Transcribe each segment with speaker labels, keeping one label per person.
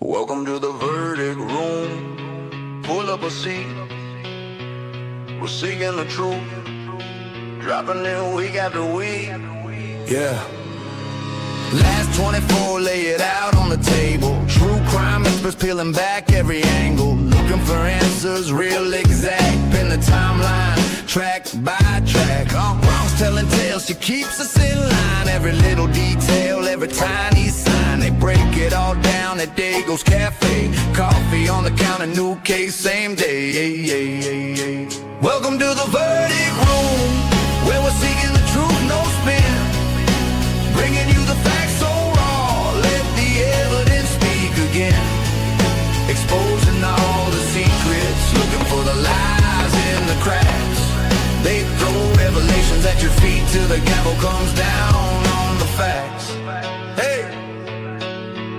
Speaker 1: Welcome to the verdict room. Pull up a seat. We're seeking the truth. Dropping in week after week. Yeah. Last 24, lay it out on the table. True crime experts peeling back every angle. Looking for answers, real exact. Pin the timeline, track by track. Bronx telling tales, she keeps us in line. Every little detail, every tiny sign. They break it all down at Dago's Cafe. Coffee on the counter, new case, same day. Welcome to the verdict room, where we're seeking the truth, no spin. Bringing you the facts so raw, let the evidence speak again. Exposing all the secrets, looking for the lies in the cracks. They throw revelations at your feet till the gavel comes down on the facts. Hey!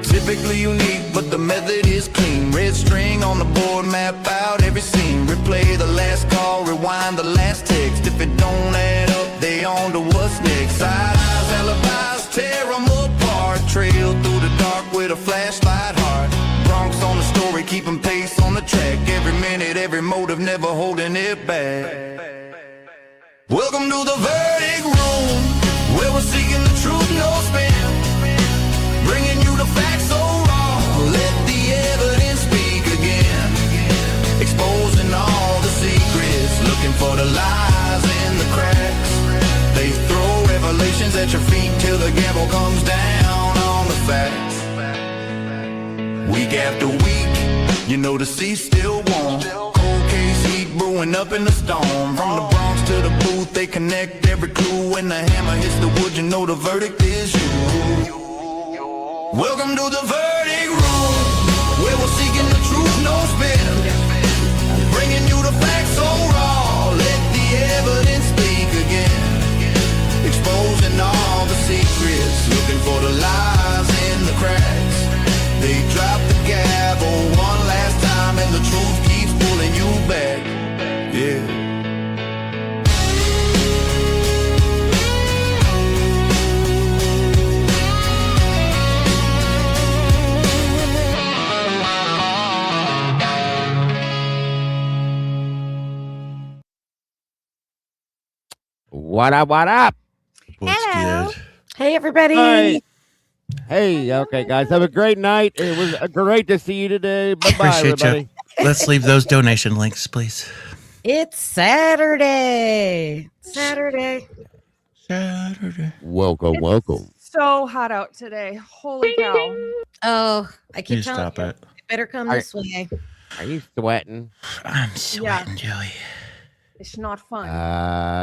Speaker 1: Typically unique, but the method is clean. Red string on the board, map out every scene. Replay the last call, rewind the last text. If it don't add up, they on to what's next. Side eyes, alibis, tear them apart. Trail through the dark with a flashlight heart. Bronx on the story, keeping pace on the track. Every minute, every motive, never holding it back. Welcome to the verdict room, where we're seeking the truth, no spin. Bringing you the facts so raw, let the evidence speak again. Exposing all the secrets, looking for the lies in the cracks. They throw revelations at your feet till the gavel comes down on the facts. Week after week, you know the sea's still warm. Cold case heat brewing up in the storm. From the Bronx to the booth, they connect every clue. When the hammer hits the wood, you know the verdict is you. Welcome to the verdict room, where we're seeking the truth, no spin. Bringing you the facts so raw, let the evidence speak again. Exposing all the secrets, looking for the lies in the cracks. They drop the gavel one last time, and the truth keeps pulling you back. Yeah.
Speaker 2: What up, what up?
Speaker 3: What's
Speaker 4: Hello.
Speaker 3: good?
Speaker 4: Hey, everybody.
Speaker 2: Hi. Hey, okay, guys. Have a great night. It was great to see you today. Bye-bye,
Speaker 3: Appreciate
Speaker 2: everybody.
Speaker 3: you. Let's leave those donation links, please.
Speaker 4: It's Saturday. Saturday.
Speaker 2: Welcome, welcome.
Speaker 5: So hot out today. Holy cow.
Speaker 4: Oh, I keep
Speaker 3: You
Speaker 4: telling
Speaker 3: stop
Speaker 4: you,
Speaker 3: it.
Speaker 4: you better come
Speaker 2: Are-
Speaker 4: this way.
Speaker 2: Are you sweating?
Speaker 3: I'm sweating, Joey.
Speaker 5: It's not fun.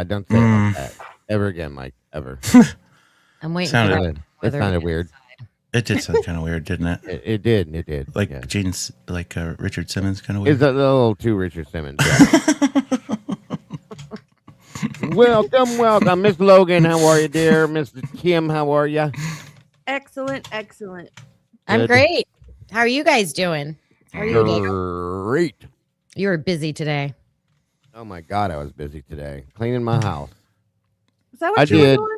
Speaker 2: Don't say it like that. Ever again, Mike. Ever.
Speaker 4: I'm waiting
Speaker 3: Sounded-
Speaker 4: for that.
Speaker 2: It
Speaker 4: weather to
Speaker 2: sounded
Speaker 4: get
Speaker 2: weird.
Speaker 3: It did sound kind of weird, didn't it?
Speaker 2: It did. It did.
Speaker 3: Like
Speaker 2: yeah.
Speaker 3: Gene's, like Richard Simmons kind of weird.
Speaker 2: It's a little too Richard Simmons. Yeah. Welcome, welcome. Miss Logan, how are you, dear? Mr. Kim, how are you?
Speaker 5: Excellent, excellent.
Speaker 4: I'm
Speaker 2: Good.
Speaker 4: great. How are you guys doing? How are you, Dago?
Speaker 2: Great.
Speaker 4: You were busy today.
Speaker 2: Oh, my God, I was busy today. Cleaning my house.
Speaker 5: Is that what
Speaker 2: I
Speaker 5: you were
Speaker 2: did.
Speaker 5: doing?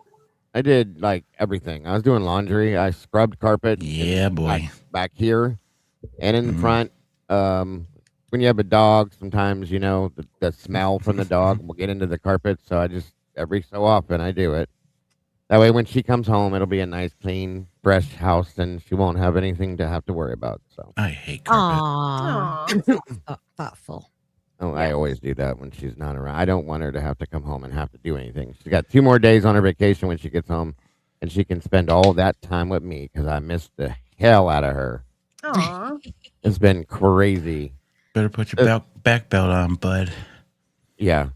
Speaker 2: I did like everything. I was doing laundry. I scrubbed carpet.
Speaker 3: Yeah, boy.
Speaker 2: Back here and in the
Speaker 3: Mhm.
Speaker 2: front. When you have a dog, sometimes, you know, the smell from the dog will get into the carpet. So I just, every so often, I do it. That way, when she comes home, it'll be a nice, clean, fresh house and she won't have anything to have to worry about. So,
Speaker 3: I hate carpet.
Speaker 4: Aw. Thoughtful.
Speaker 2: oh, I always do that when she's not around. I don't want her to have to come home and have to do anything. She's got 2 more days on her vacation when she gets home, and she can spend all that time with me because I miss the hell out of her.
Speaker 5: Aw.
Speaker 2: It's been crazy.
Speaker 3: Better put your back belt on, bud.
Speaker 2: Yeah.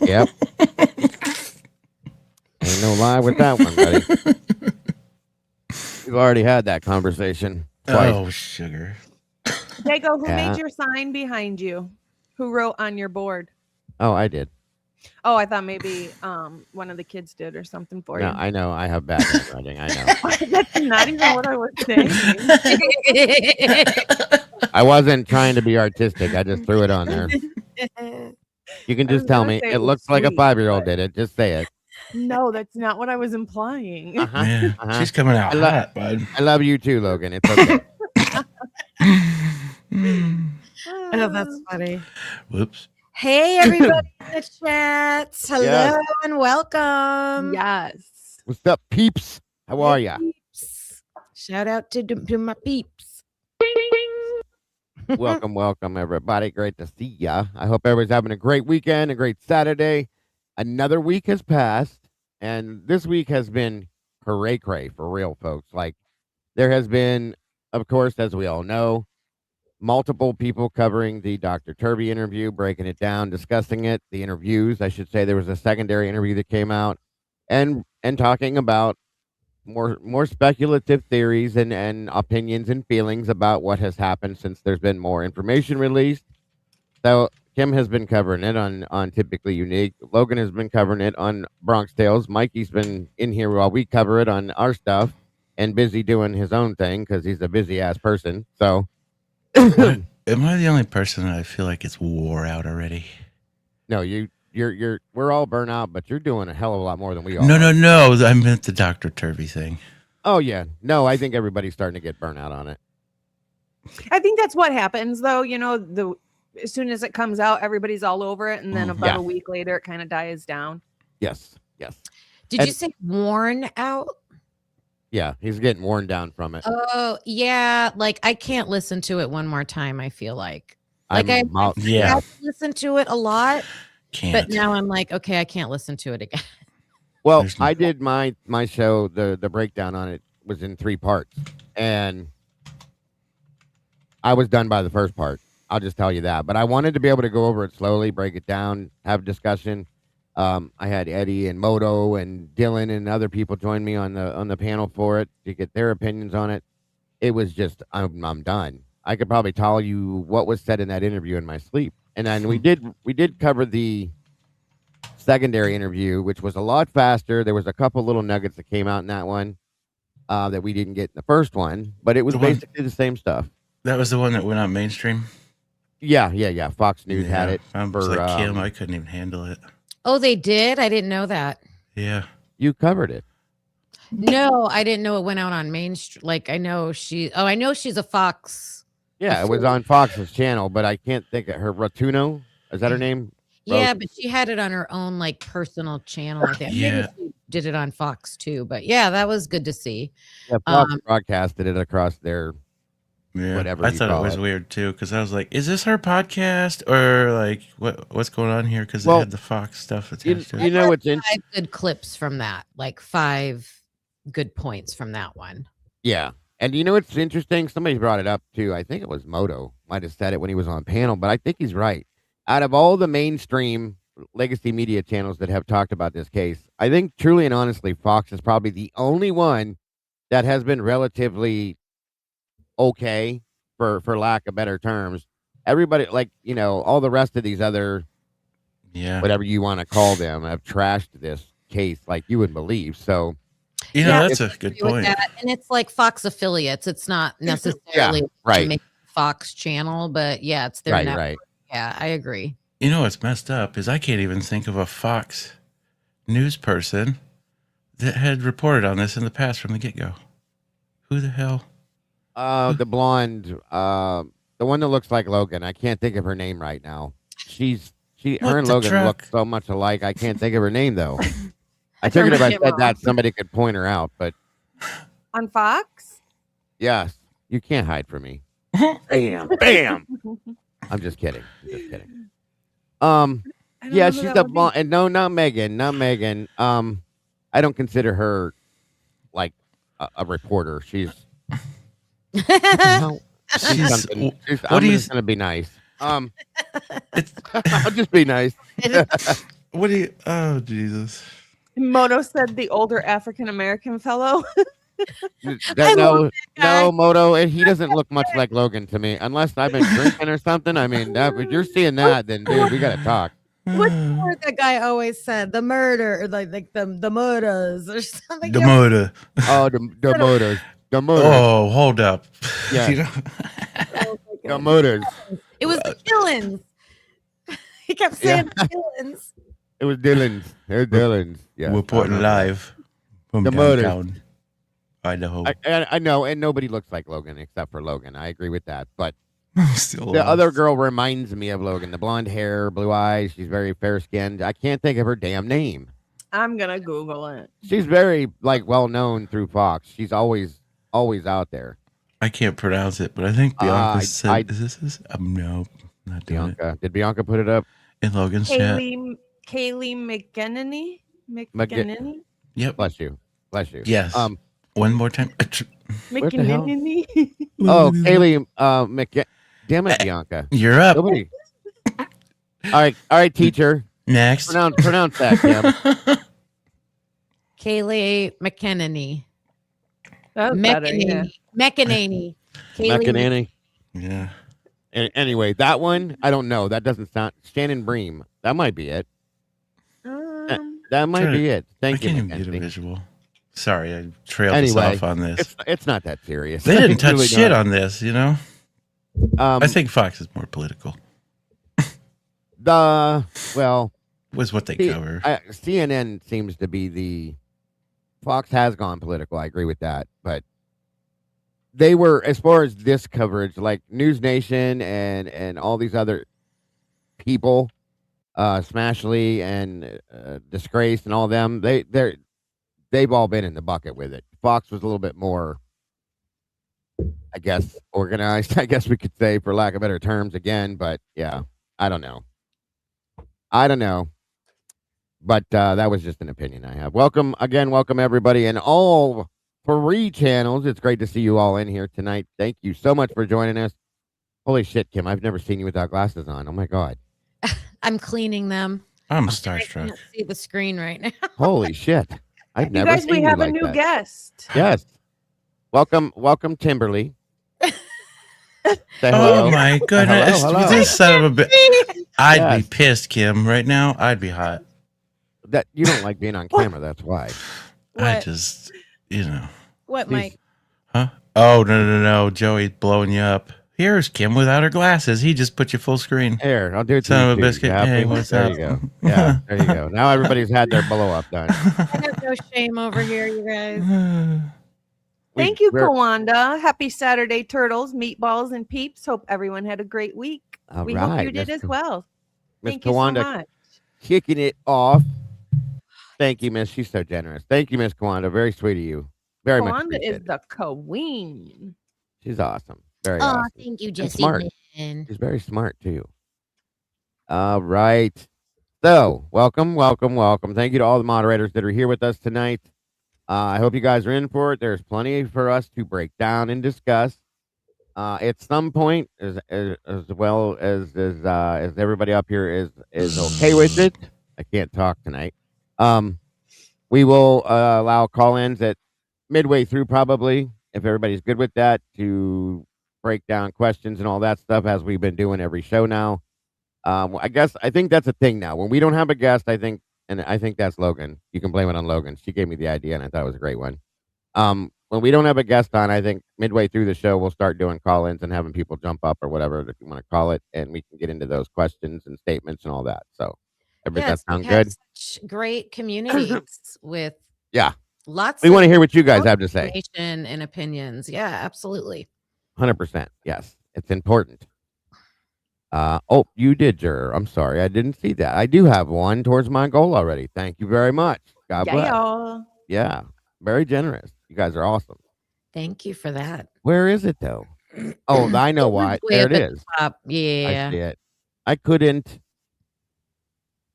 Speaker 2: Yep. Ain't no lie with that one, buddy. We've already had that conversation twice.
Speaker 3: Oh, sugar.
Speaker 5: Dago, who
Speaker 2: Yeah.
Speaker 5: made your sign behind you? Who wrote on your board?
Speaker 2: Oh, I did.
Speaker 5: Oh, I thought maybe one of the kids did or something for
Speaker 2: No,
Speaker 5: you.
Speaker 2: I know. I have bad handwriting. I know.
Speaker 5: That's not even what I was saying.
Speaker 2: I wasn't trying to be artistic. I just threw it on there. You can
Speaker 5: I was
Speaker 2: just tell
Speaker 5: gonna
Speaker 2: me.
Speaker 5: say
Speaker 2: It
Speaker 5: it was
Speaker 2: looks like a
Speaker 5: sweet,
Speaker 2: 5-year-old
Speaker 5: but-
Speaker 2: did it. Just say it.
Speaker 5: No, that's not what I was implying.
Speaker 2: Uh-huh.
Speaker 3: Man,
Speaker 2: Uh-huh.
Speaker 3: she's coming out
Speaker 2: I lo-
Speaker 3: hot, bud.
Speaker 2: I love you too, Logan. It's okay.
Speaker 4: Oh, that's funny.
Speaker 3: Whoops.
Speaker 4: Hey, everybody in the chats. Hello
Speaker 2: Yes.
Speaker 4: and welcome.
Speaker 5: Yes.
Speaker 2: What's up, peeps? How are ya?
Speaker 4: Peeps. Shout out to my peeps.
Speaker 2: Welcome, everybody. Great to see ya. I hope everybody's having a great weekend, a great Saturday. Another week has passed, and this week has been hooray cray for real, folks. Like, there has been, of course, as we all know, multiple people covering the Dr. Turvey interview, breaking it down, discussing it, the interviews. I should say there was a secondary interview that came out, and talking about more speculative theories and opinions and feelings about what has happened since there's been more information released. So Kim has been covering it on Typically Unique. Logan has been covering it on Bronx Tales. Mikey's been in here while we cover it on our stuff and busy doing his own thing because he's a busy ass person. So
Speaker 3: Am I the only person that I feel like it's wore out already?
Speaker 2: no, we're all burnt out, but you're doing a hell of a lot more than we are.
Speaker 3: No. I meant the Dr. Turvey thing.
Speaker 2: Oh yeah, no, I think everybody's starting to get burnt out on it.
Speaker 5: I think that's what happens, though. You know, as soon as it comes out, everybody's all over it, and then about
Speaker 2: Yeah.
Speaker 5: a week later, it kind of dies down.
Speaker 2: Yes.
Speaker 4: Did
Speaker 2: And-
Speaker 4: you say worn out?
Speaker 2: Yeah, he's getting worn down from it.
Speaker 4: Oh, yeah. Like, I can't listen to it one more time, I feel like. Like, I
Speaker 3: Yeah.
Speaker 4: listen to it a lot,
Speaker 3: Can't.
Speaker 4: but now I'm like, okay, I can't listen to it again.
Speaker 2: Well,
Speaker 3: There's no-
Speaker 2: I did my show. The breakdown on it was in 3 parts, and I was done by the first part. I'll just tell you that. But I wanted to be able to go over it slowly, break it down, have discussion. I had Eddie and Moto and Dylan and other people join me on the panel for it to get their opinions on it. It was just I'm done. I could probably tell you what was said in that interview in my sleep. And then we did cover the secondary interview, which was a lot faster. There was a couple little nuggets that came out in that one that we didn't get in the first one, but it was
Speaker 3: The one-
Speaker 2: basically the same stuff.
Speaker 3: That was the one that went on mainstream.
Speaker 2: Yeah. Fox News had it.
Speaker 3: I'm
Speaker 2: for,
Speaker 3: just like Kim. I couldn't even handle it.
Speaker 4: Oh, they did? I didn't know that.
Speaker 3: Yeah.
Speaker 2: You covered it.
Speaker 4: No, I didn't know it went out on Main Street. Like, I know she's a Fox.
Speaker 2: Yeah, it was on Fox's channel, but I can't think of her. Ratuno, is that her name?
Speaker 4: Yeah, but she had it on her own, like, personal channel. I think.
Speaker 3: Yeah.
Speaker 4: Maybe she did it on Fox too. But yeah, that was good to see.
Speaker 2: Yeah, Fox broadcasted it across their
Speaker 3: Yeah.
Speaker 2: whatever
Speaker 3: I
Speaker 2: you
Speaker 3: thought it
Speaker 2: call
Speaker 3: was
Speaker 2: it.
Speaker 3: weird too because I was like, "Is this her podcast or like what's going on here?" Because
Speaker 2: Well,
Speaker 3: they had the Fox stuff attached to
Speaker 2: You
Speaker 3: it.
Speaker 2: know what's in?
Speaker 4: 5 good clips from that, like 5 good points from that one.
Speaker 2: Yeah. And you know what's interesting? Somebody brought it up too. I think it was Moto. Might have said it when he was on panel, but I think he's right. Out of all the mainstream legacy media channels that have talked about this case, I think truly and honestly, Fox is probably the only one that has been relatively okay, for lack of better terms. Everybody, like, you know, all the rest of these other,
Speaker 3: Yeah.
Speaker 2: whatever you want to call them, have trashed this case like you wouldn't believe. So,
Speaker 3: You know,
Speaker 4: Yeah,
Speaker 3: that's a good
Speaker 4: Agree with
Speaker 3: point.
Speaker 4: that. And it's like Fox affiliates. It's not necessarily
Speaker 2: right.
Speaker 4: the main Fox channel, but yeah, it's their
Speaker 2: right,
Speaker 4: network.
Speaker 2: right.
Speaker 4: Yeah, I agree.
Speaker 3: You know what's messed up is I can't even think of a Fox news person that had reported on this in the past from the get-go. Who the hell?
Speaker 2: The blonde, the one that looks like Logan. I can't think of her name right now. Her
Speaker 3: What
Speaker 2: and
Speaker 3: the
Speaker 2: Logan
Speaker 3: truck?
Speaker 2: look so much alike. I can't think of her name though. I figured if I said that, somebody could point her out. But
Speaker 5: On Fox?
Speaker 2: yes, you can't hide from me. Bam. I'm just kidding.
Speaker 5: I don't
Speaker 2: Yeah,
Speaker 5: know who
Speaker 2: she's
Speaker 5: that
Speaker 2: the
Speaker 5: would be.
Speaker 2: blonde. And no, not Megan. I don't consider her like a reporter. She's
Speaker 3: She's-
Speaker 2: something.
Speaker 3: what
Speaker 2: I'm
Speaker 3: do you-
Speaker 2: just gonna be nice.
Speaker 3: It's,
Speaker 2: I'll just be nice.
Speaker 3: what do you? Oh Jesus!
Speaker 5: Moto said the older African American fellow.
Speaker 2: No, Moto. And he doesn't look much like Logan to me, unless I've been drinking or something. I mean, if you're seeing that, then dude, we gotta talk.
Speaker 4: What's the word that guy always said? The murder, or like the murders or something.
Speaker 3: The motor.
Speaker 2: Oh, the motors, the motors,
Speaker 3: Oh, hold up.
Speaker 2: Yeah.
Speaker 3: You know-
Speaker 2: the motors.
Speaker 4: It was the killings. He kept saying the killings.
Speaker 2: It was Dylan's. Hey, Dylan. Yes,
Speaker 3: Reporting live from
Speaker 2: The murders.
Speaker 3: downtown Idaho.
Speaker 2: I know, and nobody looks like Logan except for Logan. I agree with that. But
Speaker 3: Still
Speaker 2: the
Speaker 3: lost.
Speaker 2: other girl reminds me of Logan. The blonde hair, blue eyes. She's very fair skinned. I can't think of her damn name.
Speaker 5: I'm gonna Google it.
Speaker 2: She's very well known through Fox. She's always out there.
Speaker 3: I can't pronounce it, but I think Bianca said,
Speaker 2: I-
Speaker 3: "Is this?" No, not doing it.
Speaker 2: Bianca. Did Bianca put it up?
Speaker 3: In Logan's chat.
Speaker 5: Kaylee McGinnity.
Speaker 3: Yep.
Speaker 2: Bless you.
Speaker 3: Yes. One more time.
Speaker 2: the hell?
Speaker 5: McGinnity.
Speaker 2: Oh, Kaylee Damn it, Bianca.
Speaker 3: You're up.
Speaker 2: Nobody. All right, teacher.
Speaker 3: Next.
Speaker 2: Pronounce that, Kim.
Speaker 4: Kaylee McKennany.
Speaker 5: That's better, yeah.
Speaker 4: McEnany.
Speaker 2: McEnany.
Speaker 3: Yeah.
Speaker 2: Anyway, that one, I don't know. That doesn't sound. Shannon Bream. That might be it. That might be it.
Speaker 3: I
Speaker 2: Thank you,
Speaker 3: can't even get a
Speaker 2: Mackenzie.
Speaker 3: visual. Sorry, I trailed us
Speaker 2: Anyway,
Speaker 3: off on this.
Speaker 2: It's not that serious.
Speaker 3: They didn't
Speaker 2: It's
Speaker 3: touch
Speaker 2: really
Speaker 3: shit
Speaker 2: not.
Speaker 3: on this, you know? I think Fox is more political.
Speaker 2: Was
Speaker 3: what they cover.
Speaker 2: CNN seems to be the Fox has gone political. I agree with that, but they were, as far as this coverage, like News Nation and all these other people, Smashley and Disgrace and all them, they've all been in the bucket with it. Fox was a little bit more, I guess, organized, I guess we could say, for lack of better terms again, but yeah, I don't know. But that was just an opinion I have. Welcome everybody in all 3 channels. It's great to see you all in here tonight. Thank you so much for joining us. Holy shit, Kim, I've never seen you without glasses on. Oh my God.
Speaker 4: I'm cleaning them.
Speaker 3: I'm
Speaker 4: I
Speaker 3: starstruck.
Speaker 4: can't see the screen right now.
Speaker 2: Holy shit. I've
Speaker 5: You
Speaker 2: never
Speaker 5: guys,
Speaker 2: seen
Speaker 5: we
Speaker 2: you
Speaker 5: have a
Speaker 2: like
Speaker 5: new
Speaker 2: that.
Speaker 5: guest.
Speaker 2: Yes. Welcome, Timberly. Say
Speaker 3: Oh
Speaker 2: hello.
Speaker 3: my goodness.
Speaker 2: Hello.
Speaker 3: This son of a bitch. I'd
Speaker 2: Yes.
Speaker 3: be pissed, Kim. Right now, I'd be hot.
Speaker 2: That you don't like being on camera, that's why.
Speaker 3: I
Speaker 5: What?
Speaker 3: just, you know.
Speaker 4: What, Mike?
Speaker 3: Huh? Oh, no. Joey's blowing you up. Here's Kim without her glasses. He just put you full screen.
Speaker 2: Here, I'll do it to
Speaker 3: Son
Speaker 2: you
Speaker 3: of a
Speaker 2: too.
Speaker 3: biscuit.
Speaker 2: Yeah,
Speaker 3: Hey,
Speaker 2: please.
Speaker 3: what's
Speaker 2: there
Speaker 3: up?
Speaker 2: you go. Yeah, there you go. Now everybody's had their blow up done.
Speaker 4: I have no shame over here, you guys.
Speaker 5: Thank you,
Speaker 2: We're-
Speaker 5: Kawanda. Happy Saturday, turtles, meatballs, and peeps. Hope everyone had a great week.
Speaker 2: All
Speaker 5: We hope
Speaker 2: right,
Speaker 5: you did
Speaker 2: Miss
Speaker 5: as well.
Speaker 2: Miss
Speaker 5: Thank you so
Speaker 2: Kawanda
Speaker 5: much.
Speaker 2: kicking it off. Thank you, Miss. She's so generous. Thank you, Miss Kawanda. Very sweet of you. Very much
Speaker 5: Kawanda is
Speaker 2: appreciated.
Speaker 5: the queen.
Speaker 2: She's awesome. Very
Speaker 4: Oh,
Speaker 2: awesome.
Speaker 4: thank you,
Speaker 2: And
Speaker 4: Jesse.
Speaker 2: smart.
Speaker 4: Man.
Speaker 2: She's very smart too. All right. So, welcome. Thank you to all the moderators that are here with us tonight. I hope you guys are in for it. There's plenty for us to break down and discuss. At some point, as well as everybody up here is okay with it. I can't talk tonight. We will allow call-ins at midway through, probably, if everybody's good with that, to break down questions and all that stuff, as we've been doing every show now. I think that's a thing now. When we don't have a guest, I think that's Logan. You can blame it on Logan. She gave me the idea, and I thought it was a great one. When we don't have a guest on, I think midway through the show, we'll start doing call-ins and having people jump up or whatever, if you want to call it, and we can get into those questions and statements and all that. So, everybody, that
Speaker 4: Yes, we
Speaker 2: sound
Speaker 4: have
Speaker 2: good?
Speaker 4: such great communities with
Speaker 2: Yeah.
Speaker 4: lots
Speaker 2: We
Speaker 4: of
Speaker 2: want to hear what you guys have to say.
Speaker 4: information and opinions. Yeah, absolutely.
Speaker 2: 100%. Yes, it's important. Oh, you did, Juror. I'm sorry. I didn't see that. I do have one towards my goal already. Thank you very much. God bless.
Speaker 5: Yeah.
Speaker 2: Yeah, very generous. You guys are awesome.
Speaker 4: Thank you for that.
Speaker 2: Where is it, though? Oh, I know
Speaker 4: It was
Speaker 2: why.
Speaker 4: way
Speaker 2: There
Speaker 4: up
Speaker 2: it
Speaker 4: at the
Speaker 2: is.
Speaker 4: top.
Speaker 2: I
Speaker 4: Yeah.
Speaker 2: see it. I couldn't.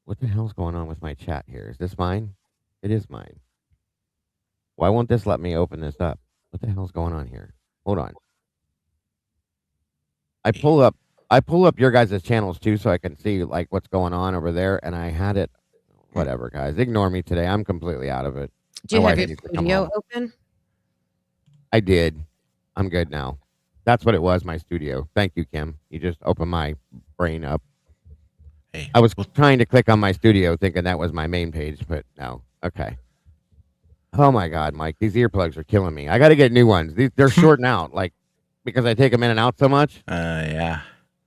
Speaker 2: What the hell's going on with my chat here? Is this mine? It is mine. Why won't this let me open this up? What the hell's going on here? Hold on. I pull up your guys' channels too, so I can see like what's going on over there. And I had it. Whatever, guys. Ignore me today. I'm completely out of it.
Speaker 4: Do you
Speaker 2: My
Speaker 4: have
Speaker 2: wife
Speaker 4: your
Speaker 2: needs to come
Speaker 4: studio
Speaker 2: home.
Speaker 4: open?
Speaker 2: I did. I'm good now. That's what it was, my studio. Thank you, Kim. You just opened my brain up.
Speaker 3: Hey,
Speaker 2: I was trying to click on my studio thinking that was my main page, but no. Okay. Oh my God, Mike, these earplugs are killing me. I got to get new ones. They're shorting out, like, because I take them in and out so much.
Speaker 3: yeah.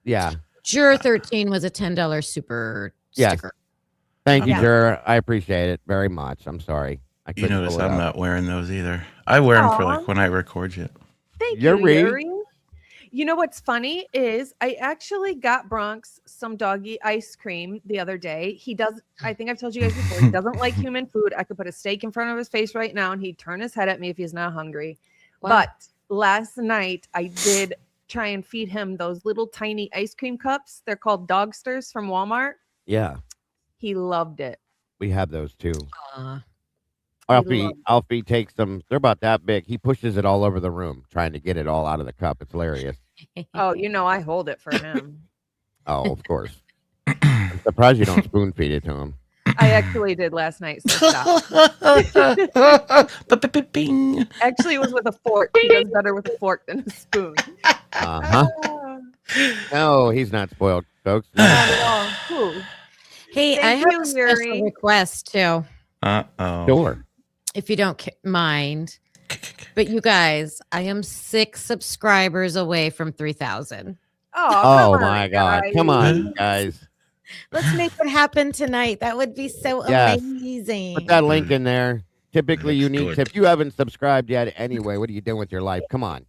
Speaker 2: Yeah.
Speaker 4: Juror 13 was a $10 super
Speaker 2: Yes.
Speaker 4: sticker.
Speaker 2: Thank you,
Speaker 5: Yeah.
Speaker 2: Jer. I appreciate it very much. I'm sorry. I
Speaker 3: You
Speaker 2: couldn't
Speaker 3: notice
Speaker 2: pull it
Speaker 3: I'm
Speaker 2: up.
Speaker 3: not wearing those either. I wear them for
Speaker 5: Aw.
Speaker 3: like when I record you.
Speaker 5: Thank you,
Speaker 2: Yuri.
Speaker 5: Yuri. You know what's funny is I actually got Bronx some doggy ice cream the other day. He does, I think I've told you guys before, he doesn't like human food. I could put a steak in front of his face right now and he'd turn his head at me if he's not hungry.
Speaker 4: Wow.
Speaker 5: But last night I did try and feed him those little tiny ice cream cups. They're called Dogsters from Walmart.
Speaker 2: Yeah,
Speaker 5: He loved it.
Speaker 2: we have those too.
Speaker 4: Aw.
Speaker 2: Alfie takes them. They're about that big. He pushes it all over the room, trying to get it all out of the cup. It's hilarious.
Speaker 5: Oh, you know, I hold it for him.
Speaker 2: Oh, of course. I'm surprised you don't spoon feed it to him.
Speaker 5: I actually did last night. So stop.
Speaker 3: Bing.
Speaker 5: Actually, it was with a fork. He does better with a fork than a spoon.
Speaker 2: Uh huh. No, he's not spoiled, folks.
Speaker 5: Ooh.
Speaker 4: Hey, I
Speaker 5: Thank
Speaker 4: have
Speaker 5: you,
Speaker 4: a special
Speaker 5: Yuri.
Speaker 4: request too,
Speaker 3: Uh-oh.
Speaker 2: Sure.
Speaker 4: if you don't mind. But you guys, I am 6 subscribers away from 3,000.
Speaker 2: Oh my God! Come on, guys.
Speaker 4: Let's make it happen tonight. That would be so
Speaker 2: Yes.
Speaker 4: amazing.
Speaker 2: Put that link in there. Typically
Speaker 3: Let's
Speaker 2: unique
Speaker 3: do it.
Speaker 2: tip. You haven't subscribed yet anyway. What are you doing with your life? Come on.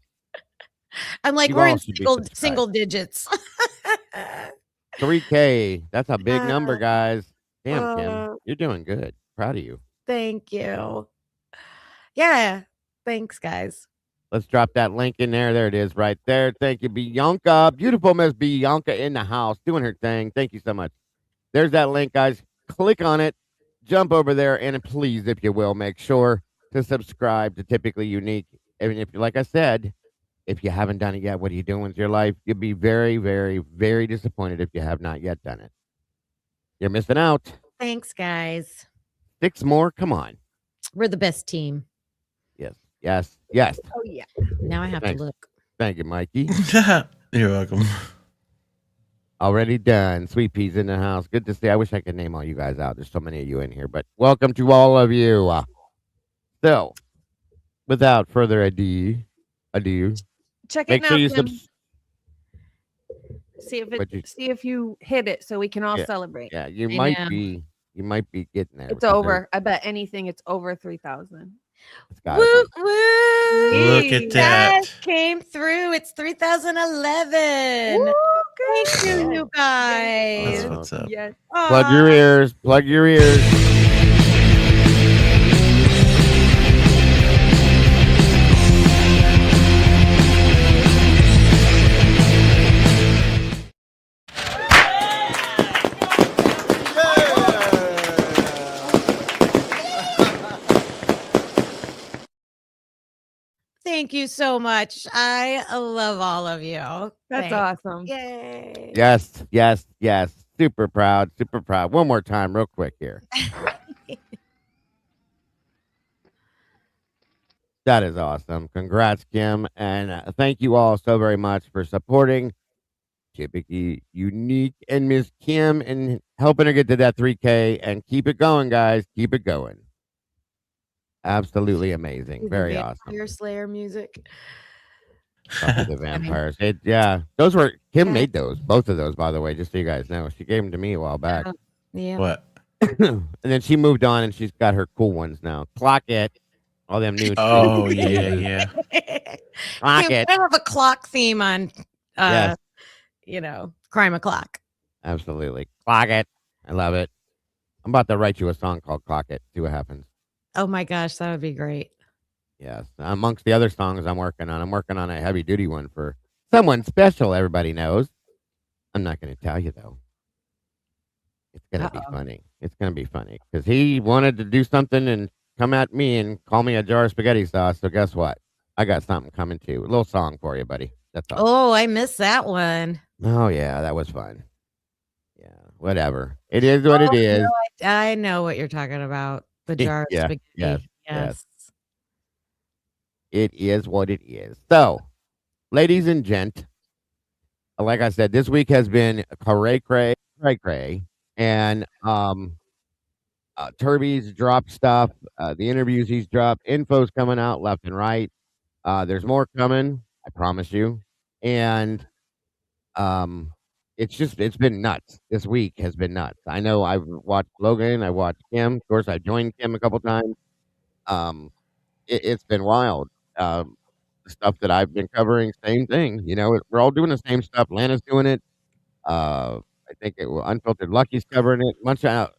Speaker 4: I'm like,
Speaker 2: You
Speaker 4: we're
Speaker 2: all
Speaker 4: in
Speaker 2: should be
Speaker 4: single
Speaker 2: subscribed.
Speaker 4: digits.
Speaker 2: 3K. That's a big number, guys. Damn, Kim.
Speaker 4: uh,
Speaker 2: You're doing good. Proud of you.
Speaker 4: Thank you. Yeah. Thanks, guys.
Speaker 2: Let's drop that link in there. There it is right there. Thank you, Bianca. Beautiful Miss Bianca in the house doing her thing. Thank you so much. There's that link, guys. Click on it. Jump over there. And please, if you will, make sure to subscribe to Typically Unique. And if, like I said, if you haven't done it yet, what are you doing with your life? You'll be very, very, very disappointed if you have not yet done it. You're missing out.
Speaker 4: Thanks, guys.
Speaker 2: 6 more. Come on.
Speaker 4: We're the best team.
Speaker 2: Yes. Yes. Yes.
Speaker 5: Oh yeah.
Speaker 4: Now I have
Speaker 2: Thanks.
Speaker 4: to look.
Speaker 2: Thank you, Mikey.
Speaker 3: You're welcome.
Speaker 2: Already done. Sweet Peas in the house. Good to see. I wish I could name all you guys out. There's so many of you in here, but welcome to all of you. So, without further ado,
Speaker 5: Check it
Speaker 2: make
Speaker 5: now,
Speaker 2: sure you
Speaker 5: Kim.
Speaker 2: What'd you-
Speaker 5: See if you hit it so we can all
Speaker 2: Yeah.
Speaker 5: celebrate.
Speaker 2: Yeah, you
Speaker 4: I
Speaker 2: might
Speaker 4: know.
Speaker 2: be getting there.
Speaker 5: It's
Speaker 2: because
Speaker 5: over. I bet anything it's over 3,000.
Speaker 2: It's gotta
Speaker 4: Woo,
Speaker 2: be.
Speaker 4: woo.
Speaker 3: Look at that.
Speaker 4: Guys came through. It's 3,011.
Speaker 5: Woo,
Speaker 4: Thank you, you guys.
Speaker 3: That's what's up.
Speaker 5: Yes.
Speaker 2: Plug your ears. Plug your ears.
Speaker 4: Thank you so much. I love all of you.
Speaker 5: That's
Speaker 4: Thanks.
Speaker 5: awesome.
Speaker 4: Yay.
Speaker 2: Yes, yes, yes. Super proud. Super proud. One more time, real quick here. That is awesome. Congrats, Kim. And thank you all so very much for supporting Typically Unique and Miss Kim and helping her get to that 3K. And keep it going, guys. Keep it going. Absolutely amazing.
Speaker 4: The
Speaker 2: Very
Speaker 4: Vampire
Speaker 2: awesome.
Speaker 4: Slayer music.
Speaker 2: Buffy the Vampires. Yeah. Those were, Kim
Speaker 4: Yeah.
Speaker 2: made those. Both of those, by the way, just so you guys know. She gave them to me a while back.
Speaker 4: Oh, yeah.
Speaker 3: What?
Speaker 2: And then she moved on and she's got her cool ones now. Clock it. All them new.
Speaker 3: Oh, yeah.
Speaker 2: Clock
Speaker 4: Hey,
Speaker 2: it.
Speaker 4: we have a clock theme on,
Speaker 2: Yes.
Speaker 4: Crime O'Clock.
Speaker 2: Absolutely. Clock it. I love it. I'm about to write you a song called Clock It. See what happens.
Speaker 4: Oh my gosh, that would be great.
Speaker 2: Yes. Amongst the other songs I'm working on a heavy duty one for someone special everybody knows. I'm not going to tell you, though. It's going to be funny. It's going to be funny because he wanted to do something and come at me and call me a jar of spaghetti sauce. So guess what? I got something coming too. A little song for you, buddy. That's all.
Speaker 4: Oh, I missed that one.
Speaker 2: Oh, yeah. That was fun. Yeah. Whatever. It is what it is.
Speaker 4: I know what you're talking about. The jar of
Speaker 2: Yeah,
Speaker 4: spaghetti.
Speaker 2: yes,
Speaker 4: Yes.
Speaker 2: It is what it is. So, ladies and gent, like I said, this week has been cray, and Turvey's dropped stuff. The interviews he's dropped, info's coming out left and right. There's more coming, I promise you. And it's been nuts. This week has been nuts. I know I've watched Logan, I watched Kim. Of course, I joined Kim a couple times. Um, it's been wild. The stuff that I've been covering, same thing. You know, we're all doing the same stuff. Lana's doing it. I think Unfiltered Lucky's covering it.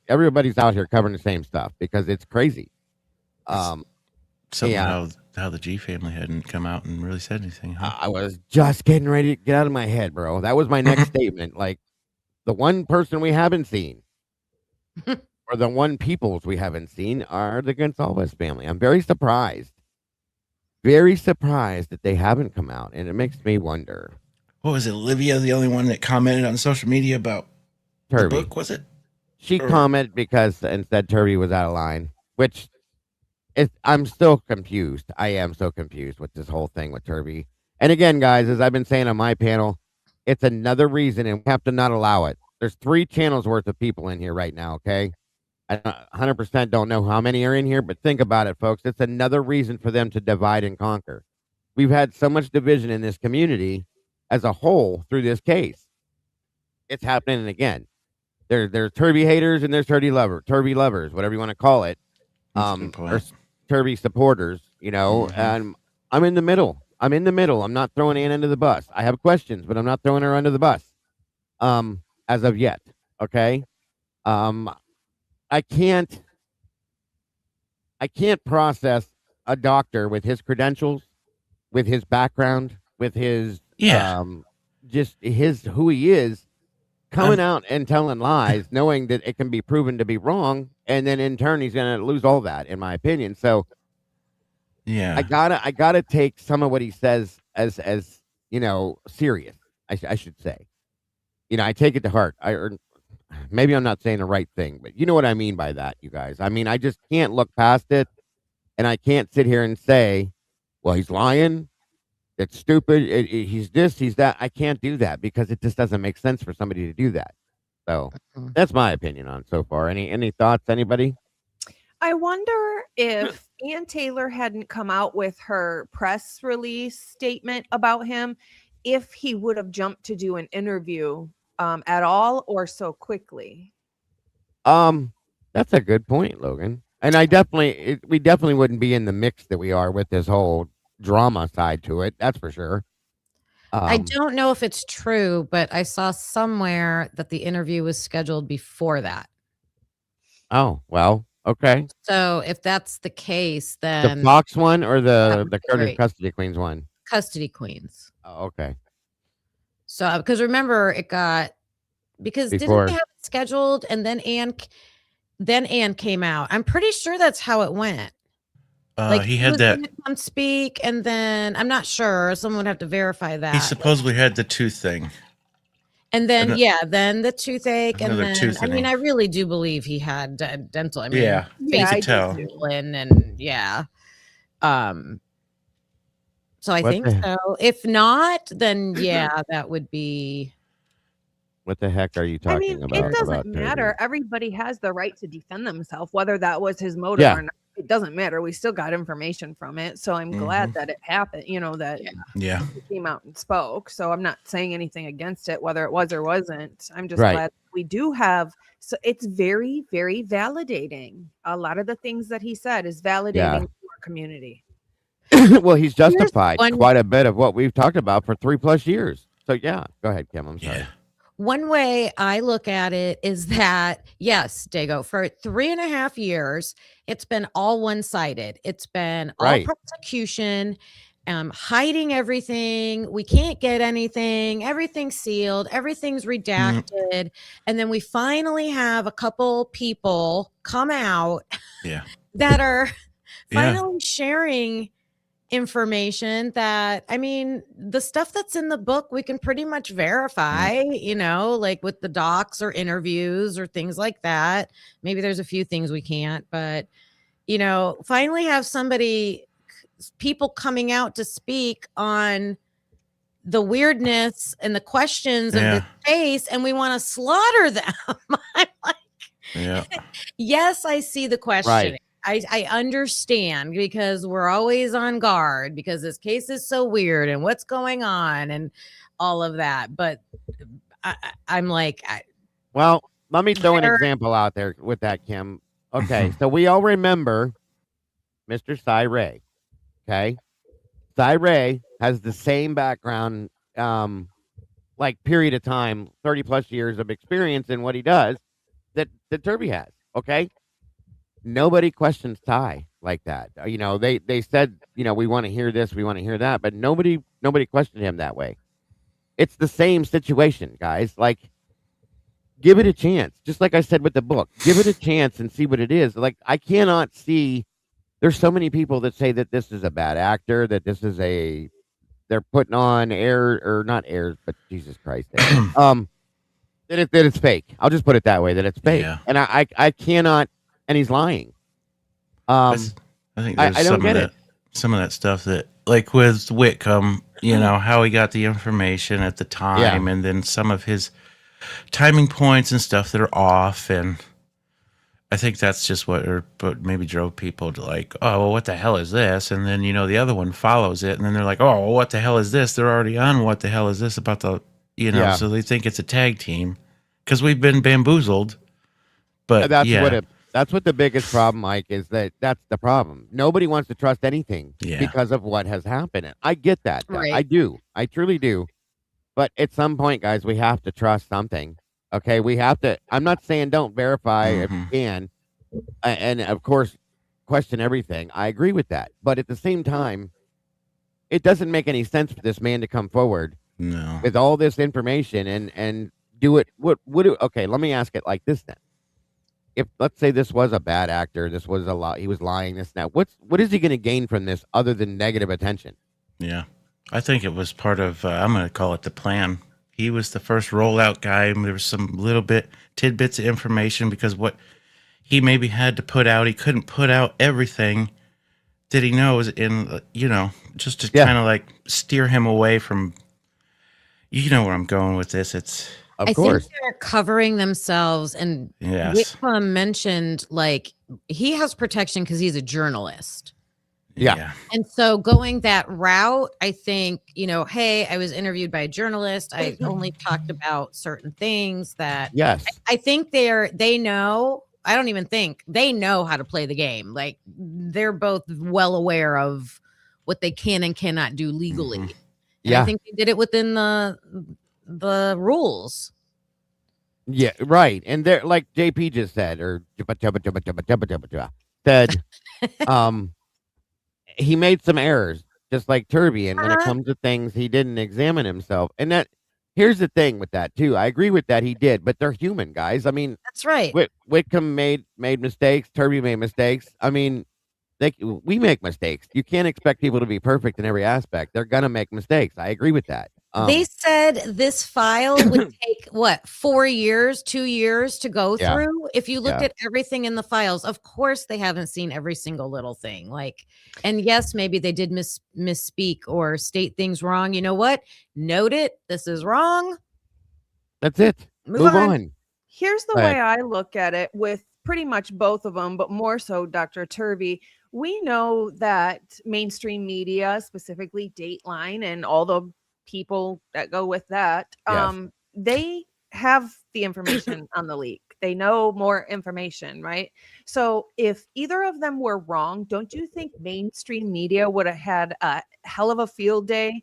Speaker 2: Everybody's out here covering the same stuff because it's crazy. Um,
Speaker 3: Something
Speaker 2: yeah,
Speaker 3: how the G family hadn't come out and really said anything, huh?
Speaker 2: I was just getting ready to get out of my head, bro. That was my next statement. Like the one person we haven't seen, or the one peoples we haven't seen, are the Gonzalez family. I'm very surprised that they haven't come out, and it makes me wonder.
Speaker 3: What was it? Olivia, the only one that commented on social media about the
Speaker 2: Turvey.
Speaker 3: book, was it?
Speaker 2: She commented because and said Turvey was out of line, which I'm still confused. I am so confused with this whole thing with Turvey. And again, guys, as I've been saying on my panel, it's another reason, and we have to not allow it. There's 3 channels worth of people in here right now, okay? I 100% don't know how many are in here, but think about it, folks. It's another reason for them to divide and conquer. We've had so much division in this community as a whole through this case. It's happening again. There's Turvey haters and there's Turvey lovers, whatever you want to call it. Or Turvey supporters, you know, and I'm in the middle. I'm not throwing Ann under the bus. I have questions, but I'm not throwing her under the bus. As of yet. Okay. I can't process a doctor with his credentials, with his background, with his just who he is, coming out and telling lies, knowing that it can be proven to be wrong, and then in turn he's gonna lose all that, in my opinion. So
Speaker 3: yeah,
Speaker 2: I gotta take some of what he says as you know, serious. I should say. You know, I take it to heart. Maybe I'm not saying the right thing, but you know what I mean by that, you guys. I mean, I just can't look past it, and I can't sit here and say, well, he's lying. It's stupid. He's this, he's that. I can't do that because it just doesn't make sense for somebody to do that. So that's my opinion on so far. Any thoughts, anybody?
Speaker 5: I wonder if Ann Taylor hadn't come out with her press release statement about him, if he would have jumped to do an interview at all or so quickly.
Speaker 2: That's a good point, Logan. And we definitely wouldn't be in the mix that we are with this whole drama side to it. That's for sure.
Speaker 4: I don't know if it's true, but I saw somewhere that the interview was scheduled before that.
Speaker 2: Oh, well, okay.
Speaker 4: So if that's the case, then
Speaker 2: the Fox one or the Curtis Custody Queens one?
Speaker 4: Custody Queens.
Speaker 2: Oh, okay.
Speaker 4: So because remember it got didn't they have it scheduled and then Ann came out. I'm pretty sure that's how it went. Like
Speaker 3: he had that
Speaker 4: come speak, and then I'm not sure. Someone would have to verify that.
Speaker 3: He supposedly had the tooth thing.
Speaker 4: And then then the toothache, and then I mean, I really do believe he had dental. I mean,
Speaker 3: you could tell.
Speaker 4: And so I think so. If not, then that would be.
Speaker 2: What the heck are you talking about?
Speaker 5: It doesn't matter. Everybody has the right to defend themselves, whether that was his motive or not. It doesn't matter. We still got information from it. So I'm glad that it happened, you know, that he came out and spoke. So I'm not saying anything against it, whether it was or wasn't. I'm just glad we do have. So it's very, very validating. A lot of the things that he said is validating to our community.
Speaker 2: Well, he's justified quite a bit of what we've talked about for 3+ years. So go ahead, Kim. I'm sorry.
Speaker 4: One way I look at it is that, yes, Dago, for 3.5 years, it's been all one-sided. It's been all prosecution, hiding everything. We can't get anything. Everything's sealed. Everything's redacted. And then we finally have a couple people come out that are finally sharing information that, I mean, the stuff that's in the book we can pretty much verify, you know, like with the docs or interviews or things like that. Maybe there's a few things we can't, but you know, finally have people coming out to speak on the weirdness and the questions of the case, and we want to slaughter them. I'm like, yes, I see the questioning. I understand, because we're always on guard because this case is so weird and what's going on and all of that. But I'm like,
Speaker 2: Well, let me throw an
Speaker 4: There-
Speaker 2: example out there with that, Kim. Okay, so we all remember Mr. Cy Ray. Okay, Cy Ray has the same background, like period of time, 30 plus years of experience in what he does that Turvey has. Okay, nobody questions Ty like that. You know, they said, you know, we want to hear this, we want to hear that, but nobody questioned him that way. It's the same situation, guys. Like, give it a chance. Just like I said with the book, give it a chance and see what it is. Like, I cannot see. There's so many people that say that this is a bad actor, that this is they're putting on air or not airs, but Jesus Christ, that it's fake. I'll just put it that way, that it's fake.
Speaker 3: Yeah.
Speaker 2: And I cannot, and he's lying.
Speaker 3: I think there's
Speaker 2: I don't get it.
Speaker 3: Some of that stuff that, like with Whitcomb, you know, how he got the information at the time, and then some of his timing points and stuff that are off. And I think that's just what maybe drove people to like, oh, well, what the hell is this? And then, you know, the other one follows it, and then they're like, oh, well, what the hell is this? They're already on what the hell is this about the, you know, so they think it's a tag team because we've been bamboozled. But
Speaker 2: that's what the biggest problem, Mike, is that's the problem. Nobody wants to trust anything because of what has happened. And I get that.
Speaker 4: Right.
Speaker 2: I do. I truly do. But at some point, guys, we have to trust something. Okay, we have to. I'm not saying don't verify if you can, and of course, question everything. I agree with that. But at the same time, it doesn't make any sense for this man to come forward with all this information and do it. Okay, let me ask it like this then. If let's say this was a bad actor, this was a lot, he was lying, this now, what is he going to gain from this other than negative attention?
Speaker 3: Yeah, I think it was part of. I'm going to call it the plan. He was the first rollout guy. There was some little tidbits of information because what he maybe had to put out, he couldn't put out everything that he knows in, you know, just to kind of like steer him away from, you know where I'm going with this.
Speaker 4: I think they're covering themselves. And Whitcomb mentioned like he has protection because he's a journalist.
Speaker 2: Yeah.
Speaker 4: And so going that route, I think, you know, hey, I was interviewed by a journalist. I only talked about certain things that I think they know. I don't even think they know how to play the game. Like they're both well aware of what they can and cannot do legally. And I think they did it within the rules.
Speaker 2: Yeah, right. And they're like JP just said, or said, he made some errors, just like Turvey. And when it comes to things, he didn't examine himself. And that here's the thing with that too. I agree with that. He did, but they're human, guys. I mean,
Speaker 4: that's right.
Speaker 2: Whitcomb made mistakes. Turvey made mistakes. I mean, we make mistakes. You can't expect people to be perfect in every aspect. They're gonna make mistakes. I agree with that.
Speaker 4: They said this file would take 4 years, 2 years to go through. If you looked at everything in the files, of course they haven't seen every single little thing. Like, and yes, maybe they did misspeak or state things wrong. You know what? Note it. This is wrong.
Speaker 2: That's it. Move on.
Speaker 5: Here's the way I look at it with pretty much both of them, but more so Dr. Turvey. We know that mainstream media, specifically Dateline and all the people that go with that, they have the information on the leak. They know more information, right? So if either of them were wrong, don't you think mainstream media would have had a hell of a field day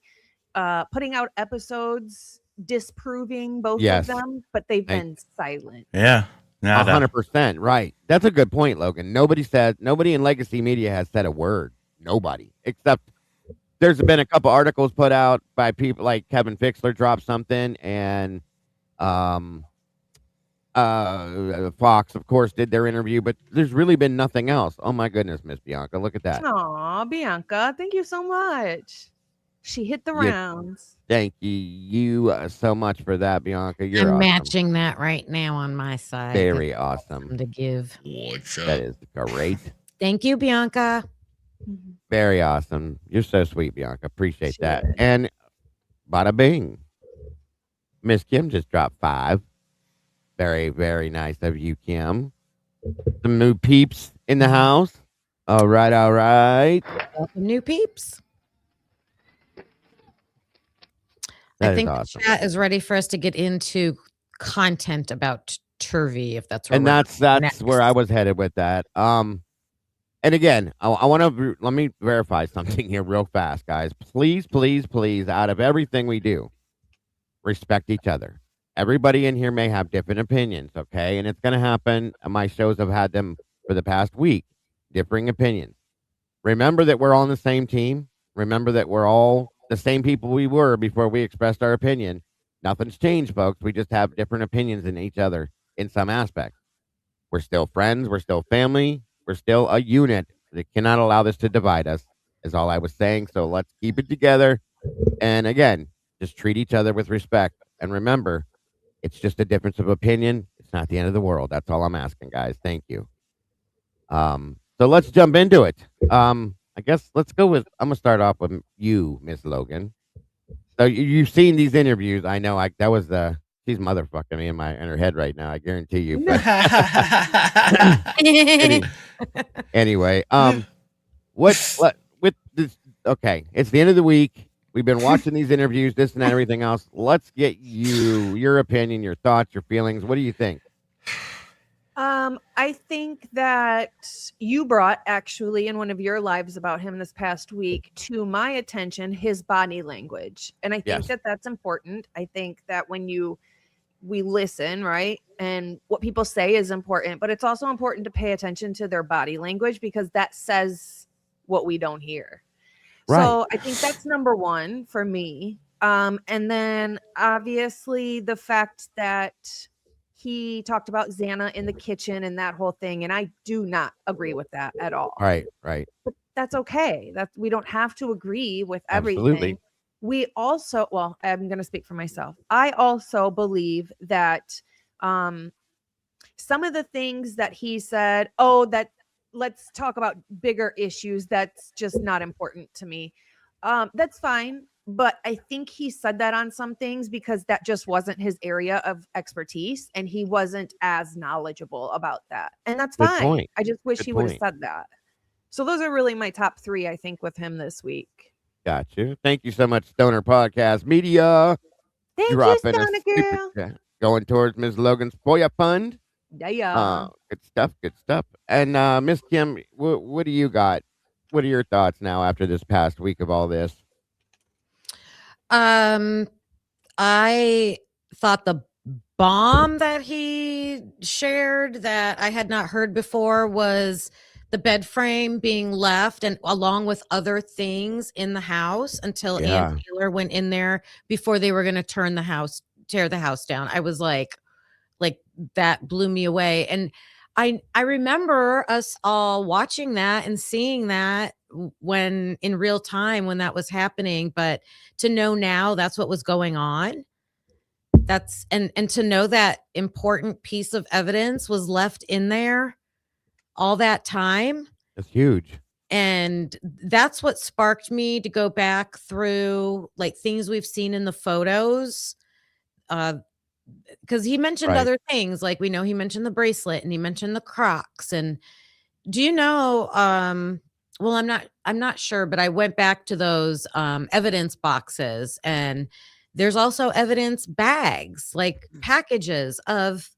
Speaker 5: putting out episodes disproving both of them? But they've been silent.
Speaker 3: Yeah.
Speaker 2: 100% right. That's a good point, Logan. Nobody in legacy media has said a word. Nobody, except there's been a couple articles put out by people like Kevin Fixler dropped something, and Fox, of course, did their interview, but there's really been nothing else. Oh my goodness, Miss Bianca, look at that.
Speaker 5: Aw, Bianca, thank you so much. She hit the rounds.
Speaker 2: Thank you so much for that, Bianca. You're
Speaker 4: I'm
Speaker 2: awesome.
Speaker 4: matching that right now on my side.
Speaker 2: Very awesome
Speaker 4: to give.
Speaker 2: What's up? That is great.
Speaker 4: Thank you, Bianca.
Speaker 2: Very awesome. You're so sweet, Bianca. Appreciate that. And bada bing. Miss Kim just dropped 5. Very, very nice of you, Kim. Some new peeps in the house. All right, all right.
Speaker 4: Welcome, new peeps.
Speaker 2: That
Speaker 4: I
Speaker 2: is
Speaker 4: think
Speaker 2: awesome.
Speaker 4: the chat is ready for us to get into content about Turvey, if that's where
Speaker 2: And
Speaker 4: we're
Speaker 2: that's
Speaker 4: next.
Speaker 2: where I was headed with that. And again, I want to let me verify something here real fast, guys. Please, please, please, out of everything we do, respect each other. Everybody in here may have different opinions, okay? And it's going to happen. My shows have had them for the past week, differing opinions. Remember that we're all on the same team. Remember that we're all the same people we were before we expressed our opinion. Nothing's changed, folks. We just have different opinions in each other in some aspects. We're still friends. We're still family. We're still a unit. They cannot allow this to divide us, is all I was saying. So let's keep it together. And again, just treat each other with respect. And remember, it's just a difference of opinion. It's not the end of the world. That's all I'm asking, guys. Thank you. So let's jump into it. I guess let's go with, I'm going to start off with you, Miss Logan. So you've seen these interviews. I know that was she's motherfucking me in her head right now. I guarantee you. But anyway, what with this? Okay, it's the end of the week. We've been watching these interviews, this and that, everything else. Let's get your opinion, your thoughts, your feelings. What do you think?
Speaker 5: I think that you brought actually in one of your lives about him this past week to my attention his body language, and I think that that's important. I think that when we listen, right, and what people say is important, but it's also important to pay attention to their body language because that says what we don't hear. Right. So I think that's number one for me. And then obviously the fact that he talked about Xana in the kitchen and that whole thing, and I do not agree with that at all.
Speaker 2: Right.
Speaker 5: But that's okay. We don't have to agree with everything.
Speaker 2: Absolutely.
Speaker 5: We also, well, I'm going to speak for myself. I also believe that some of the things that he said, let's talk about bigger issues. That's just not important to me. That's fine. But I think he said that on some things because that just wasn't his area of expertise and he wasn't as knowledgeable about that. And that's fine. Point. I just wish he would have said that. So those are really my top three, I think, with him this week.
Speaker 2: Got you. Thank you so much, Stoner Podcast Media.
Speaker 5: Thank you, Stoner Girl.
Speaker 2: Going towards Ms. Logan's FOIA Fund.
Speaker 5: Yeah.
Speaker 2: Good stuff. And Miss Kim, what do you got? What are your thoughts now after this past week of all this?
Speaker 4: I thought the bomb that he shared that I had not heard before was the bed frame being left and along with other things in the house until Ann Taylor went in there before they were going to tear the house down. I was like that blew me away. And I remember us all watching that and seeing that when in real time when that was happening, but to know now that's what was going on, that's and to know that important piece of evidence was left in there all that time.
Speaker 2: That's huge.
Speaker 4: And that's what sparked me to go back through like things we've seen in the photos. Because he mentioned other things, like we know he mentioned the bracelet and he mentioned the Crocs. And do you know, well, I'm not sure, but I went back to those evidence boxes and there's also evidence bags, like packages of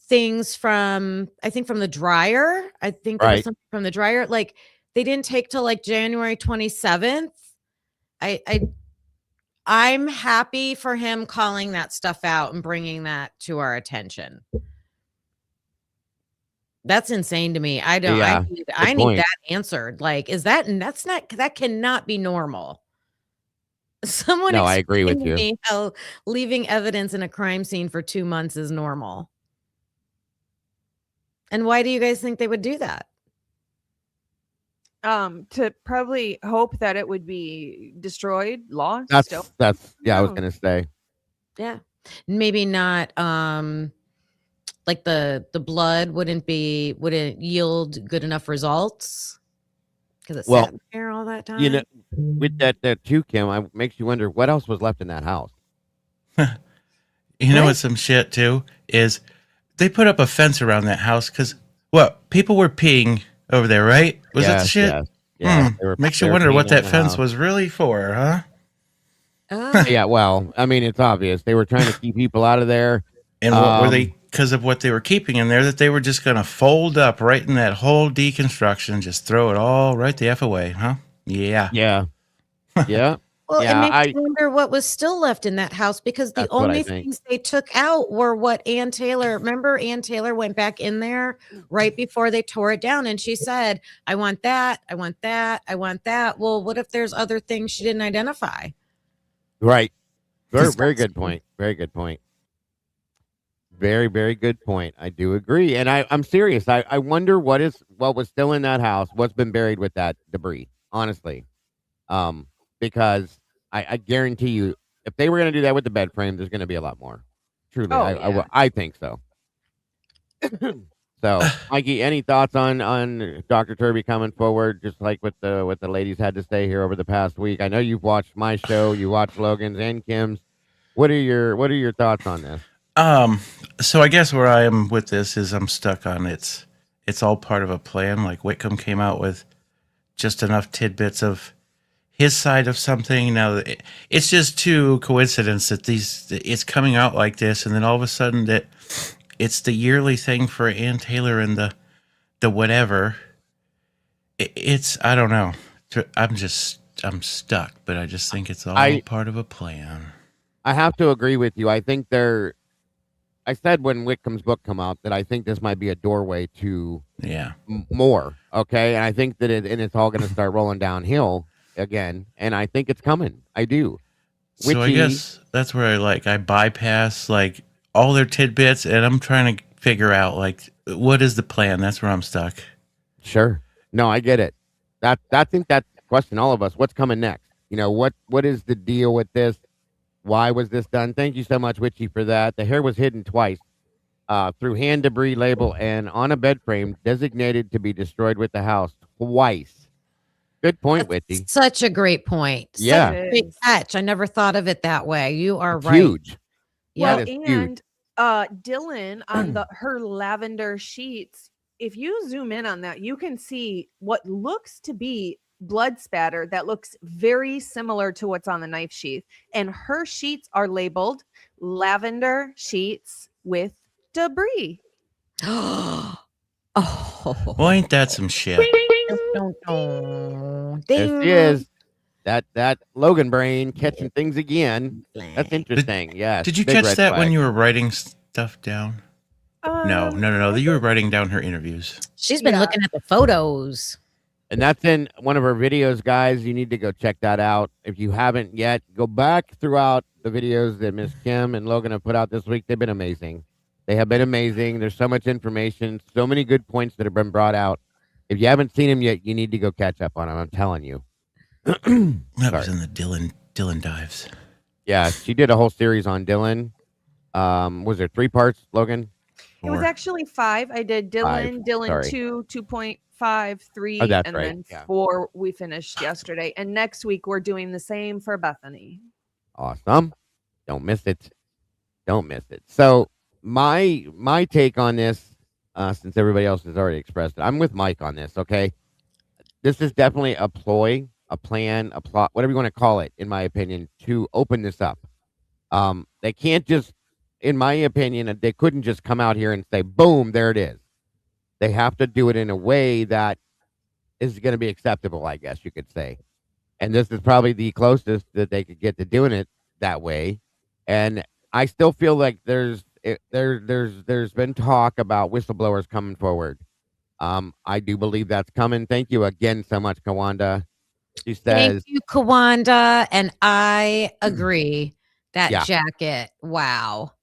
Speaker 4: things from, I think from the dryer. I think there was something from the dryer. Like they didn't take till like January 27th. I'm happy for him calling that stuff out and bringing that to our attention. That's insane to me. I need that answered. Like, that cannot be normal. Someone
Speaker 2: I agree with you.
Speaker 4: How leaving evidence in a crime scene for 2 months is normal. And why do you guys think they would do that?
Speaker 5: To probably hope that it would be destroyed, lost.
Speaker 2: That's I was gonna say.
Speaker 4: Yeah. Maybe not like the blood wouldn't yield good enough results because it sat there all that time.
Speaker 2: You know, with that too, Kim, it makes you wonder what else was left in that house.
Speaker 3: You know what some shit too is they put up a fence around that house because people were peeing over there, right? Was that the shit?
Speaker 2: Yeah.
Speaker 3: Makes you wonder what that fence was really for, huh?
Speaker 2: Yeah, well, I mean, it's obvious they were trying to keep people out of there.
Speaker 3: And what were they? Because of what they were keeping in there, that they were just going to fold up right in that whole deconstruction, just throw it all right the F away, huh? Yeah.
Speaker 2: Yeah, yeah,
Speaker 4: Well, it
Speaker 2: yeah.
Speaker 4: makes you wonder what was still left in that house because the
Speaker 2: That's what I
Speaker 4: only
Speaker 2: think.
Speaker 4: things they took out were what Ann Taylor, remember Ann Taylor went back in there right before they tore it down and she said, I want that, I want that, I want that. Well, what if there's other things she didn't identify?
Speaker 2: Right. Very good point. Very good point. Very, very good point. I do agree. And I'm serious. I wonder what was still in that house, what's been buried with that debris, honestly. Because I guarantee you, if they were going to do that with the bed frame, there's going to be a lot more. Truly, I think so. So, Mikey, any thoughts on Dr. Turvey coming forward, just like what the ladies had to say here over the past week? I know you've watched my show, you watched Logan's and Kim's. What are your thoughts on this?
Speaker 3: So I guess where I am with this is I'm stuck on it's all part of a plan. Like Whitcomb came out with just enough tidbits of his side of something. Now it's just too coincidence that it's coming out like this, and then all of a sudden that it's the yearly thing for Ann Taylor and the whatever. It's I don't know. I'm stuck, but I just think it's all part of a plan.
Speaker 2: I have to agree with you. I think I said when Whitcomb's book come out that I think this might be a doorway to more. Okay, and I think that it's all going to start rolling downhill again, and I think it's coming. I do.
Speaker 3: So I guess that's where I bypass like all their tidbits, and I'm trying to figure out like what is the plan. That's where I'm stuck.
Speaker 2: Sure. No, I get it. I think that's the question all of us. What's coming next? You know, what is the deal with this? Why was this done? Thank you so much, Witchy, for that. The hair was hidden twice through hand debris label and on a bed frame designated to be destroyed with the house twice. Good point, Witchy.
Speaker 4: Such a great point.
Speaker 2: Yeah.
Speaker 4: Such a great catch. I never thought of it that way. You are
Speaker 2: It's
Speaker 4: right.
Speaker 2: huge.
Speaker 5: Well,
Speaker 2: That is
Speaker 5: and
Speaker 2: huge.
Speaker 5: Dylan on her lavender sheets, if you zoom in on that, you can see what looks to be blood spatter that looks very similar to what's on the knife sheath. And her sheets are labeled lavender sheets with debris.
Speaker 4: Oh.
Speaker 3: Well, ain't that some shit?
Speaker 2: There she is. That Logan brain catching things again. That's interesting. Yeah.
Speaker 3: Did you catch that when you were writing stuff down? No. You were writing down her interviews.
Speaker 4: She's been looking at the photos.
Speaker 2: And that's in one of her videos, guys. You need to go check that out. If you haven't yet, go back throughout the videos that Miss Kim and Logan have put out this week. They've been amazing. They have been amazing. There's so much information, so many good points that have been brought out. If you haven't seen them yet, you need to go catch up on them. I'm telling you.
Speaker 3: That was in the Dylan dives.
Speaker 2: Yeah, she did a whole series on Dylan. Was there 3 parts, Logan?
Speaker 5: It was actually 5. I did Dylan,
Speaker 2: Sorry.
Speaker 5: 2, 2.5, 3,
Speaker 2: Oh, that's
Speaker 5: and
Speaker 2: right.
Speaker 5: then 4 we finished yesterday. And next week we're doing the same for Bethany.
Speaker 2: Awesome. Don't miss it. Don't miss it. So my take on this, since everybody else has already expressed it, I'm with Mike on this, okay? This is definitely a ploy, a plan, a plot, whatever you want to call it, in my opinion, to open this up. They can't just, in my opinion, they couldn't just come out here and say, boom, there it is. They have to do it in a way that is going to be acceptable, I guess you could say. And this is probably the closest that they could get to doing it that way. And I still feel like there's been talk about whistleblowers coming forward. I do believe that's coming. Thank you again so much, Kawanda. She says,
Speaker 4: thank you, Kawanda. And I agree. That jacket. Wow.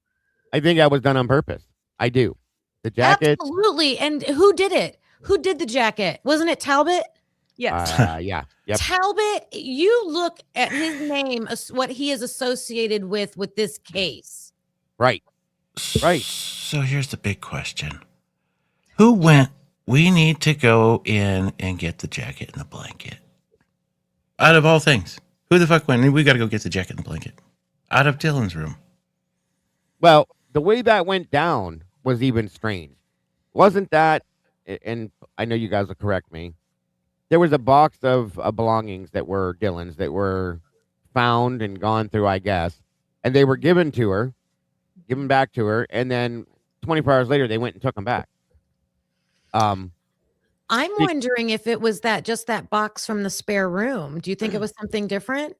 Speaker 2: I think that was done on purpose. I do. The jacket.
Speaker 4: Absolutely. And who did it? Who did the jacket? Wasn't it Talbot?
Speaker 5: Yes.
Speaker 2: Yeah. Yep.
Speaker 4: Talbot, you look at his name, what he is associated with this case.
Speaker 2: Right.
Speaker 3: So here's the big question. Who went, we need to go in and get the jacket and the blanket? Out of all things, who the fuck went? We got to go get the jacket and the blanket. Out of Dylan's room.
Speaker 2: Well, the way that went down was even strange. Wasn't that, and I know you guys will correct me, there was a box of belongings that were Dylan's that were found and gone through, I guess, and they were given back to her, and then 24 hours later they went and took them back.
Speaker 4: I'm wondering if it was just that box from the spare room. Do you think it was something different?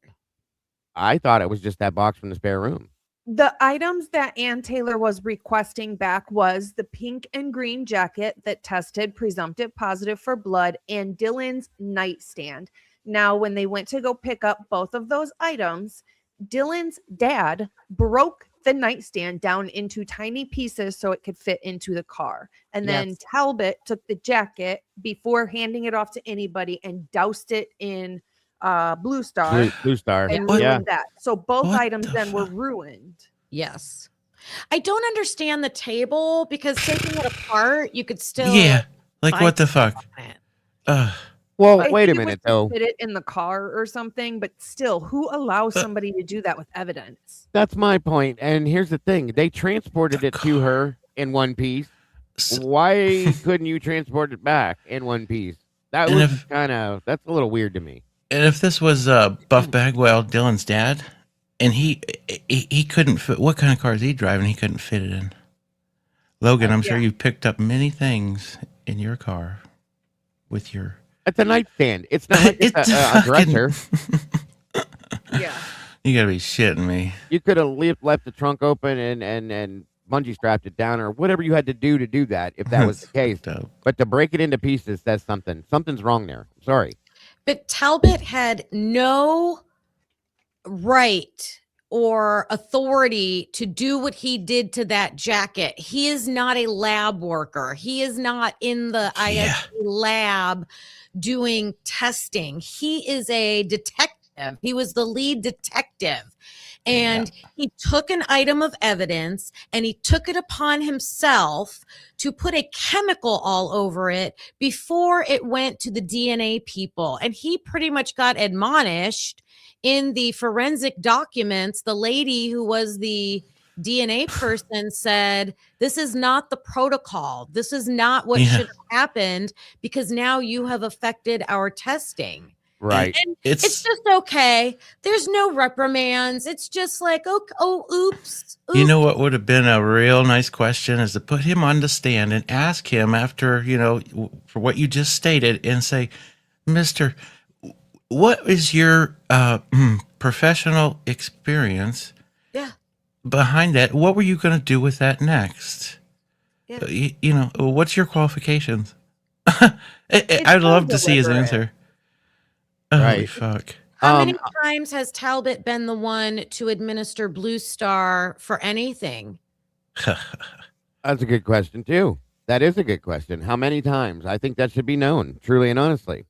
Speaker 2: I thought it was just that box from the spare room.
Speaker 5: The items that Ann Taylor was requesting back was the pink and green jacket that tested presumptive positive for blood and Dylan's nightstand. Now, when they went to go pick up both of those items, Dylan's dad broke the nightstand down into tiny pieces so it could fit into the car. And then Talbot took the jacket before handing it off to anybody and doused it in Blue Star.
Speaker 2: Blue Star.
Speaker 5: And ruined that. So both items then were ruined.
Speaker 4: Yes. I don't understand the table because taking it apart, you could still.
Speaker 3: Yeah. Like, what the fuck?
Speaker 2: Well, wait a minute, though.
Speaker 5: Fit it in the car or something, but still, who allows somebody to do that with evidence?
Speaker 2: That's my point. And here's the thing. They transported it to her in one piece. Why couldn't you transport it back in one piece? That was that's a little weird to me.
Speaker 3: And if this was Buff Bagwell, Dylan's dad, and he couldn't fit, what kind of car is he driving? He couldn't fit it in. Logan, I'm sure you picked up many things in your car with your.
Speaker 2: It's a nightstand. It's not like it's a dresser.
Speaker 5: Yeah.
Speaker 3: You gotta be shitting me.
Speaker 2: You could have left the trunk open and bungee strapped it down or whatever you had to do that if that was the case.
Speaker 3: Dope.
Speaker 2: But to break it into pieces, that's something. Something's wrong there. I'm sorry.
Speaker 4: But Talbot had no right or authority to do what he did to that jacket. He is not a lab worker. He is not in the ISP lab doing testing. He is a detective. He was the lead detective. And he took an item of evidence and he took it upon himself to put a chemical all over it before it went to the DNA people. And he pretty much got admonished in the forensic documents. The lady who was the DNA person said, this is not the protocol. This is not what should have happened because now you have affected our testing.
Speaker 2: Right.
Speaker 4: And it's just okay. There's no reprimands. It's just like, oops.
Speaker 3: You know what would have been a real nice question is to put him on the stand and ask him after, for what you just stated and say, Mister, what is your professional experience behind that? What were you going to do with that next? Yeah. What's your qualifications? I'd love to see his answer. Holy fuck.
Speaker 4: How many times has Talbot been the one to administer Blue Star for anything?
Speaker 2: That's a good question, too. That is a good question. How many times? I think that should be known, truly and honestly.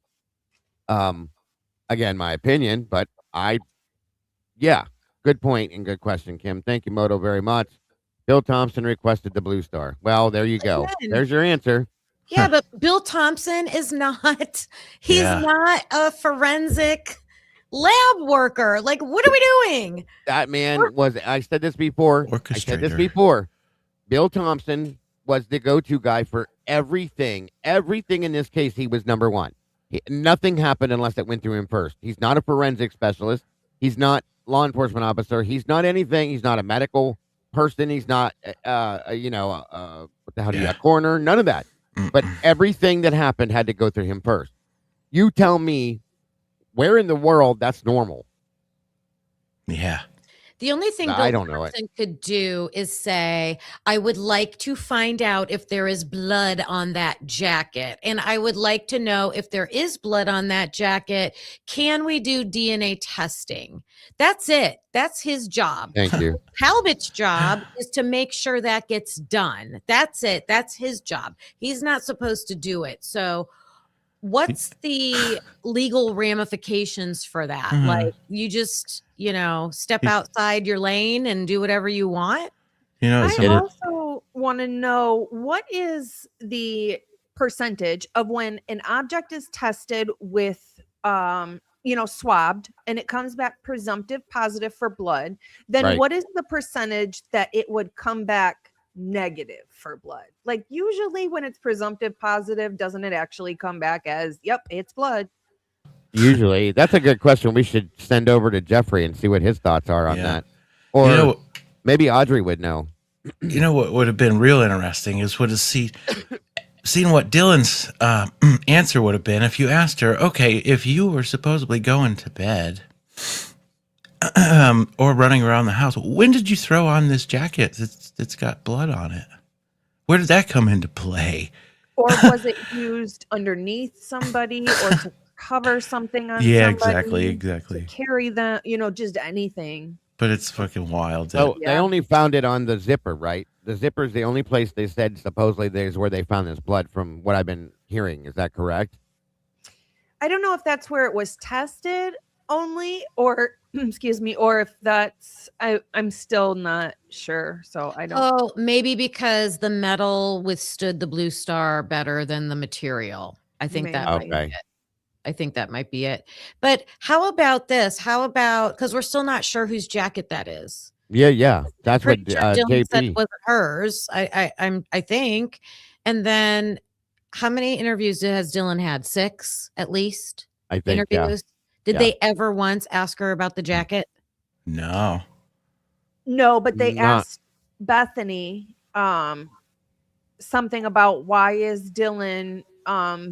Speaker 2: Again, my opinion, but good point and good question, Kim. Thank you, Moto, very much. Bill Thompson requested the Blue Star. Well, there you go. There's your answer.
Speaker 4: Yeah, but Bill Thompson is not, he's not a forensic lab worker. Like, what are we doing?
Speaker 2: That man I said this before. Bill Thompson was the go-to guy for everything. Everything in this case, he was number one. Nothing happened unless it went through him first. He's not a forensic specialist. He's not law enforcement officer. He's not anything. He's not a medical person. He's not, what the hell do you got? Coroner. None of that. But everything that happened had to go through him first. You tell me where in the world that's normal.
Speaker 3: Yeah.
Speaker 4: The only thing Bill Thompson could do is say, I would like to find out if there is blood on that jacket. And I would like to know if there is blood on that jacket, can we do DNA testing? That's it. That's his job.
Speaker 2: Thank you.
Speaker 4: Talbot's job is to make sure that gets done. That's it. That's his job. He's not supposed to do it. So what's the legal ramifications for that? Like, you just, step outside your lane and do whatever you want?
Speaker 5: I also want to know, what is the percentage of when an object is tested with, swabbed and it comes back presumptive positive for blood, then what is the percentage that it would come back negative for blood? Like, usually when it's presumptive positive, doesn't it actually come back as, yep, it's blood?
Speaker 2: Usually, that's a good question. We should send over to Jeffrey and see what his thoughts are on that. Or maybe Audrey would know.
Speaker 3: You know what would have been real interesting is seen what Dylan's answer would have been if you asked her, okay, if you were supposedly going to bed or running around the house, when did you throw on this jacket that's got blood on it? Where did that come into play?
Speaker 5: Or was it used underneath somebody or to cover something on somebody?
Speaker 3: Exactly.
Speaker 5: To carry them, just anything.
Speaker 3: But it's fucking wild.
Speaker 2: So they only found it on the zipper, right? The zipper is the only place they said supposedly there's where they found this blood from what I've been hearing. Is that correct?
Speaker 5: I don't know if that's where it was tested only or excuse me, or if that's I'm still not sure. So I don't.
Speaker 4: Oh, maybe because the metal withstood the blue star better than the material. I think that might be it. I think that might be it. But how about this? How about, because we're still not sure whose jacket that is.
Speaker 2: Yeah. That's what
Speaker 4: sure Dylan
Speaker 2: JP
Speaker 4: said wasn't hers. I think. And then how many interviews has Dylan had? 6 at least.
Speaker 2: I think.
Speaker 4: Interviews. Did they ever once ask her about the jacket?
Speaker 3: No,
Speaker 5: but they asked Bethany something about why is Dylan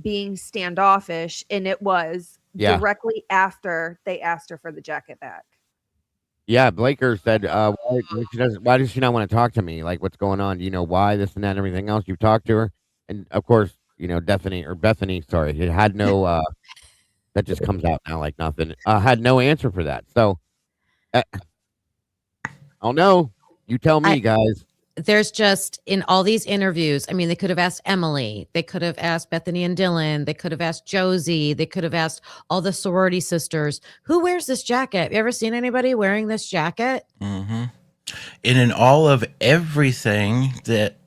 Speaker 5: being standoffish, and it was directly after they asked her for the jacket back.
Speaker 2: Yeah, Blaker said, why does she not want to talk to me? Like, what's going on? Do you know why, this and that and everything else? You've talked to her? And, of course, Bethany, sorry, it had no, that just comes out now like nothing, had no answer for that. So, oh, no, you tell me, guys.
Speaker 4: There's just in all these interviews, I mean, they could have asked Emily, they could have asked Bethany and Dylan, they could have asked Josie, they could have asked all the sorority sisters, who wears this jacket? Have you ever seen anybody wearing this jacket?
Speaker 3: Mm-hmm. And in all of everything that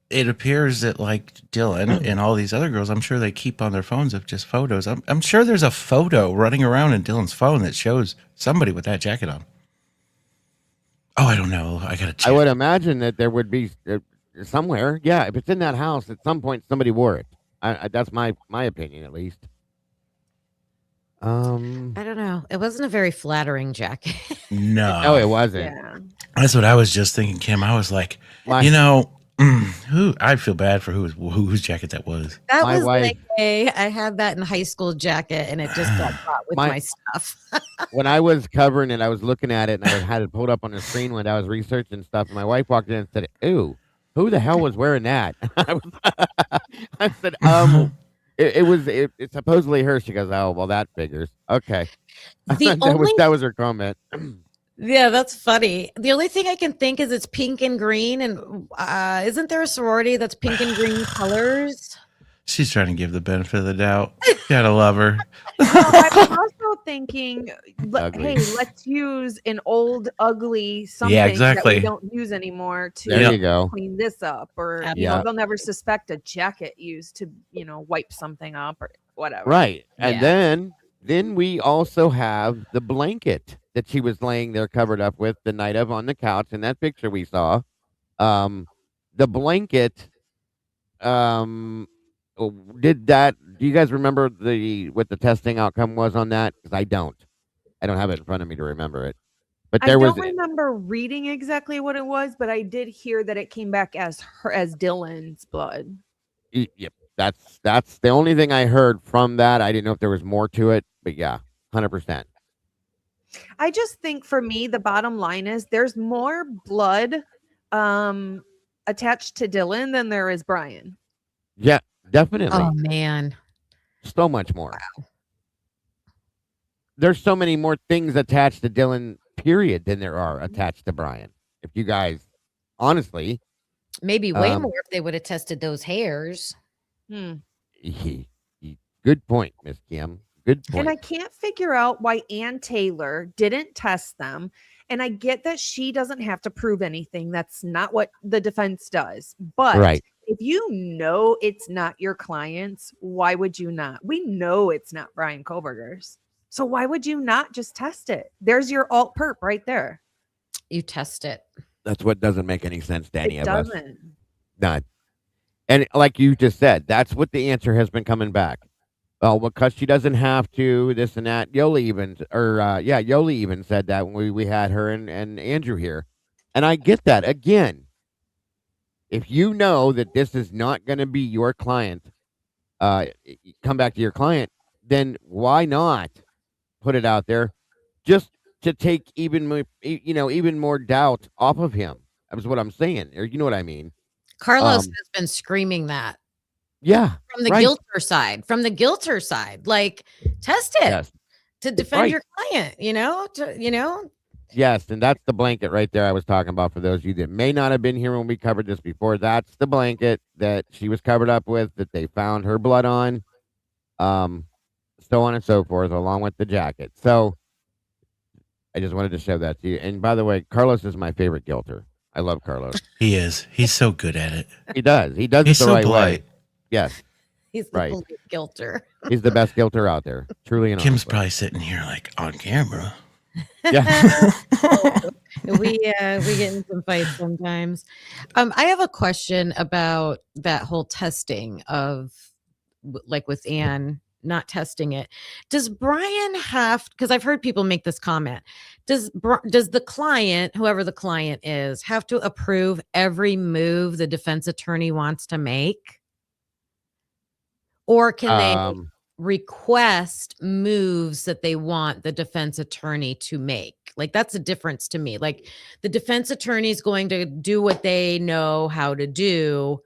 Speaker 3: it appears that like Dylan and all these other girls, I'm sure they keep on their phones of just photos. I'm sure there's a photo running around in Dylan's phone that shows somebody with that jacket on. Oh, I don't know. I gotta check.
Speaker 2: I would imagine that there would be somewhere. Yeah, if it's in that house, at some point somebody wore it. That's my opinion, at least.
Speaker 4: I don't know. It wasn't a very flattering jacket.
Speaker 3: No,
Speaker 2: it wasn't.
Speaker 5: Yeah.
Speaker 3: That's what I was just thinking, Kim. I was like, I feel bad for whose jacket that was.
Speaker 4: That was like I had that in high school jacket, and it just got caught with my stuff.
Speaker 2: When I was covering it, I was looking at it, and I had it pulled up on the screen when I was researching stuff. And my wife walked in and said, "Ooh, who the hell was wearing that?" I said, it's supposedly her." She goes, "Oh, well, that figures." Okay, that was her comment.
Speaker 4: Yeah, that's funny. The only thing I can think is it's pink and green, and isn't there a sorority that's pink and green colors?
Speaker 3: She's trying to give the benefit of the doubt. Gotta love her.
Speaker 5: I'm also thinking, hey, let's use an old, ugly something that we don't use anymore to clean this up, or they'll never suspect a jacket used to, wipe something up or whatever.
Speaker 2: Right, and then we also have the blanket that she was laying there covered up with the night of on the couch in that picture we saw. The blanket, do you guys remember what the testing outcome was on that? Because I don't have it in front of me to remember it. But I don't
Speaker 5: remember reading exactly what it was, but I did hear that it came back as Dylan's blood.
Speaker 2: Yep. That's the only thing I heard from that. I didn't know if there was more to it, but yeah, 100%.
Speaker 5: I just think for me, the bottom line is there's more blood attached to Dylan than there is Bryan.
Speaker 2: Yeah, definitely.
Speaker 4: Oh, man.
Speaker 2: So much more. Wow. There's so many more things attached to Dylan, period, than there are attached to Bryan. If you guys, honestly.
Speaker 4: Maybe way more if they would have tested those hairs.
Speaker 2: Good point, Miss Kim. Good point.
Speaker 5: And I can't figure out why Ann Taylor didn't test them. And I get that she doesn't have to prove anything. That's not what the defense does. But if you know it's not your client's, why would you not? We know it's not Bryan Kohberger's. So why would you not just test it? There's your alt perp right there.
Speaker 4: You test it.
Speaker 2: That's what doesn't make any sense to any of us.
Speaker 5: It doesn't.
Speaker 2: None. And like you just said, that's what the answer has been coming back. Well, because she doesn't have to, this and that. Yoli even said that when we had her and Andrew here. And I get that. Again, if you know that this is not going to be your client, come back to your client, then why not put it out there just to take even more doubt off of him? That's what I'm saying. Or you know what I mean?
Speaker 4: Carlos has been screaming that
Speaker 2: Yeah.
Speaker 4: from the
Speaker 2: Right.
Speaker 4: guilter side. Like, test it
Speaker 2: Yes.
Speaker 4: to defend
Speaker 2: Right.
Speaker 4: your client,
Speaker 2: Yes, and that's the blanket right there I was talking about for those of you that may not have been here when we covered this before. That's the blanket that she was covered up with that they found her blood on, um, so on and so forth, along with the jacket. So I just wanted to show that to you. And by the way, Carlos is my favorite guilter. I love Carlos.
Speaker 3: He is. He's so good at it.
Speaker 2: He does. He does
Speaker 3: He's
Speaker 2: it the
Speaker 3: so
Speaker 2: right
Speaker 3: polite.
Speaker 2: way. Yes,
Speaker 4: he's the
Speaker 2: right.
Speaker 4: police guilter.
Speaker 2: He's the best guilter out there. Truly and
Speaker 3: Kim's
Speaker 2: honestly.
Speaker 3: probably sitting here like on camera.
Speaker 2: Yeah.
Speaker 4: we get in some fights sometimes. I have a question about that whole testing of like with Anne not testing it. Does Bryan have, because I've heard people make this comment, does the client, whoever the client is, have to approve every move the defense attorney wants to make? Or can they request moves that they want the defense attorney to make? Like, that's a difference to me. Like, the defense attorney is going to do what they know how to do.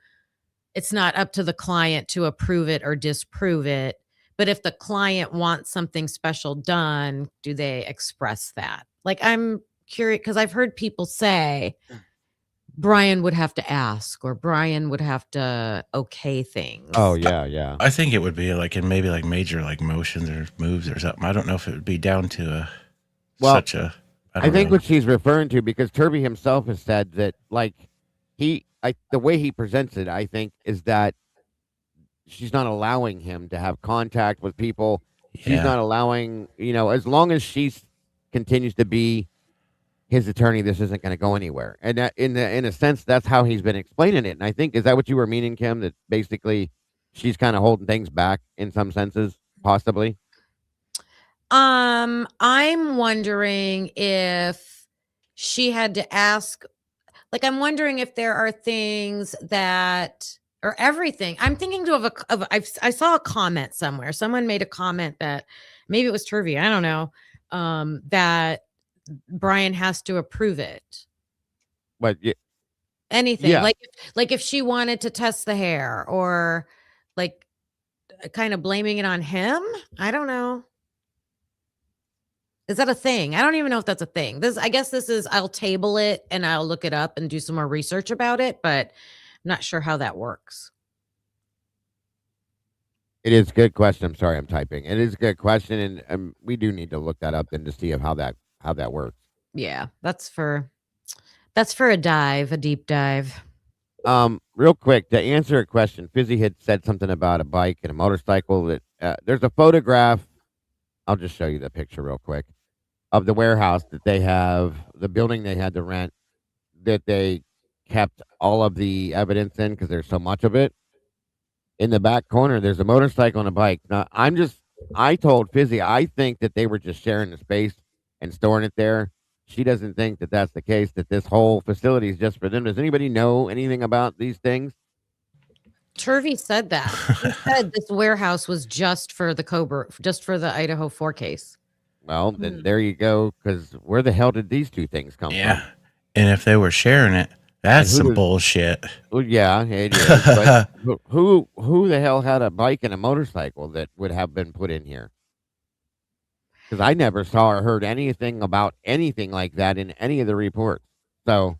Speaker 4: It's not up to the client to approve it or disprove it. But if the client wants something special done, do they express that? Like, I'm curious because I've heard people say Bryan would have to ask, or Bryan would have to okay things.
Speaker 2: Oh yeah, yeah.
Speaker 3: I think it would be like in maybe like major like motions or moves or something. I don't know if it would be down to such a.
Speaker 2: I think what she's referring to, because Turvey himself has said that, like, the way he presents it, I think, is that she's not allowing him to have contact with people. She's not allowing, as long as she continues to be his attorney, this isn't going to go anywhere. And that, in a sense, that's how he's been explaining it. And I think, is that what you were meaning, Kim? That basically she's kind of holding things back in some senses, possibly.
Speaker 4: I'm wondering if she had to ask. Like, I'm wondering if there are things that, or everything. I'm thinking I saw a comment somewhere. Someone made a comment that maybe it was Turvey. I don't know. That Bryan has to approve it.
Speaker 2: But
Speaker 4: anything,
Speaker 2: yeah.
Speaker 4: like if she wanted to test the hair, or like kind of blaming it on him. I don't know. Is that a thing? I don't even know if that's a thing. I guess this is, I'll table it and I'll look it up and do some more research about it, but I'm not sure how that works.
Speaker 2: It is a good question. I'm sorry, I'm typing. It is a good question, and we do need to look that up then to see how that works.
Speaker 4: Yeah, that's for a deep dive.
Speaker 2: Real quick, to answer a question, Fizzy had said something about a bike and a motorcycle. That there's a photograph. I'll just show you the picture real quick of the warehouse that they have, the building they had to rent, that they kept all of the evidence in because there's so much of it. In the back corner, there's a motorcycle and a bike. Now, I told Fizzy, I think that they were just sharing the space and storing it there. She doesn't think that that's the case, that this whole facility is just for them. Does anybody know anything about these things?
Speaker 4: Turvey said that. He said this warehouse was just for the Idaho 4 case.
Speaker 2: Well, then there you go, because where the hell did these two things come from?
Speaker 3: And if they were sharing it, that's some bullshit.
Speaker 2: Well, yeah, it is. But who the hell had a bike and a motorcycle that would have been put in here? Because I never saw or heard anything about anything like that in any of the reports. So,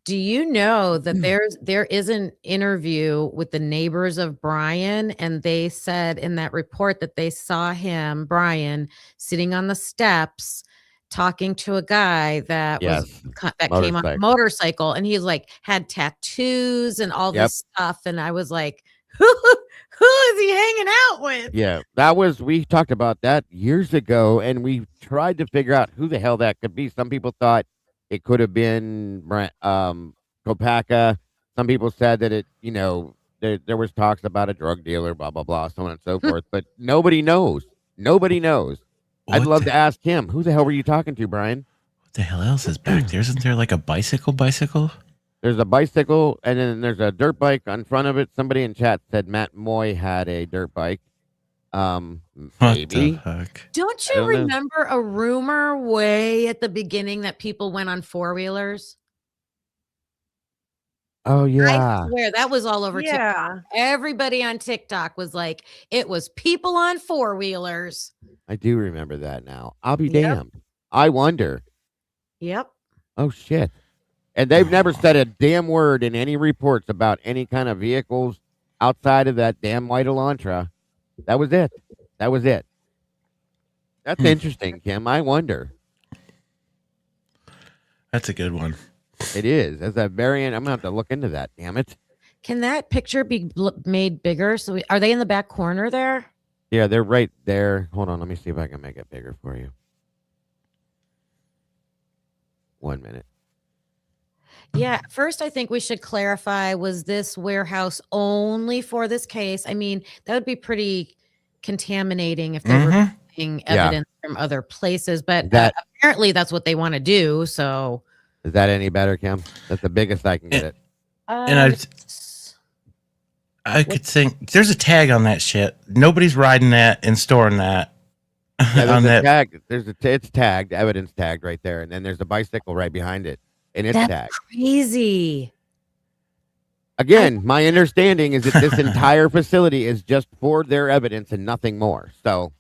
Speaker 4: do you know that there is an interview with the neighbors of Bryan, and they said in that report that they saw him, Bryan, sitting on the steps talking to a guy that came on a motorcycle, and he had tattoos and all this stuff, and I was like, who is he hanging out with?
Speaker 2: Yeah, we talked about that years ago, and we tried to figure out who the hell that could be. Some people thought it could have been Kopaka. Some people said that there was talks about a drug dealer, blah blah blah, so on and so forth. But nobody knows. Nobody knows. I'd
Speaker 3: What
Speaker 2: love
Speaker 3: the,
Speaker 2: to ask him. Who the hell were you talking to, Brian?
Speaker 3: what the hell else is back there? Isn't there like a bicycle?
Speaker 2: There's a bicycle, and then there's a dirt bike on front of it. Somebody in chat said Matt Moy had a dirt bike.
Speaker 3: What
Speaker 2: Maybe.
Speaker 3: the fuck?
Speaker 4: Don't
Speaker 2: I
Speaker 4: you
Speaker 2: don't know.
Speaker 4: remember a rumor way at the beginning that people went on four-wheelers?
Speaker 2: Oh
Speaker 4: I
Speaker 2: yeah,
Speaker 4: swear that was all over TikTok.
Speaker 5: Yeah.
Speaker 4: Everybody on TikTok was like, it was people on four-wheelers.
Speaker 2: I do remember that now. I'll be
Speaker 4: Yep.
Speaker 2: damned. I wonder.
Speaker 4: Yep.
Speaker 2: Oh shit. And they've never said a damn word in any reports about any kind of vehicles outside of that damn white Elantra. That was it. That was it. That's interesting, Kim. I wonder.
Speaker 3: That's a good one.
Speaker 2: It is. As a variant, I'm gonna have to look into that. Damn it.
Speaker 4: Can that picture be made bigger? So are they in the back corner there?
Speaker 2: Yeah, they're right there. Hold on, let me see if I can make it bigger for you. 1 minute.
Speaker 4: Yeah. First, I think we should clarify, was this warehouse only for this case? I mean, that would be pretty contaminating if they were getting
Speaker 2: Yeah.
Speaker 4: evidence from other places, but
Speaker 2: That-
Speaker 4: apparently that's what they want to do. So,
Speaker 2: Is that any better, Kim? That's the biggest I can get it.
Speaker 3: And I could think there's a tag on that shit. Nobody's riding that and storing that.
Speaker 2: Yeah, there's
Speaker 3: on
Speaker 2: a
Speaker 3: that.
Speaker 2: tag. It's tagged, evidence tagged right there, and then there's a bicycle right behind it, and it's
Speaker 4: That's
Speaker 2: tagged.
Speaker 4: crazy.
Speaker 2: Again, my understanding is that this entire facility is just for their evidence and nothing more. So,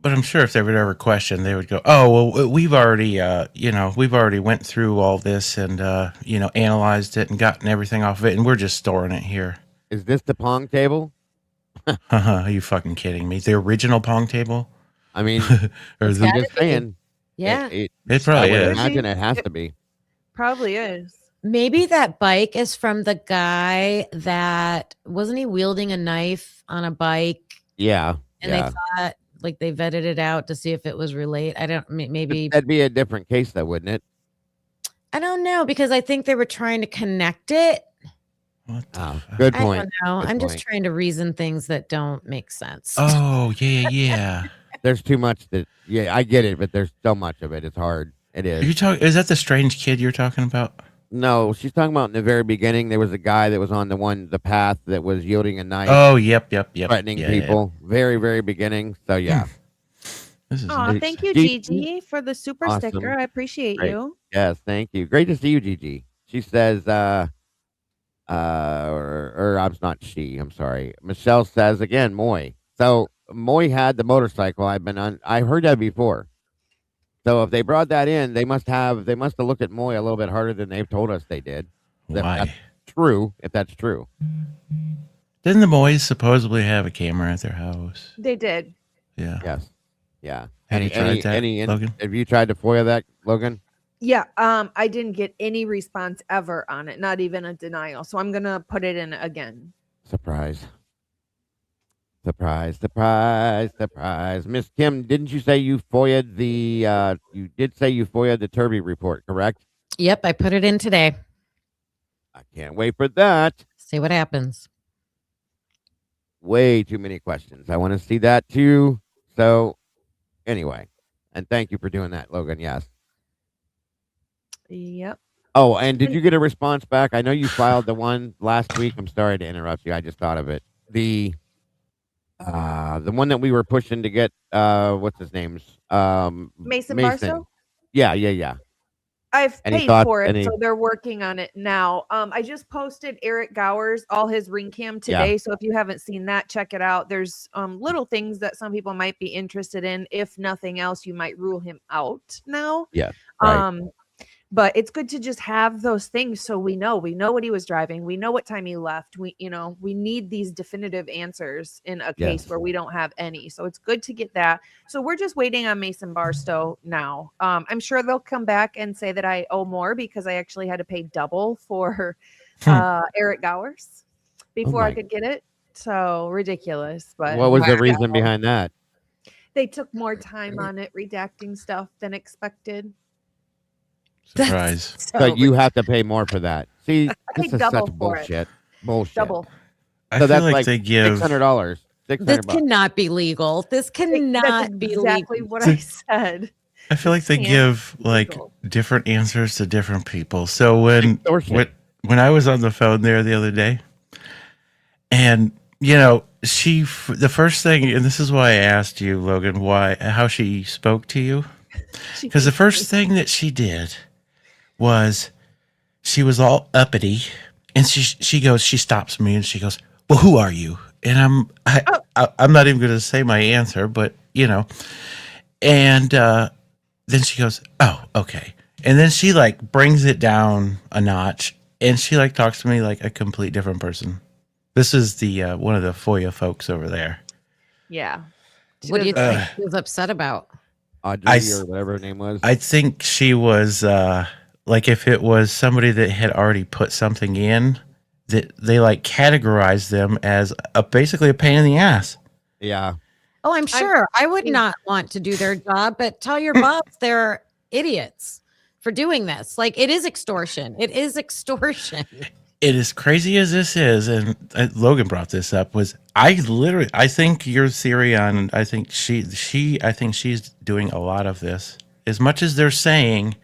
Speaker 3: But I'm sure if they would ever question, they would go, "Oh, well, we've already, we've already went through all this and, analyzed it and gotten everything off of it, and we're just storing it here."
Speaker 2: is this the pong table?
Speaker 3: Are you fucking kidding me? The original pong table?
Speaker 2: I mean,
Speaker 3: Or
Speaker 4: It's
Speaker 3: the,
Speaker 2: I'm
Speaker 4: gotta
Speaker 2: just
Speaker 4: be.
Speaker 2: saying.
Speaker 4: Yeah.
Speaker 3: it
Speaker 2: I
Speaker 3: probably
Speaker 2: would
Speaker 3: is.
Speaker 2: imagine it has to be.
Speaker 5: Probably is.
Speaker 4: Maybe that bike is from the guy that wasn't he wielding a knife on a bike,
Speaker 2: Yeah.
Speaker 4: and
Speaker 2: yeah.
Speaker 4: they thought like they vetted it out to see if it was related. I don't maybe
Speaker 2: That'd be a different case, though, wouldn't it?
Speaker 4: I don't know, because I think they were trying to connect it.
Speaker 3: What the
Speaker 2: Oh,
Speaker 3: fuck?
Speaker 2: good
Speaker 4: I
Speaker 2: point.
Speaker 4: don't know.
Speaker 2: Good
Speaker 4: I'm just
Speaker 2: point.
Speaker 4: trying to reason things that don't make sense.
Speaker 3: Oh, yeah.
Speaker 2: There's too much that. Yeah, I get it, but there's so much of it. It's hard. It
Speaker 3: Are
Speaker 2: is.
Speaker 3: you talking? Is that the strange kid you're talking about?
Speaker 2: No, she's talking about in the very beginning. There was a guy that was on the path that was yielding a knife,
Speaker 3: Oh, yep.
Speaker 2: threatening
Speaker 3: Yeah,
Speaker 2: people. Very, very beginning. So yeah.
Speaker 3: This is
Speaker 5: Oh,
Speaker 2: Gigi.
Speaker 5: thank you,
Speaker 2: Gigi.
Speaker 5: Gigi, for the super
Speaker 2: Awesome.
Speaker 5: sticker. I appreciate
Speaker 2: Great.
Speaker 5: you.
Speaker 2: Yes, thank you. Great to see you, Gigi. She says, or I'm not she. I'm sorry. Michelle says again, Moy. So Moy had the motorcycle. I heard that before. So if they brought that in, they must have looked at Moy a little bit harder than they've told us they did. If
Speaker 3: why.
Speaker 2: that's true, if that's true.
Speaker 3: Didn't the boys supposedly have a camera at their house?
Speaker 5: They did.
Speaker 3: Yeah.
Speaker 2: Yes. Yeah.
Speaker 3: Have you tried that, Logan?
Speaker 2: Have you tried to FOIA that, Logan?
Speaker 5: Yeah. I didn't get any response ever on it, not even a denial. So I'm gonna put it in again.
Speaker 2: Surprise. Surprise, surprise, surprise. Miss Kim, didn't you say you FOIA'd the Turvey report, correct?
Speaker 4: Yep, I put it in today.
Speaker 2: I can't wait for that.
Speaker 4: See what happens.
Speaker 2: Way too many questions. I want to see that too. So anyway, and thank you for doing that, Logan. Yes.
Speaker 5: Yep.
Speaker 2: Oh, and did you get a response back? I know you filed the one last week. I'm sorry to interrupt you. I just thought of it. The one that we were pushing to get, what's his name's?
Speaker 5: Mason Barstow?
Speaker 2: Yeah.
Speaker 5: I've
Speaker 2: Any
Speaker 5: paid
Speaker 2: thoughts?
Speaker 5: for it, so they're working on it now. I just posted Eric Gower's all his ring cam today, so if you haven't seen that, check it out. There's little things that some people might be interested in. If nothing else, you might rule him out now.
Speaker 2: Yeah. Right.
Speaker 5: But it's good to just have those things so we know what he was driving. We know what time he left. We need these definitive answers in a case where we don't have any. So it's good to get that. So we're just waiting on Mason Barstow now. I'm sure they'll come back and say that I owe more because I actually had to pay double for Eric Gowers before I could get it. So ridiculous. But
Speaker 2: what was the reason behind that?
Speaker 5: They took more time on it, redacting stuff than expected.
Speaker 3: Surprise.
Speaker 2: So you have to pay more for that. See,
Speaker 5: I
Speaker 2: this
Speaker 5: paid
Speaker 2: is
Speaker 5: double
Speaker 2: such
Speaker 5: for it.
Speaker 2: bullshit. Bullshit.
Speaker 5: Double.
Speaker 3: I
Speaker 2: So
Speaker 3: feel
Speaker 2: that's
Speaker 3: like
Speaker 2: like
Speaker 3: they give
Speaker 2: $600.
Speaker 4: This
Speaker 2: $600.
Speaker 4: cannot be legal. This
Speaker 5: That's
Speaker 4: cannot be
Speaker 5: exactly
Speaker 4: legal.
Speaker 5: what I said.
Speaker 3: I feel like
Speaker 5: This
Speaker 3: they
Speaker 5: can't
Speaker 3: give
Speaker 5: be
Speaker 3: like
Speaker 5: legal.
Speaker 3: different answers to different people. So when
Speaker 2: Extortion.
Speaker 3: when I was on the phone there the other day, and you know, the first thing, and this is why I asked you, Logan, how she spoke to you, because the first thing that she did was she was all uppity, and she stops me and she goes, "Well, who are you?" And I'm not even going to say my answer, but you know, and then she goes, "Oh, okay," and then she like brings it down a notch, and she like talks to me like a complete different person. This is the one of the FOIA folks over there.
Speaker 5: Yeah.
Speaker 4: What do you
Speaker 5: does-
Speaker 4: think she was upset about?
Speaker 2: Audrey or whatever her name was.
Speaker 3: I think she was like if it was somebody that had already put something in, that they like categorized them as basically a pain in the ass.
Speaker 2: Yeah.
Speaker 4: Oh, I'm sure. I would
Speaker 5: mean-
Speaker 4: not want to do their job, but tell your boss they're idiots for doing this. Like, it is extortion. It is extortion.
Speaker 3: It is crazy as this is, and Logan brought this up. I think your theory on, I think she's doing a lot of this. As much as they're saying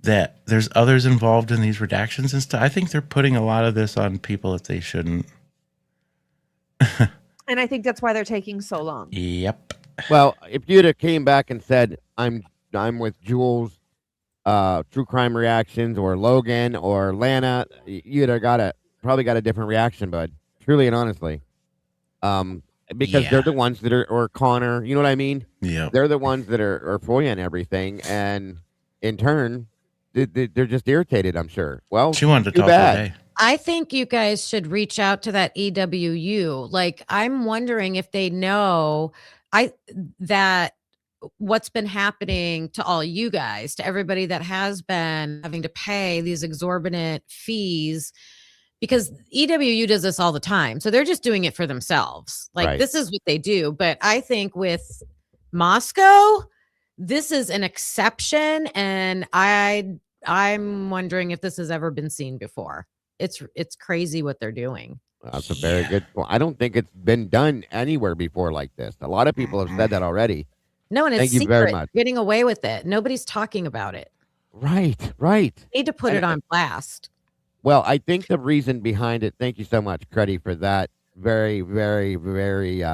Speaker 3: that there's others involved in these redactions and stuff, I think they're putting a lot of this on people that they shouldn't.
Speaker 5: And I think that's why they're taking so long.
Speaker 3: Yep.
Speaker 2: Well, if you'd have came back and said, I'm with Jules, True Crime Reactions, or Logan, or Lana, you'd have probably got a different reaction, bud. Truly and honestly. Because
Speaker 3: Yeah.
Speaker 2: they're the ones that are, or Connor, you know what I mean?
Speaker 3: Yep.
Speaker 2: They're the ones that are FOIA everything, and in turn, they're just irritated, I'm sure. Well,
Speaker 3: She wanted to
Speaker 2: too
Speaker 3: talk
Speaker 2: bad.
Speaker 3: today.
Speaker 4: I think you guys should reach out to that EWU. Like, I'm wondering if they know that what's been happening to all you guys, to everybody that has been having to pay these exorbitant fees, because EWU does this all the time. So they're just doing it for themselves. Like,
Speaker 2: Right.
Speaker 4: this is what they do. But I think with Moscow, this is an exception, and I'm wondering if this has ever been seen before. It's crazy what they're doing.
Speaker 2: That's a very good point. I don't think it's been done anywhere before like this. A lot of people have said that already.
Speaker 4: No, and it's
Speaker 2: Thank you
Speaker 4: secret.
Speaker 2: very much.
Speaker 4: Getting away with it. Nobody's talking about it.
Speaker 2: Right.
Speaker 4: Need to put
Speaker 2: And
Speaker 4: it on blast.
Speaker 2: Well, I think the reason behind it, thank you so much, Cruddy, for that. Very, very, very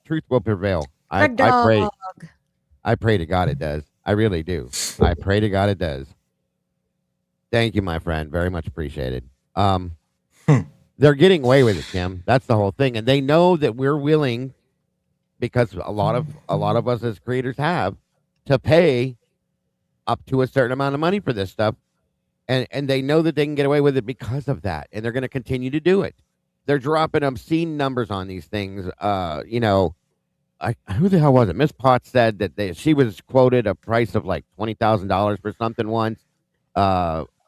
Speaker 2: truth will prevail. I pray to God it does. I really do. I pray to God it does. Thank you, my friend. Very much appreciated. They're getting away with it, Kim. That's the whole thing. And they know that we're willing, because a lot of us as creators have, to pay up to a certain amount of money for this stuff. And they know that they can get away with it because of that. And they're going to continue to do it. They're dropping obscene numbers on these things. Who the hell was it? Miss Potts said that she was quoted a price of like $20,000 for something once.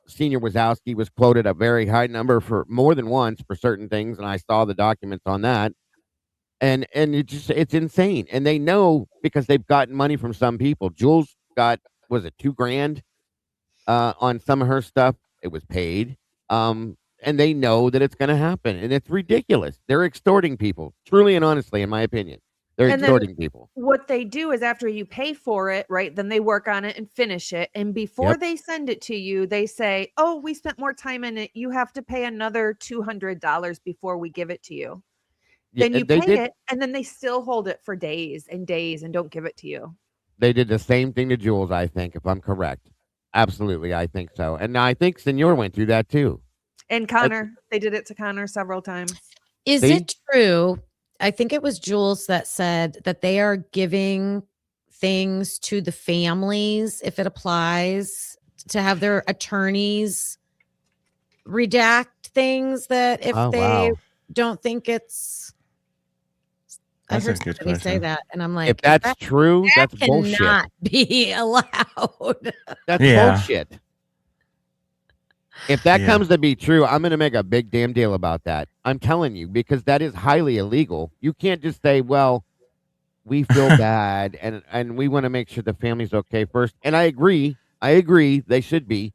Speaker 2: Senior Wazowski was quoted a very high number for more than once for certain things. And I saw the documents on that. And it's insane. And they know because they've gotten money from some people. Jules got, was it $2,000 on some of her stuff? It was paid. And they know that it's going to happen. And it's ridiculous. They're extorting people, truly and honestly, in my opinion. They're extorting people.
Speaker 5: What they do is after you pay for it, right, then they work on it and finish it. And before they send it to you, they say, oh, we spent more time in it. You have to pay another $200 before we give it to you. Then you pay it, and then they still hold it for days and days and don't give it to you.
Speaker 2: They did the same thing to Jules, I think, if I'm correct. Absolutely, I think so. And I think Senor went through that too.
Speaker 5: And Connor, they did it to Connor several times.
Speaker 4: Is it true? I think it was Jules that said that they are giving things to the families, if it applies, to have their attorneys redact things that if they don't think it's.
Speaker 3: That's
Speaker 4: I heard
Speaker 3: a good
Speaker 4: somebody say
Speaker 3: question.
Speaker 4: that, and I'm like,
Speaker 2: If that's true, that's bullshit.
Speaker 4: Cannot be allowed.
Speaker 2: That's
Speaker 3: Yeah.
Speaker 2: bullshit. If that
Speaker 3: Yeah.
Speaker 2: comes to be true, I'm going to make a big damn deal about that. I'm telling you, because that is highly illegal. You can't just say, well, we feel bad and we want to make sure the family's okay first. And I agree. They should be.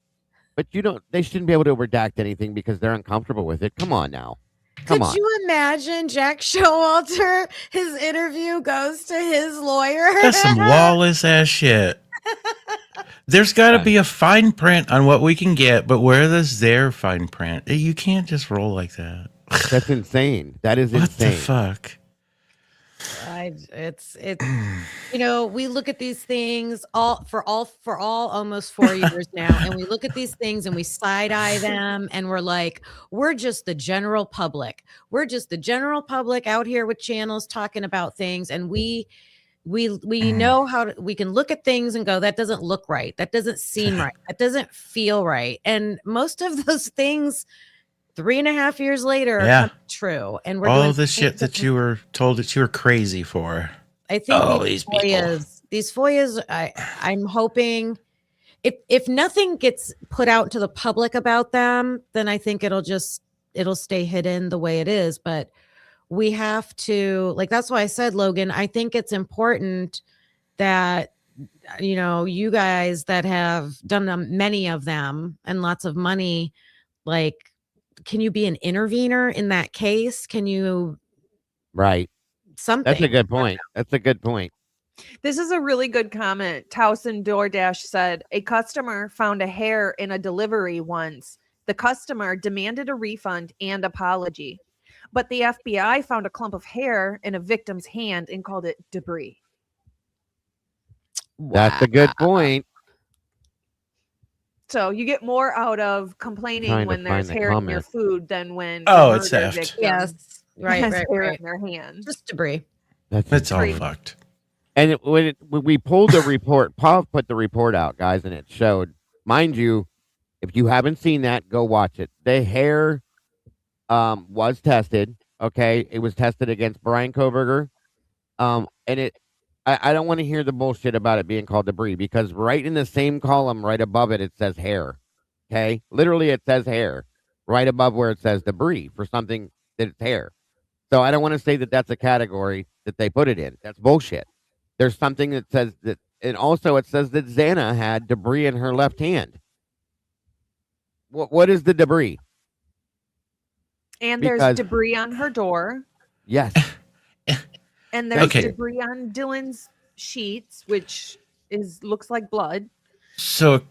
Speaker 2: But they shouldn't be able to redact anything because they're uncomfortable with it. Come on now. Come
Speaker 4: Could
Speaker 2: on.
Speaker 4: you imagine Jack Showalter? His interview goes to his lawyer.
Speaker 3: That's some lawless ass shit. There's got to be a fine print on what we can get, but where is their fine print? You can't just roll like that.
Speaker 2: That's insane. That is
Speaker 3: What
Speaker 2: insane.
Speaker 3: the fuck?
Speaker 4: It's we look at these things all almost 4 years now, and we look at these things and we side eye them, and we're like, we're just the general public. We're just the general public out here with channels talking about things, and we know how we can look at things and go, that doesn't look right, that doesn't seem right, that doesn't feel right, and most of those things 3.5 years later are true. And we're
Speaker 3: all
Speaker 4: doing
Speaker 3: the shit that you were told that you were crazy for.
Speaker 4: I think these FOIAs, I'm hoping if nothing gets put out to the public about them, then I think it'll stay hidden the way it is. But we have to, like, that's why I said, Logan, I think it's important that, you guys that have done many of them and lots of money, like, can you be an intervener in that case? Can you?
Speaker 2: Right.
Speaker 4: Something.
Speaker 2: That's a good point. That's a good point.
Speaker 5: This is a really good comment. Towson DoorDash said a customer found a hair in a delivery once. The customer demanded a refund and apology, but the FBI found a clump of hair in a victim's hand and called it debris.
Speaker 2: That's a good point.
Speaker 5: So you get more out of complaining when there's hair in your food than when
Speaker 3: it's theft.
Speaker 4: Yes, right,
Speaker 5: has
Speaker 4: right,
Speaker 5: hair
Speaker 4: right.
Speaker 5: in their hand.
Speaker 4: Just debris.
Speaker 3: It's all fucked.
Speaker 2: And when we pulled the report, Paul put the report out, guys, and it showed. Mind you, if you haven't seen that, go watch it. The hair was tested. Okay, it was tested against Bryan Kohberger. And I don't want to hear the bullshit about it being called debris, because right in the same column, right above it, it says hair. Okay, literally, it says hair right above where it says debris for something that it's hair. So I don't want to say that that's a category that they put it in. That's bullshit. There's something that says that, and also it says that Xana had debris in her left hand. What is the debris?
Speaker 5: And there's debris on her door.
Speaker 2: Yes.
Speaker 5: And there's debris on Dylan's sheets, which looks like blood.
Speaker 3: So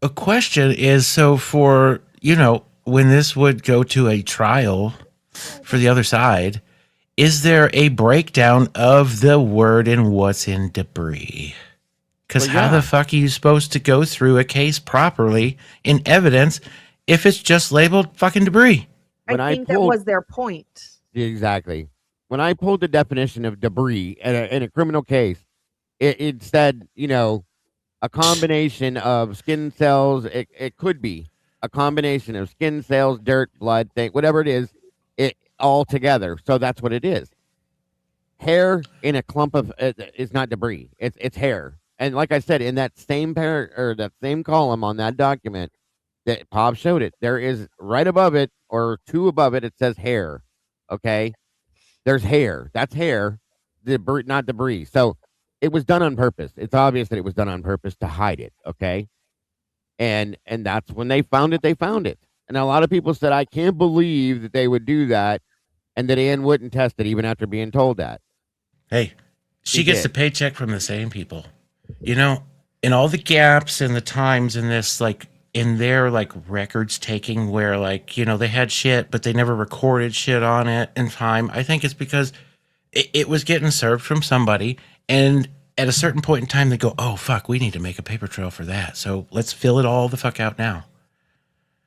Speaker 3: a question is, so for, when this would go to a trial for the other side, is there a breakdown of the word and what's in debris? Because how the fuck are you supposed to go through a case properly in evidence if it's just labeled fucking debris?
Speaker 5: I think that was their point.
Speaker 2: Exactly. When I pulled the definition of debris in a criminal case, it said, a combination of skin cells. It could be a combination of skin cells, dirt, blood, whatever it is, it all together. So that's what it is. Hair in a clump of is not debris. It's hair. And like I said, in that same that same column on that document that Bob showed it, there is right above it or two above it. It says hair. Okay. There's hair. That's hair. Debris, not debris. So it was done on purpose. It's obvious that it was done on purpose to hide it. Okay. And that's when they found it. They found it. And a lot of people said, I can't believe that they would do that, and that Ann wouldn't test it even after being told that.
Speaker 3: Hey, she gets the paycheck from the same people. In all the gaps and the times in this, like, in their, like, records taking where, like, they had shit, but they never recorded shit on it in time. I think it's because it was getting served from somebody, and at a certain point in time, they go, oh, fuck, we need to make a paper trail for that. So let's fill it all the fuck out now.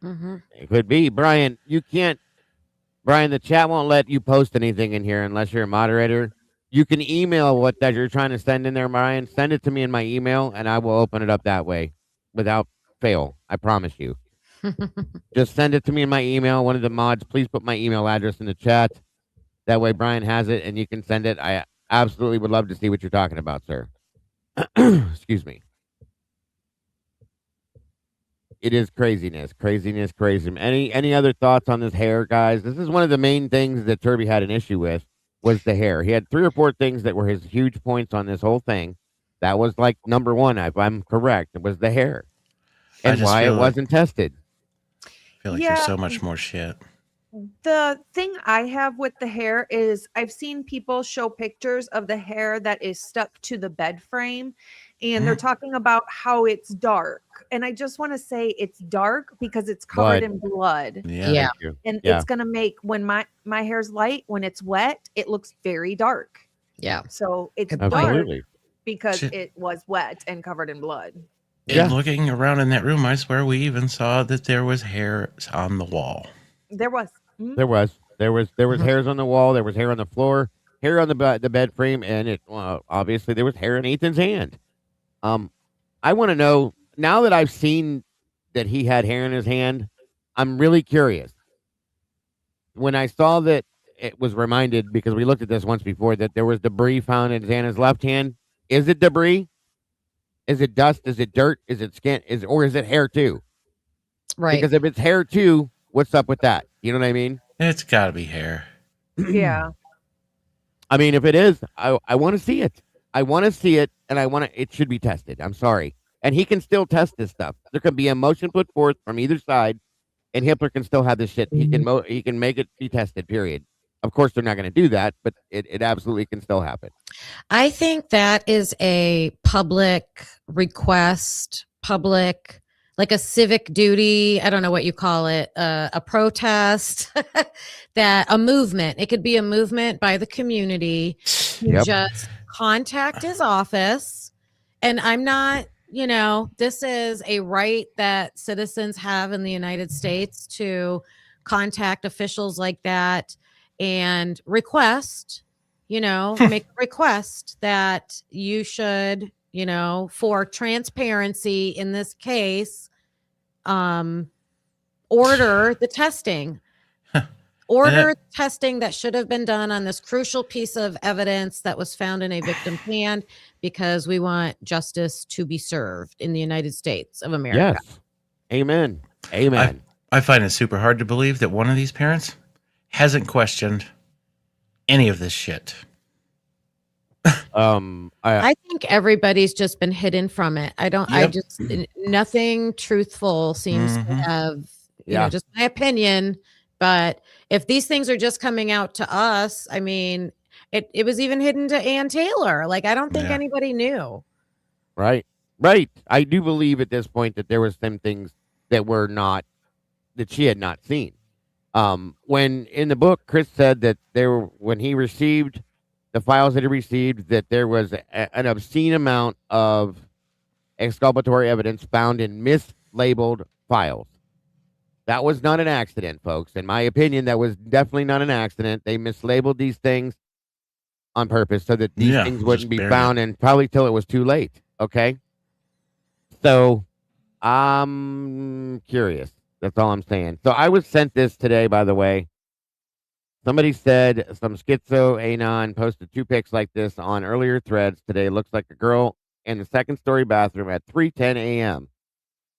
Speaker 4: Mm-hmm.
Speaker 2: It could be. Brian, you can't. Brian, the chat won't let you post anything in here unless you're a moderator. You can email what that you're trying to send in there, Brian. Send it to me in my email, and I will open it up that way without fail. I promise you. Just send it to me in my email. One of the mods, please put my email address in the chat. That way Brian has it, and you can send it. I absolutely would love to see what you're talking about, sir. Excuse me. It is craziness. Any other thoughts on this hair, guys? This is one of the main things that Turvey had an issue with, was the hair. He had 3 or 4 things that were his huge points on this whole thing. That was like number 1, if I'm correct. It was the hair. And why it wasn't tested.
Speaker 3: I feel like there's so much more shit.
Speaker 5: The thing I have with the hair is I've seen people show pictures of the hair that is stuck to the bed frame, and they're talking about how it's dark. And I just want to say it's dark because it's covered
Speaker 2: Blood.
Speaker 5: in blood.
Speaker 3: Yeah.
Speaker 4: Yeah.
Speaker 2: Thank you.
Speaker 5: And
Speaker 2: Yeah.
Speaker 5: it's going to make when my hair's light, when it's wet, it looks very dark.
Speaker 4: Yeah.
Speaker 5: So it's
Speaker 4: Good point.
Speaker 5: dark
Speaker 2: Absolutely.
Speaker 5: because
Speaker 3: Shit.
Speaker 5: it was wet and covered in blood.
Speaker 3: And
Speaker 2: Yeah.
Speaker 3: looking around in that room, I swear we even saw that there was hair on the wall.
Speaker 5: There was. Mhm.
Speaker 2: There was
Speaker 4: Mhm.
Speaker 2: hairs on the wall. There was hair on the floor, hair on the bed frame, and obviously there was hair in Ethan's hand. I want to know now that I've seen that he had hair in his hand. I'm really curious. When I saw that, it was reminded because we looked at this once before that there was debris found in Xana's left hand. Is it debris? Is it dust? Is it dirt? Is it skin? Or is it hair too?
Speaker 4: Right.
Speaker 2: Because if it's hair too, what's up with that? You know what I mean?
Speaker 3: It's got to be hair.
Speaker 5: Yeah.
Speaker 2: I mean, if it is, I want to see it. I want to see it, and it should be tested. I'm sorry. And he can still test this stuff. There can be a motion put forth from either side, and Hitler can still have this shit. He can make it be tested, period. Of course, they're not going to do that, but it absolutely can still happen.
Speaker 4: I think that is a public request, like a civic duty. I don't know what you call it, a protest, that a movement. It could be a movement by the community to
Speaker 2: Yep.
Speaker 4: just contact his office. And I'm not, this is a right that citizens have in the United States to contact officials like that and request, make a request that you should, for transparency in this case, order the testing. Order testing that should have been done on this crucial piece of evidence that was found in a victim's hand, because we want justice to be served in the United States of America.
Speaker 2: Yes. Amen. Amen.
Speaker 3: I find it super hard to believe that one of these parents hasn't questioned any of this shit.
Speaker 4: I think everybody's just been hidden from it. Nothing truthful seems to have, just my opinion. But if these things are just coming out to us, I mean, it was even hidden to Ann Taylor. Like, I don't think anybody knew.
Speaker 2: Right. I do believe at this point that there was some things that she had not seen. When in the book, Chris said that when he received the files that he received, that there was an obscene amount of exculpatory evidence found in mislabeled files. That was not an accident, folks. In my opinion, that was definitely not an accident. They mislabeled these things on purpose so that these things wouldn't be found, and probably till it was too late. Okay? So, I'm curious. That's all I'm saying. So, I was sent this today, by the way. Somebody said some schizo anon posted 2 pics like this on earlier threads today. Looks like a girl in the second-story bathroom at 3:10 a.m.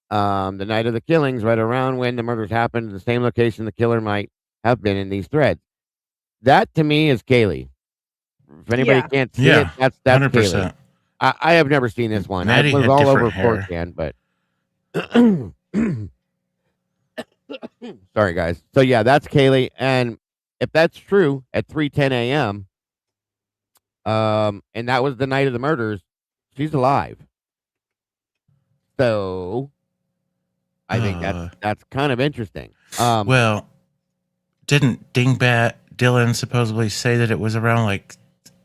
Speaker 2: The night of the killings, right around when the murders happened, the same location the killer might have been in these threads. That to me is Kaylee. If anybody can't see it, that's 100%. Kaylee. I have never seen this one.
Speaker 3: Maddie
Speaker 2: I was
Speaker 3: had
Speaker 2: all over
Speaker 3: different
Speaker 2: 4chan, but sorry guys. So yeah, that's Kaylee, and if that's true at 3:10 a.m., and that was the night of the murders, she's alive. So I think that's kind of interesting.
Speaker 3: Well, didn't Dingbat Dylan supposedly say that it was around like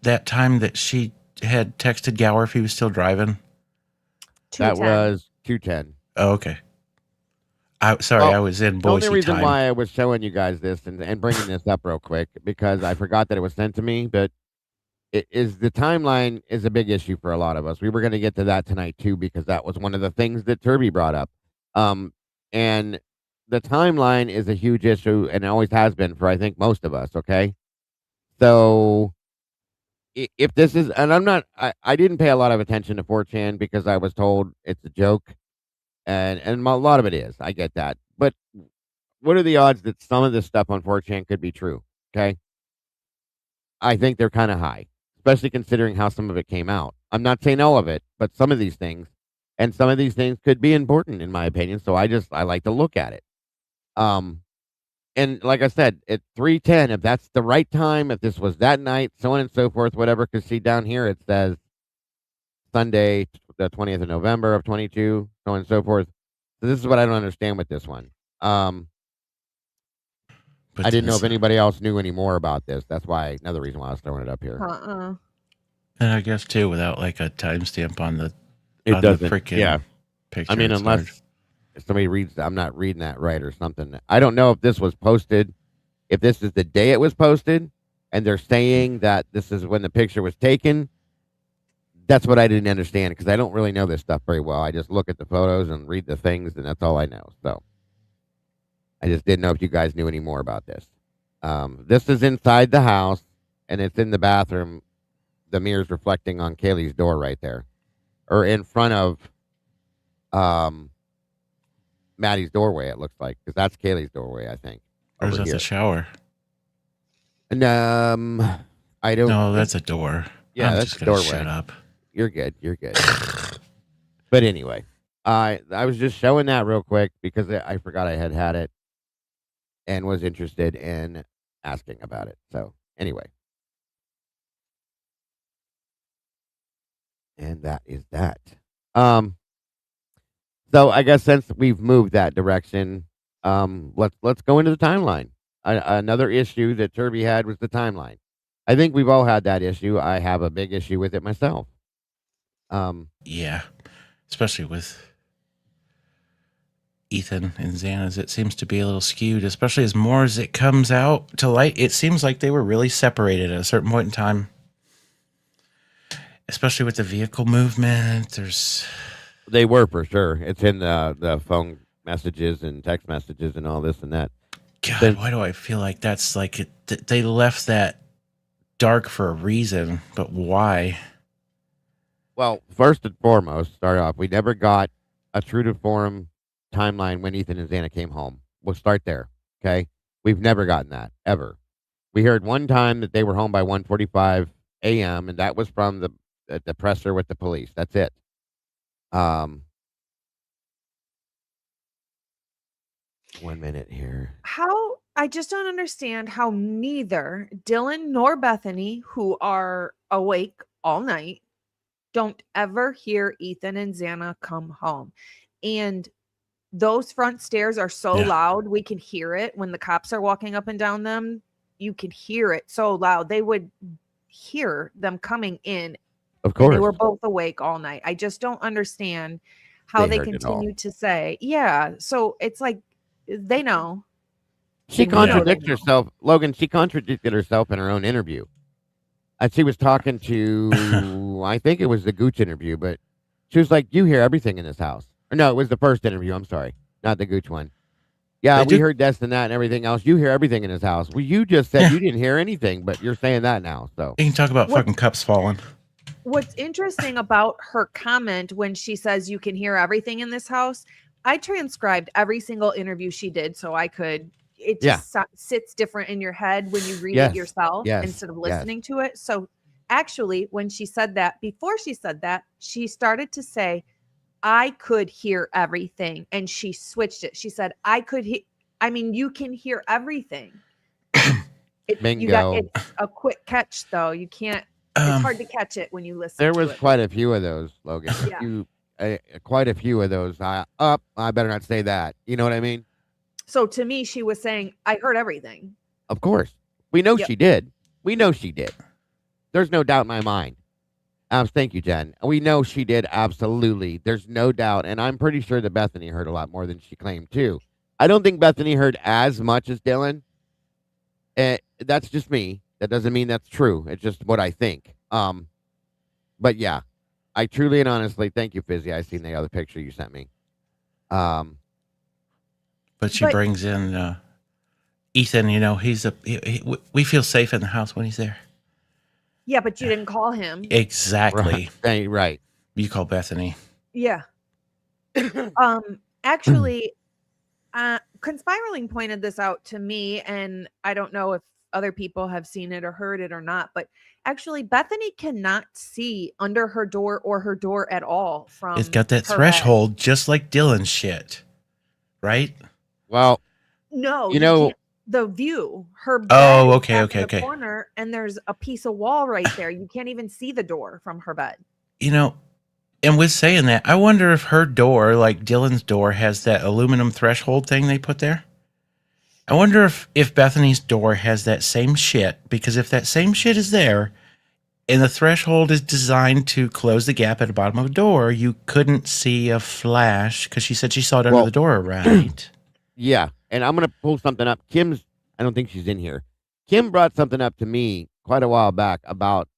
Speaker 3: that time that she had texted Gower if he was still driving?
Speaker 2: That was 2:10.
Speaker 3: Oh, okay. I was in Boise.
Speaker 2: The only reason
Speaker 3: time.
Speaker 2: why I was showing you guys this and bringing this up real quick, because I forgot that it was sent to me, but the timeline is a big issue for a lot of us. We were going to get to that tonight too, because that was one of the things that Turvey brought up. And the timeline is a huge issue, and it always has been for, I think, most of us. Okay. So if this is, and I didn't pay a lot of attention to 4chan because I was told it's a joke. And a lot of it is. I get that. But what are the odds that some of this stuff on 4chan could be true? Okay. I think they're kind of high, especially considering how some of it came out. I'm not saying all of it, but some of these things, and some of these things could be important in my opinion. So I like to look at it. And like I said, at 3:10, if that's the right time, if this was that night, so on and so forth, whatever. Because see down here it says Sunday, the 20th of November of 22, so on and so forth. So this is what I don't understand with this one.
Speaker 3: But
Speaker 2: I didn't know
Speaker 3: this-
Speaker 2: if anybody else knew any more about this. That's why another reason why I was throwing it up here.
Speaker 3: And I guess too, without like a timestamp on the
Speaker 2: It
Speaker 3: on
Speaker 2: doesn't.
Speaker 3: the freaking
Speaker 2: Yeah.
Speaker 3: picture.
Speaker 2: I mean,
Speaker 3: it's
Speaker 2: unless
Speaker 3: hard.
Speaker 2: somebody reads, I'm not reading that right or something. I don't know if this was posted, if this is the day it was posted, and they're saying that this is when the picture was taken. That's what I didn't understand because I don't really know this stuff very well. I just look at the photos and read the things, and that's all I know. So I just didn't know if you guys knew any more about this. This is inside the house, and it's in the bathroom. The mirror's reflecting on Kaylee's door right there, or in front of Maddie's doorway. It looks like because that's Kaylee's doorway, I think.
Speaker 3: Or is
Speaker 2: over
Speaker 3: that
Speaker 2: here.
Speaker 3: the shower?
Speaker 2: And I don't.
Speaker 3: No, that's a door.
Speaker 2: Yeah,
Speaker 3: I'm
Speaker 2: that's
Speaker 3: just
Speaker 2: a
Speaker 3: gonna
Speaker 2: doorway.
Speaker 3: shut up.
Speaker 2: You're good. You're good. But anyway, I was just showing that real quick because I forgot I had it and was interested in asking about it. So anyway, and that is that. So I guess since we've moved that direction, let's go into the timeline. Another issue that Turvey had was the timeline. I think we've all had that issue. I have a big issue with it myself.
Speaker 3: Yeah, especially with Ethan and Xana's, it seems to be a little skewed, especially as more as it comes out to light. It seems like they were really separated at a certain point in time, especially with the vehicle movement.
Speaker 2: They were for sure. It's in the phone messages and text messages and all this and that.
Speaker 3: God, why do I feel like that's like they left that dark for a reason, but why?
Speaker 2: Well, first and foremost, start off, we never got a true to form timeline when Ethan and Xana came home. We'll start there, okay? We've never gotten that, ever. We heard one time that they were home by 1:45 a.m., and that was from the presser with the police. That's it. 1 minute here.
Speaker 5: How I just don't understand how neither Dylan nor Bethany, who are awake all night, don't ever hear Ethan and Xana come home. And those front stairs are so loud, we can hear it when the cops are walking up and down them. You can hear it so loud. They would hear them coming in.
Speaker 2: Of course.
Speaker 5: They were both awake all night. I just don't understand how they continue to say, yeah. So it's like they know.
Speaker 2: She contradicts herself. Logan, she contradicted herself in her own interview. She was talking to, I think it was the Gooch interview, but she was like, you hear everything in this house. Or no, it was the first interview. I'm sorry. Not the Gooch one. Yeah, we heard this and that and everything else. You hear everything in this house. Well, you just said you didn't hear anything, but you're saying that now. So
Speaker 3: you can talk about fucking cups falling.
Speaker 5: What's interesting about her comment when she says you can hear everything in this house, I transcribed every single interview she did so I could. It just sits different in your head when you read it yourself instead of listening to it. So actually, when she said that, before she said that, she started to say, I could hear everything. And she switched it. She said, I could hear. I mean, you can hear everything.
Speaker 2: Bingo.
Speaker 5: It's a quick catch, though. You can't. It's hard to catch it when you listen.
Speaker 2: There
Speaker 5: to
Speaker 2: was
Speaker 5: it.
Speaker 2: quite a few of those, Logan. Quite a few of those. I better not say that. You know what I mean?
Speaker 5: So to me, she was saying, I heard everything.
Speaker 2: Of course. We know she did. We know she did. There's no doubt in my mind. Thank you, Jen. We know she did. Absolutely. There's no doubt. And I'm pretty sure that Bethany heard a lot more than she claimed, too. I don't think Bethany heard as much as Dylan. That's just me. That doesn't mean that's true. It's just what I think. But yeah, I truly and honestly, thank you, Fizzy. I seen the other picture you sent me.
Speaker 3: But she brings in Ethan. You know, we feel safe in the house when he's there.
Speaker 5: Yeah, but you didn't call him.
Speaker 3: Exactly.
Speaker 2: Right.
Speaker 3: You call Bethany.
Speaker 5: Yeah. Actually, Conspiraling pointed this out to me, and I don't know if other people have seen it or heard it or not, but actually Bethany cannot see under her door or her door at all.
Speaker 3: It's got that threshold, just like Dylan's shit, right?
Speaker 2: Well,
Speaker 5: no,
Speaker 2: you know,
Speaker 5: the view. Her bed
Speaker 3: Oh,
Speaker 5: is
Speaker 3: okay,
Speaker 5: back in
Speaker 3: okay.
Speaker 5: the corner, and there's a piece of wall right there. You can't even see the door from her bed.
Speaker 3: And with saying that, I wonder if her door, like Dylan's door, has that aluminum threshold thing they put there. I wonder if Bethany's door has that same shit, because if that same shit is there and the threshold is designed to close the gap at the bottom of the door, you couldn't see a flash because she said she saw it under the door, right?
Speaker 2: Yeah. And I'm going to pull something up. I don't think she's in here. Kim brought something up to me quite a while back about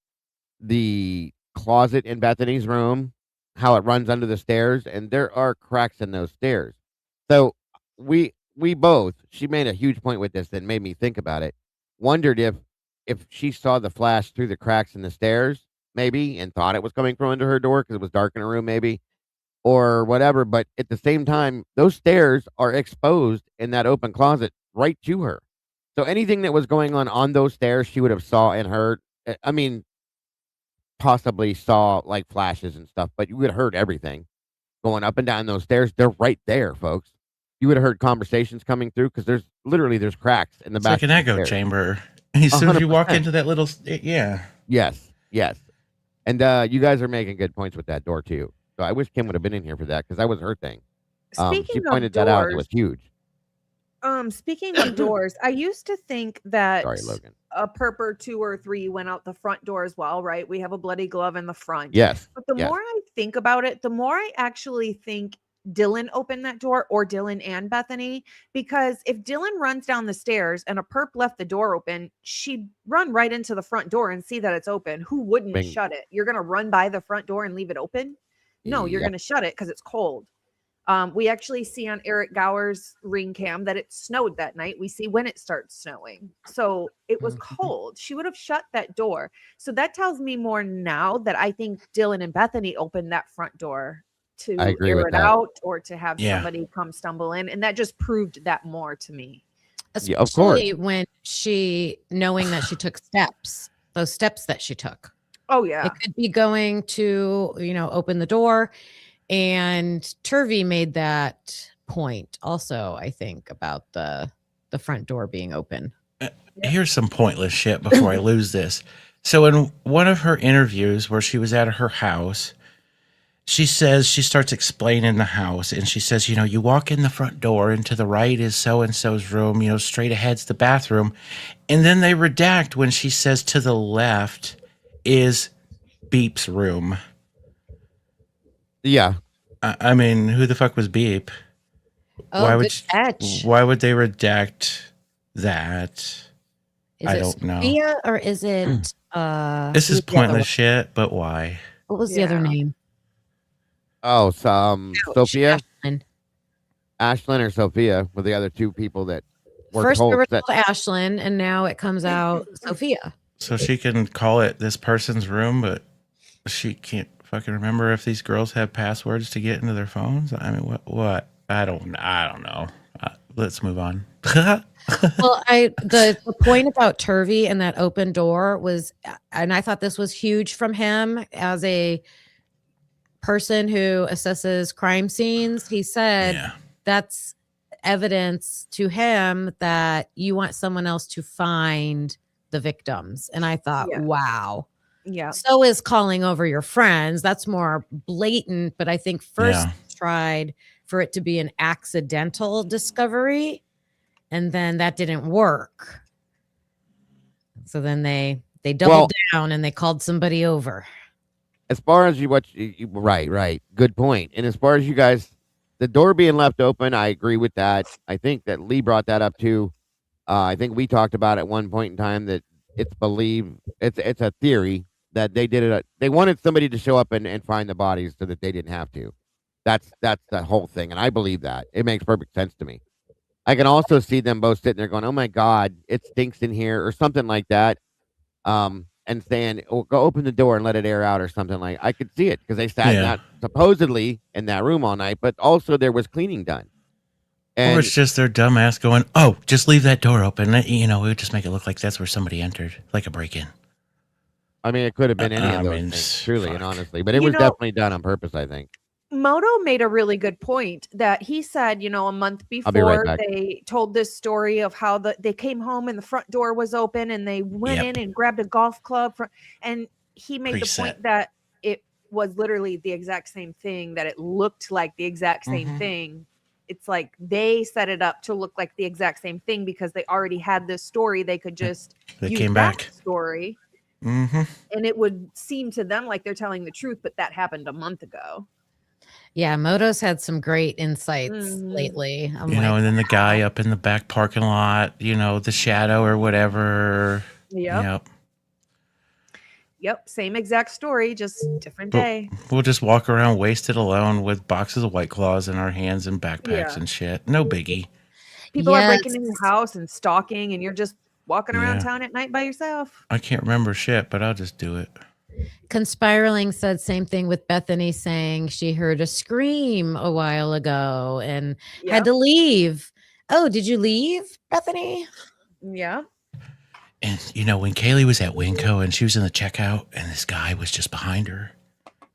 Speaker 2: the closet in Bethany's room, how it runs under the stairs, and there are cracks in those stairs. So we both, she made a huge point with this that made me think about it. Wondered if she saw the flash through the cracks in the stairs, maybe, and thought it was coming from under her door because it was dark in her room, maybe, or whatever. But at the same time, those stairs are exposed in that open closet right to her. So anything that was going on those stairs, she would have saw and heard. I mean, possibly saw like flashes and stuff, but you would have heard everything going up and down those stairs. They're right there, folks. You would have heard conversations coming through because there's cracks in the
Speaker 3: It's
Speaker 2: back.
Speaker 3: like an echo chamber. As soon as you walk
Speaker 2: 100%.
Speaker 3: into that little, yeah.
Speaker 2: Yes. And you guys are making good points with that door too. So I wish Kim would have been in here for that because that was her thing. She
Speaker 5: Speaking
Speaker 2: pointed
Speaker 5: of
Speaker 2: that out. It
Speaker 5: doors,
Speaker 2: was huge.
Speaker 5: Speaking of doors, I used to think that
Speaker 2: Sorry, Logan.
Speaker 5: a perp or 2 or 3 went out the front door as well, right? We have a bloody glove in the front.
Speaker 2: Yes.
Speaker 5: But the
Speaker 2: yes.
Speaker 5: more I think about it, the more I actually think Dylan opened that door, or Dylan and Bethany, because if Dylan runs down the stairs and a perp left the door open, she'd run right into the front door and see that it's open. Who wouldn't shut it? You're going to run by the front door and leave it open? No, you're going to shut it because it's cold. We actually see on Eric Gower's ring cam that it snowed that night. We see when it starts snowing. So it was cold. She would have shut that door. So that tells me more now that I think Dylan and Bethany opened that front door to air it out or to have somebody come stumble in. And that just proved that more to me.
Speaker 4: Especially of course. When knowing that she took steps, those steps that she took.
Speaker 5: Oh, yeah.
Speaker 4: It could be going to, open the door. And Turvey made that point also, I think, about the front door being open.
Speaker 3: Here's some pointless shit before I lose this. So in one of her interviews where she was at her house, she says, she starts explaining the house, and she says, you walk in the front door and to the right is so-and-so's room, straight ahead's the bathroom. And then they redact when she says to the left is Beep's room.
Speaker 2: Yeah.
Speaker 3: I mean, who the fuck was Beep?
Speaker 4: Oh,
Speaker 3: why would they redact that? I don't know.
Speaker 4: Sophia, or is it
Speaker 3: this is pointless shit, but why?
Speaker 4: What was the other name?
Speaker 2: Oh, Sophia? Ashlyn or Sophia were the other 2 people that were
Speaker 4: first
Speaker 2: told
Speaker 4: there was
Speaker 2: that
Speaker 4: Ashlyn, and now it comes out Sophia.
Speaker 3: So she can call it this person's room, but she can't fucking remember if these girls have passwords to get into their phones. I mean, what? I don't know. Let's move on.
Speaker 4: Well, the point about Turvey and that open door was, and I thought this was huge from him as a person who assesses crime scenes. He said that's evidence to him that you want someone else to find the victims. And I thought, wow.
Speaker 5: Yeah.
Speaker 4: So is calling over your friends. That's more blatant, but I think first tried for it to be an accidental discovery, and then that didn't work. So then they doubled down and they called somebody over.
Speaker 2: As far as right. Good point. And as far as you guys, the door being left open, I agree with that. I think that Lee brought that up too. I think we talked about at one point in time that it's believed, it's a theory that they did it. They wanted somebody to show up and find the bodies so that they didn't have to. That's the whole thing. And I believe that. It makes perfect sense to me. I can also see them both sitting there going, oh my God, it stinks in here or something like that. And saying, oh, go open the door and let it air out or something like. I could see it because they sat supposedly in that room all night, but also there was cleaning done. And
Speaker 3: or it's just their dumbass going, oh, just leave that door open. We would just make it look like that's where somebody entered, like a break-in.
Speaker 2: I mean, it could have been any of those things, truly and honestly, but it was definitely done on purpose, I think.
Speaker 5: Moto made a really good point that he said, you know, a month
Speaker 2: I'll be right
Speaker 5: before
Speaker 2: back.
Speaker 5: they told this story of how they came home and the front door was open and they went
Speaker 3: Yep.
Speaker 5: in and grabbed a golf club and he made the
Speaker 3: Preset.
Speaker 5: point that it was literally the exact same thing, that it looked like the exact same
Speaker 3: Mhm.
Speaker 5: thing. It's like they set it up to look like the exact same thing because they already had this story. They could just
Speaker 3: They
Speaker 5: use
Speaker 3: came
Speaker 5: that
Speaker 3: back.
Speaker 5: story
Speaker 3: Mm-hmm.
Speaker 5: and it would seem to them like they're telling the truth, but that happened a month ago.
Speaker 4: Yeah, Moto's had some great insights
Speaker 5: Mhm.
Speaker 4: lately. I'm
Speaker 3: You know,
Speaker 4: like,
Speaker 3: and then the guy up in the back parking lot, you know, the shadow or whatever.
Speaker 5: Yep. Same exact story, just different
Speaker 3: But
Speaker 5: day.
Speaker 3: we'll just walk around wasted alone with boxes of White Claws in our hands and backpacks
Speaker 5: Yeah.
Speaker 3: and shit. No biggie.
Speaker 5: People are
Speaker 4: yes.
Speaker 5: breaking into your house and stalking, and you're just walking around
Speaker 3: Yeah.
Speaker 5: town at night by yourself.
Speaker 3: I can't remember shit, but I'll just do it.
Speaker 4: Conspiraling said same thing with Bethany saying she heard a scream a while ago and had to leave. Oh, did you leave, Bethany?
Speaker 5: Yeah.
Speaker 3: And, you know, when Kaylee was at Winco and she was in the checkout and this guy was just behind her,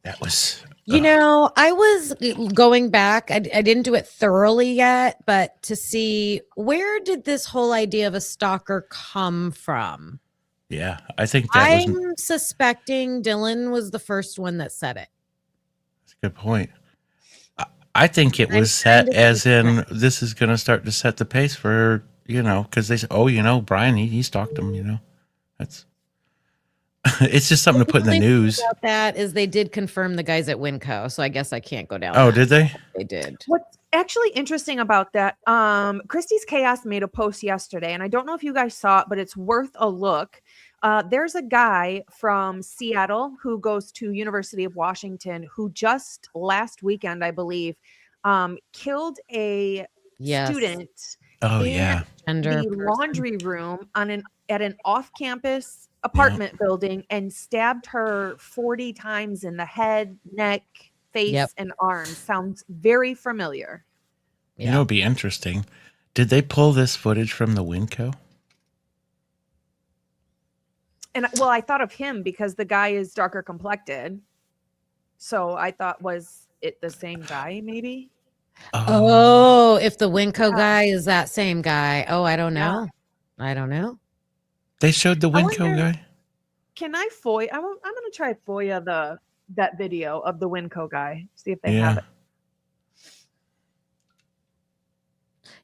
Speaker 3: that was...
Speaker 4: You know, I was going back. I didn't do it thoroughly yet, but to see where did this whole idea of a stalker come from?
Speaker 3: Yeah, I think that was
Speaker 4: I'm suspecting Dylan was the first one that said it.
Speaker 3: a good point. I think it was set as in this is going to start to set the pace for, you know, because they said, oh, you know, Bryan, he stalked him, you know. That's... it's just something to put in the news.
Speaker 4: About that is they did confirm the guys at Winco, so I guess I can't go down.
Speaker 3: Oh,
Speaker 4: that.
Speaker 3: did they?
Speaker 4: They did.
Speaker 5: What's actually interesting about that, Christie's Chaos made a post yesterday, and I don't know if you guys saw it, but it's worth a look. There's a guy from Seattle who goes to University of Washington who just last weekend, I believe, killed a student
Speaker 3: Oh,
Speaker 5: in
Speaker 3: yeah.
Speaker 4: Gender
Speaker 5: the
Speaker 4: person.
Speaker 5: laundry room at an off-campus apartment building and stabbed her 40 times in the head, neck, face, and arms. Sounds very familiar.
Speaker 3: You know, it'd be interesting. Did they pull this footage from the Winco?
Speaker 5: And well, I thought of him because the guy is darker complected. So I thought, was it the same guy maybe?
Speaker 4: Oh, if the Winco guy is that same guy. Oh, I don't know. I don't know.
Speaker 3: They showed the Winco guy?
Speaker 5: Can I FOIA? I'm going to try FOIA that video of the Winco guy. See if they have it.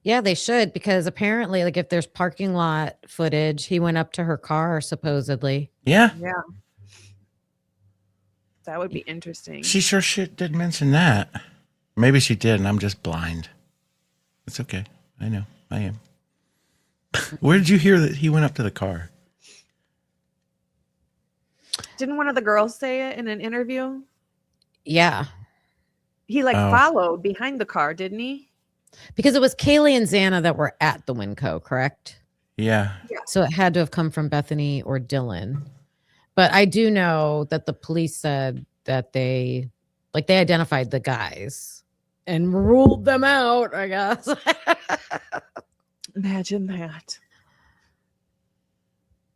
Speaker 4: Yeah, they should, because apparently, like, if there's parking lot footage, he went up to her car supposedly.
Speaker 3: Yeah.
Speaker 5: Yeah. That would be interesting.
Speaker 3: She sure shit did mention that. Maybe she did, and I'm just blind. It's okay. I know. I am. Where did you hear that he went up to the car?
Speaker 5: Didn't one of the girls say it in an interview?
Speaker 4: Yeah.
Speaker 5: He followed behind the car, didn't he?
Speaker 4: Because it was Kaylee and Xana that were at the Winco, correct?
Speaker 3: Yeah.
Speaker 4: So it had to have come from Bethany or Dylan. But I do know that the police said that they identified the guys and ruled them out, I guess.
Speaker 5: Imagine that.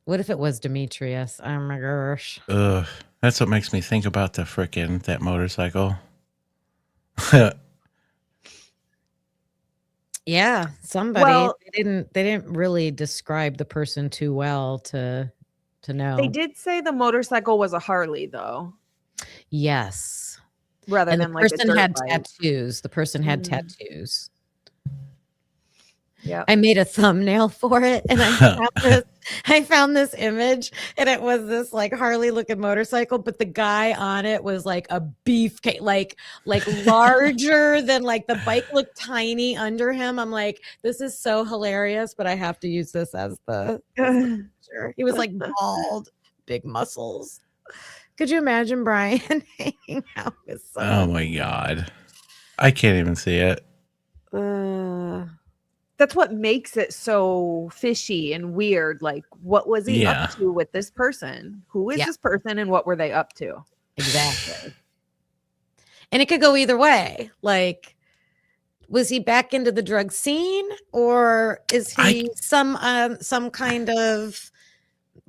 Speaker 4: What if it was Demetrius? Oh my gosh.
Speaker 3: Ugh. That's what makes me think about that motorcycle.
Speaker 4: Yeah, somebody.
Speaker 5: Well,
Speaker 4: they didn't really describe the person too well to know.
Speaker 5: They did say the motorcycle was a Harley, though.
Speaker 4: Yes.
Speaker 5: Rather
Speaker 4: and
Speaker 5: than
Speaker 4: the
Speaker 5: like a
Speaker 4: person
Speaker 5: dirt
Speaker 4: had
Speaker 5: bike.
Speaker 4: tattoos. The person had tattoos.
Speaker 5: Yeah.
Speaker 4: I made a thumbnail for it, and I found this image, and it was this like Harley looking motorcycle, but the guy on it was like a beefcake, like larger than, like, the bike looked tiny under him. I'm like, this is so hilarious, but I have to use this as the picture. He was like bald, big muscles. Could you imagine Bryan hanging out with someone?
Speaker 3: Oh my God. I can't even see it.
Speaker 5: That's what makes it so fishy and weird. Like, what was he up to with this person? Who is this person and what were they up to?
Speaker 4: Exactly. And it could go either way. Like, was he back into the drug scene, or is he some kind of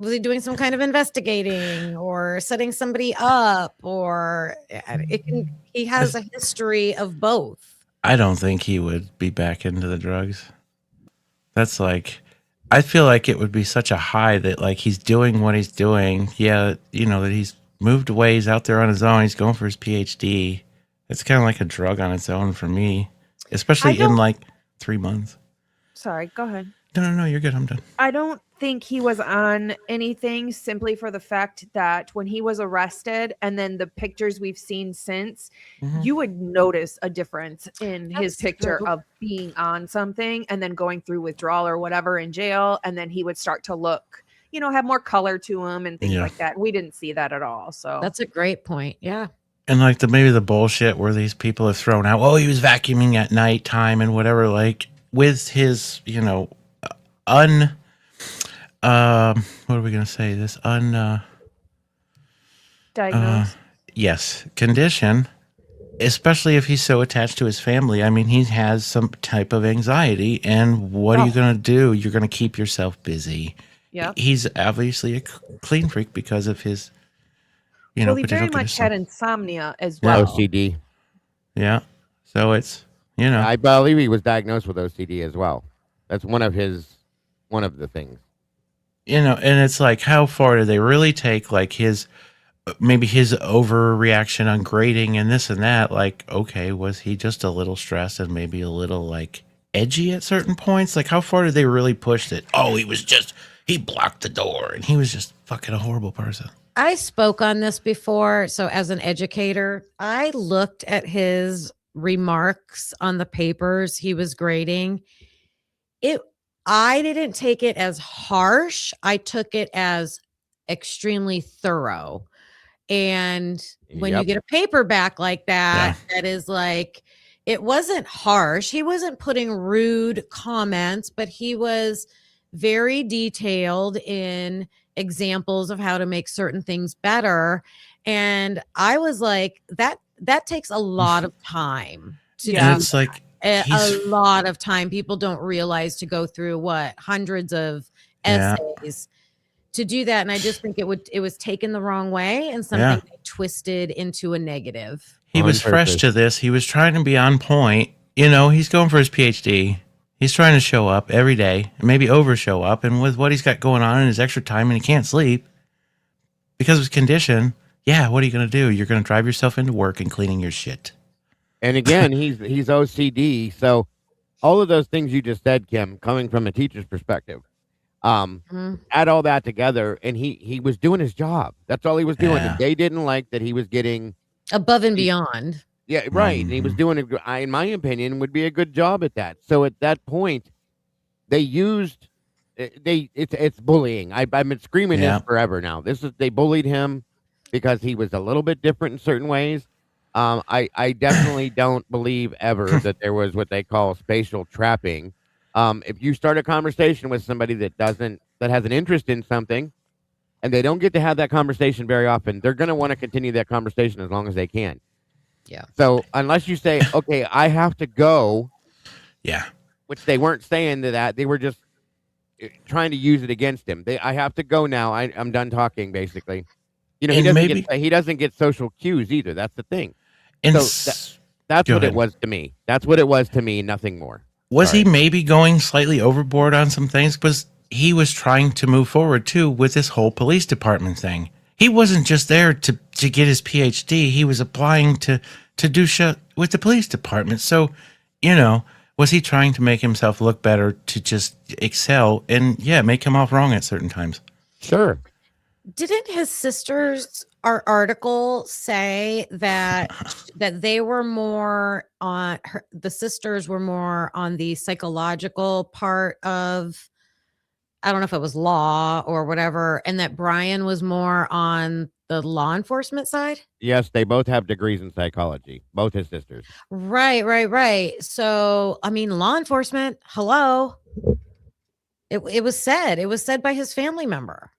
Speaker 4: Was he doing some kind of investigating or setting somebody up, or he has a history of both.
Speaker 3: I don't think he would be back into the drugs. That's like, I feel like it would be such a high that like he's doing what he's doing. Yeah, that he's moved away. He's out there on his own. He's going for his PhD. It's kind of like a drug on its own for me, especially in like 3 months.
Speaker 5: Sorry, go ahead.
Speaker 3: No, you're good. I'm done.
Speaker 5: I don't think he was on anything simply for the fact that when he was arrested and then the pictures we've seen since, you would notice a difference in his picture of being on something and then going through withdrawal or whatever in jail. And then he would start to look, have more color to him and things like that. We didn't see that at all. So
Speaker 4: that's a great point. Yeah.
Speaker 3: And like maybe the bullshit where these people have thrown out, he was vacuuming at nighttime and whatever, like with his, what are we going to say? This
Speaker 5: diagnosed.
Speaker 3: Yes, condition, especially if he's so attached to his family. I mean, he has some type of anxiety, and what are you going to do? You're going to keep yourself busy.
Speaker 5: Yeah.
Speaker 3: He's obviously a clean freak because of his,
Speaker 5: he very much had insomnia as well.
Speaker 2: OCD.
Speaker 3: Yeah. So it's,
Speaker 2: I believe he was diagnosed with OCD as well. That's one of the things.
Speaker 3: And it's like, how far do they really take like maybe his overreaction on grading and this and that? Like, okay, was he just a little stressed and maybe a little like edgy at certain points? Like, how far did they really push it? Oh, he blocked the door and he was just fucking a horrible person.
Speaker 4: I spoke on this before. So as an educator, I looked at his remarks on the papers he was grading. I didn't take it as harsh. I took it as extremely thorough. And when you get a paper back like that, that is like, it wasn't harsh. He wasn't putting rude comments, but he was very detailed in examples of how to make certain things better. And I was like, that takes a lot of time to do.
Speaker 3: It's like
Speaker 4: a lot of time. People don't realize to go through hundreds of essays to do that. And I just think it was taken the wrong way and something twisted into a negative.
Speaker 3: He was fresh to this. He was trying to be on point. He's going for his PhD. He's trying to show up every day and maybe over show up. And with what he's got going on in his extra time and he can't sleep because of his condition. Yeah. What are you going to do? You're going to drive yourself into work and cleaning your shit.
Speaker 2: And again, he's OCD. So all of those things you just said, Kim, coming from a teacher's perspective, add all that together, and he was doing his job. That's all he was doing.
Speaker 3: Yeah.
Speaker 2: They didn't like that he was getting
Speaker 4: above and beyond.
Speaker 2: Yeah, right. And he was doing, in my opinion, would be a good job at that. So at that point, they used it's bullying. I've been screaming this forever now. They bullied him because he was a little bit different in certain ways. I definitely don't believe ever that there was what they call spatial trapping. If you start a conversation with somebody that has an interest in something and they don't get to have that conversation very often, they're going to want to continue that conversation as long as they can.
Speaker 4: Yeah.
Speaker 2: So unless you say, okay, I have to go.
Speaker 3: Yeah.
Speaker 2: Which they weren't saying to that. They were just trying to use it against him. I have to go now. I'm done talking, basically. He doesn't get social cues either. That's the thing.
Speaker 3: And
Speaker 2: so that's what it was to me. That's what it was to me. Nothing more.
Speaker 3: Was he maybe going slightly overboard on some things? Because he was trying to move forward too with this whole police department thing. He wasn't just there to get his PhD. He was applying to do shit with the police department. So, was he trying to make himself look better to just excel and make him off wrong at certain times?
Speaker 2: Sure.
Speaker 4: Didn't his sister's article say that they were more on the sisters were more on the psychological part of, I don't know if it was law or whatever, and that Bryan was more on the law enforcement side?
Speaker 2: Yes, they both have degrees in psychology, both his sisters.
Speaker 4: Right. So, I mean, law enforcement, hello. It was said by his family member.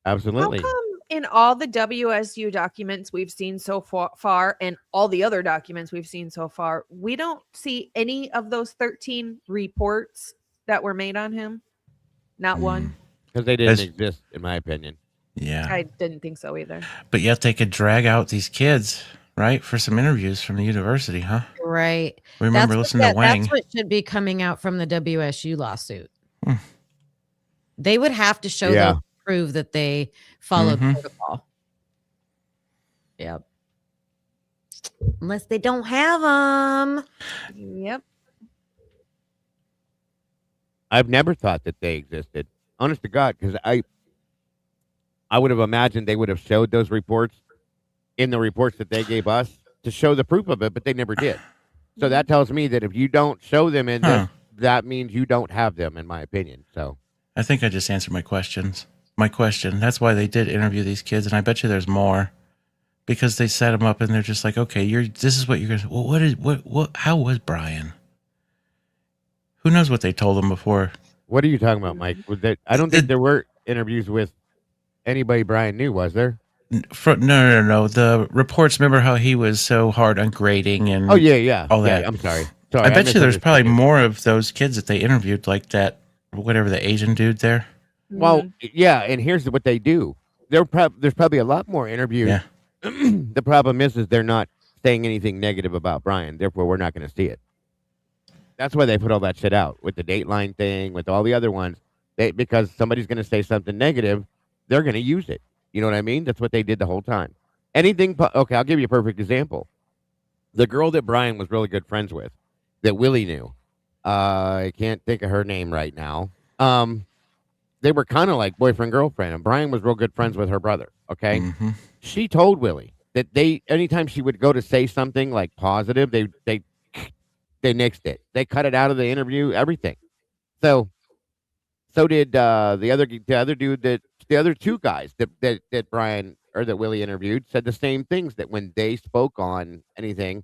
Speaker 2: Absolutely.
Speaker 5: How come in all the WSU documents we've seen so far and all the other documents we've seen so far, we don't see any of those 13 reports that were made on him? Not one.
Speaker 2: because they didn't
Speaker 3: As-
Speaker 2: exist, in my opinion.
Speaker 3: Yeah.
Speaker 5: I didn't think so either.
Speaker 3: But yet they could drag out these kids, right, for some interviews from the university, huh?
Speaker 4: Right.
Speaker 3: We remember listening to Wang.
Speaker 4: That's what should be coming out from the WSU lawsuit.
Speaker 3: Hmm.
Speaker 4: They would have to show those to prove that they followed protocol. Yep. Unless they don't have them.
Speaker 5: Yep.
Speaker 2: I've never thought that they existed. Honest to God, because I would have imagined they would have showed those reports in the reports that they gave us to show the proof of it, but they never did. So that tells me that if you don't show them in this, that means you don't have them, in my opinion. So
Speaker 3: I think I just answered my question. That's why they did interview these kids, and I bet you there's more. Because they set them up and they're just like, okay, this is what you're gonna. Well, how was Bryan? Who knows what they told him before?
Speaker 2: what are you talking about, Mike? I don't think there were interviews with anybody Bryan knew, was there?
Speaker 3: No. The reports. Remember how he was so hard on grading and
Speaker 2: Oh yeah,
Speaker 3: all that.
Speaker 2: Yeah, I'm sorry.
Speaker 3: I bet you there's probably more of those kids that they interviewed, like that, whatever the Asian dude there.
Speaker 2: Well, yeah, and here's what they do. There's probably a lot more interviews.
Speaker 3: Yeah.
Speaker 2: The problem is they're not saying anything negative about Bryan. Therefore, we're not going to see it. That's why they put all that shit out with the Dateline thing, with all the other ones. Because somebody's going to say something negative, they're going to use it. You know what I mean? That's what they did the whole time. Okay, I'll give you a perfect example. The girl that Bryan was really good friends with, that Willie knew. I can't think of her name right now. They were kind of like boyfriend, girlfriend, and Bryan was real good friends with her brother. Okay.
Speaker 3: Mm-hmm.
Speaker 2: She told Willie that anytime she would go to say something like positive, they nixed it. They cut it out of the interview, everything. So did the other two guys that Bryan or that Willie interviewed said the same things, that when they spoke on anything,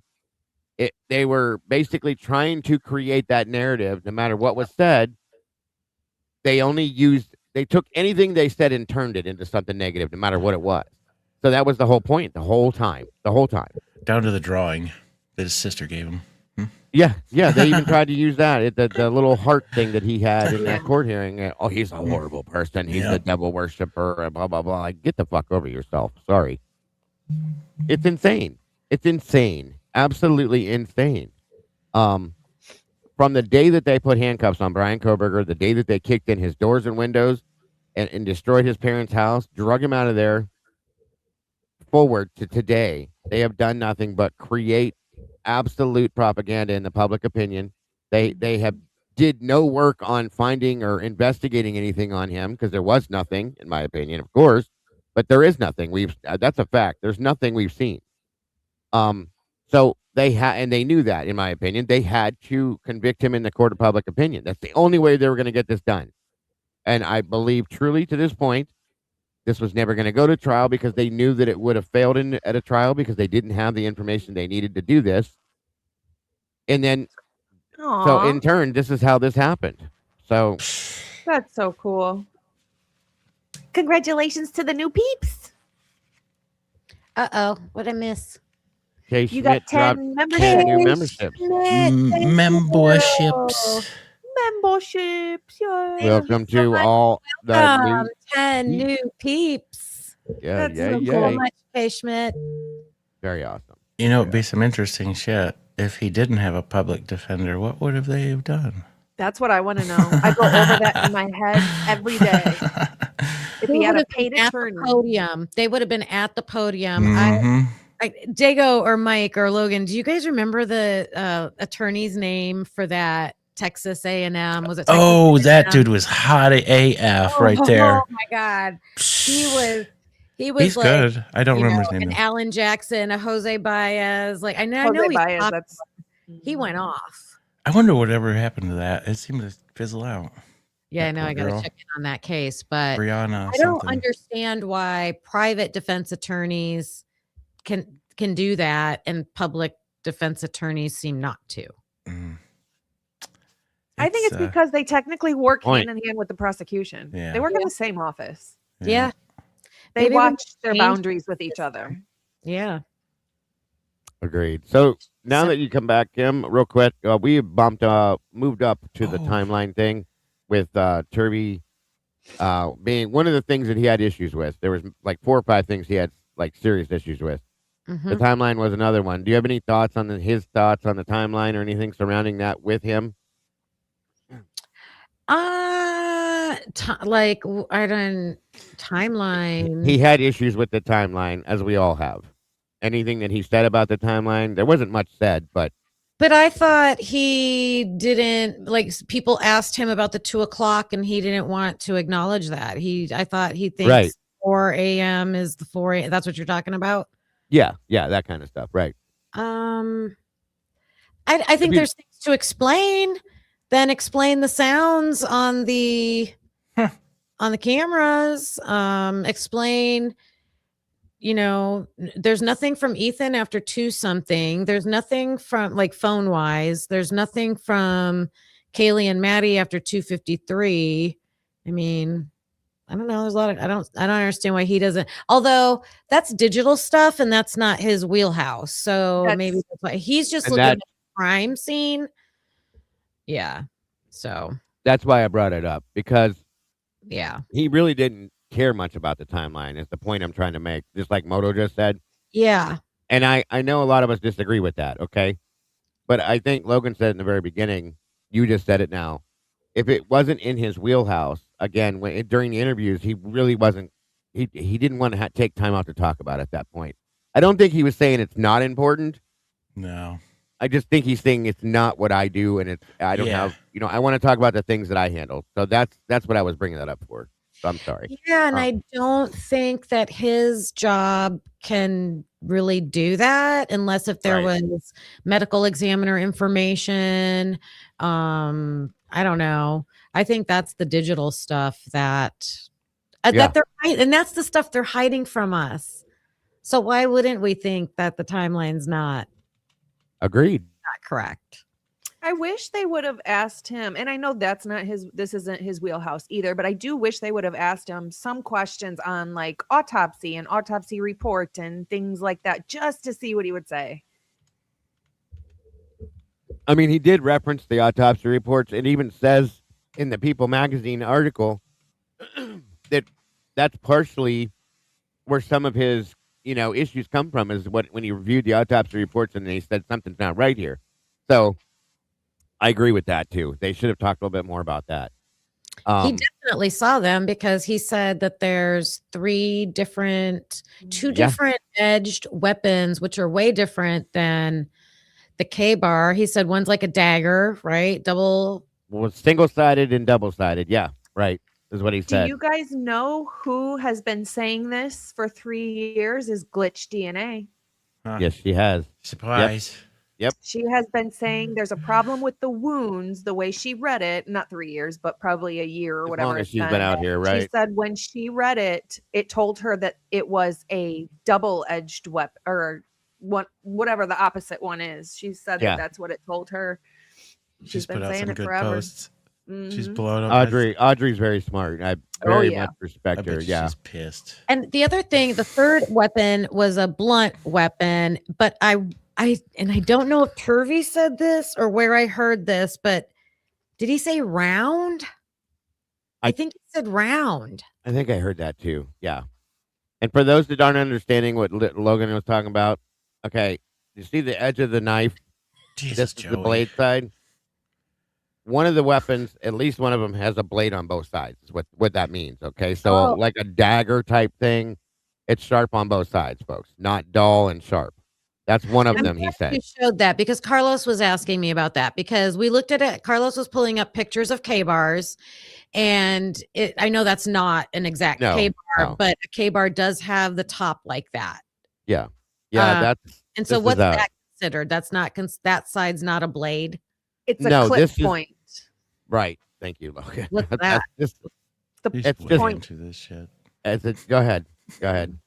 Speaker 2: they were basically trying to create that narrative. No matter what was said, they took anything they said and turned it into something negative, no matter what it was. So that was the whole point, the whole time.
Speaker 3: Down to the drawing that his sister gave him.
Speaker 2: Yeah. They even tried to use that, the little heart thing that he had in that court hearing. Oh, he's a horrible person. He's a devil worshiper, and blah, blah, blah. Like, get the fuck over yourself. Sorry. It's insane. Absolutely insane. From the day that they put handcuffs on Bryan Kohberger, the day that they kicked in his doors and windows and destroyed his parents' house, drug him out of there, forward to today, they have done nothing but create absolute propaganda in the public opinion. They have did no work on finding or investigating anything on him, because there was nothing, in my opinion, of course, but there is nothing. That's a fact. There's nothing we've seen. So they knew that, in my opinion, they had to convict him in the court of public opinion. That's the only way they were going to get this done. And I believe truly to this point, this was never going to go to trial, because they knew that it would have failed at a trial, because they didn't have the information they needed to do this. And then, so in turn, this is how this happened. So
Speaker 5: that's so cool. Congratulations to the new peeps.
Speaker 4: What'd I miss?
Speaker 2: Kay
Speaker 5: You
Speaker 2: Schmidt
Speaker 5: got 10
Speaker 2: dropped 10 new memberships.
Speaker 3: Memberships.
Speaker 5: Yeah.
Speaker 2: Welcome to all the new
Speaker 4: 10 new peeps.
Speaker 2: Yeah,
Speaker 5: That's
Speaker 2: yeah,
Speaker 5: so
Speaker 2: yeah.
Speaker 5: cool.
Speaker 4: So much, Kay Schmidt.
Speaker 2: Very awesome.
Speaker 3: You know, it'd be some interesting shit. If he didn't have a public defender, what would they have done?
Speaker 5: That's what I want to know. I go over that in my head every day. If he had a paid attorney.
Speaker 4: Podium. They would have been at the podium.
Speaker 3: Mm-hmm.
Speaker 4: Dago or Mike or Logan, do you guys remember the attorney's name for that Texas A&M? Was it Texas
Speaker 3: Oh, that
Speaker 4: A&M?
Speaker 3: dude was hot AF right there.
Speaker 4: Oh my God. He was
Speaker 3: He's
Speaker 4: like,
Speaker 3: good. I don't remember his name.
Speaker 4: And
Speaker 3: though.
Speaker 4: Alan Jackson, a Jose Baez. Like I know
Speaker 5: Jose
Speaker 4: he's
Speaker 5: Baez,
Speaker 4: top-
Speaker 5: that's
Speaker 4: he went off.
Speaker 3: I wonder whatever happened to that. It seemed to fizzle out.
Speaker 4: Yeah, I
Speaker 3: That
Speaker 4: know.
Speaker 3: poor
Speaker 4: I got to
Speaker 3: girl.
Speaker 4: check in on that case, but
Speaker 3: Brianna.
Speaker 4: I don't
Speaker 3: something.
Speaker 4: understand why private defense attorneys can do that and public defense attorneys seem not to.
Speaker 3: Mm.
Speaker 5: I think it's because they technically work
Speaker 2: Point.
Speaker 5: hand in hand with the prosecution.
Speaker 3: Yeah.
Speaker 5: They work in the same office.
Speaker 4: Yeah.
Speaker 5: They
Speaker 4: Maybe when
Speaker 5: watch their
Speaker 4: change-
Speaker 5: boundaries with each other.
Speaker 4: Yeah.
Speaker 2: Agreed. So now that you come back, Kim, real quick, we moved up to the
Speaker 3: Oh.
Speaker 2: timeline thing with Turvey being one of the things that he had issues with. There was like 4 or 5 things he had like serious issues with. The
Speaker 4: Mhm.
Speaker 2: timeline was another one. Do you have any thoughts on his thoughts on the timeline or anything surrounding that with him?
Speaker 4: Like I don't timeline.
Speaker 2: He had issues with the timeline, as we all have. Anything that he said about the timeline, there wasn't much said, but
Speaker 4: I thought he didn't like people asked him about the 2 o'clock and he didn't want to acknowledge that. I thought he thinks
Speaker 2: Right.
Speaker 4: 4 a.m. is the 4 a.m. That's what you're talking about.
Speaker 2: yeah, that kind of stuff, right?
Speaker 4: I think
Speaker 2: you-
Speaker 4: there's things to explain. Then explain the sounds on the on the cameras. Explain. There's nothing from Ethan after 2 something. There's nothing from like phone wise. There's nothing from Kaylee and Maddie after 2:53. I mean, I don't know. There's a lot of I don't understand why he doesn't. Although that's digital stuff and that's not his wheelhouse. So maybe that's why he's just
Speaker 2: And
Speaker 4: looking
Speaker 2: that-
Speaker 4: at the crime scene. Yeah. So
Speaker 2: That's why I brought it up, because
Speaker 4: yeah.
Speaker 2: he really didn't care much about the timeline, is the point I'm trying to make, just like Moto just said.
Speaker 4: Yeah.
Speaker 2: And I know a lot of us disagree with that, okay? But I think Logan said in the very beginning, you just said it now, if it wasn't in his wheelhouse, again, during the interviews, he really wasn't, he didn't want to take time out to talk about it at that point. I don't think he was saying it's not important.
Speaker 3: No.
Speaker 2: I just think he's saying it's not what I do, and I don't have, I want to talk about the things that I handle. So that's what I was bringing that up for. So I'm sorry.
Speaker 4: Yeah, and I don't think that his job can really do that unless if there was medical examiner information. I don't know. I think that's the digital stuff that they're and that's the stuff they're hiding from us. So why wouldn't we think that the timeline's not
Speaker 2: Agreed.
Speaker 4: correct?
Speaker 5: I wish they would have asked him, and I know this isn't his wheelhouse either, but I do wish they would have asked him some questions on like autopsy and autopsy report and things like that, just to see what he would say.
Speaker 2: I mean, he did reference the autopsy reports. It even says in the People magazine article that that's partially where some of his, issues come from, is when he reviewed the autopsy reports and he said something's not right here. So I agree with that too. They should have talked a little bit more about that.
Speaker 4: He definitely saw them because he said that there's 2 different edged weapons, which are way different than the K-bar. He said one's like a dagger, right?
Speaker 2: Single-sided and double-sided. Yeah, right. Is what he said.
Speaker 5: Do you guys know who has been saying this for 3 years? Is Glitch DNA.
Speaker 3: Huh.
Speaker 2: Yes, she has.
Speaker 3: Surprise.
Speaker 2: Yep.
Speaker 5: She has been saying there's a problem with the wounds, the way she read it, not 3 years, but probably a year or
Speaker 2: As
Speaker 5: whatever.
Speaker 2: long as she's been out here,
Speaker 5: She
Speaker 2: right?
Speaker 5: said when she read it, it told her that it was a double-edged weapon, or whatever the opposite one is. She said that that's what it told her.
Speaker 3: She's
Speaker 5: been
Speaker 3: put out
Speaker 5: saying
Speaker 3: some
Speaker 5: it
Speaker 3: good
Speaker 5: forever.
Speaker 3: posts. She's
Speaker 5: Mhm.
Speaker 3: blown up.
Speaker 2: Audrey's very smart. I very
Speaker 5: yeah.
Speaker 2: much respect her.
Speaker 3: bet
Speaker 2: Yeah.
Speaker 3: she's pissed.
Speaker 4: And the other thing, the third weapon was a blunt weapon, but I don't know if Turvey said this or where I heard this, but did he say round? I think he said round.
Speaker 2: I think I heard that too. Yeah. And for those that aren't understanding what Logan was talking about, okay, you see the edge of the knife?
Speaker 3: Jesus,
Speaker 2: This is
Speaker 3: Joey.
Speaker 2: the blade side. One of the weapons, at least one of them, has a blade on both sides. Is what that means. Okay, so like a dagger type thing, it's sharp on both sides, folks. Not dull and sharp. That's one of them. He said.
Speaker 4: You showed that because Carlos was asking me about that because we looked at it. Carlos was pulling up pictures of K-bars, and I know that's not an exact K-bar, but a K-bar does have the top like that.
Speaker 2: Yeah, that's.
Speaker 4: And so what's that considered? That's not that side's not a blade.
Speaker 5: It's a clip point.
Speaker 2: Right. Thank you, Logan.
Speaker 4: What's that?
Speaker 3: He's
Speaker 5: The
Speaker 3: way
Speaker 5: point.
Speaker 3: into this shit.
Speaker 2: Go ahead. Go ahead.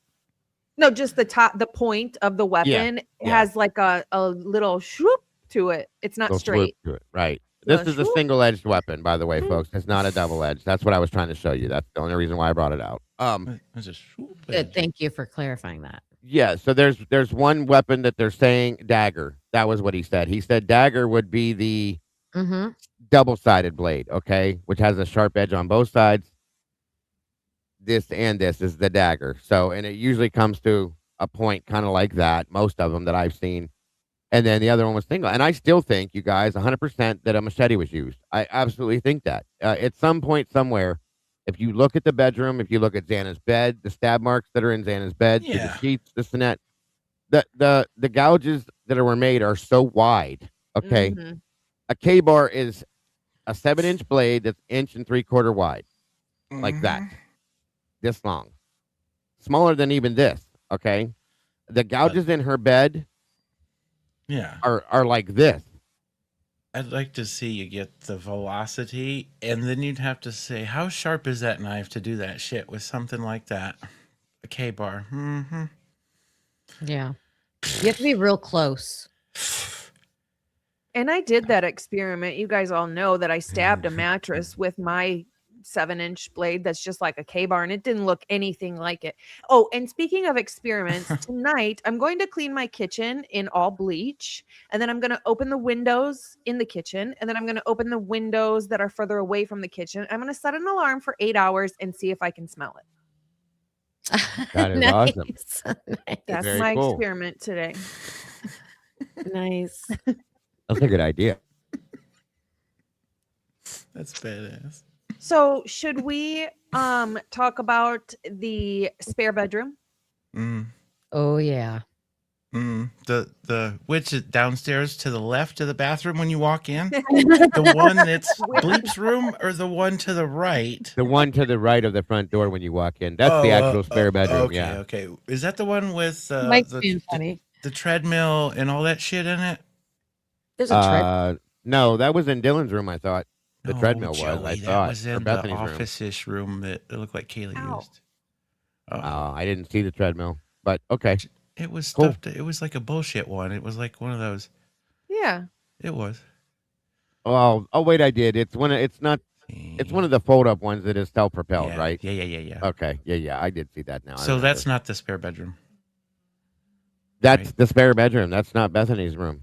Speaker 5: No, just the point of the weapon has like a little swoop to it. It's not straight.
Speaker 2: To it. Right. This is a single-edged weapon, by the way, folks. It's not a double-edged. That's what I was trying to show you. That's the only reason why I brought it out.
Speaker 4: Good. Thank you for clarifying that.
Speaker 2: Yeah. So there's one weapon that they're saying dagger. That was what he said. He said dagger would be the double-sided blade, okay, which has a sharp edge on both sides. this and this is the dagger. So, and it usually comes to a point kind of like that, most of them that I've seen. And then the other one was single. And I still think, you guys, 100% that a machete was used. I absolutely think that. At some point, somewhere, if you look at the bedroom, if you look at Xana's bed, the stab marks that are in Xana's bed, through the sheets, this and that, the gouges that were made are so wide. Okay.
Speaker 5: Mhm.
Speaker 2: A K-bar is a 7-inch blade that's 1.75 inches wide, like that, this long, smaller than even this. Okay. The gouges in her bed are like this.
Speaker 3: I'd like to see you get the velocity, and then you'd have to say, how sharp is that knife to do that shit with something like that? A K-bar. Mm-hmm.
Speaker 4: Yeah. You have to be real close.
Speaker 5: And I did that experiment. You guys all know that I stabbed a mattress with my 7-inch blade that's just like a K-bar, and it didn't look anything like it. Oh, and speaking of experiments, tonight I'm going to clean my kitchen in all bleach, and then I'm going to open the windows in the kitchen, and then I'm going to open the windows that are further away from the kitchen. I'm going to set an alarm for 8 hours and see if I can smell it.
Speaker 2: That is awesome.
Speaker 4: Nice.
Speaker 5: That's
Speaker 2: Very
Speaker 5: my
Speaker 2: cool.
Speaker 5: experiment today.
Speaker 4: Nice.
Speaker 2: That's a good idea.
Speaker 3: That's badass.
Speaker 5: So should we talk about the spare bedroom?
Speaker 4: Oh yeah.
Speaker 3: The which is downstairs to the left of the bathroom when you walk in? The one that's Bleep's room, or the one to the right?
Speaker 2: The one to the right of the front door when you walk in. That's the actual spare bedroom.
Speaker 3: Okay,
Speaker 2: yeah.
Speaker 3: okay. Is that the one with
Speaker 4: Mike's being funny.
Speaker 3: the treadmill and all that shit in it?
Speaker 4: There's a treadmill.
Speaker 2: No, that was in Dylan's room, I thought. The
Speaker 3: No,
Speaker 2: treadmill was,
Speaker 3: Joey,
Speaker 2: I
Speaker 3: that
Speaker 2: thought.
Speaker 3: was
Speaker 2: or
Speaker 3: in the
Speaker 2: Bethany's room.
Speaker 3: office-ish room that it looked like Kaylee
Speaker 5: Ow.
Speaker 3: used.
Speaker 2: I didn't see the treadmill, but okay.
Speaker 3: It was
Speaker 2: Cool.
Speaker 3: stuffed. It was like a bullshit one. It was like one of those.
Speaker 5: Yeah.
Speaker 3: It was.
Speaker 2: Oh, wait, I did. It's one of, it's not, it's one of the fold-up ones that is self-propelled,
Speaker 3: Yeah,
Speaker 2: right?
Speaker 3: Yeah.
Speaker 2: Okay, yeah, I did see that now. I
Speaker 3: So that's
Speaker 2: remember.
Speaker 3: not the spare bedroom.
Speaker 2: That's
Speaker 3: right.
Speaker 2: the spare bedroom. That's not Bethany's room.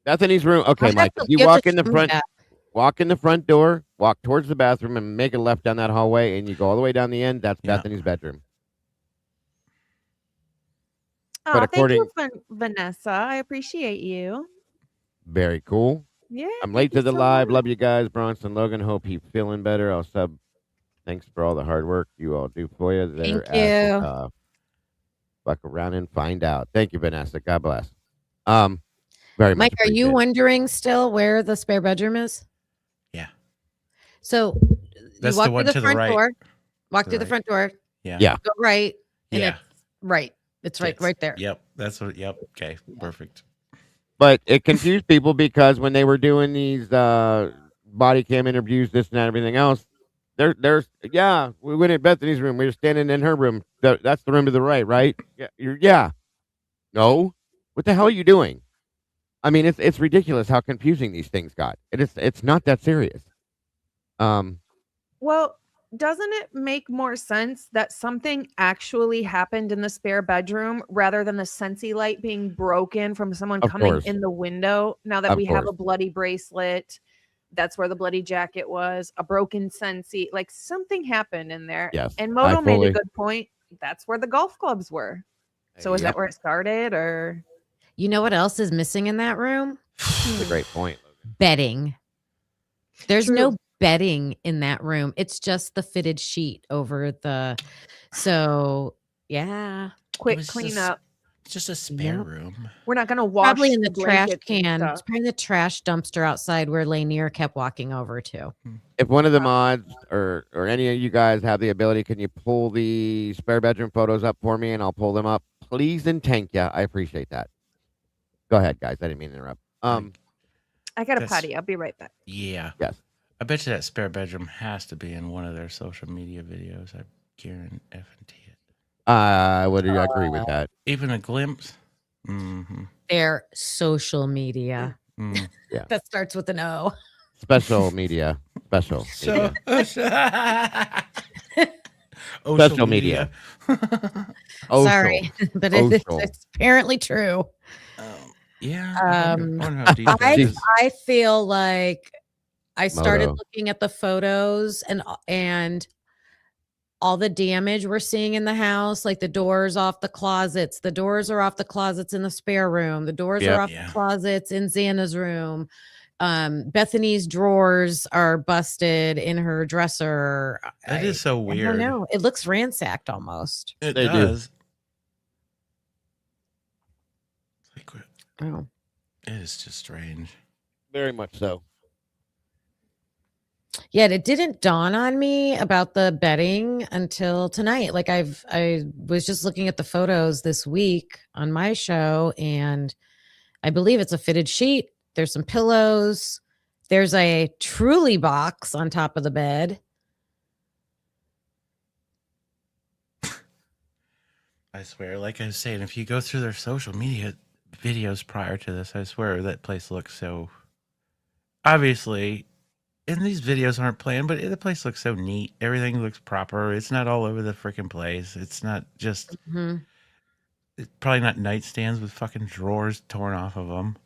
Speaker 2: Bethany's room. Okay,
Speaker 4: I'd have
Speaker 2: Mike,
Speaker 4: to
Speaker 2: if you
Speaker 4: get
Speaker 2: walk
Speaker 4: the
Speaker 2: in the
Speaker 4: screw
Speaker 2: front,
Speaker 4: back.
Speaker 2: walk in the front door, walk towards the bathroom, and make a left down that hallway, and you go all the way down the end. That's
Speaker 3: Yeah.
Speaker 2: Bethany's bedroom.
Speaker 5: Oh,
Speaker 2: But according-
Speaker 5: thank you, Vanessa. I appreciate you.
Speaker 2: Very cool.
Speaker 5: Yeah.
Speaker 2: I'm late
Speaker 5: thank you
Speaker 2: to the
Speaker 5: so
Speaker 2: live.
Speaker 5: much.
Speaker 2: Love you guys, Bronx and Logan. Hope you're feeling better. I'll sub. Thanks for all the hard work you all do for you.
Speaker 4: Thank
Speaker 2: There,
Speaker 4: you.
Speaker 2: Fuck around and find out. Thank you, Vanessa. God bless. Very much.
Speaker 4: Mike, are you
Speaker 2: appreciate it.
Speaker 4: wondering still where the spare bedroom is?
Speaker 3: Yeah.
Speaker 4: So
Speaker 3: That's
Speaker 4: you walk
Speaker 3: the one
Speaker 4: through
Speaker 3: to
Speaker 4: the
Speaker 3: the
Speaker 4: front
Speaker 3: right.
Speaker 4: door. Walk
Speaker 3: To
Speaker 4: through
Speaker 3: the
Speaker 4: the front door.
Speaker 3: Yeah.
Speaker 2: Yeah.
Speaker 4: Go right. And
Speaker 3: Yeah.
Speaker 4: it's right. It's right there.
Speaker 3: Yep. That's what. Yep. Okay. Perfect.
Speaker 2: But it confused people because when they were doing these body cam interviews, this and that, everything else, there's we went in Bethany's room. We were standing in her room. That's the room to the right, right? Yeah. No. What the hell are you doing? I mean, it's ridiculous how confusing these things got. It's not that serious.
Speaker 5: Well, doesn't it make more sense that something actually happened in the spare bedroom rather than the Sensi light being broken from someone
Speaker 2: Of
Speaker 5: coming
Speaker 2: course.
Speaker 5: in the window? Now that
Speaker 2: Of
Speaker 5: we have a
Speaker 2: course.
Speaker 5: bloody bracelet, that's where the bloody jacket was, a broken Sensi, like something happened in there.
Speaker 2: Yes,
Speaker 5: And
Speaker 2: I
Speaker 5: Moto made
Speaker 2: fully-
Speaker 5: a good point. That's where the golf clubs were. So is
Speaker 2: Yep.
Speaker 5: that where it started, or
Speaker 4: You know what else is missing in that room?
Speaker 2: That's a great point.
Speaker 4: Bedding. There's
Speaker 5: True.
Speaker 4: no bedding in that room. It's just the fitted sheet over the. So yeah,
Speaker 5: quick
Speaker 3: was
Speaker 5: cleanup?
Speaker 3: It's just a spare
Speaker 4: Yep.
Speaker 3: room.
Speaker 5: We're not gonna wash
Speaker 4: probably in the trash
Speaker 5: blankets and
Speaker 4: can. It's
Speaker 5: stuff.
Speaker 4: probably the trash dumpster outside where Lanier kept walking over to.
Speaker 2: If one of the mods or any of you guys have the ability, can you pull the spare bedroom photos up for me and I'll pull them up, please and thank you. I appreciate that. Go ahead, guys. I didn't mean to interrupt.
Speaker 5: I got a
Speaker 3: That's-
Speaker 5: potty. I'll be right back.
Speaker 3: Yeah.
Speaker 2: Yes.
Speaker 3: I bet you that spare bedroom has to be in one of their social media videos. I guarantee it.
Speaker 2: I would agree with that.
Speaker 3: Even a glimpse. Mm-hmm.
Speaker 4: Their social media.
Speaker 3: Mm.
Speaker 4: That starts with an O.
Speaker 2: Special media. Special.
Speaker 3: So,
Speaker 2: media.
Speaker 3: social
Speaker 2: media.
Speaker 4: Sorry, but
Speaker 2: Social.
Speaker 4: it's apparently true.
Speaker 3: Yeah. I wonder how deep that
Speaker 4: I
Speaker 3: is.
Speaker 4: I feel like I started
Speaker 2: Moto.
Speaker 4: looking at the photos and all the damage we're seeing in the house, like the doors off the closets. The doors are off the closets in the spare room. The doors are off the closets in Xana's room. Bethany's drawers are busted in her dresser.
Speaker 3: That is so weird.
Speaker 4: I don't know. It looks ransacked almost.
Speaker 3: It does.
Speaker 4: Oh.
Speaker 3: It is just strange.
Speaker 2: Very much so.
Speaker 4: Yet it didn't dawn on me about the bedding until tonight. Like I was just looking at the photos this week on my show, and I believe it's a fitted sheet. There's some pillows. There's a Truly box on top of the bed.
Speaker 3: I swear, like I was saying, if you go through their social media videos prior to this, I swear that place looks so obviously. And these videos aren't planned, but the place looks so neat. Everything looks proper. It's not all over the freaking place. It's not just, it's probably not nightstands with fucking drawers torn off of them.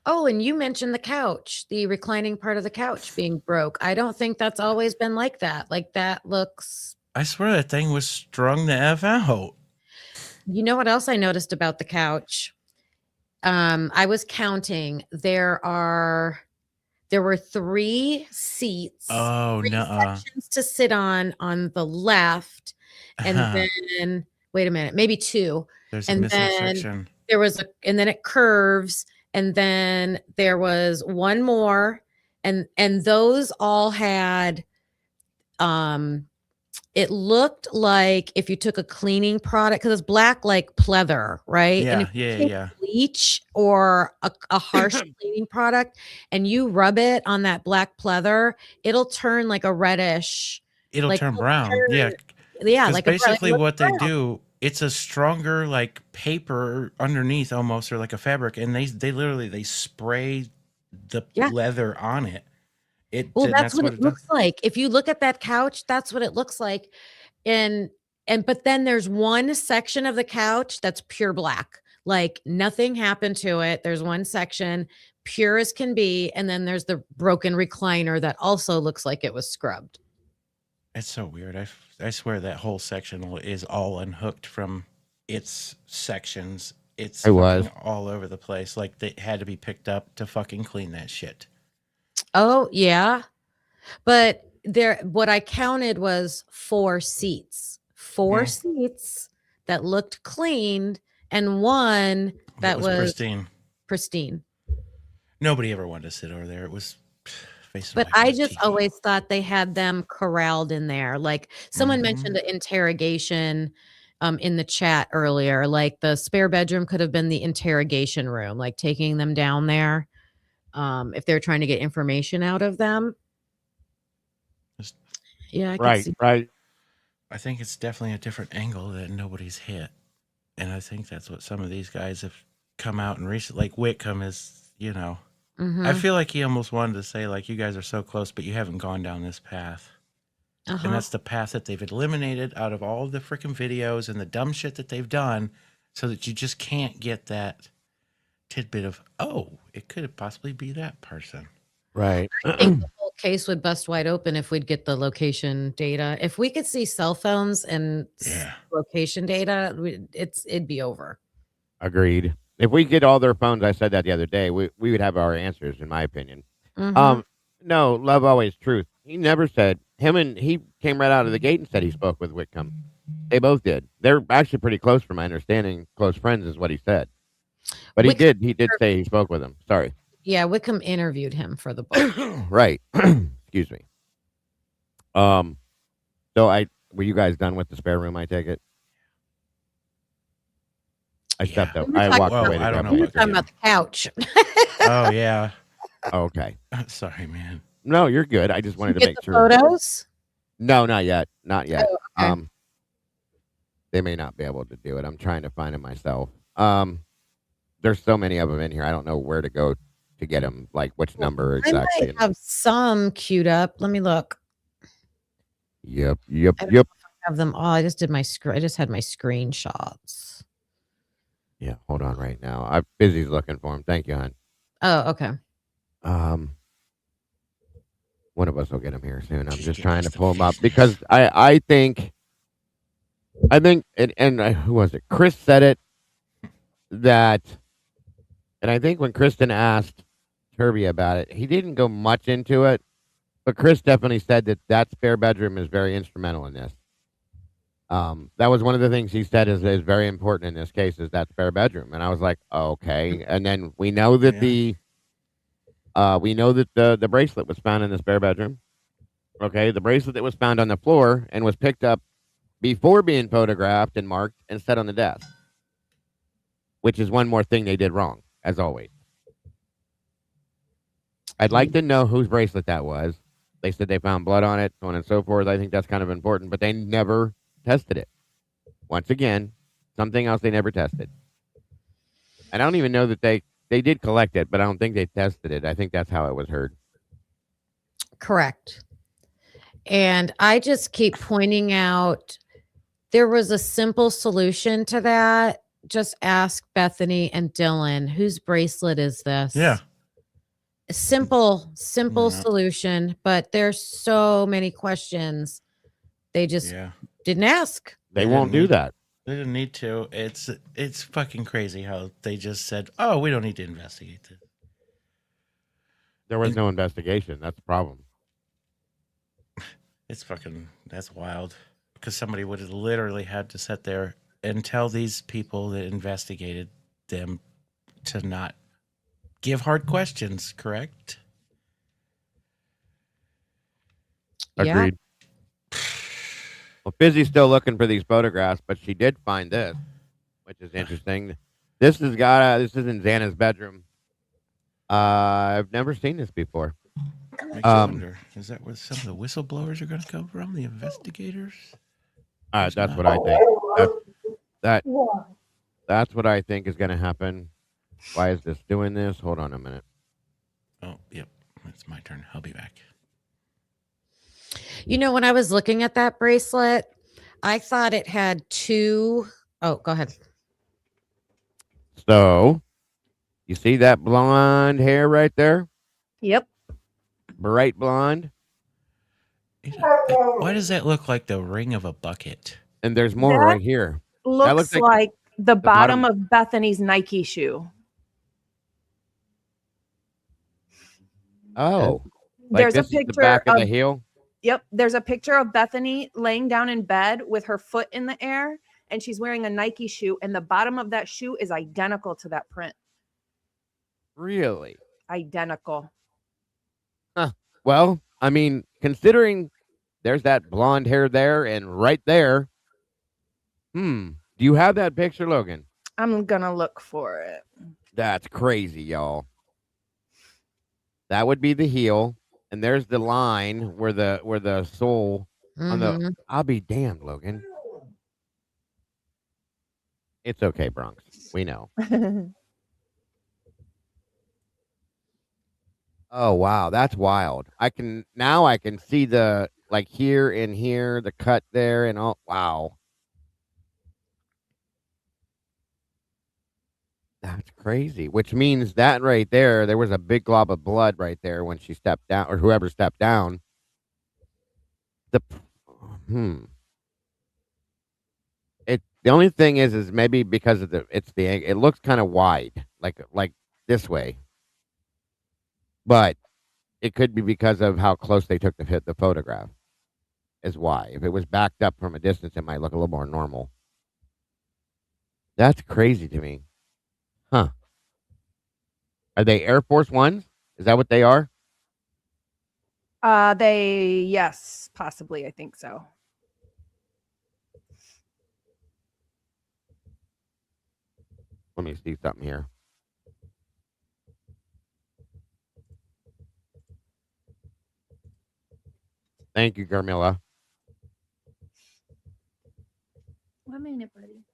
Speaker 4: Oh, and you mentioned the couch, the reclining part of the couch being broke. I don't think that's always been like that. Like that looks.
Speaker 3: I swear that thing was strung the F out.
Speaker 4: You know what else I noticed about the couch? I was counting. There were 3 seats.
Speaker 3: Oh, no.
Speaker 4: Sections to sit on the left. And then, wait a minute, maybe 2.
Speaker 3: There's a missing section.
Speaker 4: And then it curves. And then there was one more. And those all had, it looked like if you took a cleaning product, because it's black like pleather, right?
Speaker 3: Yeah,
Speaker 4: and if you take
Speaker 3: yeah.
Speaker 4: bleach or a harsh cleaning product and you rub it on that black pleather, it'll turn like a reddish.
Speaker 3: It'll turn brown. Yeah.
Speaker 4: Like
Speaker 3: basically what they do, it's a stronger like paper underneath almost, or like a fabric, and they literally spray the leather on it.
Speaker 4: That's what it looks like. If you look at that couch, that's what it looks like. But then there's one section of the couch that's pure black. Like nothing happened to it. There's one section pure as can be. And then there's the broken recliner that also looks like it was scrubbed.
Speaker 3: It's so weird. I swear that whole section is all unhooked from its sections. It was all over the place. Like they had to be picked up to fucking clean that shit.
Speaker 4: Oh, yeah. But what I counted was 4 seats. 4 seats that looked cleaned and one that was pristine.
Speaker 3: Nobody ever wanted to sit over there. It was facing.
Speaker 4: But I just always thought they had them corralled in there. Like someone mentioned the interrogation in the chat earlier. Like the spare bedroom could have been the interrogation room, like taking them down there. If they're trying to get information out of them. Yeah,
Speaker 2: right.
Speaker 3: I think it's definitely a different angle that nobody's hit. And I think that's what some of these guys have come out and recently, like Whitcomb is, I feel like he almost wanted to say, like, you guys are so close, but you haven't gone down this path. And that's the path that they've eliminated out of all of the freaking videos and the dumb shit that they've done, so that you just can't get that tidbit of, it could possibly be that person.
Speaker 2: Right.
Speaker 4: I think the whole case would bust wide open if we'd get the location data. If we could see cell phones and location data, it'd be over.
Speaker 2: Agreed. If we get all their phones, I said that the other day, we would have our answers, in my opinion. No, love always truth. He never said he came right out of the gate and said he spoke with Whitcomb. They both did. They're actually pretty close, from my understanding. Close friends is what he said. But he did say he spoke with him. Sorry.
Speaker 4: Yeah, Whitcomb interviewed him for the book.
Speaker 2: Right. Excuse me. So were you guys done with the spare room, I take it? I stepped up. I walked away.
Speaker 3: I don't know.
Speaker 4: We were talking about the couch.
Speaker 3: Oh, yeah.
Speaker 2: Okay.
Speaker 3: Sorry, man.
Speaker 2: No, you're good. I just wanted to make sure.
Speaker 4: Photos?
Speaker 2: No, not yet. Not yet.
Speaker 4: Oh, okay.
Speaker 2: They may not be able to do it. I'm trying to find it myself. There's so many of them in here. I don't know where to go to get them. Like which number exactly?
Speaker 4: I might have some queued up. Let me look.
Speaker 2: Yep.
Speaker 4: I have them all. I just had my screenshots.
Speaker 2: Yeah, hold on right now. I'm busy looking for them. Thank you, hon.
Speaker 4: Oh, okay.
Speaker 2: One of us will get them here soon. I'm just trying to pull them up because I think I think, and who was it? Chris said it that, and I think when Kristen asked Turvey about it, he didn't go much into it, but Chris definitely said that spare bedroom is very instrumental in this. That was one of the things he said is very important in this case is that spare bedroom, and I was like, okay. And then we know that the bracelet was found in the spare bedroom. Okay, the bracelet that was found on the floor and was picked up before being photographed and marked and set on the desk, which is one more thing they did wrong, as always. I'd like to know whose bracelet that was. They said they found blood on it, so on and so forth. I think that's kind of important, but they never tested it. Once again, something else they never tested. I don't even know that they did collect it, but I don't think they tested it. I think that's how it was heard.
Speaker 4: Correct. And I just keep pointing out there was a simple solution to that. Just ask Bethany and Dylan, whose bracelet is this?
Speaker 3: Yeah.
Speaker 4: A simple solution, but there's so many questions. They just didn't ask.
Speaker 2: They won't do that.
Speaker 3: They didn't need to. It's fucking crazy how they just said, "Oh, we don't need to investigate this."
Speaker 2: There was no investigation. That's the problem.
Speaker 3: That's wild. Because somebody would have literally had to sit there and tell these people that investigated them to not give hard questions, correct?
Speaker 2: Agreed. Yeah. Well, Fizzy's still looking for these photographs, but she did find this, which is interesting. This is in Xana's bedroom. I've never seen this before.
Speaker 3: Makes you wonder, is that where some of the whistleblowers are going to come from? The investigators?
Speaker 2: That's what I think. That's what I think is going to happen. Why is this doing this? Hold on a minute.
Speaker 3: Oh, yep. It's my turn. I'll be back.
Speaker 4: You know, when I was looking at that bracelet, I thought it had two. Oh, go ahead.
Speaker 2: So, you see that blonde hair right there?
Speaker 5: Yep.
Speaker 2: Bright blonde.
Speaker 3: Why does that look like the ring of a bucket?
Speaker 2: And there's more right here.
Speaker 5: Looks like the bottom of Bethany's Nike shoe.
Speaker 2: Oh.
Speaker 5: There's a picture
Speaker 2: the back of the heel?
Speaker 5: Yep. There's a picture of Bethany laying down in bed with her foot in the air, and she's wearing a Nike shoe, and the bottom of that shoe is identical to that print.
Speaker 2: Really?
Speaker 5: Identical.
Speaker 2: Huh. Well, I mean, considering there's that blonde hair there and right there. Do you have that picture, Logan?
Speaker 5: I'm gonna look for it.
Speaker 2: That's crazy, y'all. That would be the heel, and there's the line where the sole on the. I'll be damned, Logan. It's okay, Bronx. We know. Oh wow, that's wild. I can see the like here and here, the cut there, and all. Wow, that's crazy. Which means that right there was a big glob of blood right there when she stepped down, or whoever stepped down. The only thing is maybe because of it looks kind of wide, like this way. But it could be because of how close they took the photograph is why. If it was backed up from a distance, it might look a little more normal. That's crazy to me. Huh. Are they Air Force Ones? Is that what they are?
Speaker 5: Yes, possibly. I think so.
Speaker 2: Let me see something here. Thank you, Carmilla.
Speaker 5: 1 minute, buddy.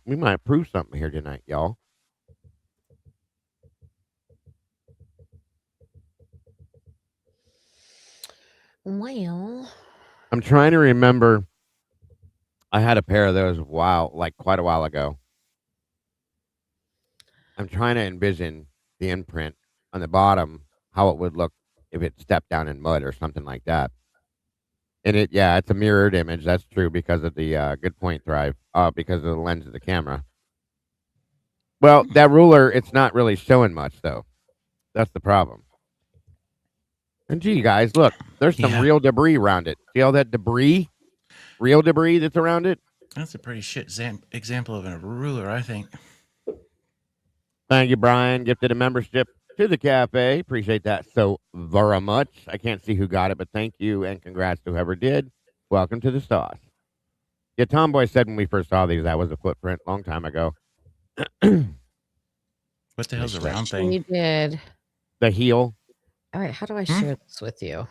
Speaker 2: We might prove something here tonight, y'all.
Speaker 4: Well,
Speaker 2: I'm trying to remember. I had a pair of those quite a while ago. I'm trying to envision the imprint on the bottom, how it would look if it stepped down in mud or something like that. And it's a mirrored image. That's true because of the good point drive. Because of the lens of the camera. Well, that ruler, it's not really showing much though. That's the problem. And gee, guys, look, there's some
Speaker 3: Yeah.
Speaker 2: real debris around it. See all that debris? Real debris that's around it?
Speaker 3: That's a pretty shit example of a ruler, I think.
Speaker 2: Thank you, Bryan. Gifted a membership to the cafe. Appreciate that so very much. I can't see who got it, but thank you and congrats to whoever did. Welcome to the sauce. Yeah, Tomboy said when we first saw these, that was a footprint long time ago.
Speaker 3: What the hell's a round
Speaker 4: We
Speaker 3: thing?
Speaker 4: did.
Speaker 2: The heel.
Speaker 4: All right, how do I share this with you?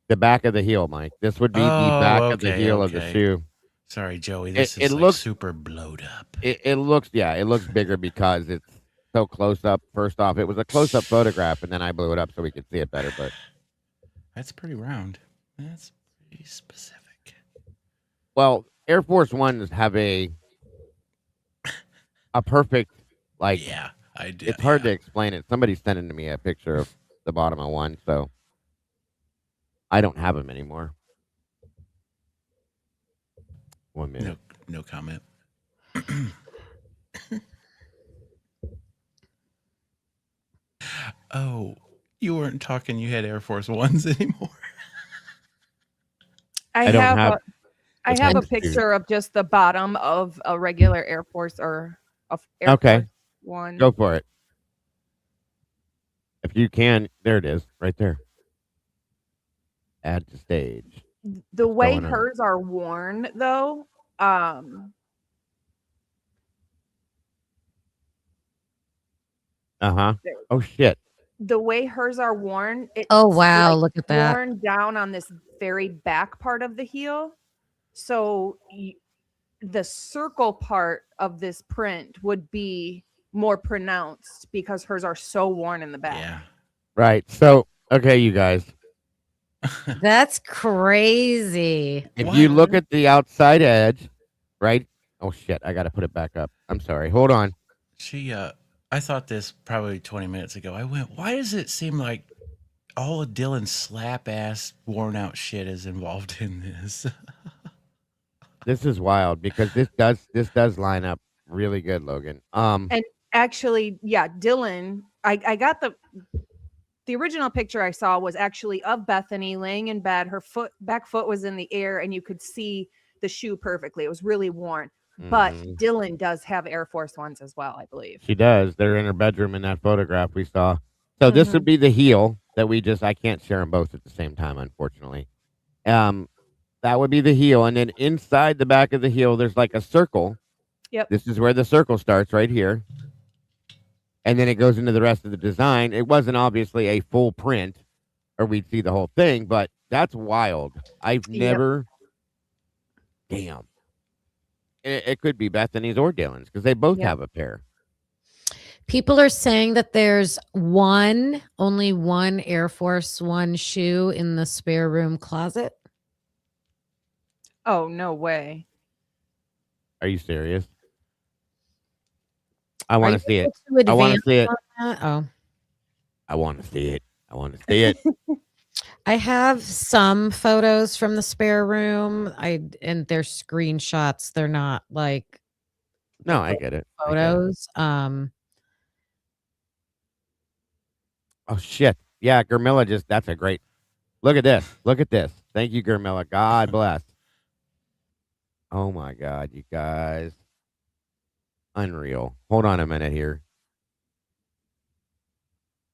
Speaker 2: The back of the heel, Mike. This would be the back of the heel of the shoe.
Speaker 3: Sorry, Joey. This
Speaker 2: It
Speaker 3: is
Speaker 2: looks
Speaker 3: super blowed up.
Speaker 2: It looks bigger because it's so close up. First off, it was a close up photograph, and then I blew it up so we could see it better. But
Speaker 3: That's pretty round. That's pretty specific.
Speaker 2: well, Air Force Ones have a perfect
Speaker 3: Yeah, I did.
Speaker 2: It's hard to explain it. Somebody's sending to me a picture of the bottom of one, so I don't have them anymore. 1 minute.
Speaker 3: No comment. Oh, you weren't talking. You had Air Force Ones anymore.
Speaker 5: I
Speaker 2: don't
Speaker 5: have
Speaker 2: have
Speaker 5: I have a picture of just the bottom of a regular Air Force or Air Force One.
Speaker 2: Go for it. If you can, there it is, right there. Add to stage.
Speaker 5: The way
Speaker 2: Going on.
Speaker 5: hers are worn, though,
Speaker 2: Uh-huh. Oh shit.
Speaker 5: the way hers are worn, it's
Speaker 4: Oh, wow, look at that.
Speaker 5: worn down on this very back part of the heel. So the circle part of this print would be more pronounced because hers are so worn in the back.
Speaker 3: Yeah.
Speaker 2: Right. So, okay, you guys.
Speaker 4: That's crazy.
Speaker 2: If you look at the outside edge, right? Oh shit, I got to put it back up. I'm sorry. Hold on.
Speaker 3: I thought this probably 20 minutes ago. I went, why does it seem like all of Dylan's slap ass worn out shit is involved in this?
Speaker 2: This is wild because this does line up really good, Logan.
Speaker 5: And actually, yeah, Dylan, I got the original picture I saw was actually of Bethany laying in bed. Her back foot was in the air and you could see the shoe perfectly. It was really worn. But Dylan does have Air Force Ones as well, I believe.
Speaker 2: She does. They're in her bedroom in that photograph we saw. So this would be the heel that I can't share them both at the same time, unfortunately. That would be the heel. And then inside the back of the heel, there's like a circle.
Speaker 5: Yep.
Speaker 2: This is where the circle starts right here. And then it goes into the rest of the design. It wasn't obviously a full print or we'd see the whole thing, but that's wild. I've never. Damn. It could be Bethany's or Dylan's because they both have a pair.
Speaker 4: People are saying that there's only one Air Force One shoe in the spare room closet.
Speaker 5: Oh, no way.
Speaker 2: Are you serious? I want to see it.
Speaker 4: I
Speaker 2: want to see it.
Speaker 4: Oh,
Speaker 2: I want to see it. I want to see it.
Speaker 4: I have some photos from the spare room. And they're screenshots. They're not like
Speaker 2: No, I get it.
Speaker 4: photos.
Speaker 2: Oh shit. Yeah, Gurmilla that's a great. Look at this. Look at this. Thank you, Gurmilla. God bless. Oh my God, you guys. Unreal. Hold on a minute here.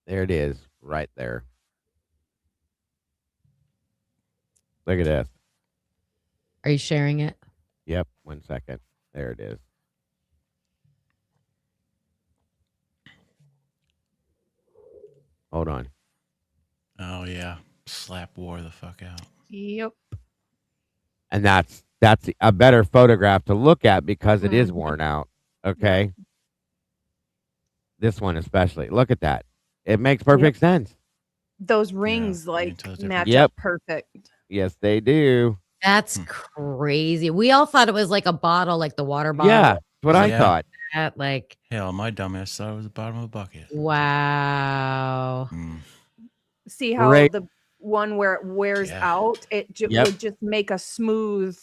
Speaker 2: There it is, right there. Look at this.
Speaker 4: Are you sharing it?
Speaker 2: Yep, 1 second. There it is. Hold on.
Speaker 3: Oh, yeah. Slap wore the fuck out.
Speaker 5: Yep.
Speaker 2: And that's a better photograph to look at because it is worn out. Okay. This one especially. Look at that. It makes perfect sense.
Speaker 5: Those rings match up perfect.
Speaker 2: Yes, they do.
Speaker 4: That's crazy. We all thought it was like a bottle, like the water bottle.
Speaker 2: Yeah, that's what I thought.
Speaker 3: Hell, my dumbass thought it was the bottom of a bucket.
Speaker 4: Wow.
Speaker 5: See how one where it wears out, it would just make a smooth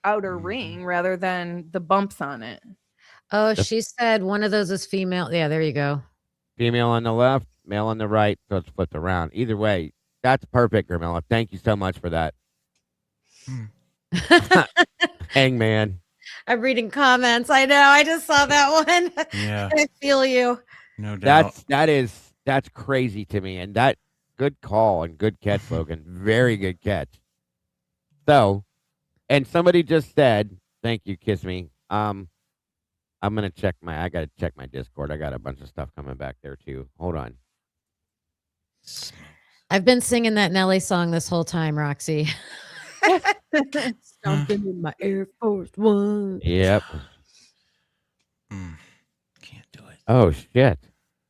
Speaker 5: outer ring rather than the bumps on it.
Speaker 4: Oh, she said one of those is female. Yeah, there you go.
Speaker 2: Female on the left, male on the right, so it's flipped around. Either way, that's perfect, Gramilla. Thank you so much for that. Hangman.
Speaker 4: I'm reading comments. I know. I just saw that one.
Speaker 3: Yeah.
Speaker 4: I feel you.
Speaker 3: No doubt.
Speaker 2: That's crazy to me. And that good call and good catch, Logan. Very good catch. So, and somebody just said, thank you, Kiss Me. I'm gonna I gotta check my Discord. I got a bunch of stuff coming back there too. Hold on.
Speaker 4: I've been singing that Nelly song this whole time, Roxy. Something in my Air Force One.
Speaker 2: Yep.
Speaker 3: Can't do it.
Speaker 2: Oh shit.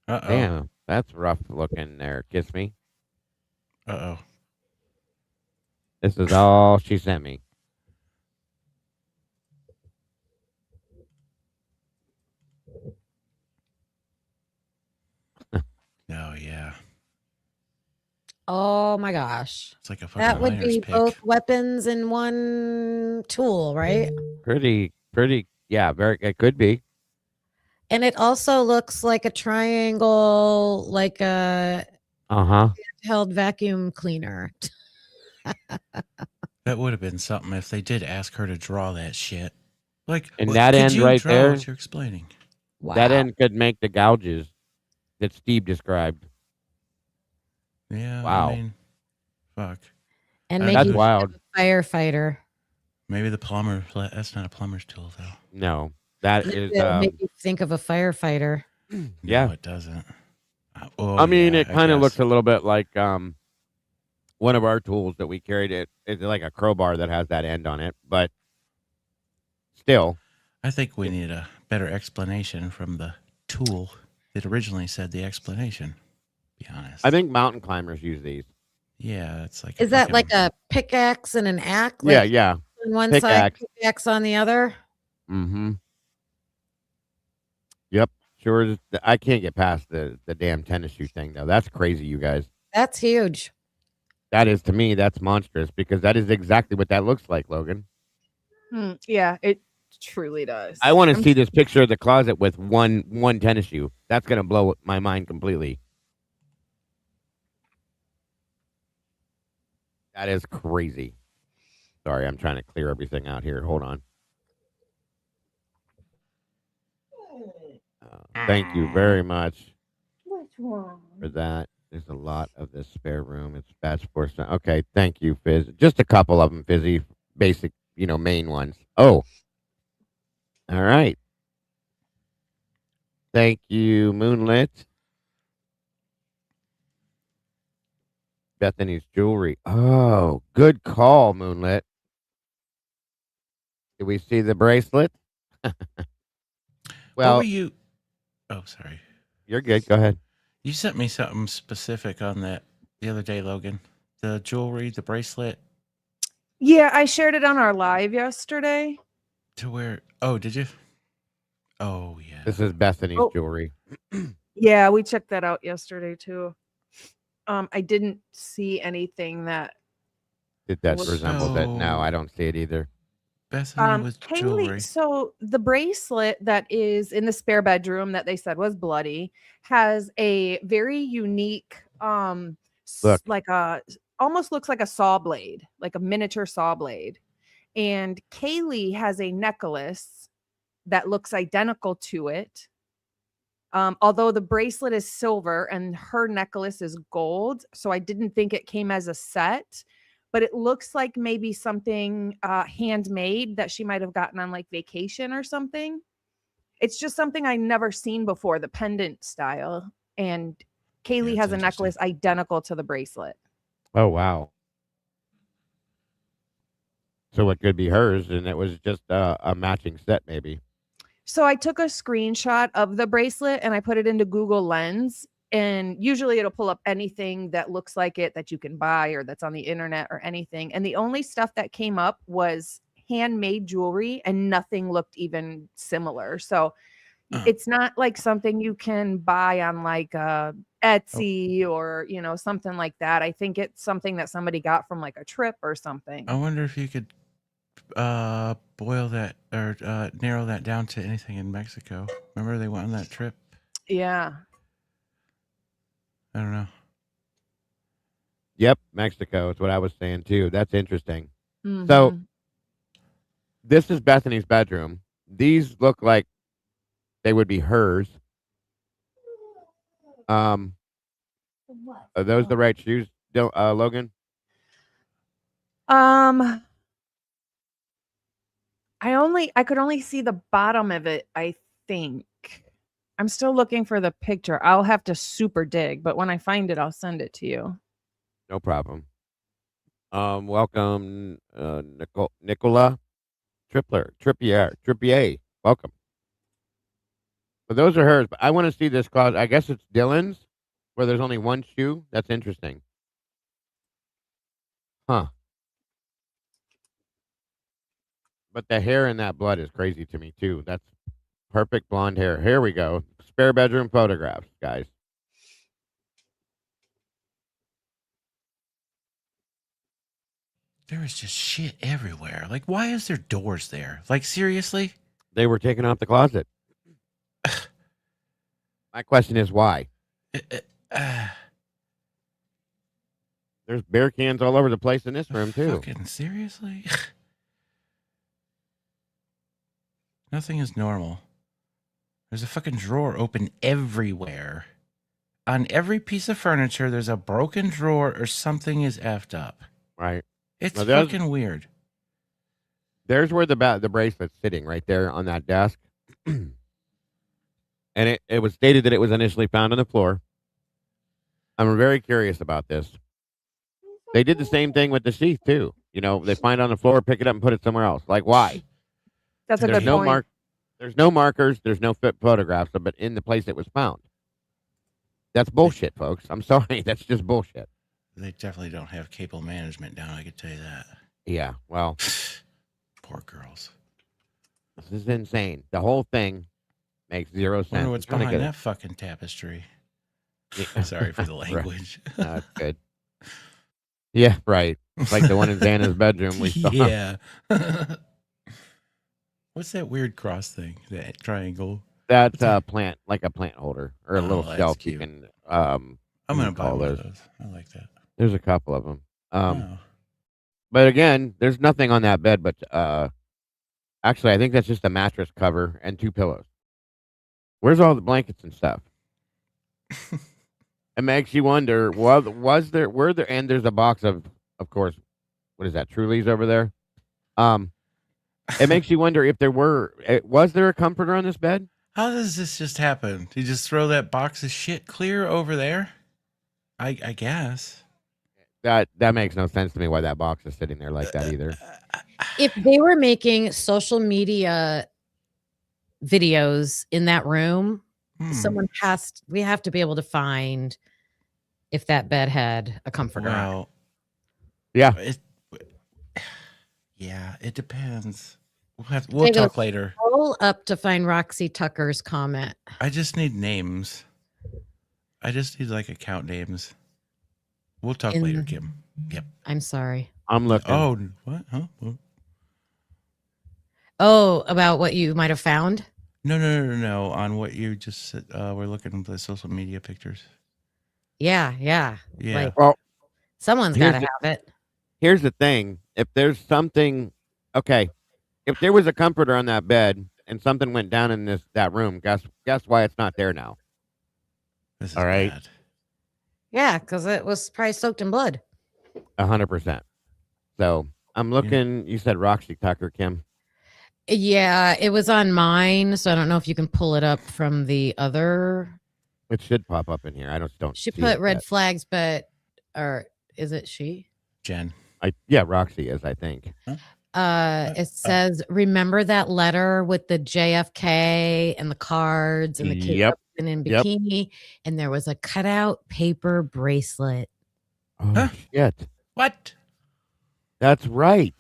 Speaker 3: Uh-oh.
Speaker 2: Damn, that's rough looking there. Kiss Me.
Speaker 3: Uh-oh.
Speaker 2: This is all she sent me.
Speaker 3: Oh yeah.
Speaker 4: Oh my gosh.
Speaker 3: It's like a fucking
Speaker 4: That would be
Speaker 3: pick.
Speaker 4: both weapons in one tool, right?
Speaker 2: Pretty, yeah, it could be.
Speaker 4: And it also looks like a triangle, like a handheld vacuum cleaner.
Speaker 3: That would have been something if they did ask her to draw that shit. Like,
Speaker 2: and that end right there,
Speaker 3: what you're explaining.
Speaker 4: Wow.
Speaker 2: That end could make the gouges that Steve described.
Speaker 3: Yeah.
Speaker 2: Wow.
Speaker 3: I mean, fuck.
Speaker 4: And maybe
Speaker 2: that's wild.
Speaker 4: A firefighter.
Speaker 3: Maybe the plumber. That's not a plumber's tool, though.
Speaker 2: No, that is.
Speaker 4: Make you think of a firefighter.
Speaker 2: Yeah,
Speaker 3: no, it doesn't. Oh,
Speaker 2: I mean,
Speaker 3: yeah,
Speaker 2: it kind of looks a little bit like one of our tools that we carried. It's like a crowbar that has that end on it, but still.
Speaker 3: I think we need a better explanation from the tool that originally said the explanation. Be honest.
Speaker 2: I think mountain climbers use these.
Speaker 3: Yeah, it's like.
Speaker 4: Is that like a pickaxe and an axe? Like
Speaker 2: yeah.
Speaker 4: On one
Speaker 2: pickaxe.
Speaker 4: side, pickaxe on the other.
Speaker 2: Mm-hmm. Yep. Sure. I can't get past the damn tennis shoe thing though. That's crazy, you guys.
Speaker 4: That's huge.
Speaker 2: That is, to me, that's monstrous because that is exactly what that looks like, Logan.
Speaker 5: Yeah, it truly does.
Speaker 2: I want to see this picture of the closet with one tennis shoe. That's gonna blow my mind completely. That is crazy. Sorry, I'm trying to clear everything out here. Hold on. Thank you very much for that. There's a lot of this spare room. It's batch force. Okay, thank you, Fizz. Just a couple of them, Fizzy. Basic, main ones. Oh. All right. Thank you, Moonlit. Bethany's jewelry. Oh, good call, Moonlit. Did we see the bracelet? Well,
Speaker 3: what were you? Oh, sorry.
Speaker 2: You're good. Go ahead.
Speaker 3: You sent me something specific on that the other day, Logan. The jewelry, the bracelet.
Speaker 5: Yeah, I shared it on our live yesterday.
Speaker 3: To where? Oh, did you? Oh, yeah.
Speaker 2: This is Bethany's jewelry.
Speaker 5: Yeah, we checked that out yesterday too. I didn't see anything that
Speaker 2: Did that resemble it? No, I don't see it either.
Speaker 3: Bethany with jewelry.
Speaker 5: So the bracelet that is in the spare bedroom that they said was bloody has a very unique like almost looks like a saw blade, like a miniature saw blade. And Kaylee has a necklace that looks identical to it. Although the bracelet is silver and her necklace is gold. So I didn't think it came as a set, but it looks like maybe something handmade that she might have gotten on like vacation or something. It's just something I never seen before, the pendant style. And Kaylee has a necklace identical to the bracelet.
Speaker 2: Oh, wow. So it could be hers, and it was just a matching set, maybe.
Speaker 5: So I took a screenshot of the bracelet and I put it into Google Lens. And usually it'll pull up anything that looks like it that you can buy or that's on the internet or anything. And the only stuff that came up was handmade jewelry and nothing looked even similar. So it's not like something you can buy on like Etsy or something like that. I think it's something that somebody got from like a trip or something.
Speaker 3: I wonder if you could boil that or narrow that down to anything in Mexico. Remember they went on that trip?
Speaker 5: Yeah.
Speaker 3: I don't know.
Speaker 2: Yep, Mexico is what I was saying too. That's interesting.
Speaker 5: Mhm.
Speaker 2: So this is Bethany's bedroom. These look like they would be hers. Are those the right shoes, Logan?
Speaker 5: I could only see the bottom of it, I think. I'm still looking for the picture. I'll have to super dig, but when I find it, I'll send it to you.
Speaker 2: No problem. Welcome, Nicola Trippier. Welcome. So those are hers, but I want to see this closet. I guess it's Dylan's, where there's only one shoe. That's interesting. Huh. But the hair in that blood is crazy to me, too. That's perfect blonde hair. Here we go. Spare bedroom photographs, guys.
Speaker 3: There is just shit everywhere. Like, why is there doors there? Like, seriously?
Speaker 2: They were taken off the closet. My question is why? There's beer cans all over the place in this room, too.
Speaker 3: Fucking seriously? Nothing is normal. There's a fucking drawer open everywhere. On every piece of furniture, there's a broken drawer or something is effed up.
Speaker 2: Right.
Speaker 3: It's
Speaker 2: Well,
Speaker 3: fucking weird.
Speaker 2: There's where the bracelet's sitting, right there on that desk. And it was stated that it was initially found on the floor. I'm very curious about this. They did the same thing with the sheath, too. They find it on the floor, pick it up, and put it somewhere else. Like, why?
Speaker 5: That's a
Speaker 2: There's
Speaker 5: good
Speaker 2: no
Speaker 5: point.
Speaker 2: There's no markers. There's no photographs of it in the place it was found. That's bullshit, folks. I'm sorry. That's just bullshit.
Speaker 3: They definitely don't have cable management down, I could tell you that.
Speaker 2: Yeah, well.
Speaker 3: Poor girls.
Speaker 2: This is insane. The whole thing makes zero sense.
Speaker 3: I wonder what's behind that fucking tapestry.
Speaker 2: Yeah.
Speaker 3: Sorry for the language.
Speaker 2: No, that's good. Yeah, right. It's like the one in Xana's bedroom we saw.
Speaker 3: Yeah. What's that weird cross thing? That triangle?
Speaker 2: That's a plant, like a plant holder or a little
Speaker 3: that's
Speaker 2: shelf
Speaker 3: cute.
Speaker 2: you can.
Speaker 3: I'm gonna buy
Speaker 2: call
Speaker 3: one
Speaker 2: those.
Speaker 3: of those. I like that.
Speaker 2: There's a couple of them.
Speaker 3: Oh.
Speaker 2: But again, there's nothing on that bed. But actually, I think that's just a mattress cover and 2 pillows. Where's all the blankets and stuff? It makes you wonder. Were there? And there's a box of course. What is that? Truly's over there. It makes you wonder if was there a comforter on this bed?
Speaker 3: How does this just happen? You just throw that box of shit clear over there? I guess.
Speaker 2: That makes no sense to me why that box is sitting there like that either.
Speaker 4: If they were making social media videos in that room, we have to be able to find if that bed had a comforter.
Speaker 3: Well,
Speaker 2: yeah.
Speaker 3: It depends. We'll talk later.
Speaker 4: Roll up to find Roxy Tucker's comment.
Speaker 3: I just need names. I just need like account names. We'll talk later, Kim. Yep.
Speaker 4: I'm sorry.
Speaker 2: I'm looking.
Speaker 3: Oh, what? Huh? What?
Speaker 4: Oh, about what you might have found?
Speaker 3: No. On what you just said. We're looking at the social media pictures.
Speaker 4: Yeah.
Speaker 3: Like,
Speaker 2: well,
Speaker 4: someone's got to have it.
Speaker 2: Here's the thing. If there's something, okay, if there was a comforter on that bed and something went down in that room, guess why it's not there now?
Speaker 3: This is
Speaker 2: all right.
Speaker 3: bad.
Speaker 4: Yeah, because it was probably soaked in blood.
Speaker 2: 100%. So I'm looking. You said Roxy Tucker, Kim.
Speaker 4: Yeah, it was on mine, so I don't know if you can pull it up from the other.
Speaker 2: It should pop up in here. I don't.
Speaker 4: She put red flags, or is it she?
Speaker 3: Jen.
Speaker 2: Roxy is, I think.
Speaker 4: It says, remember that letter with the JFK and the cards and the kid in bikini, and there was a cutout paper bracelet.
Speaker 2: Oh, shit.
Speaker 3: What?
Speaker 2: That's right.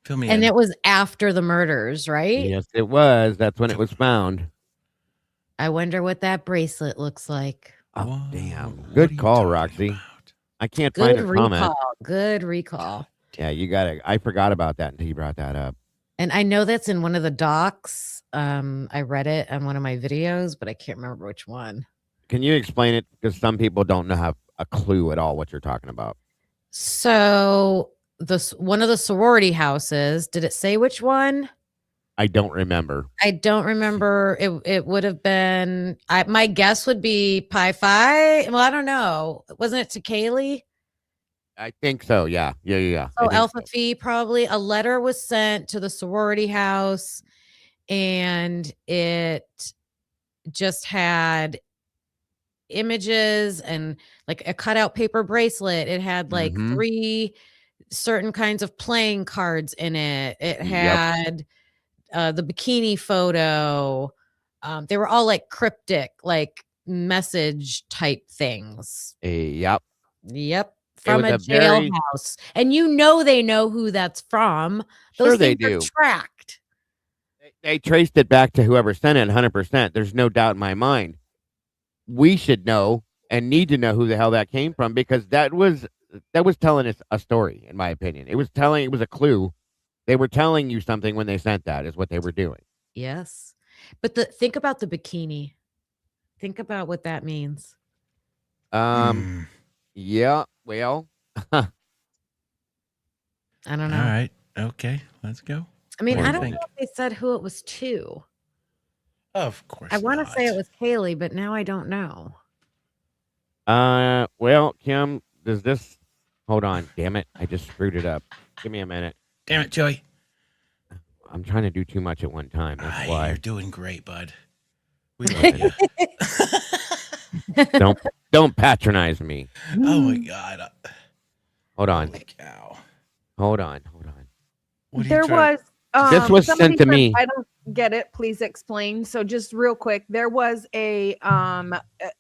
Speaker 3: Fill me
Speaker 4: and
Speaker 3: in.
Speaker 4: it was after the murders, right?
Speaker 2: Yes, it was. That's when it was found.
Speaker 4: I wonder what that bracelet looks like.
Speaker 2: Oh,
Speaker 3: Whoa,
Speaker 2: damn.
Speaker 3: what are
Speaker 2: Good
Speaker 3: you
Speaker 2: call,
Speaker 3: talking
Speaker 2: Roxy.
Speaker 3: about?
Speaker 2: I can't
Speaker 4: Good
Speaker 2: find a comment.
Speaker 4: recall. Good recall.
Speaker 2: Yeah, you got it. I forgot about that until you brought that up.
Speaker 4: And I know that's in one of the docs. I read it on one of my videos, but I can't remember which one.
Speaker 2: Can you explain it? Because some people don't have a clue at all what you're talking about.
Speaker 4: So one of the sorority houses, did it say which one?
Speaker 2: I don't remember.
Speaker 4: I don't remember. It would have been, my guess would be Pi Phi. Well, I don't know. Wasn't it to Kaylee?
Speaker 2: I think so. Yeah. I
Speaker 4: Oh,
Speaker 2: think
Speaker 4: Alpha
Speaker 2: so.
Speaker 4: Phi, probably. A letter was sent to the sorority house, and it just had images and like a cutout paper bracelet. It had like
Speaker 2: Mhm.
Speaker 4: 3 certain kinds of playing cards in it. It
Speaker 2: Yep.
Speaker 4: had the bikini photo. They were all like cryptic, like message type things.
Speaker 2: Yep.
Speaker 4: Yep.
Speaker 2: It
Speaker 4: From
Speaker 2: was
Speaker 4: a
Speaker 2: a very-
Speaker 4: jailhouse. And you know they know who that's from. Those
Speaker 2: Sure they
Speaker 4: things are
Speaker 2: do.
Speaker 4: tracked.
Speaker 2: They traced it back to whoever sent it 100%. There's no doubt in my mind. We should know and need to know who the hell that came from, because that was telling us a story, in my opinion. It was a clue. They were telling you something when they sent that, is what they were doing.
Speaker 4: Yes. But think about the bikini. Think about what that means.
Speaker 2: Yeah, well,
Speaker 4: I don't know.
Speaker 3: All right. Okay. Let's go.
Speaker 4: I mean,
Speaker 3: What do
Speaker 4: I
Speaker 3: you
Speaker 4: don't
Speaker 3: think?
Speaker 4: know if they said who it was to.
Speaker 3: Of course.
Speaker 4: I want to say it
Speaker 3: not.
Speaker 4: was Kaylee, but now I don't know.
Speaker 2: well, Kim, does this, hold on, damn it. I just screwed it up. Give me a minute.
Speaker 3: Damn it, Joey.
Speaker 2: I'm trying to do too much at one time. That's why.
Speaker 3: You're doing great, bud. We love you.
Speaker 2: Don't patronize me.
Speaker 3: Oh my God.
Speaker 2: Hold on.
Speaker 3: Holy cow.
Speaker 2: Hold on.
Speaker 3: What are you
Speaker 5: There
Speaker 3: trying-
Speaker 5: was
Speaker 2: This was
Speaker 5: somebody
Speaker 2: sent to
Speaker 5: said,
Speaker 2: me.
Speaker 5: I don't get it. Please explain. So just real quick, there was a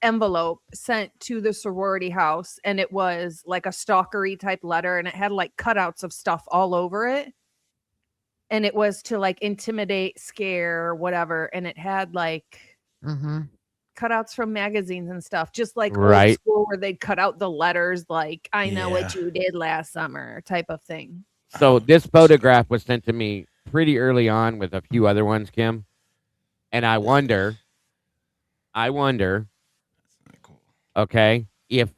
Speaker 5: envelope sent to the sorority house, and it was like a stalkery type letter, and it had like cutouts of stuff all over it. And it was to like intimidate, scare, whatever. And it had like cutouts from magazines and stuff, just like old
Speaker 2: Right.
Speaker 5: school where they'd cut out the letters like I know what
Speaker 3: Yeah.
Speaker 5: you did last summer type of thing.
Speaker 2: So this photograph was sent to me pretty early on with a few other ones, Kim. And I wonder,
Speaker 3: That's not cool.
Speaker 2: okay, if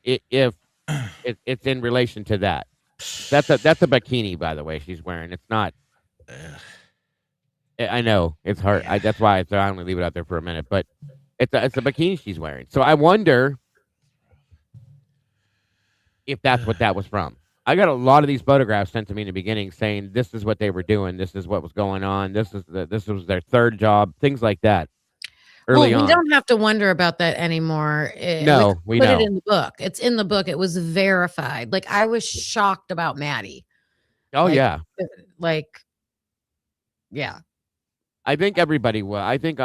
Speaker 2: it's in relation to that. That's a bikini, by the way, she's wearing. It's not.
Speaker 3: Ugh.
Speaker 2: I know it's hard.
Speaker 3: Yeah.
Speaker 2: That's why I'm going to leave it out there for a minute. But it's a bikini she's wearing. So I wonder if that's what that was from. I got a lot of these photographs sent to me in the beginning saying this is what they were doing, this is what was going on, this was their third job, things like that. Early
Speaker 4: we
Speaker 2: on.
Speaker 4: don't have to wonder about that anymore.
Speaker 2: No, we
Speaker 4: put
Speaker 2: know.
Speaker 4: it in the book. It's in the book. It was verified. Like I was shocked about Maddie.
Speaker 2: Oh
Speaker 4: like-
Speaker 2: yeah.
Speaker 4: Like, yeah.
Speaker 2: I think everybody will. I think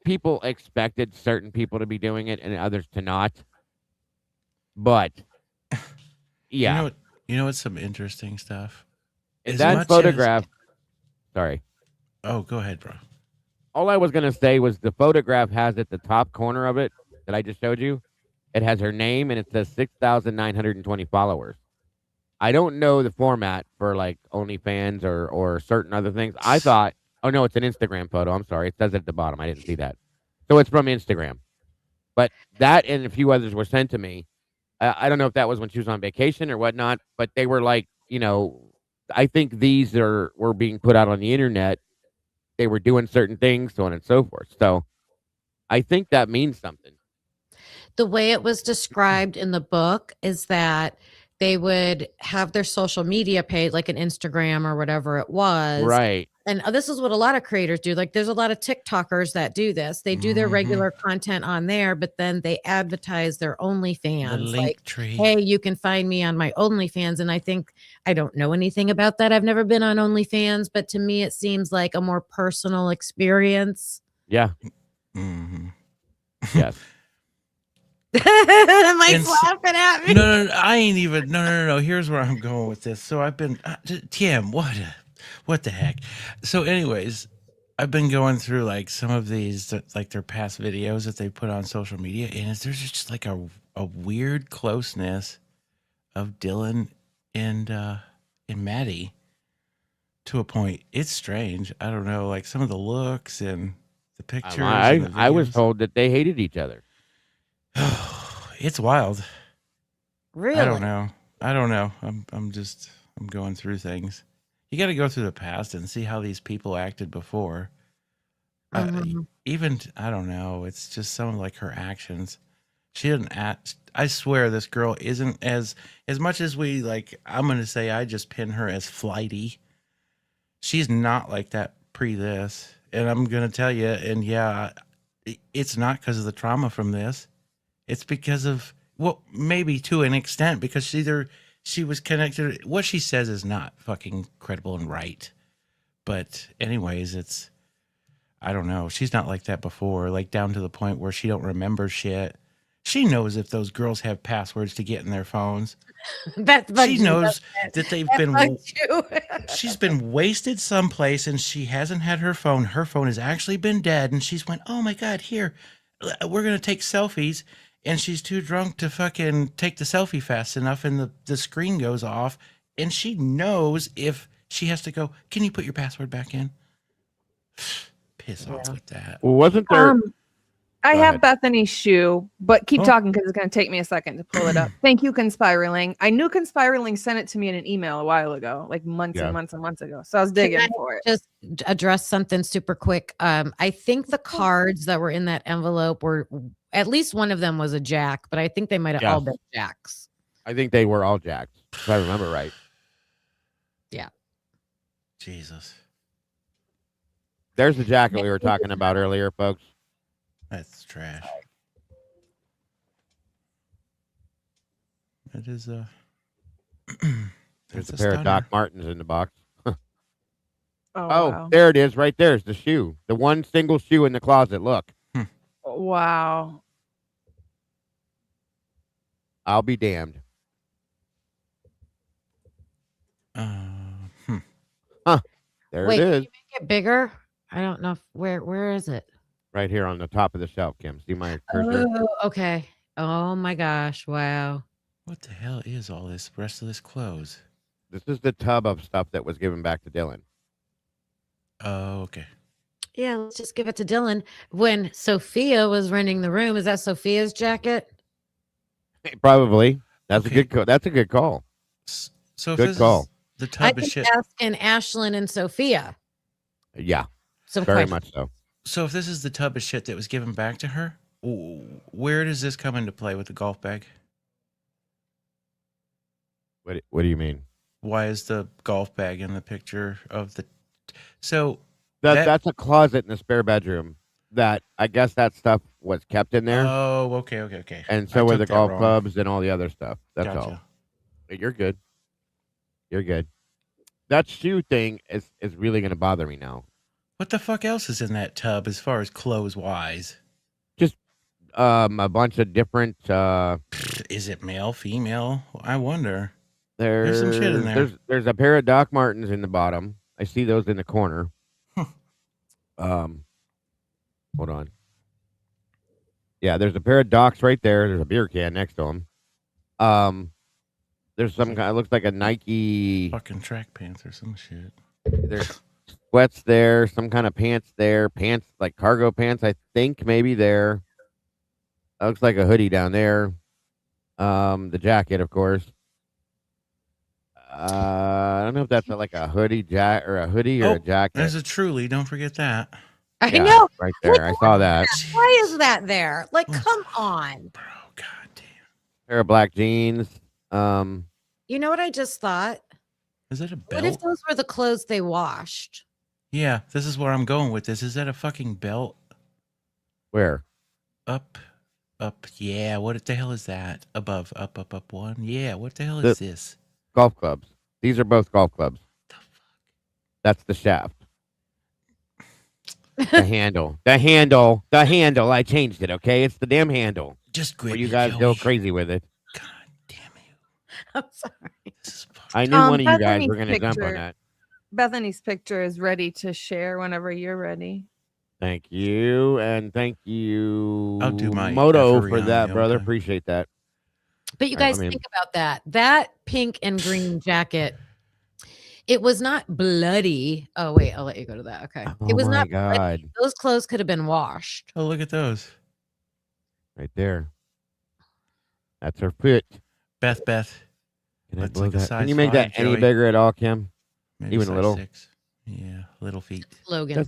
Speaker 2: people expected certain people to be doing it and others to not. But yeah,
Speaker 3: You know what's some interesting stuff? As
Speaker 2: that
Speaker 3: much
Speaker 2: photograph. Sorry.
Speaker 3: Oh, go ahead, bro.
Speaker 2: All I was gonna say was the photograph has at the top corner of it that I just showed you. It has her name and it says 6,920 followers. I don't know the format for like OnlyFans or certain other things. I thought, oh no, it's an Instagram photo. I'm sorry, it says it at the bottom. I didn't see that. So it's from Instagram. But that and a few others were sent to me. I don't know if that was when she was on vacation or whatnot, but they were like, I think these were being put out on the internet. They were doing certain things, so on and so forth. So I think that means something.
Speaker 4: The way it was described in the book is that they would have their social media page, like an Instagram or whatever it was.
Speaker 2: Right.
Speaker 4: And this is what a lot of creators do. Like there's a lot of TikTokers that do this. They do their regular content on there, but then they advertise their OnlyFans.
Speaker 3: The link
Speaker 4: like,
Speaker 3: tree.
Speaker 4: hey, you can find me on my OnlyFans. And I think I don't know anything about that. I've never been on OnlyFans, but to me, it seems like a more personal experience.
Speaker 2: Yeah.
Speaker 3: Mm-hmm.
Speaker 2: Yes.
Speaker 4: Mike's laughing at me.
Speaker 3: No, I ain't even. No. Here's where I'm going with this. So I've been, Tim. What the heck? So, anyways, I've been going through like some of these, like their past videos that they put on social media, and there's just like a weird closeness of Dylan and Maddie to a point. It's strange. I don't know, like some of the looks and the pictures. And the
Speaker 2: I was
Speaker 3: videos.
Speaker 2: told that they hated each other.
Speaker 3: It's wild.
Speaker 4: Really?
Speaker 3: I don't know. I'm going through things. You got to go through the past and see how these people acted before. Even I don't know. It's just some of like her actions. She didn't act. I swear this girl isn't as much as we like. I'm gonna say I just pin her as flighty. She's not like that pre this, and I'm gonna tell you. And yeah, it's not because of the trauma from this. It's because of well, maybe to an extent because she was connected. What she says is not fucking credible and right. But anyways, I don't know. She's not like that before, like down to the point where she don't remember shit. She knows if those girls have passwords to get in their phones. She knows that they've been. She's been wasted someplace and she hasn't had her phone. Her phone has actually been dead, and she's went, "Oh my god, here, we're gonna take selfies." And she's too drunk to fucking take the selfie fast enough, and the screen goes off. And she knows if she has to go, "Can you put your password back in?" Piss off with that.
Speaker 2: Well, wasn't there?
Speaker 5: I
Speaker 2: Go
Speaker 5: have
Speaker 2: ahead.
Speaker 5: Bethany's shoe, but keep talking because it's going to take me a second to pull it up. Thank you, Conspiraling. I knew Conspiraling sent it to me in an email a while ago, like months and months and months ago. So I was digging for it.
Speaker 4: Just address something super quick. I think the cards that were in that envelope were at least one of them was a jack, but I think they might have all been jacks.
Speaker 2: I think they were all jacks, if I remember right.
Speaker 4: Yeah.
Speaker 3: Jesus.
Speaker 2: There's the jacket we were talking about earlier, folks.
Speaker 3: That's trash. It is
Speaker 2: There's a pair of Doc Martens in the box.
Speaker 5: Oh,
Speaker 2: wow. There it is, right there's the shoe. The one single shoe in the closet. Look.
Speaker 5: Wow.
Speaker 2: I'll be damned. Huh. There
Speaker 4: Wait,
Speaker 2: it is.
Speaker 4: can you make it bigger? I don't know where is it?
Speaker 2: Right here on the top of the shelf, Kim. See my cursor?
Speaker 4: Oh, okay. Oh my gosh. Wow.
Speaker 3: What the hell is all this rest of this clothes?
Speaker 2: This is the tub of stuff that was given back to Dylan.
Speaker 3: Oh, okay.
Speaker 4: Yeah, let's just give it to Dylan. When Sophia was renting the room, is that Sophia's jacket?
Speaker 2: Probably. That's a good call. That's a good call.
Speaker 3: So
Speaker 2: good call.
Speaker 3: The tub
Speaker 4: I
Speaker 3: of shit.
Speaker 4: asking Ashlyn and Sophia.
Speaker 2: Yeah.
Speaker 4: Some
Speaker 2: very
Speaker 4: questions.
Speaker 2: much so.
Speaker 3: So if this is the tub of shit that was given back to her, where does this come into play with the golf bag?
Speaker 2: What do you mean?
Speaker 3: Why is the golf bag in the picture of the? So
Speaker 2: that's a closet in the spare bedroom. That I guess that stuff was kept in there.
Speaker 3: Oh, okay.
Speaker 2: And so were the golf clubs and all the other stuff. That's
Speaker 3: Gotcha.
Speaker 2: all. But you're good. You're good. That shoe thing is really going to bother me now.
Speaker 3: What the fuck else is in that tub as far as clothes wise?
Speaker 2: Just a bunch of different.
Speaker 3: Is it male, female? I wonder.
Speaker 2: There's
Speaker 3: some shit in there.
Speaker 2: There's a pair of Doc Martens in the bottom. I see those in the corner. Hold on. Yeah, there's a pair of Docs right there. There's a beer can next to them. There's some kind. It looks like a Nike
Speaker 3: fucking track pants or some shit.
Speaker 2: There's sweats there. Some kind of pants there. Pants like cargo pants. I think maybe there. That looks like a hoodie down there. The jacket, of course. I don't know if that's like a hoodie or a hoodie or a jacket.
Speaker 3: There's a Truly. Don't forget that.
Speaker 4: I know.
Speaker 2: Right there. I saw that.
Speaker 4: Why is that there? Like, come on.
Speaker 3: Bro, goddamn.
Speaker 2: Pair of black jeans.
Speaker 4: You know what I just thought?
Speaker 3: Is it a belt?
Speaker 4: What if those were the clothes they washed?
Speaker 3: Yeah, this is where I'm going with this. Is that a fucking belt?
Speaker 2: Where?
Speaker 3: Up. Yeah, what the hell is that? Above, up one. Yeah, what the hell is this?
Speaker 2: Golf clubs. These are both golf clubs.
Speaker 3: The fuck?
Speaker 2: That's the shaft. The handle. The handle. I changed it, okay? It's the damn handle.
Speaker 3: Just grip
Speaker 2: you guys go crazy with it.
Speaker 3: God damn you.
Speaker 4: I'm sorry.
Speaker 3: This is
Speaker 2: I knew one of you guys were going to jump on that.
Speaker 5: Bethany's picture is ready to share whenever you're ready.
Speaker 2: Thank you, and thank you,
Speaker 3: I'll do my
Speaker 2: Moto,
Speaker 3: effery
Speaker 2: for
Speaker 3: on
Speaker 2: that,
Speaker 3: my own
Speaker 2: brother.
Speaker 3: time.
Speaker 2: Appreciate that.
Speaker 4: But you
Speaker 2: All right,
Speaker 4: guys think about that. That pink and green jacket, it was not bloody. Oh, wait, I'll let you go to that. Okay.
Speaker 2: Oh
Speaker 4: It was
Speaker 2: my
Speaker 4: not
Speaker 2: God,
Speaker 4: bloody. Those clothes could have been washed.
Speaker 3: Oh, look at those.
Speaker 2: right there. That's her foot.
Speaker 3: Beth.
Speaker 2: Can I
Speaker 3: That's
Speaker 2: blow
Speaker 3: like a
Speaker 2: that? Can
Speaker 3: size
Speaker 2: you make that
Speaker 3: 5,
Speaker 2: any
Speaker 3: Joey.
Speaker 2: bigger at all, Kim?
Speaker 3: Maybe
Speaker 2: Even a
Speaker 3: size
Speaker 2: little?
Speaker 3: 6. Yeah, little feet.
Speaker 4: Logan.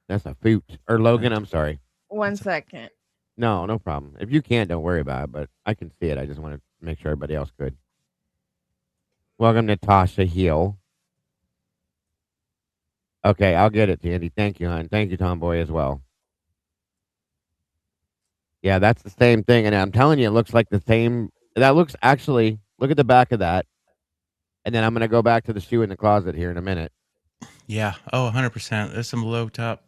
Speaker 2: That's a foot. Or Logan, I'm sorry.
Speaker 5: 1 second.
Speaker 2: No problem. If you can't, don't worry about it. But I can see it. I just want to make sure everybody else could. Welcome, Natasha Heel. Okay, I'll get it, Tandy. Thank you, hon. Thank you, Tomboy, as well. Yeah, that's the same thing. And I'm telling you, it looks like the same. That looks actually, look at the back of that. And then I'm going to go back to the shoe in the closet here in a minute.
Speaker 3: Yeah. Oh, 100%. There's some low top.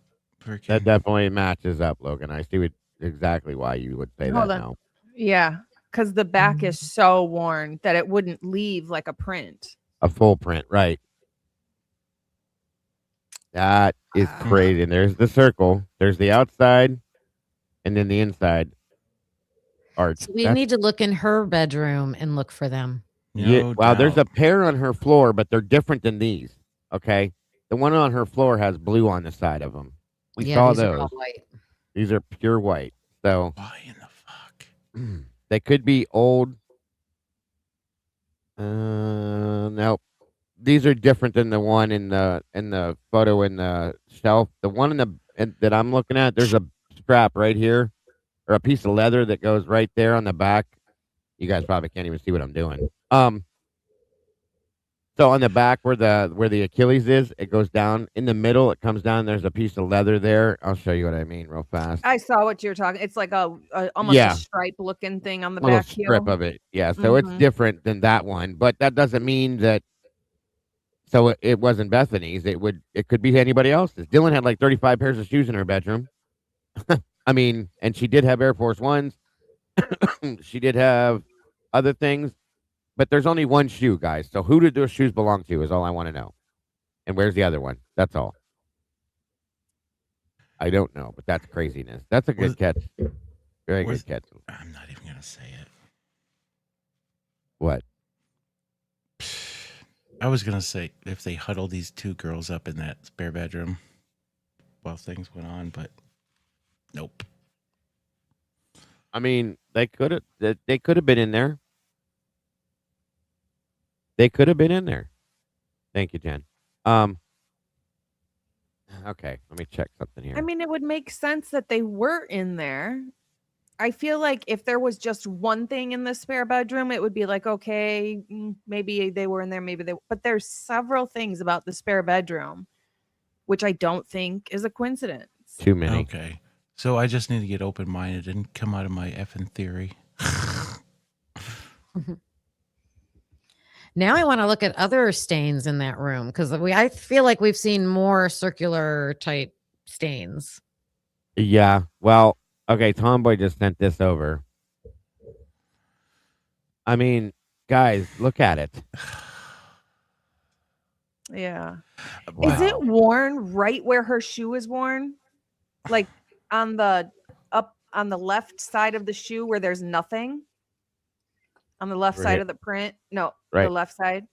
Speaker 2: That definitely matches up, Logan. I see exactly why you would say
Speaker 5: Hold
Speaker 2: that
Speaker 5: on.
Speaker 2: now.
Speaker 5: Yeah, because the back is so worn that it wouldn't leave like a print.
Speaker 2: A full print, right. That is crazy. And there's the circle. There's the outside and then the inside art.
Speaker 4: So we need to look in her bedroom and look for them.
Speaker 2: Wow, there's a pair on her floor, but they're different than these. Okay. The one on her floor has blue on the side of them. We saw
Speaker 4: these are all
Speaker 2: those.
Speaker 4: white.
Speaker 2: These are pure white. So
Speaker 3: Why in the fuck?
Speaker 2: they could be old. Nope. These are different than the one in the photo in the shelf. The one that I'm looking at, there's a strap right here, or a piece of leather that goes right there on the back. You guys probably can't even see what I'm doing. So on the back where the Achilles is, it goes down. In the middle, it comes down. There's a piece of leather there. I'll show you what I mean real fast.
Speaker 5: I saw what you're talking. It's like a almost a stripe looking thing on the
Speaker 2: little
Speaker 5: back
Speaker 2: strip
Speaker 5: heel.
Speaker 2: of it. Yeah, so it's different than that one, but that doesn't mean that. So it wasn't Bethany's. It could be anybody else's. Dylan had like 35 pairs of shoes in her bedroom. I mean, and she did have Air Force Ones. She did have other things, but there's only one shoe, guys. So who did those shoes belong to is all I want to know. And where's the other one? That's all. I don't know, but that's craziness. That's a good catch. Very good catch.
Speaker 3: I'm not even going to say it.
Speaker 2: What?
Speaker 3: I was going to say if they huddled these two girls up in that spare bedroom while things went on, but nope.
Speaker 2: I mean, they could have been in there. They could have been in there. Thank you, Jen. Okay, let me check something here.
Speaker 5: I mean, it would make sense that they were in there. I feel like if there was just one thing in the spare bedroom, it would be like, okay, maybe they were in there, but there's several things about the spare bedroom, which I don't think is a coincidence.
Speaker 2: Too many.
Speaker 3: Okay. So I just need to get open-minded and come out of my effing theory.
Speaker 4: Now I want to look at other stains in that room because I feel like we've seen more circular type stains.
Speaker 2: Yeah. Well, okay. Tomboy just sent this over. I mean, guys, look at it.
Speaker 5: Yeah.
Speaker 2: Wow.
Speaker 5: Is it worn right where her shoe is worn? Like on the left side of the shoe where there's nothing? On the left side of the print? No,
Speaker 2: right.
Speaker 5: The left side.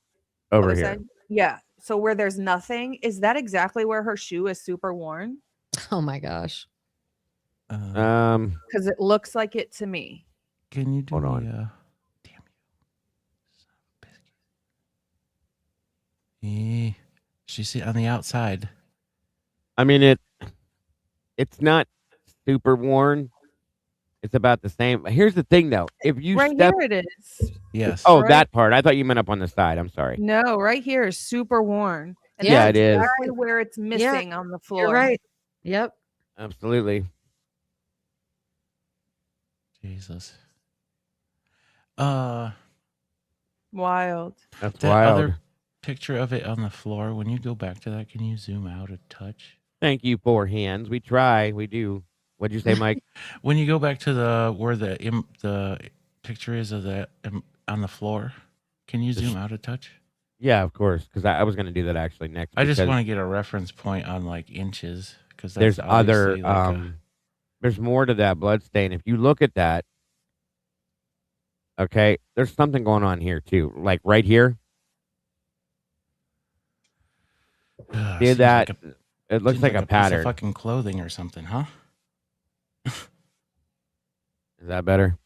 Speaker 2: Over here.
Speaker 5: Side? Yeah. So where there's nothing, is that exactly where her shoe is super worn?
Speaker 4: Oh my gosh.
Speaker 5: Because it looks like it to me.
Speaker 3: Can you do
Speaker 2: hold on?
Speaker 3: Damn you. She's on the outside.
Speaker 2: I mean, it's not super worn. It's about the same. Here's the thing, though. If you
Speaker 5: right
Speaker 2: step,
Speaker 5: here it is.
Speaker 3: Yes.
Speaker 2: Oh,
Speaker 5: right.
Speaker 2: that part. I thought you meant up on the side. I'm sorry.
Speaker 5: No, right here is super worn. And
Speaker 2: yeah,
Speaker 5: that's
Speaker 2: it is.
Speaker 5: exactly where it's missing on the floor.
Speaker 4: You're right. Yep.
Speaker 2: Absolutely.
Speaker 3: Jesus.
Speaker 5: Wild.
Speaker 2: That's
Speaker 3: that
Speaker 2: wild.
Speaker 3: Other picture of it on the floor. When you go back to that, can you zoom out a touch?
Speaker 2: Thank you, 4 hands. We try. We do. What'd you say, Mike?
Speaker 3: When you go back to where the picture is of that on the floor, can you zoom out a touch?
Speaker 2: Yeah, of course, because I was going to do that actually next.
Speaker 3: I just
Speaker 2: because
Speaker 3: want to get a reference point on like inches because
Speaker 2: there's
Speaker 3: that's
Speaker 2: other
Speaker 3: obviously like a.
Speaker 2: there's more to that blood stain. If you look at that, okay, there's something going on here too. Like right here, see
Speaker 3: Seems
Speaker 2: that?
Speaker 3: like
Speaker 2: It looks
Speaker 3: seems
Speaker 2: like
Speaker 3: like
Speaker 2: a
Speaker 3: a piece of
Speaker 2: pattern.
Speaker 3: fucking clothing or something, huh?
Speaker 2: Is that better?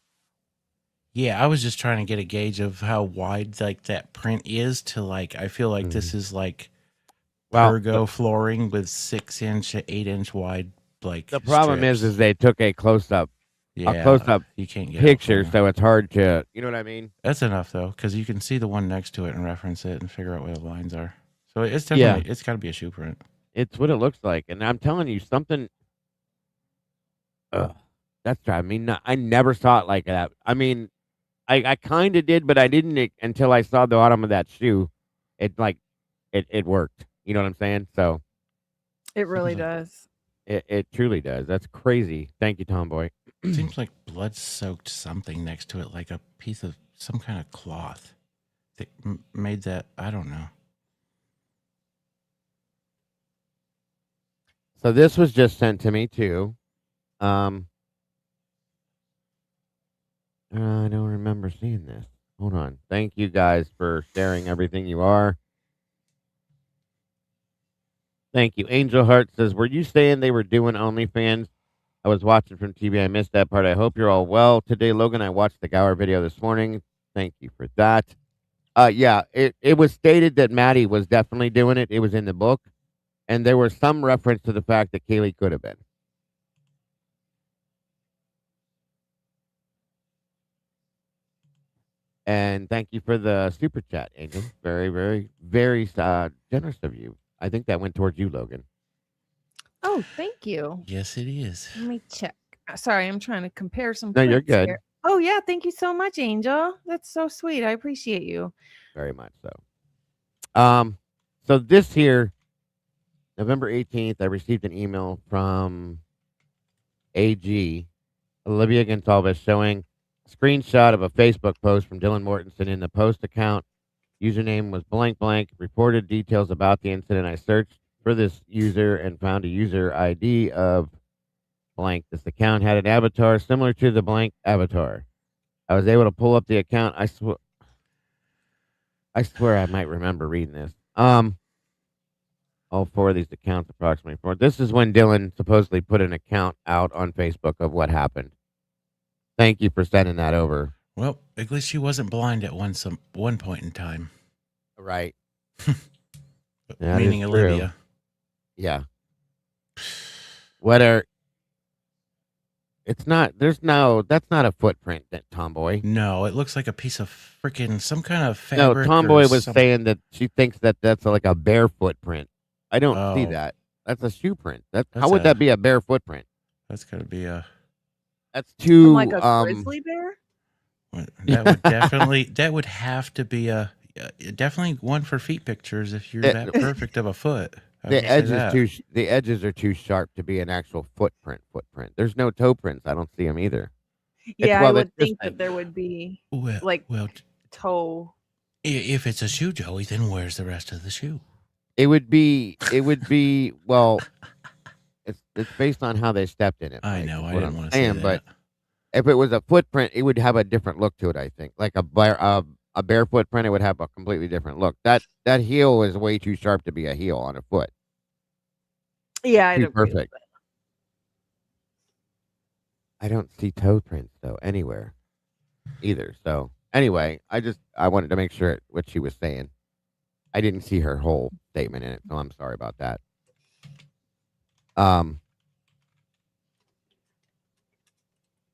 Speaker 3: Yeah, I was just trying to get a gauge of how wide like that print is to like. I feel like this is like
Speaker 2: Well,
Speaker 3: pergo flooring with 6-inch, 8-inch wide like
Speaker 2: the problem
Speaker 3: strips.
Speaker 2: is they took a close up
Speaker 3: Yeah, you can't get
Speaker 2: picture,
Speaker 3: out from
Speaker 2: so it's hard to, you know what I mean?
Speaker 3: That's enough though, because you can see the one next to it and reference it and figure out where the lines are. So it's
Speaker 2: Yeah.
Speaker 3: definitely it's got to be a shoe print.
Speaker 2: It's what it looks like, and I'm telling you something. That's driving me nuts. I never saw it like that. I mean, I kind of did, but I didn't until I saw the bottom of that shoe. It like it worked. You know what I'm saying? So
Speaker 5: It really
Speaker 3: like-
Speaker 5: does.
Speaker 2: it truly does. That's crazy. Thank you, Tomboy.
Speaker 3: Seems like blood soaked something next to it, like a piece of some kind of cloth that made that. I don't know.
Speaker 2: So this was just sent to me too. I don't remember seeing this. Hold on. Thank you guys for sharing everything you are. Thank you. Angel Heart says, were you saying they were doing OnlyFans? I was watching from TV. I missed that part. I hope you're all well today, Logan. I watched the Gower video this morning. Thank you for that. Yeah, it was stated that Maddie was definitely doing it. It was in the book. And there was some reference to the fact that Kaylee could have been. And thank you for the super chat, Angel. Very, very, very generous of you. I think that went towards you, Logan.
Speaker 5: Oh, thank you.
Speaker 3: Yes, it is.
Speaker 5: Let me check. Sorry, I'm trying to compare some.
Speaker 2: No, you're
Speaker 5: prints
Speaker 2: good.
Speaker 5: here. Oh yeah, thank you so much, Angel. That's so sweet. I appreciate you.
Speaker 2: Very much so. So this here, November 18th, I received an email from AG, Olivia Gonsalves, showing a screenshot of a Facebook post from Dylan Mortensen. In the post account, username was blank blank, reported details about the incident. I searched for this user and found a user ID of blank. This account had an avatar similar to the blank avatar. I was able to pull up the account. I swear I might remember reading this. All four of these accounts approximately four. This is when Dylan supposedly put an account out on Facebook of what happened. Thank you for sending that over.
Speaker 3: Well, at least she wasn't blind at one point in time.
Speaker 2: Right.
Speaker 3: Meaning Olivia.
Speaker 2: Yeah. It's not, that's not a footprint, that Tomboy.
Speaker 3: No, it looks like a piece of freaking some kind of fabric.
Speaker 2: No, Tomboy was saying that she thinks that that's like a bare footprint. I don't see
Speaker 3: Oh.
Speaker 2: that. That's a shoe print.
Speaker 3: That's
Speaker 2: how would that be a bare footprint?
Speaker 3: That's got to be a.
Speaker 2: That's too
Speaker 5: Like a grizzly bear.
Speaker 3: That would definitely. That would have to be a definitely one for feet pictures if you're that perfect of a foot.
Speaker 2: The edges are too sharp to be an actual footprint. There's no toe prints. I don't see them either.
Speaker 5: Yeah,
Speaker 2: well,
Speaker 5: I would
Speaker 2: it's just
Speaker 5: think that there would be
Speaker 3: well,
Speaker 5: toe.
Speaker 3: If it's a shoe, Joey, then where's the rest of the shoe?
Speaker 2: It would be well. It's based on how they stepped in it.
Speaker 3: I
Speaker 2: Mike,
Speaker 3: know.
Speaker 2: is
Speaker 3: I
Speaker 2: what
Speaker 3: didn't
Speaker 2: I'm
Speaker 3: want to say
Speaker 2: saying,
Speaker 3: that.
Speaker 2: but if it was a footprint, it would have a different look to it. I think, like a bare footprint, it would have a completely different look. That heel is way too sharp to be a heel on a foot.
Speaker 5: Yeah, I
Speaker 2: Too
Speaker 5: don't agree with
Speaker 2: perfect. I don't see toe prints though anywhere either. So anyway, I wanted to make sure what she was saying. I didn't see her whole statement in it, so I'm sorry about that.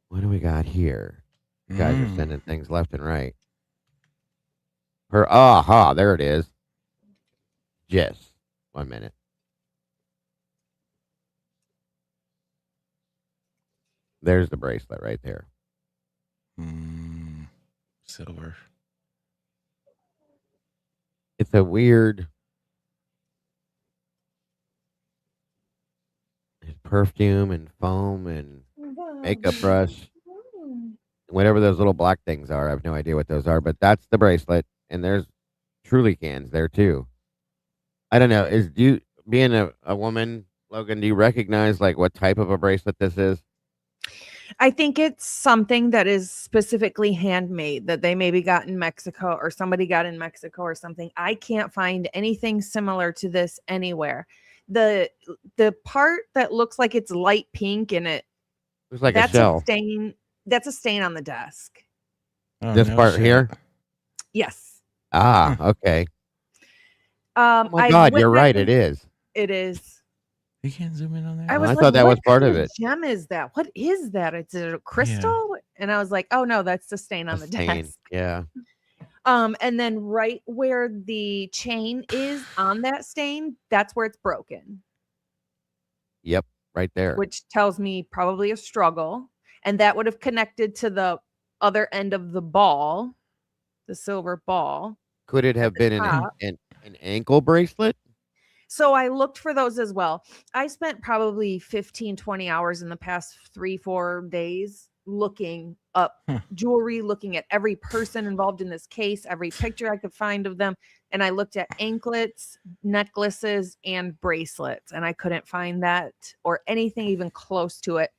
Speaker 2: What do we got here? You guys are sending things left and right. There it is. Just 1 minute. There's the bracelet right there.
Speaker 3: Silver.
Speaker 2: It's a weird. There's perfume and foam and makeup brush. Whatever those little black things are. I have no idea what those are, but that's the bracelet. And there's Truly cans there too. I don't know. Being a woman, Logan, do you recognize like what type of a bracelet this is?
Speaker 5: I think it's something that is specifically handmade that they maybe got in Mexico or somebody got in Mexico or something. I can't find anything similar to this anywhere. The part that looks like it's light pink in it,
Speaker 2: Looks like a
Speaker 5: that's
Speaker 2: shell.
Speaker 5: stain. That's a stain on the desk.
Speaker 3: Oh,
Speaker 2: This
Speaker 3: no
Speaker 2: part
Speaker 3: shit.
Speaker 2: here?
Speaker 5: Yes.
Speaker 2: Ah, okay.
Speaker 5: Oh
Speaker 2: my God, you're right. It is.
Speaker 5: It is.
Speaker 3: You can't zoom in on that?
Speaker 5: I was
Speaker 2: I
Speaker 5: like,
Speaker 2: thought that
Speaker 5: what
Speaker 2: was part
Speaker 5: kind
Speaker 2: of it.
Speaker 5: gem is that? What is that? Is it a crystal? And I was like, oh no, that's the stain on the
Speaker 2: Stain.
Speaker 5: desk.
Speaker 2: Yeah.
Speaker 5: And then right where the chain is on that stain, that's where it's broken,
Speaker 2: Yep. Right there.
Speaker 5: which tells me probably a struggle. And that would have connected to the other end of the ball, the silver ball.
Speaker 2: Could it have been
Speaker 5: top.
Speaker 2: an ankle bracelet?
Speaker 5: So I looked for those as well. I spent probably 15, 20 hours in the past 3-4 days looking up jewelry, looking at every person involved in this case, every picture I could find of them. And I looked at anklets, necklaces, and bracelets, and I couldn't find that or anything even close to it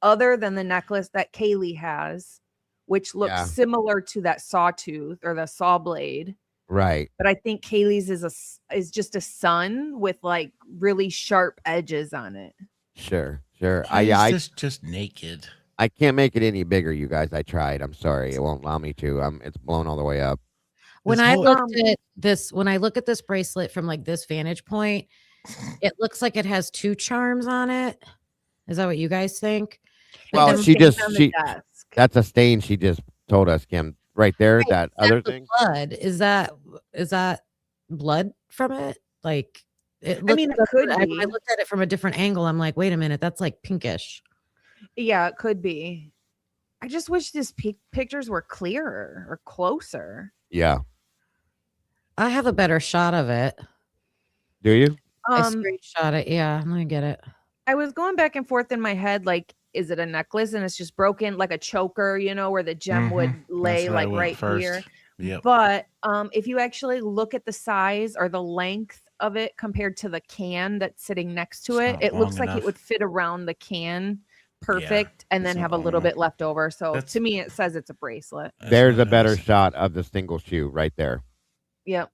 Speaker 5: other than the necklace that Kaylee has, which looks
Speaker 2: Yeah.
Speaker 5: similar to that sawtooth or the saw blade.
Speaker 2: Right.
Speaker 5: But I think Kaylee's is just a sun with like really sharp edges on it.
Speaker 2: Sure.
Speaker 3: He's just naked.
Speaker 2: I can't make it any bigger, you guys. I tried. I'm sorry. It won't allow me to. It's blown all the way up.
Speaker 4: When
Speaker 3: This
Speaker 4: I
Speaker 3: whole-
Speaker 4: looked at this, when I look at this bracelet from like this vantage point, it looks like it has 2 charms on it. Is that what you guys think?
Speaker 2: Well,
Speaker 5: There's
Speaker 2: she
Speaker 5: stains
Speaker 2: just-
Speaker 5: on the
Speaker 2: she-
Speaker 5: desk.
Speaker 2: That's a stain she just told us, Kim. Right there,
Speaker 4: Right,
Speaker 2: that
Speaker 4: that's
Speaker 2: other
Speaker 4: the
Speaker 2: thing.
Speaker 4: blood. Is that blood from it? Like it looks
Speaker 5: mean, it
Speaker 4: like
Speaker 5: could
Speaker 4: when I
Speaker 5: be.
Speaker 4: looked at it from a different angle. I'm like, wait a minute, that's like pinkish.
Speaker 5: Yeah, it could be. I just wish these pictures were clearer or closer.
Speaker 2: Yeah.
Speaker 4: I have a better shot of it.
Speaker 2: Do you?
Speaker 4: I screenshot it. Yeah, let me get it.
Speaker 5: I was going back and forth in my head, like, is it a necklace and it's just broken, like a choker, where the gem would lay
Speaker 3: That's where I
Speaker 5: like
Speaker 3: went
Speaker 5: right
Speaker 3: first.
Speaker 5: here.
Speaker 3: Yep.
Speaker 5: But if you actually look at the size or the length of it compared to the can that's sitting next to
Speaker 3: It's
Speaker 5: it,
Speaker 3: not
Speaker 5: it looks
Speaker 3: long
Speaker 5: like it
Speaker 3: enough.
Speaker 5: would fit around the can perfect and
Speaker 3: it's
Speaker 5: then
Speaker 3: not
Speaker 5: have a
Speaker 3: long
Speaker 5: little
Speaker 3: enough.
Speaker 5: bit left over. So
Speaker 3: That's-
Speaker 5: to me, it says it's a bracelet.
Speaker 3: That's
Speaker 2: There's
Speaker 3: what
Speaker 2: a
Speaker 3: it
Speaker 2: better
Speaker 3: is.
Speaker 2: shot of the single shoe right there.
Speaker 5: Yep.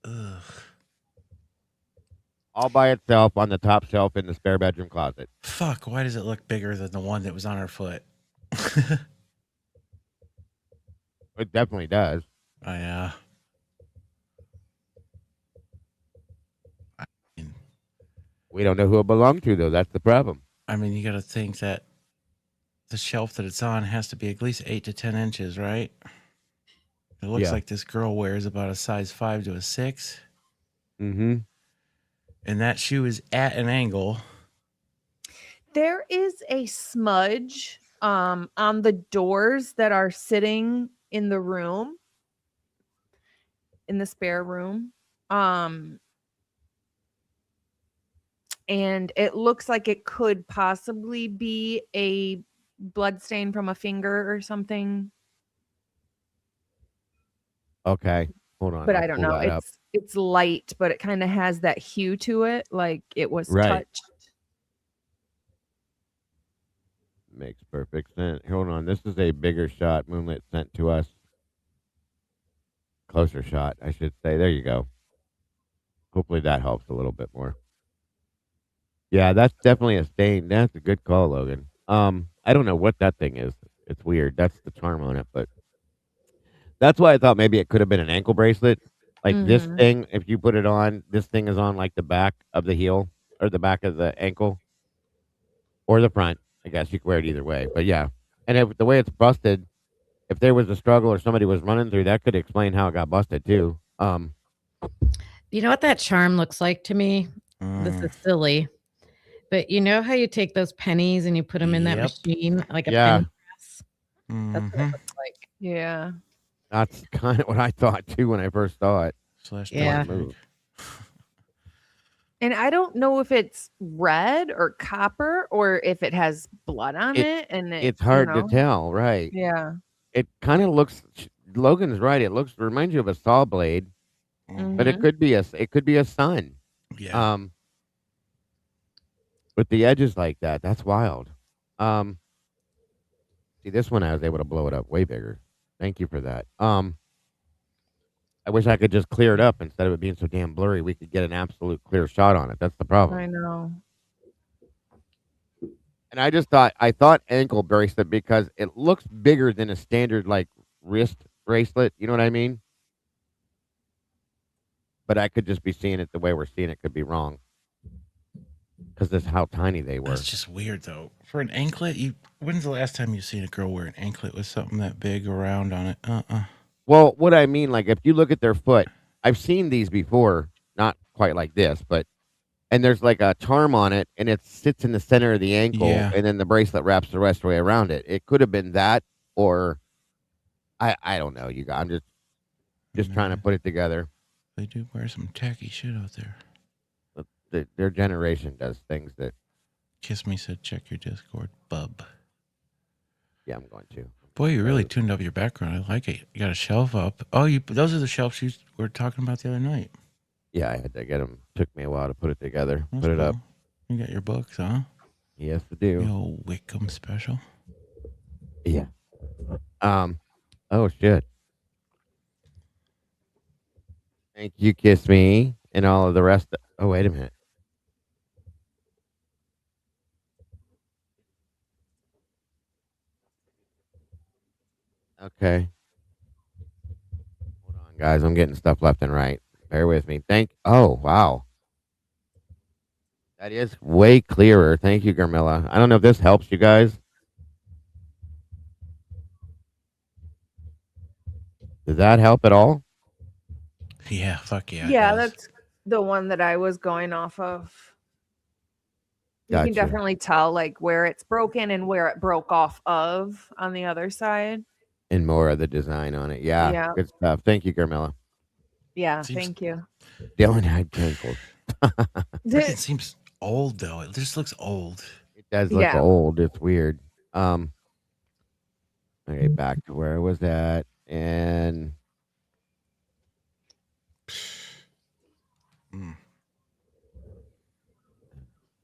Speaker 3: Ugh.
Speaker 2: All by itself on the top shelf in the spare bedroom closet.
Speaker 3: Fuck, why does it look bigger than the one that was on her foot?
Speaker 2: It definitely does.
Speaker 3: Oh, yeah. I mean,
Speaker 2: We don't know who it belonged to, though. That's the problem.
Speaker 3: you got to think that the shelf that it's on has to be at least 8 to 10 inches, right? It looks
Speaker 2: Yeah.
Speaker 3: like this girl wears about a size 5 to a 6.
Speaker 2: Mm-hmm.
Speaker 3: And that shoe is at an angle.
Speaker 5: There is a smudge on the doors that are sitting in the room, in the spare room. And it looks like it could possibly be a blood stain from a finger or something,
Speaker 2: Okay. Hold on.
Speaker 5: but
Speaker 2: I'll
Speaker 5: I don't
Speaker 2: pull
Speaker 5: know.
Speaker 2: that up.
Speaker 5: It's light, but it kind of has that hue to it, like it was
Speaker 2: Right.
Speaker 5: touched.
Speaker 2: Makes perfect sense. Hold on. This is a bigger shot Moonlit sent to us. Closer shot, I should say. There you go. Hopefully that helps a little bit more. Yeah, that's definitely a stain. That's a good call, Logan. I don't know what that thing is. It's weird. That's the charm on it, but that's why I thought maybe it could have been an ankle bracelet. Like this
Speaker 5: Mhm.
Speaker 2: thing, if you put it on, this thing is on like the back of the heel or the back of the ankle or the front. I guess you could wear it either way. But yeah. And if the way it's busted, if there was a struggle or somebody was running through, that could explain how it got busted too.
Speaker 4: You know what that charm looks like to me? This
Speaker 3: Mm.
Speaker 4: is silly. But you know how you take those pennies and you put them in that
Speaker 3: Yep.
Speaker 4: machine like a
Speaker 2: Yeah.
Speaker 4: penny press? That's what it
Speaker 3: Mhm.
Speaker 4: looks like.
Speaker 5: Yeah.
Speaker 2: That's kind of what I thought too when I first saw it.
Speaker 3: Slash
Speaker 4: Yeah.
Speaker 3: plastic.
Speaker 5: And I don't know if it's red or copper or if it has blood on
Speaker 2: It-
Speaker 5: it. And
Speaker 2: It's hard to tell, right?
Speaker 5: Yeah.
Speaker 2: It kind of looks Logan's right. It reminds you of a saw blade, but it
Speaker 5: Mhm.
Speaker 2: could be a sun.
Speaker 3: Yeah.
Speaker 2: With the edges like that. That's wild. Um, See, this one I was able to blow it up way bigger. Thank you for that. I wish I could just clear it up instead of it being so damn blurry. We could get an absolute clear shot on it. That's the problem.
Speaker 5: I know.
Speaker 2: And I thought ankle bracelet because it looks bigger than a standard like wrist bracelet. You know what I mean? But I could just be seeing it the way we're seeing it. Could be wrong because that's how tiny they were.
Speaker 3: That's just weird though. For an anklet, when's the last time you seen a girl wear an anklet with something that big around on it?
Speaker 2: Well, what I mean, like if you look at their foot, I've seen these before, not quite like this, but and there's like a charm on it, and it sits in the center of the ankle,
Speaker 3: Yeah.
Speaker 2: and then the bracelet wraps the rest of the way around it. It could have been that, or I don't know. You guys, I'm just trying to put it together.
Speaker 3: They do wear some tacky shit out there.
Speaker 2: But their generation does things that.
Speaker 3: Kiss Me said, check your Discord, bub.
Speaker 2: Yeah, I'm going to.
Speaker 3: Boy, you really tuned up your background. I like it. You got a shelf up. Oh, those are the shelves you were talking about the other night.
Speaker 2: Yeah, I had to get them. Took me a while to put it together,
Speaker 3: That's
Speaker 2: put it up.
Speaker 3: cool. You got your books, huh?
Speaker 2: Yes, I do.
Speaker 3: The old Wickham special.
Speaker 2: Yeah. Oh shit. Thank you, Kiss Me, and all of the rest. Oh, wait a minute. Okay. Hold on, guys. I'm getting stuff left and right. Bear with me. Oh, wow. That is way clearer. Thank you, Garmilla. I don't know if this helps you guys. Does that help at all?
Speaker 3: Yeah, fuck yeah.
Speaker 5: Yeah, that's the one that I was going off of. You
Speaker 2: Gotcha.
Speaker 5: can definitely tell like where it's broken and where it broke off of on the other side.
Speaker 2: And more of the design on it. Yeah.
Speaker 5: Yeah.
Speaker 2: Good stuff. Thank you, Garmilla.
Speaker 5: Yeah,
Speaker 3: Seems-
Speaker 5: thank you.
Speaker 2: Dylan had ankles.
Speaker 3: It seems old though. It just looks old.
Speaker 2: It does look
Speaker 5: Yeah.
Speaker 2: old. It's weird. Okay, back to where I was at, and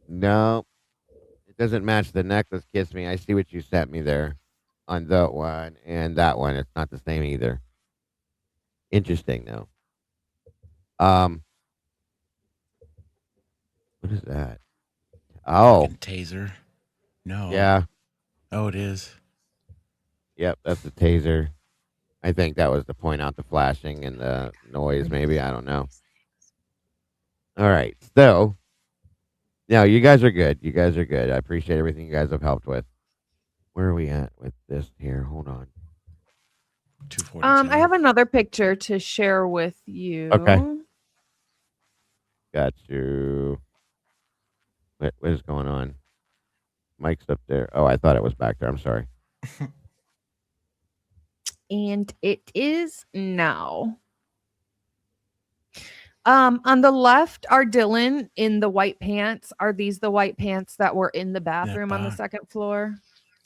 Speaker 2: no, it doesn't match the necklace. Kiss Me. I see what you sent me there on that one and that one. It's not the same either. Interesting though. What is that? Oh,
Speaker 3: Fucking taser. No.
Speaker 2: yeah.
Speaker 3: Oh, it is.
Speaker 2: Yep, that's the taser. I think that was to point out the flashing and the noise, maybe. I don't know. All right. So, no, you guys are good. You guys are good. I appreciate everything you guys have helped with. Where are we at with this here? Hold on.
Speaker 3: 242.
Speaker 5: I have another picture to share with you.
Speaker 2: Okay. Got you. What is going on? Mike's up there. Oh, I thought it was back there. I'm sorry.
Speaker 5: And it is now. On the left are Dylan in the white pants. Are these the white pants that were in the bathroom on the
Speaker 3: box.
Speaker 5: second floor?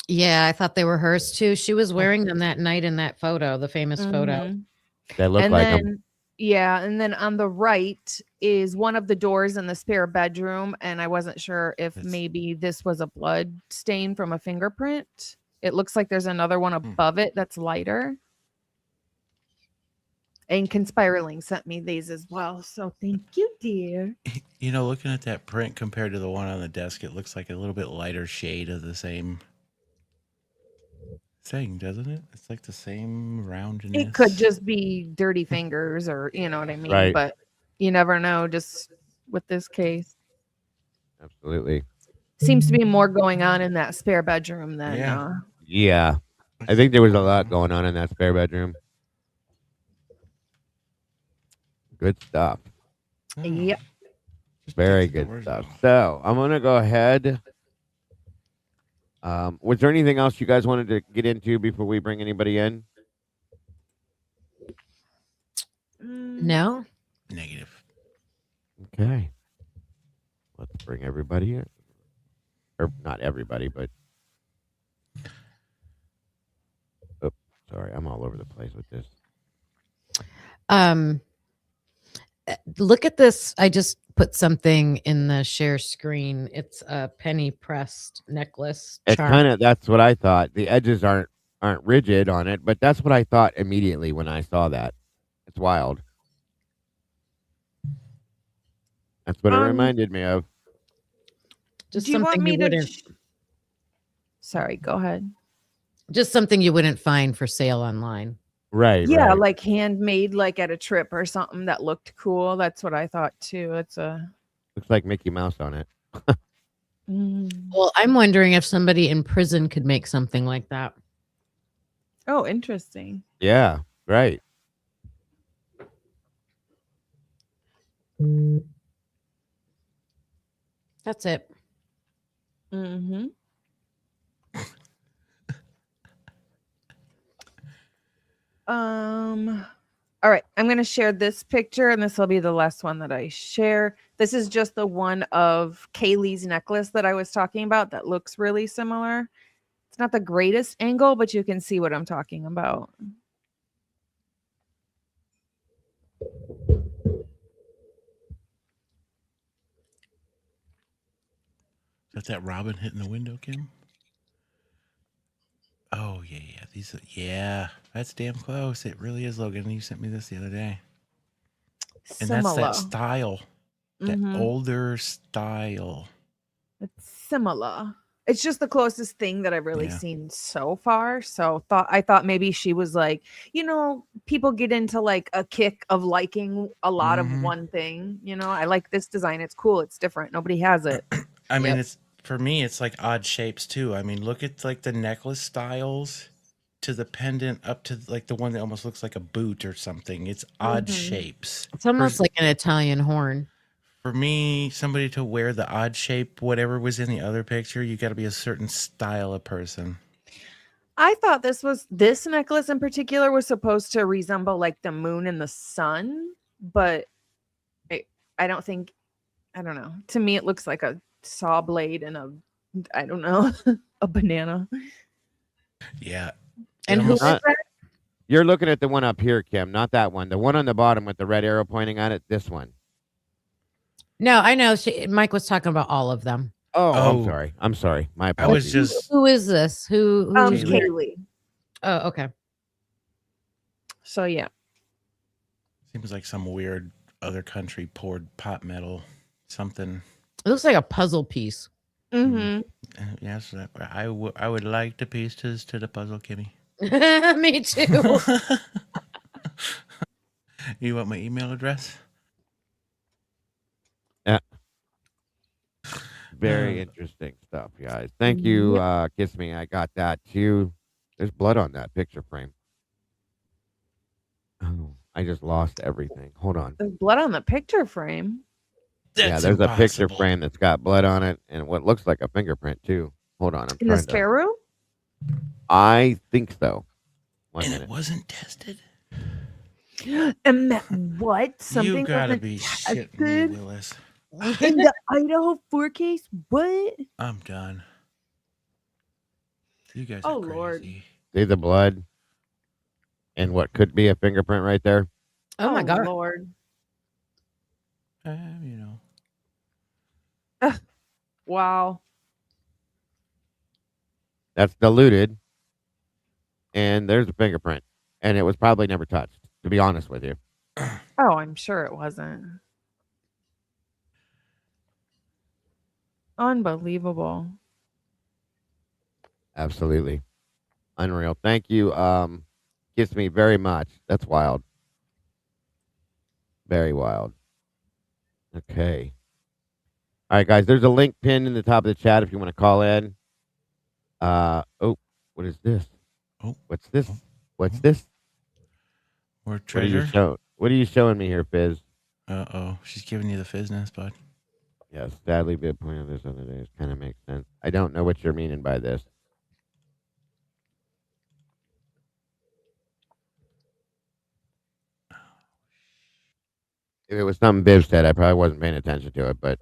Speaker 4: Yeah, I thought they were hers too. She was wearing them that night in that photo, the famous photo.
Speaker 5: Mhm.
Speaker 2: They look
Speaker 5: And
Speaker 2: like
Speaker 5: then,
Speaker 2: them.
Speaker 5: yeah, and then on the right is one of the doors in the spare bedroom, and I wasn't sure if
Speaker 3: It's-
Speaker 5: maybe this was a blood stain from a fingerprint. It looks like there's another one above it that's lighter. And Conspiraling sent me these as well, so thank you, dear.
Speaker 3: You know, looking at that print compared to the one on the desk, it looks like a little bit lighter shade of the same thing, doesn't it? It's like the same roundness.
Speaker 5: It could just be dirty fingers, or you know what I mean.
Speaker 2: Right.
Speaker 5: But you never know. Just with this case,
Speaker 2: Absolutely.
Speaker 5: seems to be more going on in that spare bedroom than.
Speaker 3: Yeah.
Speaker 2: Yeah. I think there was a lot going on in that spare bedroom. Good stuff.
Speaker 3: Oh,
Speaker 5: Yep.
Speaker 3: just
Speaker 2: Very
Speaker 3: take the
Speaker 2: good
Speaker 3: doors
Speaker 2: stuff.
Speaker 3: off.
Speaker 2: So I'm gonna go ahead. Was there anything else you guys wanted to get into before we bring anybody in?
Speaker 4: No?
Speaker 3: Negative.
Speaker 2: Okay. Let's bring everybody in. Or not everybody, but Sorry, I'm all over the place with this.
Speaker 4: Look at this. I just put something in the share screen. It's a penny pressed necklace
Speaker 2: It
Speaker 4: charm.
Speaker 2: kind of, that's what I thought. The edges aren't rigid on it, but that's what I thought immediately when I saw that. It's wild. That's what it reminded me of.
Speaker 4: Just
Speaker 5: Do you want
Speaker 4: something
Speaker 5: me
Speaker 4: you
Speaker 5: to?
Speaker 4: wouldn't.
Speaker 5: Sorry, go ahead.
Speaker 4: Just something you wouldn't find for sale online.
Speaker 2: Right.
Speaker 5: Yeah,
Speaker 2: right.
Speaker 5: like handmade, like at a trip or something that looked cool. That's what I thought too. It's a.
Speaker 2: Looks like Mickey Mouse on it.
Speaker 4: Well, I'm wondering if somebody in prison could make something like that.
Speaker 5: Oh, interesting.
Speaker 2: Yeah. Right.
Speaker 4: That's it.
Speaker 5: Mm-hmm. All right, I'm going to share this picture, and this will be the last one that I share. This is just the one of Kaylee's necklace that I was talking about that looks really similar. It's not the greatest angle, but you can see what I'm talking about.
Speaker 3: Is that Robin hitting the window, Kim? Oh yeah. These, yeah, that's damn close. It really is, Logan. You sent me this the other day, and
Speaker 5: Similar.
Speaker 3: that's that style, that older style.
Speaker 5: It's similar. It's just the closest thing that I've really seen so far. So I thought maybe she was like, people get into like a kick of liking a lot of one thing. I like this design. It's cool. It's different. Nobody has it.
Speaker 3: I mean, it's, for me, it's like odd shapes too. I mean, look at like the necklace styles to the pendant up to like the one that almost looks like a boot or something. It's odd shapes.
Speaker 4: It's almost like an Italian horn.
Speaker 3: For me, somebody to wear the odd shape, whatever was in the other picture, you got to be a certain style of person.
Speaker 5: I thought this necklace in particular was supposed to resemble like the moon and the sun, but I don't know. To me, it looks like a saw blade and a banana.
Speaker 3: Yeah.
Speaker 5: And who is that?
Speaker 2: You're looking at the one up here, Kim, not that one. The one on the bottom with the red arrow pointing on it, this one.
Speaker 4: No, I know. Mike was talking about all of them.
Speaker 2: Oh, I'm sorry. My apologies.
Speaker 4: Who is this? Who's
Speaker 5: Kaylee.
Speaker 4: Oh, okay.
Speaker 5: So yeah.
Speaker 3: Seems like some weird other country poured pot metal something.
Speaker 4: It looks like a puzzle piece.
Speaker 3: Yes, I would like the pieces to the puzzle, Kimmy.
Speaker 4: Me too.
Speaker 3: You want my email address?
Speaker 2: Yeah. Very interesting stuff, guys. Thank you, Kiss Me. I got that too. There's blood on that picture frame. Oh, I just lost everything. Hold on.
Speaker 5: There's blood on the picture frame.
Speaker 3: That's
Speaker 2: there's
Speaker 3: impossible.
Speaker 2: a picture frame that's got blood on it and what looks like a fingerprint too. Hold on.
Speaker 5: In the spare room?
Speaker 2: I think so.
Speaker 3: One minute. It wasn't tested?
Speaker 5: What? Something
Speaker 3: you gotta
Speaker 5: wasn't
Speaker 3: be
Speaker 5: tested?
Speaker 3: shitting me, Willis.
Speaker 5: In the Idaho 4 case? What?
Speaker 3: I'm done. You guys are crazy.
Speaker 5: Lord.
Speaker 2: See the blood and what could be a fingerprint right there?
Speaker 4: Oh my God.
Speaker 5: Lord. Wow.
Speaker 2: That's diluted. And there's a fingerprint. And it was probably never touched, to be honest with you.
Speaker 5: Oh, I'm sure it wasn't. Unbelievable.
Speaker 2: Absolutely. Unreal. Thank you. Kiss Me very much. That's wild. Very wild. Okay. All right, guys. There's a link pinned in the top of the chat if you want to call in. Oh, what is this?
Speaker 3: Oh,
Speaker 2: what's this? What's this?
Speaker 3: More treasure.
Speaker 2: What are you showing me here, Fizz?
Speaker 3: Uh-oh. She's giving you the fizzness, bud.
Speaker 2: Yes, sadly, Bib pointed out this other day. It kind of makes sense. I don't know what you're meaning by this. If it was something Biv said, I probably wasn't paying attention to it, but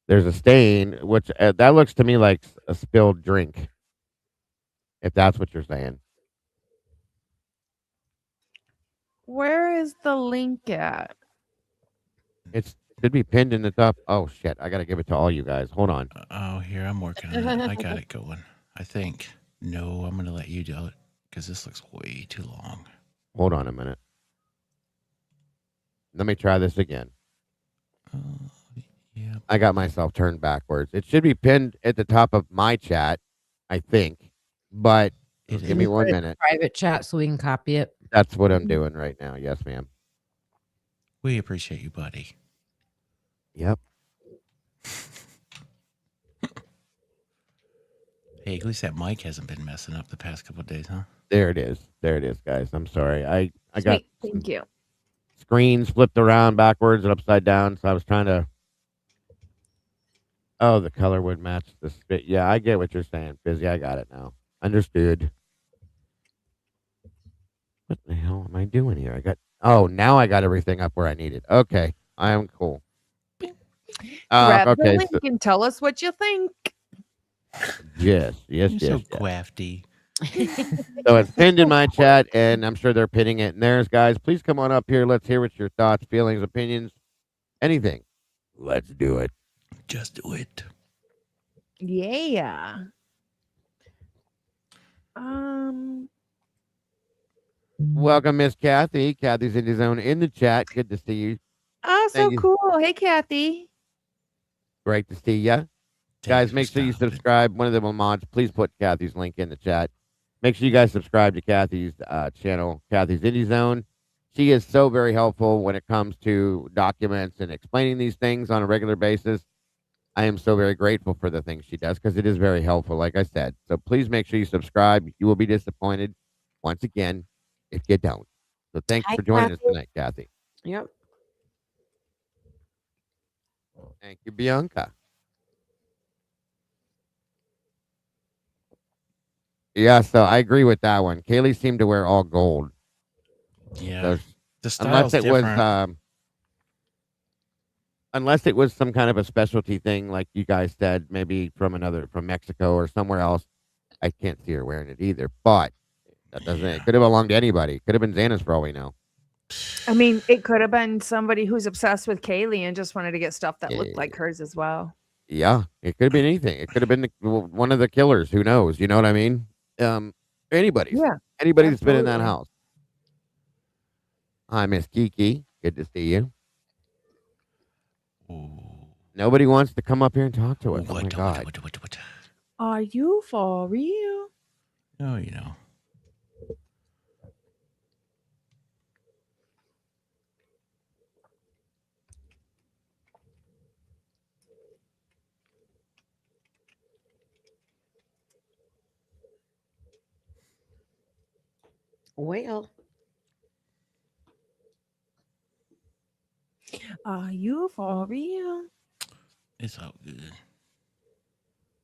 Speaker 2: there's a stain, which that looks to me like a spilled drink, if that's what you're saying.
Speaker 5: Where is the link at?
Speaker 2: It should be pinned in the top. Oh shit! I gotta give it to all you guys. Hold on.
Speaker 3: Oh, here, I'm working on it. I got it going. I think. No, I'm going to let you do it because this looks way too long.
Speaker 2: Hold on a minute. Let me try this again.
Speaker 3: Yeah.
Speaker 2: I got myself turned backwards. It should be pinned at the top of my chat, I think. But just give me 1 minute.
Speaker 4: Private chat so we can copy it.
Speaker 2: That's what I'm doing right now. Yes, ma'am.
Speaker 3: We appreciate you, buddy.
Speaker 2: Yep.
Speaker 3: Hey, at least that mic hasn't been messing up the past couple of days, huh?
Speaker 2: There it is. There it is, guys. I'm sorry. I got
Speaker 5: Thank you.
Speaker 2: screens flipped around backwards and upside down, so I was trying to. Oh, the color would match the spit. Yeah, I get what you're saying, Fizzy. I got it now. Understood. What the hell am I doing here? Now I got everything up where I need it. Okay, I am cool.
Speaker 5: Grab the
Speaker 2: Okay,
Speaker 5: link and tell us what you think.
Speaker 2: yes.
Speaker 3: You're so crafty.
Speaker 2: So it's pinned in my chat, and I'm sure they're pinning it in theirs, guys. Please come on up here. Let's hear what your thoughts, feelings, opinions, anything. Let's do it.
Speaker 3: Just do it.
Speaker 5: Yeah.
Speaker 2: Welcome, Miss Kathy. Kathy's in his own in the chat. Good to see you.
Speaker 5: Oh, so
Speaker 2: Thank you.
Speaker 5: cool. Hey, Kathy.
Speaker 2: Great to see you. Guys, make sure you subscribe. One of the mods, please put Kathy's link in the chat. Make sure you guys subscribe to Kathy's channel, Kathy's Indie Zone. She is so very helpful when it comes to documents and explaining these things on a regular basis. I am so very grateful for the things she does because it is very helpful, like I said. So please make sure you subscribe. You will be disappointed, once again, if you don't. So thanks for joining us tonight, Kathy.
Speaker 4: Yep.
Speaker 2: Thank you, Bianca. Yeah, so I agree with that one. Kaylee seemed to wear all gold.
Speaker 3: Yeah.
Speaker 2: So,
Speaker 3: The style's different.
Speaker 2: unless it was some kind of a specialty thing, like you guys said, maybe from Mexico or somewhere else. I can't see her wearing it either. But that doesn't. It could have belonged to anybody. Could have been Xana's for all we know.
Speaker 5: I mean, it could have been somebody who's obsessed with Kaylee and just wanted to get stuff that looked like hers as well.
Speaker 2: Yeah, it could have been anything. It could have been one of the killers. Who knows? You know what I mean? Anybody.
Speaker 5: Yeah.
Speaker 2: Anybody that's been in that
Speaker 5: Absolutely.
Speaker 2: house. Hi, Miss Kiki. Good to see you.
Speaker 3: Ooh.
Speaker 2: Nobody wants to come up here and talk to us. Oh my
Speaker 3: What?
Speaker 2: God.
Speaker 3: What?
Speaker 5: Are you for real?
Speaker 3: Oh, you know.
Speaker 4: Well,
Speaker 5: Are you for real?
Speaker 3: It's all good.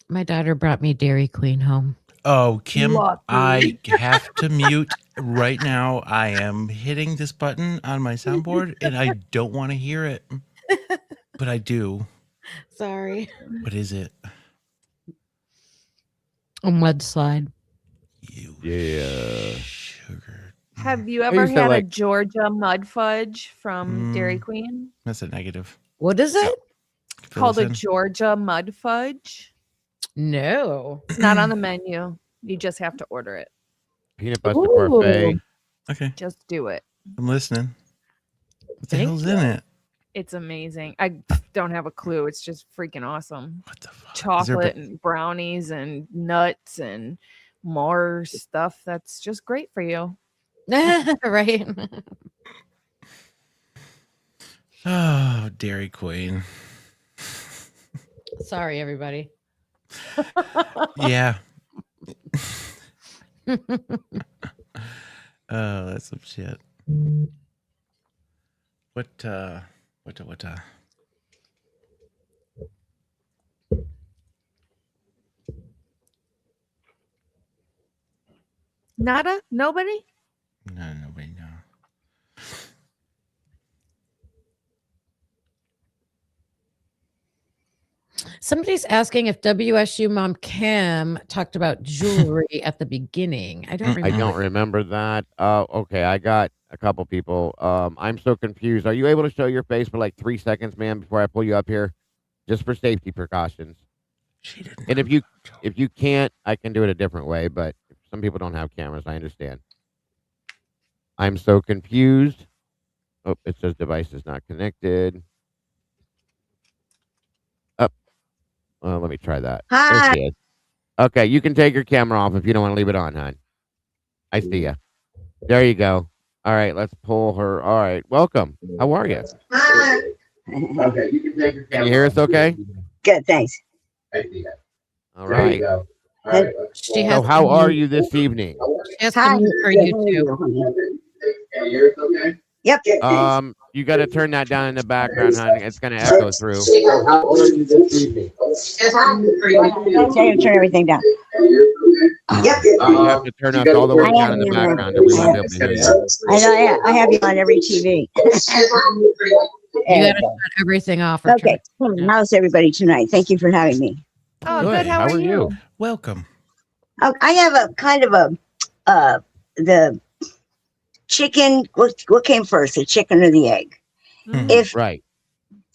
Speaker 4: my daughter brought me Dairy Queen home.
Speaker 3: Oh, Kim,
Speaker 5: Lucky.
Speaker 3: I have to mute right now. I am hitting this button on my soundboard, and I don't want to hear it, but I do.
Speaker 4: Sorry.
Speaker 3: What is it?
Speaker 4: A mudslide.
Speaker 3: You
Speaker 2: Yeah.
Speaker 3: sugar.
Speaker 5: Have you ever
Speaker 2: used to
Speaker 5: had a
Speaker 2: like-
Speaker 5: Georgia mud fudge from Dairy Queen?
Speaker 3: That's a negative.
Speaker 4: What is it?
Speaker 3: Fill
Speaker 5: Called
Speaker 3: us
Speaker 5: a
Speaker 3: in.
Speaker 5: Georgia mud fudge.
Speaker 4: No.
Speaker 5: It's not on the menu. You just have to order it.
Speaker 2: Peanut butter
Speaker 4: Ooh.
Speaker 2: parfait.
Speaker 3: Okay,
Speaker 5: Just do it.
Speaker 3: I'm listening. What the
Speaker 4: Thank
Speaker 3: hell's in it?
Speaker 5: It's amazing. I don't have a clue. It's just freaking awesome.
Speaker 3: What the fuck? Is there
Speaker 5: Chocolate and brownies and nuts and more stuff that's just great for you.
Speaker 4: Right.
Speaker 3: Oh, Dairy Queen.
Speaker 4: Sorry, everybody.
Speaker 3: Yeah. Oh, that's some shit. What?
Speaker 5: Nada? Nobody?
Speaker 3: No, nobody know.
Speaker 4: Somebody's asking if WSU mom Kim talked about jewelry at the beginning. I don't remember.
Speaker 2: I don't remember that. Okay, I got a couple people. I'm so confused. Are you able to show your face for like 3 seconds, ma'am, before I pull you up here, just for safety precautions?
Speaker 3: She didn't.
Speaker 2: And if you can't, I can do it a different way. But some people don't have cameras. I understand. I'm so confused. Oh, it says device is not connected. Up. Let me try that. There
Speaker 6: Hi.
Speaker 2: she is. Okay, you can take your camera off if you don't want to leave it on, hon. I see ya. There you go. All right, let's pull her. All right, welcome. How are you?
Speaker 6: Hi.
Speaker 2: Okay, you can take your camera. Can you hear us okay?
Speaker 6: Good, thanks.
Speaker 2: All right.
Speaker 4: She
Speaker 2: So
Speaker 4: has
Speaker 2: how are you this evening?
Speaker 4: She has
Speaker 6: Hi.
Speaker 4: to mute her YouTube.
Speaker 6: Yep.
Speaker 2: You got to turn that down in the background, hon. It's going to echo through.
Speaker 6: How are you this evening? Turn everything down. Yep.
Speaker 2: You have to turn us all the way down in the background, and we won't be able to hear you.
Speaker 6: I know. I have you on every TV.
Speaker 4: You got to shut everything off. Or
Speaker 6: Okay. How's everybody tonight? Thank you for having me.
Speaker 5: Oh,
Speaker 2: Good.
Speaker 5: good. How are you?
Speaker 3: Welcome.
Speaker 6: I have a kind of the chicken. What came first, the chicken or the egg?
Speaker 5: Mhm.
Speaker 6: If
Speaker 2: Right.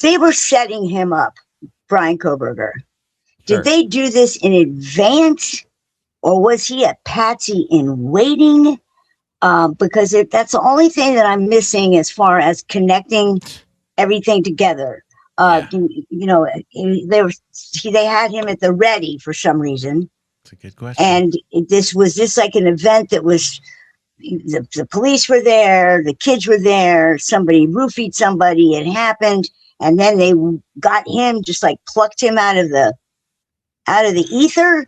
Speaker 6: they were setting him up, Bryan Kohberger,
Speaker 2: Sure.
Speaker 6: did they do this in advance, or was he a patsy in waiting? Because that's the only thing that I'm missing as far as connecting everything together. You know, they had him at the ready for some reason,
Speaker 3: That's a good question.
Speaker 6: and this was like an event that was. The police were there, the kids were there, somebody roofied somebody, it happened, and then they got him, just like plucked him out of the ether.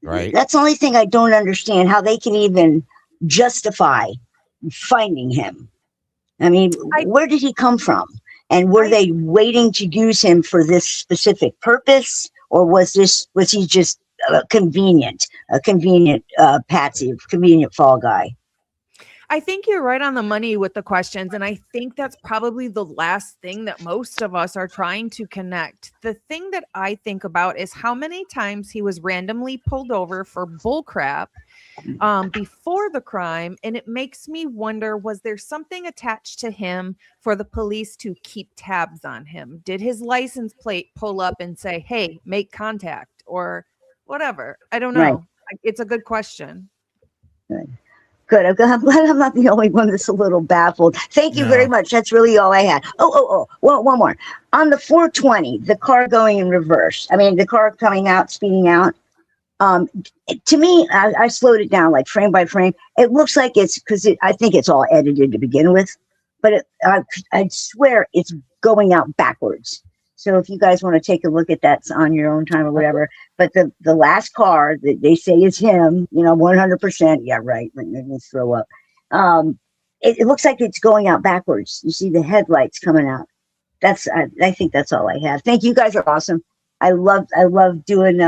Speaker 2: Right.
Speaker 6: That's the only thing I don't understand, how they can even justify finding him. I mean, where did he come from? And were they waiting to use him for this specific purpose, or was he just a convenient patsy, convenient fall guy?
Speaker 5: I think you're right on the money with the questions. And I think that's probably the last thing that most of us are trying to connect. The thing that I think about is how many times he was randomly pulled over for bullcrap before the crime. And it makes me wonder, was there something attached to him for the police to keep tabs on him? Did his license plate pull up and say, hey, make contact or whatever? I don't know.
Speaker 6: Right.
Speaker 5: It's a good question.
Speaker 6: Good. I'm glad I'm not the only one that's a little baffled. Thank you very much. That's really all I had. Well, one more. On the 420, the car going in reverse. I mean, the car coming out, speeding out. To me, I slowed it down like frame by frame. It looks like it's because I think it's all edited to begin with, but I swear it's going out backwards. So if you guys want to take a look at that on your own time or whatever, but the last car that they say is him, 100%. Yeah, right. Let me throw up. It looks like it's going out backwards. You see the headlights coming out. I think that's all I have. Thank you. You guys are awesome. I love doing,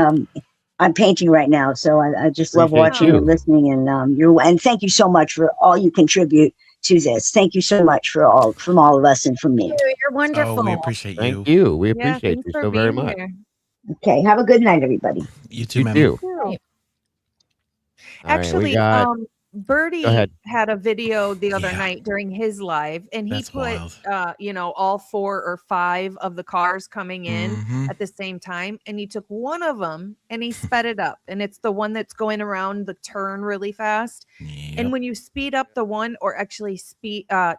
Speaker 6: I'm painting right now. So I just love watching and listening, and thank you so much for all you contribute to this. Thank you so much from all of us and from me.
Speaker 4: You're wonderful.
Speaker 3: Oh, we appreciate you.
Speaker 2: Thank you. We appreciate you so very much.
Speaker 6: Okay. Have a good night, everybody.
Speaker 3: You too,
Speaker 2: You
Speaker 3: ma'am.
Speaker 2: too.
Speaker 4: Right.
Speaker 5: Actually, Birdie
Speaker 2: ahead.
Speaker 5: had a video the other night during his live, and he
Speaker 3: That's
Speaker 5: put,
Speaker 3: wild.
Speaker 5: all 4 or 5 of the cars coming in
Speaker 3: Mhm.
Speaker 5: at the same time, and he took one of them and he sped it up, and it's the one that's going around the turn really fast.
Speaker 3: Yep.
Speaker 5: And when you speed up the one, or actually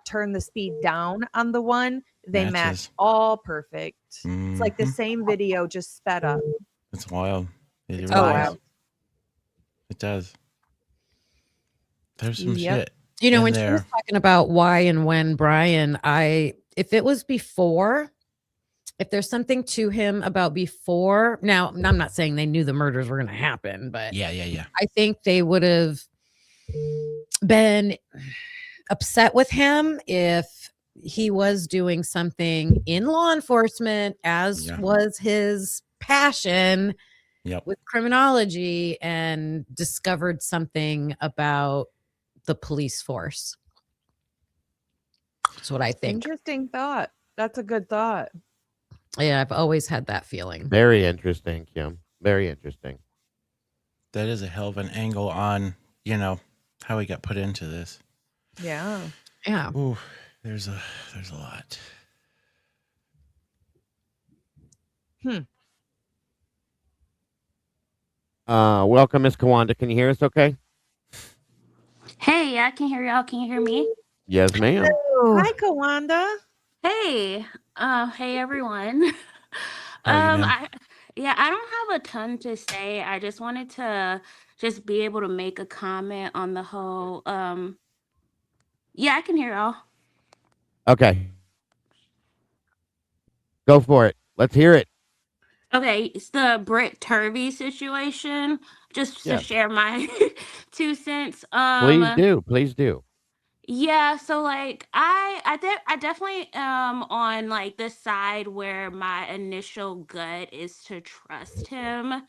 Speaker 5: turn the speed down on the one, they match
Speaker 3: Matches.
Speaker 5: all perfect. It's like the
Speaker 3: Mhm.
Speaker 5: same video, just sped up.
Speaker 3: It's wild. It
Speaker 5: It's
Speaker 3: really
Speaker 5: wild.
Speaker 3: is. It does. There's some
Speaker 5: Yep.
Speaker 3: shit.
Speaker 4: When
Speaker 3: in
Speaker 4: she was
Speaker 3: there.
Speaker 4: talking about why and when Bryan, if it was before, if there's something to him about before, now I'm not saying they knew the murders were going to happen, but
Speaker 3: Yeah.
Speaker 4: I think they would have been upset with him if he was doing something in law enforcement, as was his passion with criminology, and discovered something about the police force. That's what I think.
Speaker 5: Interesting thought. That's a good thought.
Speaker 4: Yeah, I've always had that feeling.
Speaker 2: Very interesting, Kim. Very interesting.
Speaker 3: That is a hell of an angle on, how he got put into this.
Speaker 5: Yeah.
Speaker 4: Yeah.
Speaker 3: Ooh, there's a lot.
Speaker 2: Welcome, Miss Kawanda. Can you hear us okay?
Speaker 7: Hey, I can hear y'all. Can you hear me?
Speaker 2: Yes, ma'am.
Speaker 5: Hi, Kawanda.
Speaker 7: Hey, hey everyone.
Speaker 3: How are you, ma'am?
Speaker 7: I don't have a ton to say. I just wanted to just be able to make a comment on the whole. Yeah, I can hear y'all.
Speaker 2: Okay. Go for it. Let's hear it.
Speaker 7: Okay, it's the Britt Turvey situation. Just to
Speaker 2: Yes.
Speaker 7: share my 2 cents.
Speaker 2: Please do. Please do.
Speaker 7: Yeah, so like I definitely am on like this side where my initial gut is to trust him.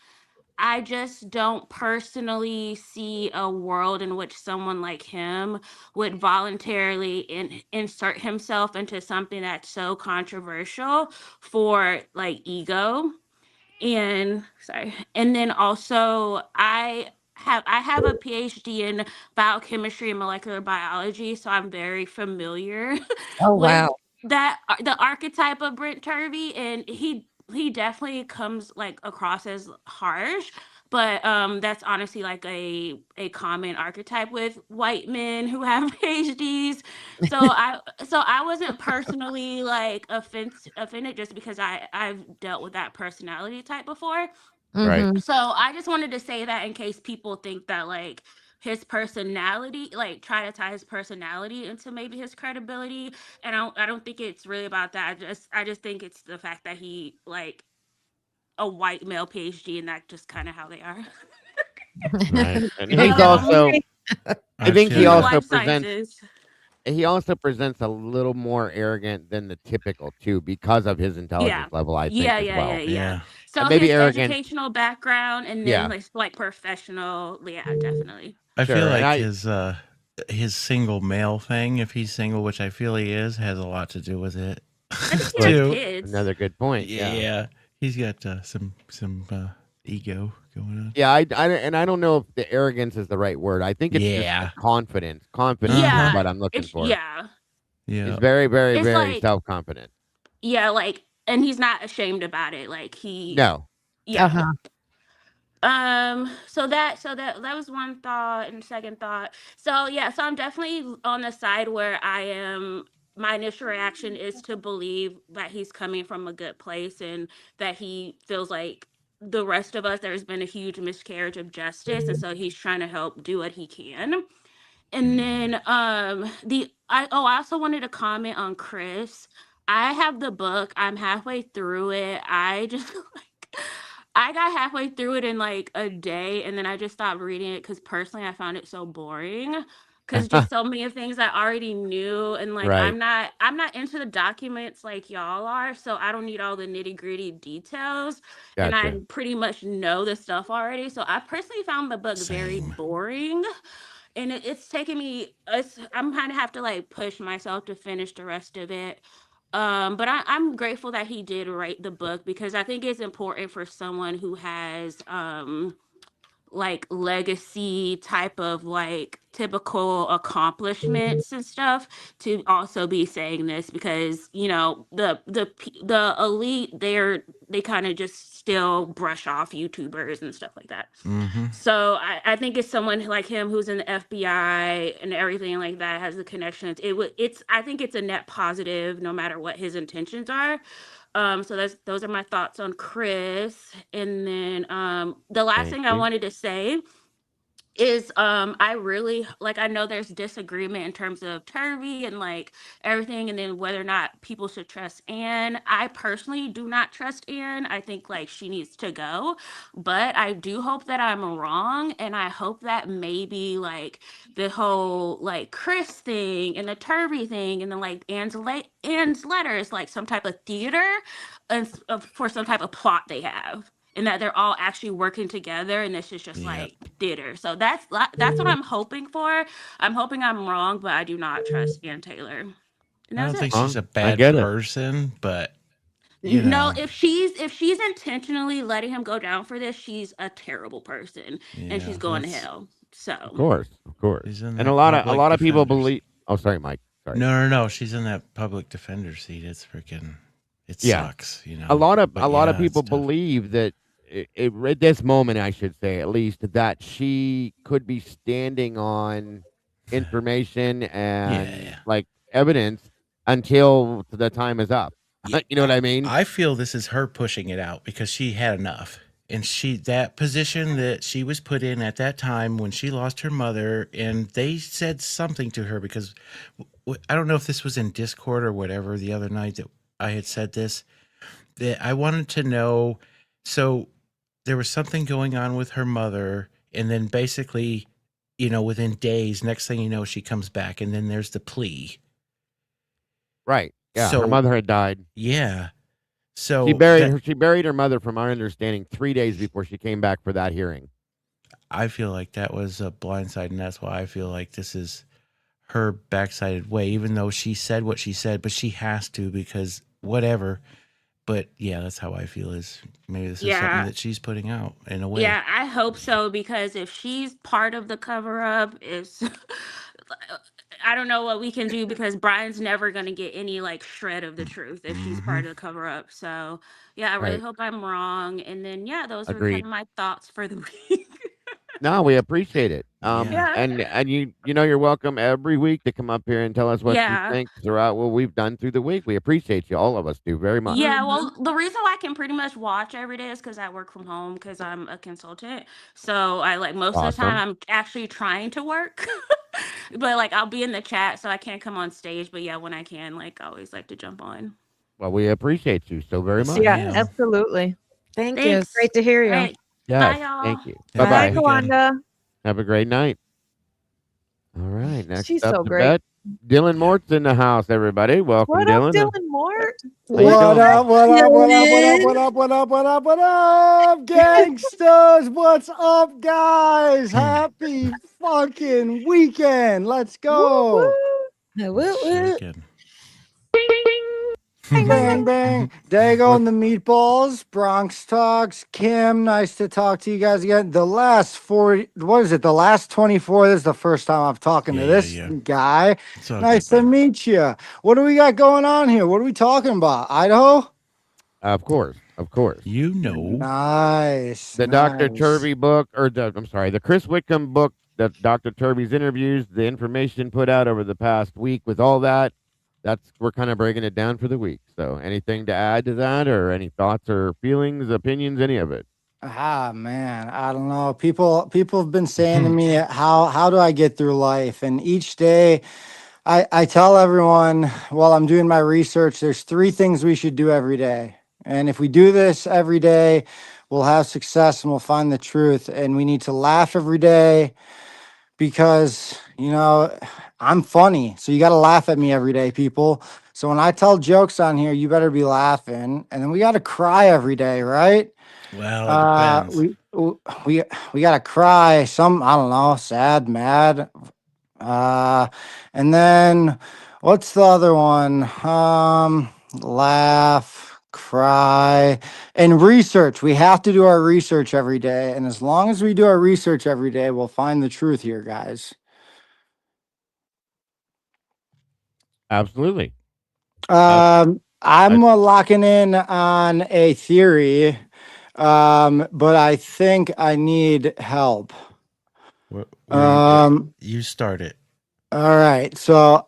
Speaker 7: I just don't personally see a world in which someone like him would voluntarily insert himself into something that's so controversial for like ego. And then also I have a PhD in biochemistry and molecular biology, so I'm very familiar
Speaker 4: Oh,
Speaker 7: with
Speaker 4: wow.
Speaker 7: the archetype of Brent Turvey, and he definitely comes like across as harsh, but that's honestly like a common archetype with white men who have PhDs. So I wasn't personally like offended just because I've dealt with that personality type before.
Speaker 2: Right.
Speaker 4: Mhm.
Speaker 7: So I just wanted to say that in case people think that like his personality, like try to tie his personality into maybe his credibility. And I don't think it's really about that. I just think it's the fact that he like a white male PhD, and that's just kind of how they are.
Speaker 2: Right. And
Speaker 5: Hey,
Speaker 2: he's
Speaker 5: that's
Speaker 2: also
Speaker 5: okay.
Speaker 2: I think
Speaker 3: feel
Speaker 2: he
Speaker 7: In the
Speaker 3: ya.
Speaker 2: also
Speaker 7: life
Speaker 2: presents
Speaker 7: sciences.
Speaker 2: a little more arrogant than the typical too because of his
Speaker 7: Yeah.
Speaker 2: intelligence level, I think,
Speaker 7: Yeah,
Speaker 2: as
Speaker 7: yeah, yeah,
Speaker 2: well.
Speaker 7: yeah.
Speaker 3: Yeah.
Speaker 7: So
Speaker 2: Maybe
Speaker 7: his
Speaker 2: arrogant.
Speaker 7: educational background and then
Speaker 2: Yeah,
Speaker 7: like professional, yeah, definitely.
Speaker 3: I feel
Speaker 2: sure. And
Speaker 3: like
Speaker 2: I
Speaker 3: his single male thing, if he's single, which I feel he is, has a lot to do with it.
Speaker 7: I think he has
Speaker 2: right.
Speaker 3: Too.
Speaker 7: kids.
Speaker 2: Another good point. Yeah.
Speaker 3: Yeah. He's got some ego going on.
Speaker 2: Yeah, I don't know if the arrogance is the right word. I think it's just the
Speaker 3: Yeah.
Speaker 2: confidence. Confidence is
Speaker 3: Uh-huh.
Speaker 7: Yeah,
Speaker 2: what I'm looking
Speaker 7: it's
Speaker 2: for. He's
Speaker 3: Yeah.
Speaker 2: very, very,
Speaker 7: it's
Speaker 2: very
Speaker 7: like
Speaker 2: self-confident.
Speaker 7: yeah, like, and he's not ashamed about it. Like
Speaker 2: No.
Speaker 7: yeah.
Speaker 4: Uh-huh.
Speaker 7: So that was one thought, and second thought. So yeah, so I'm definitely on the side where I am. My initial reaction is to believe that he's coming from a good place and that he feels like the rest of us there's been a huge miscarriage of justice, and so he's trying to help do what he can. And then I also wanted to comment on Chris. I have the book. I'm halfway through it. I just like I got halfway through it in like a day, and then I just stopped reading it because personally I found it so boring. Cause just so many of things I already knew, and like
Speaker 2: Right.
Speaker 7: I'm not into the documents like y'all are, so I don't need all the nitty gritty details, and I
Speaker 2: Gotcha.
Speaker 7: pretty much know the stuff already. So I personally found the book very
Speaker 3: Same.
Speaker 7: boring, and it's taking me I'm kind of have to like push myself to finish the rest of it. But I'm grateful that he did write the book because I think it's important for someone who has like legacy type of like typical accomplishments and stuff to also be saying this, because the elite, they kind of just still brush off YouTubers and stuff like that.
Speaker 3: Mm-hmm.
Speaker 7: So I think it's someone like him who's in the FBI and everything like that, has the connections. I think it's a net positive no matter what his intentions are. So those are my thoughts on Chris. And then the last
Speaker 2: Thank
Speaker 7: thing I
Speaker 2: you.
Speaker 7: wanted to say is I really like, I know there's disagreement in terms of Turvey and like everything, and then whether or not people should trust Anne. I personally do not trust Anne. I think like she needs to go, but I do hope that I'm wrong, and I hope that maybe like the whole like Chris thing and the Turvey thing and then like Anne's letters, like some type of theater and for some type of plot they have, and that they're all actually working together, and this is just
Speaker 3: Yeah.
Speaker 7: like theater. So that's what I'm hoping for. I'm hoping I'm wrong, but I do not trust Ann Taylor. And
Speaker 3: I
Speaker 7: that's
Speaker 3: don't
Speaker 7: it.
Speaker 3: think she's a
Speaker 2: I
Speaker 3: bad
Speaker 2: get it.
Speaker 3: person, but you
Speaker 7: No,
Speaker 3: know,
Speaker 7: if she's intentionally letting him go down for this, she's a terrible person and she's
Speaker 3: yeah,
Speaker 7: going to
Speaker 3: that's
Speaker 7: hell.
Speaker 2: Of
Speaker 7: So
Speaker 2: course, of course.
Speaker 3: she's in
Speaker 2: And a
Speaker 3: that
Speaker 2: lot of
Speaker 3: public
Speaker 2: people
Speaker 3: defender
Speaker 2: believe.
Speaker 3: seat.
Speaker 2: Oh, sorry, Mike. Sorry.
Speaker 3: No. She's in that public defender seat. It's freaking. It
Speaker 2: Yeah,
Speaker 3: sucks, you know. But
Speaker 2: a lot of
Speaker 3: yeah,
Speaker 2: people
Speaker 3: it's tough.
Speaker 2: believe that at this moment, I should say at least, that she could be standing on information and
Speaker 3: Yeah.
Speaker 2: like evidence until the time is up.
Speaker 3: Yeah,
Speaker 2: You know what I mean?
Speaker 3: I feel this is her pushing it out because she had enough. And that position that she was put in at that time when she lost her mother, and they said something to her because I don't know if this was in Discord or whatever the other night that I had said this, that I wanted to know. So there was something going on with her mother, and then basically, within days, next thing you know, she comes back, and then there's the plea.
Speaker 2: Right. Yeah. Her
Speaker 3: So
Speaker 2: mother had died.
Speaker 3: yeah.
Speaker 2: She
Speaker 3: So
Speaker 2: buried her mother, from our understanding, 3 days before she came back for that hearing.
Speaker 3: I feel like that was a blindside, and that's why I feel like this is her backsided way, even though she said what she said, but she has to because whatever. But yeah, that's how I feel, is maybe this is something
Speaker 7: yeah.
Speaker 3: that she's putting out in a way.
Speaker 7: Yeah, I hope so, because if she's part of the cover up, it's I don't know what we can do, because Brian's never going to get any like shred of the truth if she's part of the cover up. So, yeah, I really
Speaker 2: Right.
Speaker 7: hope I'm wrong. And then yeah, those were kind
Speaker 2: Agreed.
Speaker 7: of my thoughts for the week.
Speaker 2: No, we appreciate it.
Speaker 3: Yeah.
Speaker 7: Yeah.
Speaker 2: And you know you're welcome every week to come up here and tell us what you
Speaker 7: Yeah.
Speaker 2: think throughout what we've done through the week. We appreciate you. All of us do very much.
Speaker 7: Yeah, well, the reason why I can pretty much watch every day is because I work from home, because I'm a consultant. So I like most of the time
Speaker 2: Awesome.
Speaker 7: I'm actually trying to work, but like I'll be in the chat, so I can't come on stage. But yeah, when I can, like I always like to jump on.
Speaker 2: Well, we appreciate you so very much.
Speaker 5: Yeah,
Speaker 3: Yeah.
Speaker 5: absolutely.
Speaker 4: Thank you.
Speaker 7: Thanks.
Speaker 4: Great to hear
Speaker 7: All
Speaker 4: you.
Speaker 7: right.
Speaker 2: Yes.
Speaker 7: Bye, y'all.
Speaker 2: Thank you.
Speaker 3: Bye.
Speaker 2: Bye
Speaker 5: Bye,
Speaker 2: bye.
Speaker 3: Weekend.
Speaker 5: Kawanda.
Speaker 2: Have a great night. All right. Next
Speaker 5: She's
Speaker 2: up
Speaker 5: so
Speaker 2: to
Speaker 5: great.
Speaker 2: bet, Dylan Mort's in the house. Everybody, welcome,
Speaker 5: What up,
Speaker 2: Dylan.
Speaker 5: Dylan Mort?
Speaker 2: How you
Speaker 8: What
Speaker 2: doing?
Speaker 8: up, what up, what up, what up, what up, what up, what up, what up, gangsters? What's up, guys? Happy fucking weekend. Let's go.
Speaker 4: Woo, woo.
Speaker 3: Shaking.
Speaker 8: Bang, bang. Dago and the meatballs. Bronx Talks. Kim, nice to talk to you guys again. The last 40, what is it? The last 24. This is the first time I'm talking to this
Speaker 3: Yeah.
Speaker 8: guy.
Speaker 3: It's all
Speaker 8: Nice
Speaker 3: good,
Speaker 8: to
Speaker 3: man.
Speaker 8: meet you. What do we got going on here? What are we talking about? Idaho?
Speaker 2: Of course.
Speaker 3: You know.
Speaker 8: Nice.
Speaker 2: The Dr.
Speaker 8: nice.
Speaker 2: Turvey book, or the Chris Whitcomb book, that Dr. Turvey's interviews, the information put out over the past week with all that. We're kind of breaking it down for the week. So anything to add to that, or any thoughts or feelings, opinions, any of it?
Speaker 8: Ah, man, I don't know. People have been saying to me, how do I get through life? And each day I tell everyone while I'm doing my research, there's 3 things we should do every day. And if we do this every day, we'll have success and we'll find the truth. And we need to laugh every day because, I'm funny. So you got to laugh at me every day, people. So when I tell jokes on here, you better be laughing. And then we got to cry every day, right?
Speaker 3: Well, it depends.
Speaker 8: We got to cry. I don't know, sad, mad. And then what's the other one? Laugh, cry, and research. We have to do our research every day. And as long as we do our research every day, we'll find the truth here, guys.
Speaker 2: Absolutely.
Speaker 8: I'm locking in on a theory, but I think I need help.
Speaker 3: You start it.
Speaker 8: All right. So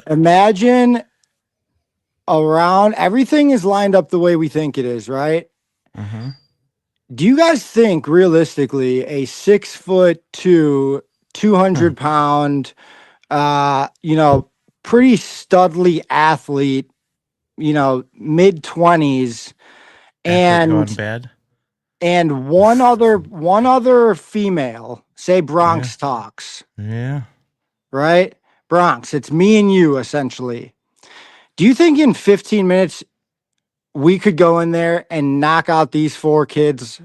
Speaker 8: imagine everything is lined up the way we think it is, right? Do you guys think realistically a 6'2", 200-pound, pretty studly athlete, mid-20s,
Speaker 3: Gone bad?
Speaker 8: and one other female, say Bronx Talks,
Speaker 3: Yeah.
Speaker 8: right? Bronx, it's me and you essentially. Do you think in 15 minutes we could go in there and knock out these 4 kids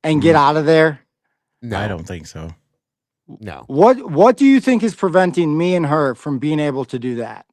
Speaker 8: and get out of there?
Speaker 2: No,
Speaker 3: I don't think so.
Speaker 2: No.
Speaker 8: What do you think is preventing me and her from being able to do that?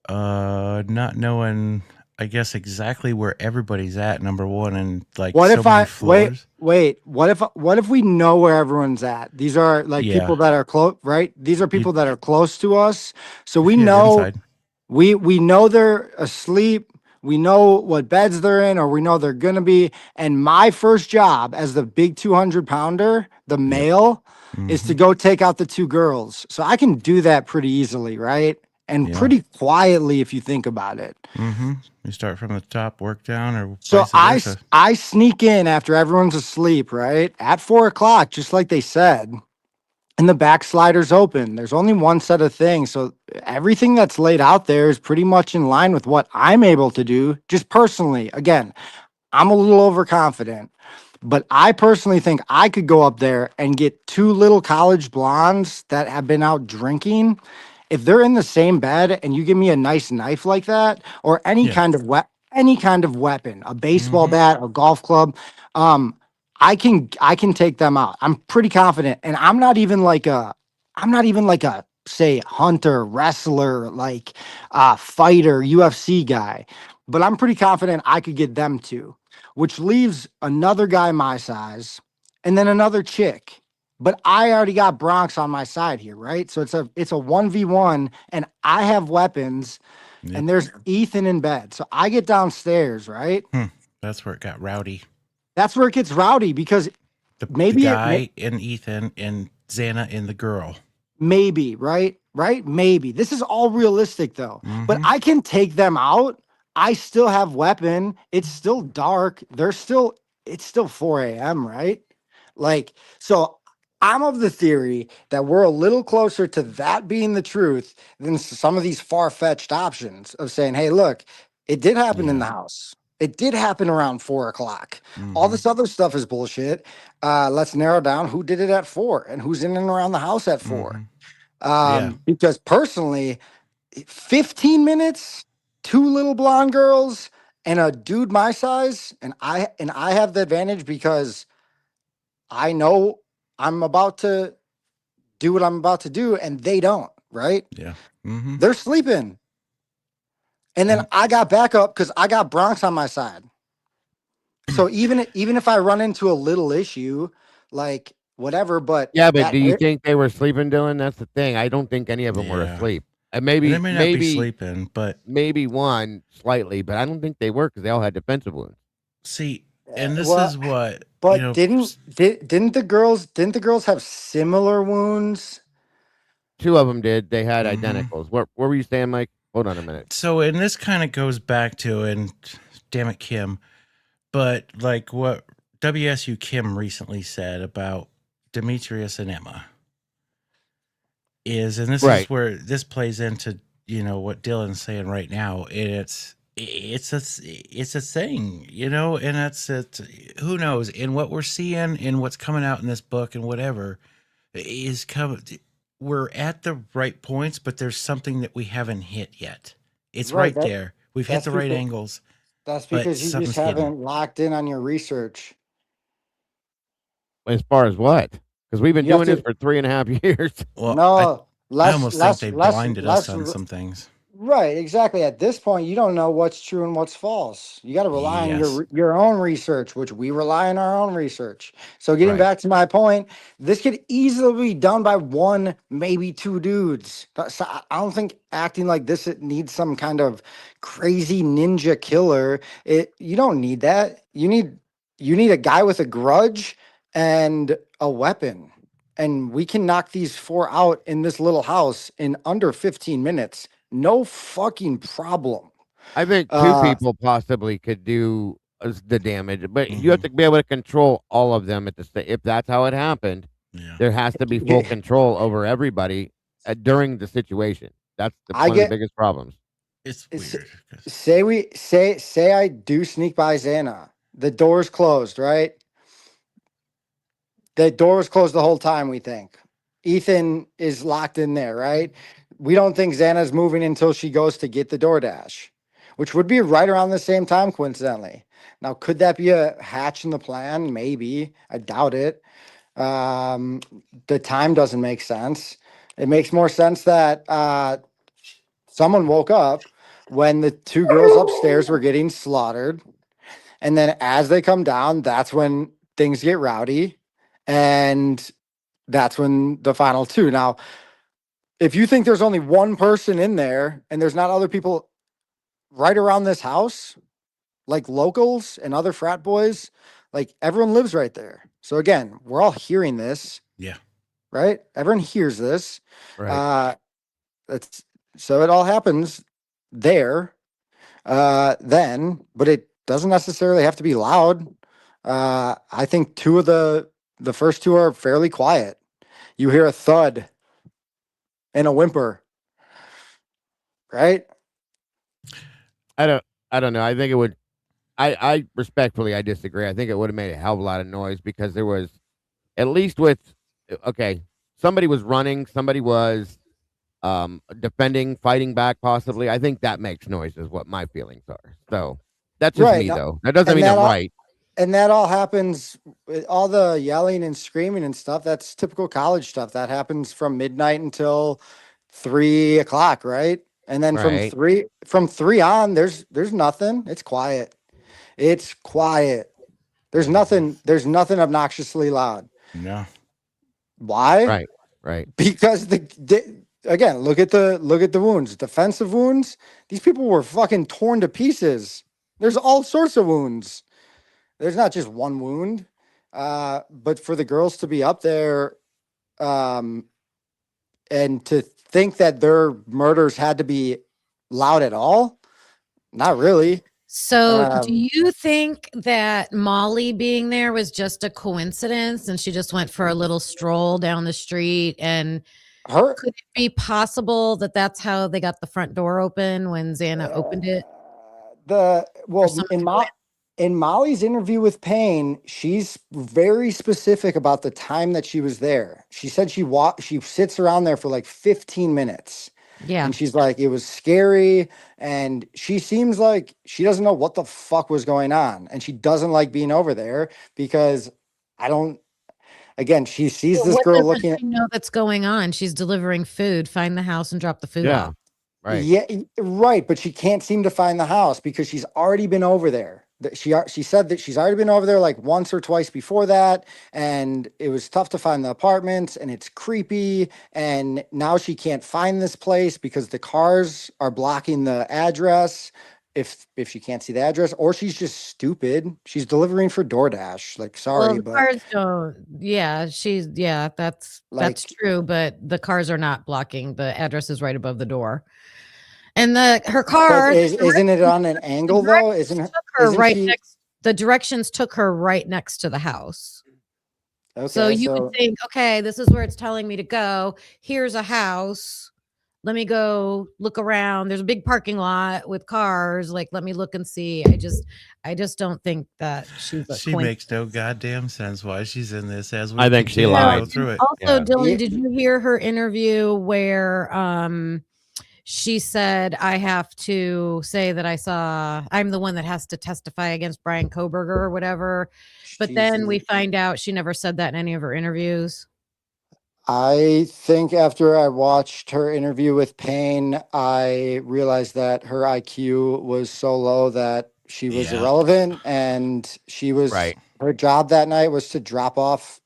Speaker 3: Not knowing I guess, exactly where everybody's at, number one, and like
Speaker 8: What
Speaker 3: so
Speaker 8: if
Speaker 3: many
Speaker 8: I
Speaker 3: floors.
Speaker 8: wait? What if we know where everyone's at? These are like
Speaker 3: Yeah,
Speaker 8: people that are close, right? These are
Speaker 3: you
Speaker 8: people that are close to us, so we
Speaker 3: if you have
Speaker 8: know
Speaker 3: inside.
Speaker 8: we know they're asleep. We know what beds they're in, or we know they're gonna be. And my first job as the big 200-pounder, the
Speaker 3: Yep.
Speaker 8: male, is to
Speaker 3: Mm-hmm.
Speaker 8: go take out the two girls. So I can do that pretty easily, right? And
Speaker 3: Yeah.
Speaker 8: pretty quietly if you think about it.
Speaker 3: Mm-hmm. You start from the top, work down, or
Speaker 8: So
Speaker 3: vice versa.
Speaker 8: I sneak in after everyone's asleep, right? At 4 o'clock, just like they said. And the back slider's open. There's only one set of things. So everything that's laid out there is pretty much in line with what I'm able to do, just personally. Again, I'm a little overconfident, but I personally think I could go up there and get two little college blondes that have been out drinking. If they're in the same bed and you give me a nice knife like that, or
Speaker 3: Yeah.
Speaker 8: any kind of weapon, a baseball
Speaker 3: Mm-hmm.
Speaker 8: bat, a golf club, um, I can take them out. I'm pretty confident, and I'm not even like a say hunter, wrestler, like fighter, UFC guy, but I'm pretty confident I could get them two, which leaves another guy my size and then another chick. But I already got Bronx on my side here, right? So it's a 1v1 and I have weapons
Speaker 3: Yep.
Speaker 8: and there's Ethan in bed. So I get downstairs, right?
Speaker 3: That's where it got rowdy.
Speaker 8: That's where it gets rowdy because
Speaker 3: The
Speaker 8: maybe
Speaker 3: guy and Ethan and Xana and the girl.
Speaker 8: maybe, right? Right? Maybe. This is all realistic though. But
Speaker 3: Mm-hmm.
Speaker 8: I can take them out. I still have weapon. It's still dark. It's still 4 a.m., right? Like, so I'm of the theory that we're a little closer to that being the truth than some of these far-fetched options of saying, hey, look, it did happen in the
Speaker 3: Yeah.
Speaker 8: house. It did happen around 4 o'clock. All
Speaker 3: Mm-hmm.
Speaker 8: this other stuff is bullshit. Let's narrow down who did it at 4 and who's in and around the house at 4.
Speaker 3: Mm-hmm. Yeah.
Speaker 8: Because personally, 15 minutes, two little blonde girls, and a dude my size, and I have the advantage because I know I'm about to do what I'm about to do, and they don't, right?
Speaker 3: Yeah. Mm-hmm.
Speaker 8: They're sleeping. And then
Speaker 3: And
Speaker 8: I got backup because I got Bronx on my side. So even if I run into a little issue, like whatever, but
Speaker 2: Yeah, but
Speaker 8: that
Speaker 2: do you think they were sleeping, Dylan? That's the thing. I don't think any of them were
Speaker 3: yeah.
Speaker 2: asleep. And
Speaker 3: And they may not be sleeping, but
Speaker 2: maybe one slightly, but I don't think they were because they all had defensive wounds.
Speaker 3: see, and this
Speaker 8: well,
Speaker 3: is what
Speaker 8: but didn't the girls have similar wounds?
Speaker 2: Two of them did. They had
Speaker 3: Mhm.
Speaker 2: identicals. What were you saying, Mike? Hold on a minute.
Speaker 3: So, and this kind of goes back to, and damn it, Kim, but like what WSU Kim recently said about Demetrius and Emma is, and this
Speaker 2: Right.
Speaker 3: is where this plays into, what Dylan's saying right now. And it's a thing, and it's who knows, and what we're seeing and what's coming out in this book and whatever is coming. We're at the right points, but there's something that we haven't hit yet. It's right
Speaker 8: That-
Speaker 3: there. We've hit
Speaker 8: that's
Speaker 3: the right
Speaker 8: because-
Speaker 3: angles.
Speaker 8: That's
Speaker 3: but
Speaker 8: because you just
Speaker 3: something's
Speaker 8: haven't
Speaker 3: hidden.
Speaker 8: locked in on your research.
Speaker 2: As far as what? Because we've been
Speaker 8: You have
Speaker 2: doing this
Speaker 8: to-
Speaker 2: for 3.5 years.
Speaker 3: Well,
Speaker 8: No,
Speaker 3: I almost think they blinded us on some things.
Speaker 8: Right, exactly. At this point, you don't know what's true and what's false. You got to rely on your own research, which we rely on our own research. So getting
Speaker 3: Right.
Speaker 8: back to my point, this could easily be done by one, maybe two dudes. So I don't think acting like this it needs some kind of crazy ninja killer. You don't need that. You need a guy with a grudge and a weapon. And we can knock these 4 out in this little house in under 15 minutes. No fucking problem.
Speaker 2: I think two people possibly could do the damage, but you have to be able to control all of them at the same. If that's how it happened,
Speaker 3: Yeah.
Speaker 2: there has to be full control over everybody during the situation. That's one of the biggest problems.
Speaker 3: It's weird.
Speaker 8: Say I do sneak by Xana. The door's closed, right? The door was closed the whole time, we think. Ethan is locked in there, right? We don't think Xana's moving until she goes to get the DoorDash, which would be right around the same time, coincidentally. Now, could that be a hatch in the plan? Maybe. I doubt it. The time doesn't make sense. It makes more sense that someone woke up, when the two girls upstairs were getting slaughtered. And then as they come down, that's when things get rowdy. And that's when the final two. Now, if you think there's only one person in there and there's not other people right around this house, like locals and other frat boys, like everyone lives right there. So again, we're all hearing this.
Speaker 3: Yeah.
Speaker 8: Right? Everyone hears this.
Speaker 2: Right.
Speaker 8: That's so it all happens there then, but it doesn't necessarily have to be loud. I think two of the first two are fairly quiet. You hear a thud and a whimper, right?
Speaker 2: I don't know. I think it would. I respectfully, I disagree. I think it would have made a hell of a lot of noise because there was, at least with, okay, somebody was running, somebody was defending, fighting back, possibly. I think that makes noise, is what my feelings are. So that's just me, though. That doesn't mean I'm right.
Speaker 8: And that all happens, all the yelling and screaming and stuff. That's typical college stuff. That happens from midnight until 3 o'clock, right? And then from three on, there's nothing. It's quiet. It's quiet. There's nothing obnoxiously loud.
Speaker 3: No.
Speaker 8: Why?
Speaker 2: Right.
Speaker 8: Because again, look at the wounds. Defensive wounds. These people were fucking torn to pieces. There's all sorts of wounds. There's not just one wound. But for the girls to be up there, and to think that their murders had to be loud at all, not really.
Speaker 4: So do you think that Molly being there was just a coincidence and she just went for a little stroll down the street? And could it be possible that that's how they got the front door open when Xana opened it?
Speaker 8: In Molly's interview with Payne, she's very specific about the time that she was there. She said she sits around there for like 15 minutes.
Speaker 4: Yeah.
Speaker 8: And she's like, it was scary. And she seems like she doesn't know what the fuck was going on. And she doesn't like being over there because she sees this girl looking at.
Speaker 4: She know that's going on. She's delivering food. Find the house and drop the food off.
Speaker 2: Right.
Speaker 8: Yeah, right. But she can't seem to find the house because she's already been over there. She said that she's already been over there like once or twice before that, and it was tough to find the apartments, and it's creepy, and now she can't find this place because the cars are blocking the address. If she can't see the address, or she's just stupid. She's delivering for DoorDash. Like, sorry,
Speaker 4: but cars don't. Yeah, that's true. But the cars are not blocking. The address is right above the door. And her car
Speaker 8: isn't it on an angle though?
Speaker 4: The directions took her right next to the house.
Speaker 8: Okay,
Speaker 4: so you would think, okay, this is where it's telling me to go. Here's a house. Let me go look around. There's a big parking lot with cars. Like, let me look and see. I just don't think that
Speaker 3: she makes no goddamn sense why she's in this.
Speaker 2: I think she lied
Speaker 3: through it.
Speaker 4: Also, Dylan, did you hear her interview where she said, I have to say that I'm the one that has to testify against Bryan Kohberger or whatever. But then we find out she never said that in any of her interviews.
Speaker 8: I think after I watched her interview with Payne, I realized that her IQ was so low that she was irrelevant, and she was her job that night was to drop off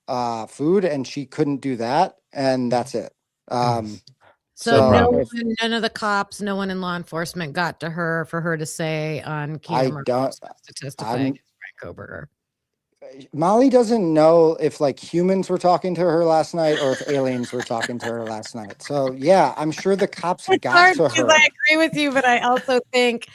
Speaker 8: food, and she couldn't do that, and that's it.
Speaker 4: So none of the cops, no one in law enforcement got to her for her to say on camera to testify against Bryan Kohberger.
Speaker 8: Molly doesn't know if like humans were talking to her last night or if aliens were talking to her last night. So yeah, I'm sure the cops got to her.
Speaker 4: I agree with you, but I also think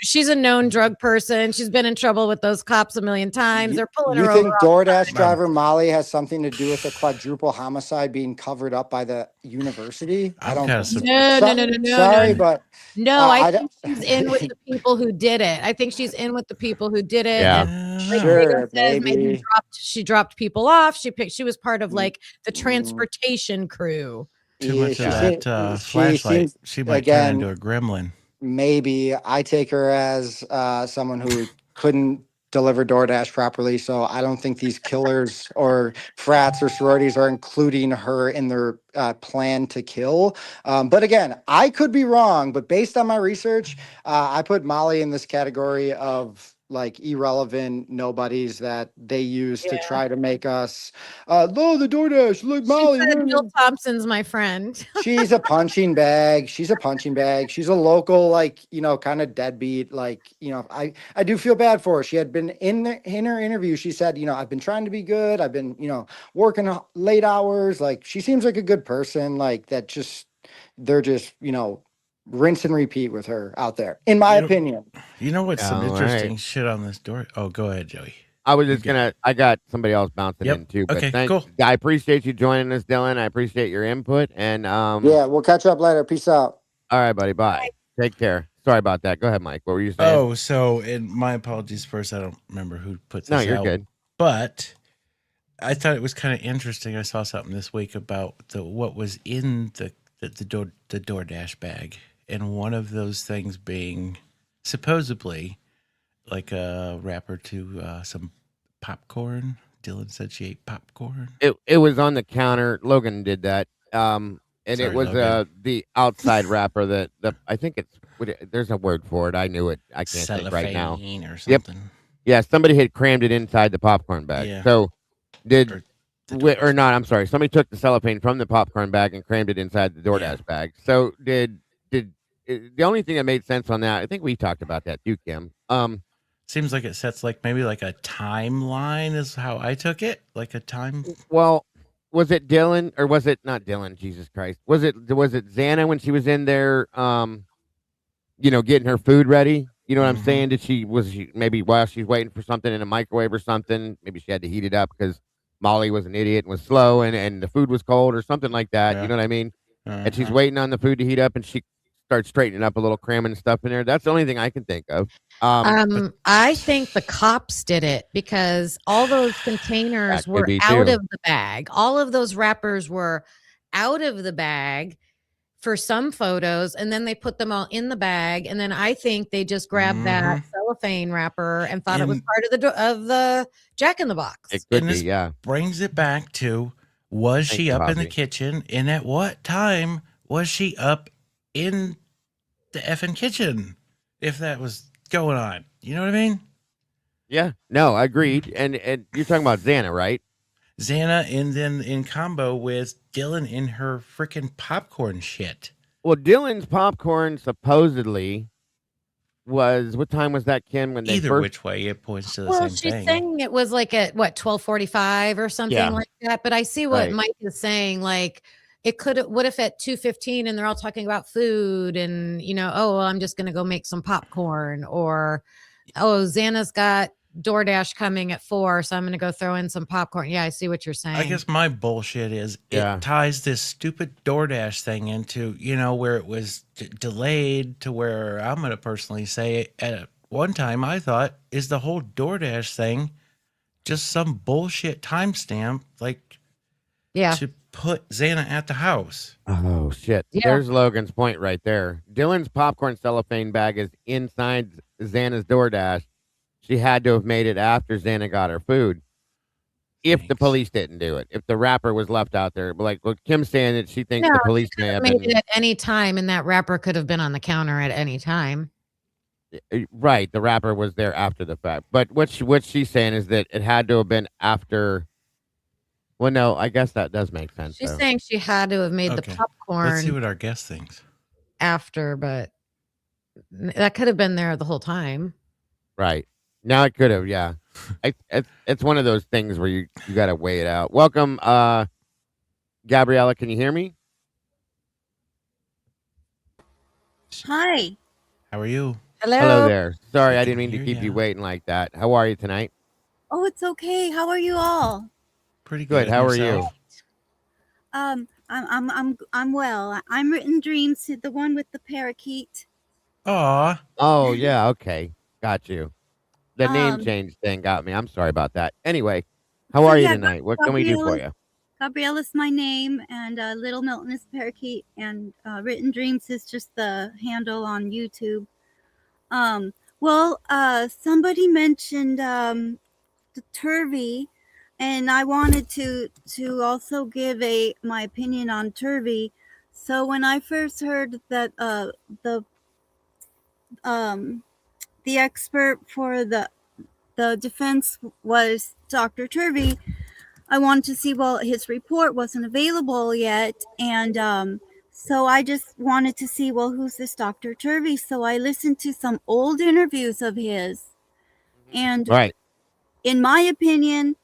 Speaker 4: she's a known drug person. She's been in trouble with those cops a million times. They're pulling her over.
Speaker 8: You think DoorDash driver Molly has something to do with a quadruple homicide being covered up by the university? I don't.
Speaker 4: No.
Speaker 8: Sorry, but
Speaker 4: no, I think she's in with the people who did it. I think she's in with the people who did it.
Speaker 2: Yeah.
Speaker 8: Sure, maybe
Speaker 4: she dropped people off. She was part of like the transportation crew.
Speaker 3: Too much of that flashlight. She might turn into a gremlin.
Speaker 8: Maybe I take her as someone who couldn't deliver DoorDash properly. So I don't think these killers or frats or sororities are including her in their plan to kill. But again, I could be wrong, but based on my research, I put Molly in this category of like irrelevant nobodies that they use to try to make us, no, the DoorDash, look, Molly.
Speaker 4: She said Bill Thompson's my friend.
Speaker 8: She's a punching bag. She's a punching bag. She's a local, like, kind of deadbeat. Like, I do feel bad for her. She had been in her interview. She said, I've been trying to be good. I've been, working late hours. Like, she seems like a good person. Like they're just, rinse and repeat with her out there, in my opinion.
Speaker 3: You know what's some
Speaker 2: All
Speaker 3: interesting
Speaker 2: right.
Speaker 3: shit on this door? Oh, go ahead, Joey.
Speaker 2: I was just I got somebody else bouncing in too. But
Speaker 3: Okay, cool.
Speaker 2: I appreciate you joining us, Dylan. I appreciate your input. And
Speaker 8: yeah, we'll catch up later. Peace out.
Speaker 2: All right, buddy. Bye. Take care. Sorry about that. Go ahead, Mike. What were you saying?
Speaker 3: Oh, so, and my apologies first. I don't remember who put this out.
Speaker 2: No, you're good.
Speaker 3: But I thought it was kind of interesting. I saw something this week about what was in the DoorDash bag, and one of those things being supposedly like a wrapper to some popcorn. Dylan said she ate popcorn.
Speaker 2: It was on the counter. Logan did that. And
Speaker 3: Sorry,
Speaker 2: it was
Speaker 3: Logan.
Speaker 2: the outside wrapper that I think there's a word for it. I knew it. I can't think right now.
Speaker 3: Cellophane or something.
Speaker 2: Yeah, somebody had crammed it inside the popcorn bag.
Speaker 3: Yeah.
Speaker 2: So
Speaker 3: Or
Speaker 2: not, I'm sorry. Somebody took the cellophane from the popcorn bag and crammed it inside the DoorDash bag. So the only thing that made sense on that, I think we talked about that too, Kim.
Speaker 3: Seems like it sets maybe like a timeline is how I took it. Like a time.
Speaker 2: Well, was it Dylan or was it not Dylan? Jesus Christ. Was it Xana when she was in there, getting her food ready? You know what I'm saying? Was she maybe while she's waiting for something in a microwave or something, maybe she had to heat it up because Molly was an idiot and was slow and the food was cold or something like that.
Speaker 3: Yeah.
Speaker 2: You know what I mean? And she's waiting on the food to heat up and she starts straightening up a little, cramming stuff in there. That's the only thing I can think of.
Speaker 4: I think the cops did it because all those containers were out of the bag. All of those wrappers were out of the bag for some photos, and then they put them all in the bag. And then I think they just grabbed that cellophane wrapper and thought it was part of the Jack in the Box.
Speaker 2: It could be, yeah.
Speaker 3: Brings it back to, was she up in the kitchen? And at what time was she up in the effing kitchen? If that was going on, you know what I mean?
Speaker 2: Yeah, no, agreed. And you're talking about Xana, right?
Speaker 3: Xana, and then in combo with Dylan in her freaking popcorn shit.
Speaker 2: Well, Dylan's popcorn supposedly was, what time was that, Kim? When they
Speaker 3: Either which way, it points to the same thing.
Speaker 4: She's saying it was like at 12:45 or something like that. But I see what Mike is saying. Like, what if at 2:15 and they're all talking about food and, I'm just going to go make some popcorn, or, Xana's got DoorDash coming at 4, so I'm going to go throw in some popcorn. Yeah, I see what you're saying.
Speaker 3: I guess my bullshit is it ties this stupid DoorDash thing into, where it was delayed to where I'm going to personally say at one time I thought, is the whole DoorDash thing just some bullshit timestamp, to put Xana at the house?
Speaker 2: Oh, shit.
Speaker 4: Yeah.
Speaker 2: There's Logan's point right there. Dylan's popcorn cellophane bag is inside Xana's DoorDash. She had to have made it after Xana got her food. If the police didn't do it, if the wrapper was left out there, like what Kim's saying, that she thinks the police may have
Speaker 4: made
Speaker 2: been
Speaker 4: it at any time, and that wrapper could have been on the counter at any time.
Speaker 2: Right. The wrapper was there after the fact. But what she's saying is that it had to have been after. Well, no, I guess that does make sense.
Speaker 4: She's saying she had to have made the popcorn.
Speaker 3: Let's see what our guest thinks.
Speaker 4: After, but that could have been there the whole time.
Speaker 2: Right. Now it could have, yeah. It's one of those things where you got to weigh it out. Welcome, Gabriella. Can you hear me?
Speaker 9: Hi.
Speaker 3: How are you?
Speaker 2: Hello there. Sorry, I didn't mean to keep you waiting like that. How are you tonight?
Speaker 9: Oh, it's okay. How are you all?
Speaker 3: Pretty
Speaker 2: good. How are you?
Speaker 9: I'm well. I'm Written Dreams, the one with the parakeet.
Speaker 3: Aw.
Speaker 2: Oh yeah. Okay. Got you. The name change thing got me. I'm sorry about that. Anyway, how are you tonight? What can we do for you?
Speaker 9: Gabriella's my name, and Little Milton is parakeet, and Written Dreams is just the handle on YouTube. Well, somebody mentioned the Turvey, and I wanted to also give my opinion on Turvey. So when I first heard that the expert for the defense was Dr. Turvey, I wanted to see, well, his report wasn't available yet, and so I just wanted to see, well, who's this Dr. Turvey? So I listened to some old interviews of his, and
Speaker 2: Right.
Speaker 9: in my opinion,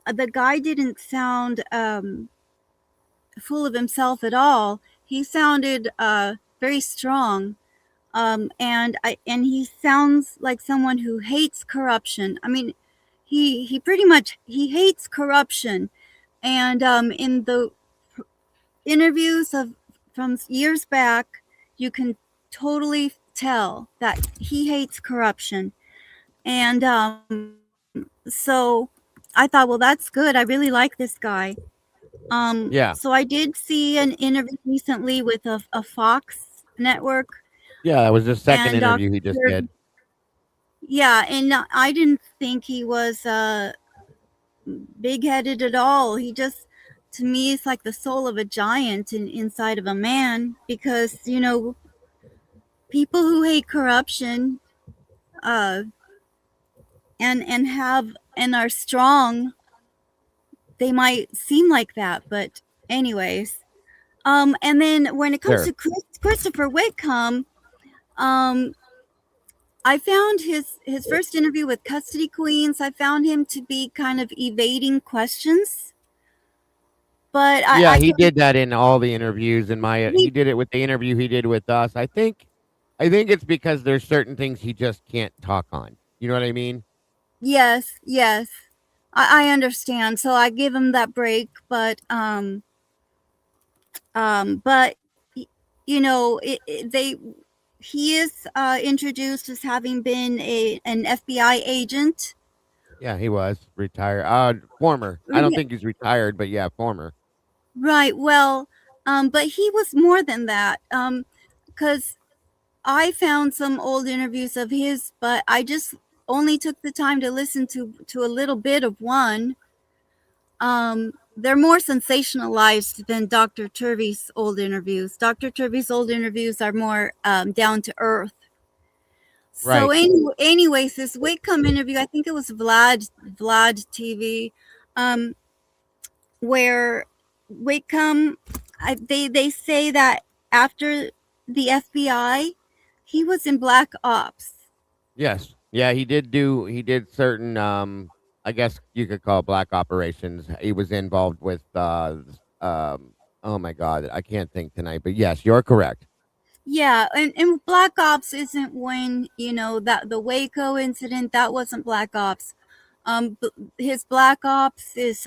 Speaker 9: the guy didn't sound full of himself at all. He sounded very strong, and he sounds like someone who hates corruption. I mean, he pretty much he hates corruption, and in the interviews from years back, you can totally tell that he hates corruption, and so I thought, well, that's good. I really like this guy.
Speaker 2: Yeah.
Speaker 9: So I did see an interview recently with a Fox network.
Speaker 2: Yeah, that was the second
Speaker 9: And
Speaker 2: interview he just did.
Speaker 9: Yeah, and I didn't think he was big-headed at all. He just, to me, is like the soul of a giant inside of a man, because, you know, people who hate corruption and are strong, they might seem like that, but anyways. And then when it comes to Christopher Whitcomb, I found his first interview with Custody Queens, I found him to be kind of evading questions. But
Speaker 2: he did that in all the interviews. He did it with the interview he did with us. I think it's because there's certain things he just can't talk on. You know what I mean?
Speaker 9: Yes. I understand. So I give him that break, but you know, he is introduced as having been an FBI agent.
Speaker 2: Yeah, he was retired. Former. I don't think he's retired, but yeah, former.
Speaker 9: Right. Well, but he was more than that. Because I found some old interviews of his, but I just only took the time to listen to a little bit of one. They're more sensationalized than Dr. Turvey's old interviews. Dr. Turvey's old interviews are more down to earth. So anyways, this Whitcomb interview, I think it was Vlad TV, where Whitcomb, they say that after the FBI, he was in Black Ops.
Speaker 2: Yes. Yeah, he did certain I guess you could call it black operations. He was involved with oh my god, I can't think tonight, but yes, you're correct.
Speaker 9: Yeah, and Black Ops isn't when, you know, that the Waco incident, that wasn't Black Ops. His Black Ops is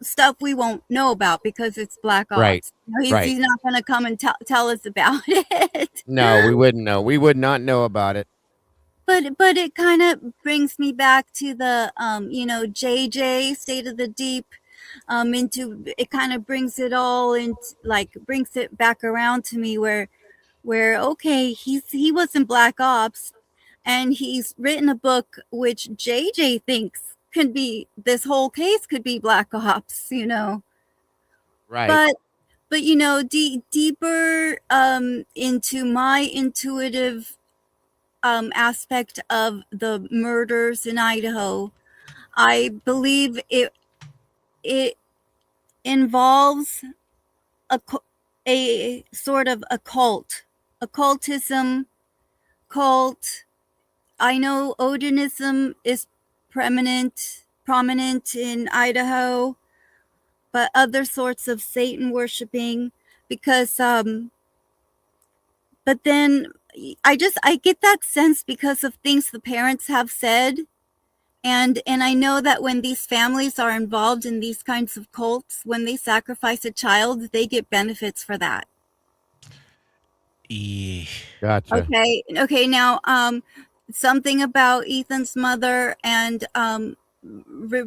Speaker 9: stuff we won't know about because it's Black Ops.
Speaker 2: Right.
Speaker 9: You know, he's not going to come and tell us about it.
Speaker 2: No, we wouldn't know. We would not know about it.
Speaker 9: But it kind of brings me back to the you know, JJ State of the Deep, into it, kind of brings it all into, like, brings it back around to me where okay, he was in Black Ops, and he's written a book which JJ thinks could be, this whole case could be Black Ops, you know.
Speaker 2: Right.
Speaker 9: But you know, deeper into my intuitive aspect of the murders in Idaho, I believe it involves a sort of occultism, cult. I know Odinism is prominent in Idaho, but other sorts of Satan worshiping, because but then I get that sense because of things the parents have said. And I know that when these families are involved in these kinds of cults, when they sacrifice a child, they get benefits for that.
Speaker 2: Gotcha.
Speaker 9: Okay. Now, something about Ethan's mother and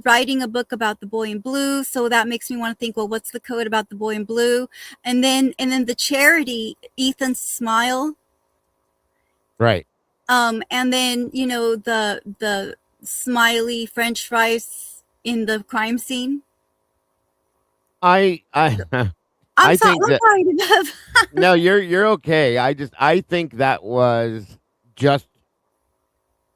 Speaker 9: writing a book about the boy in blue. So that makes me want to think, well, what's the code about the boy in blue? And then the charity, Ethan's Smile.
Speaker 2: Right.
Speaker 9: And then, you know, the smiley French fries in the crime scene.
Speaker 2: I
Speaker 9: I'm
Speaker 2: I
Speaker 9: sorry.
Speaker 2: think
Speaker 9: I'm
Speaker 2: that
Speaker 9: sorry.
Speaker 2: no, you're okay. I think that was just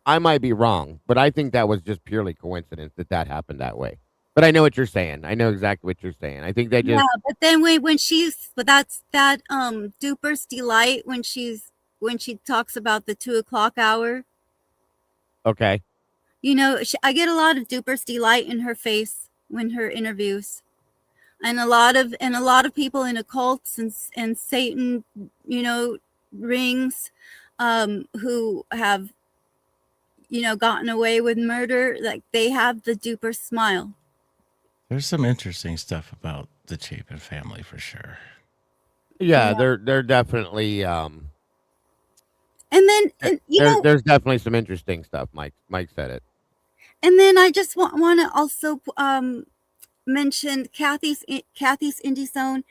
Speaker 2: I might be wrong, but I think that was just purely coincidence that happened that way. But I know what you're saying. I know exactly what you're saying. I think they
Speaker 9: Yeah,
Speaker 2: just
Speaker 9: but then but that's that Duper's delight when she talks about the 2 o'clock hour.
Speaker 2: okay.
Speaker 9: You know, I get a lot of Duper's delight in her face when her interviews, and a lot of people in occults and Satan, you know, rings, who have, you know, gotten away with murder, like they have the Duper smile.
Speaker 3: There's some interesting stuff about the Chapin family for sure.
Speaker 2: Yeah,
Speaker 9: Yeah.
Speaker 2: they're definitely
Speaker 9: And then
Speaker 2: there's definitely some interesting stuff. Mike said it.
Speaker 9: and then I just want to also mention Kathy's Indie Zone.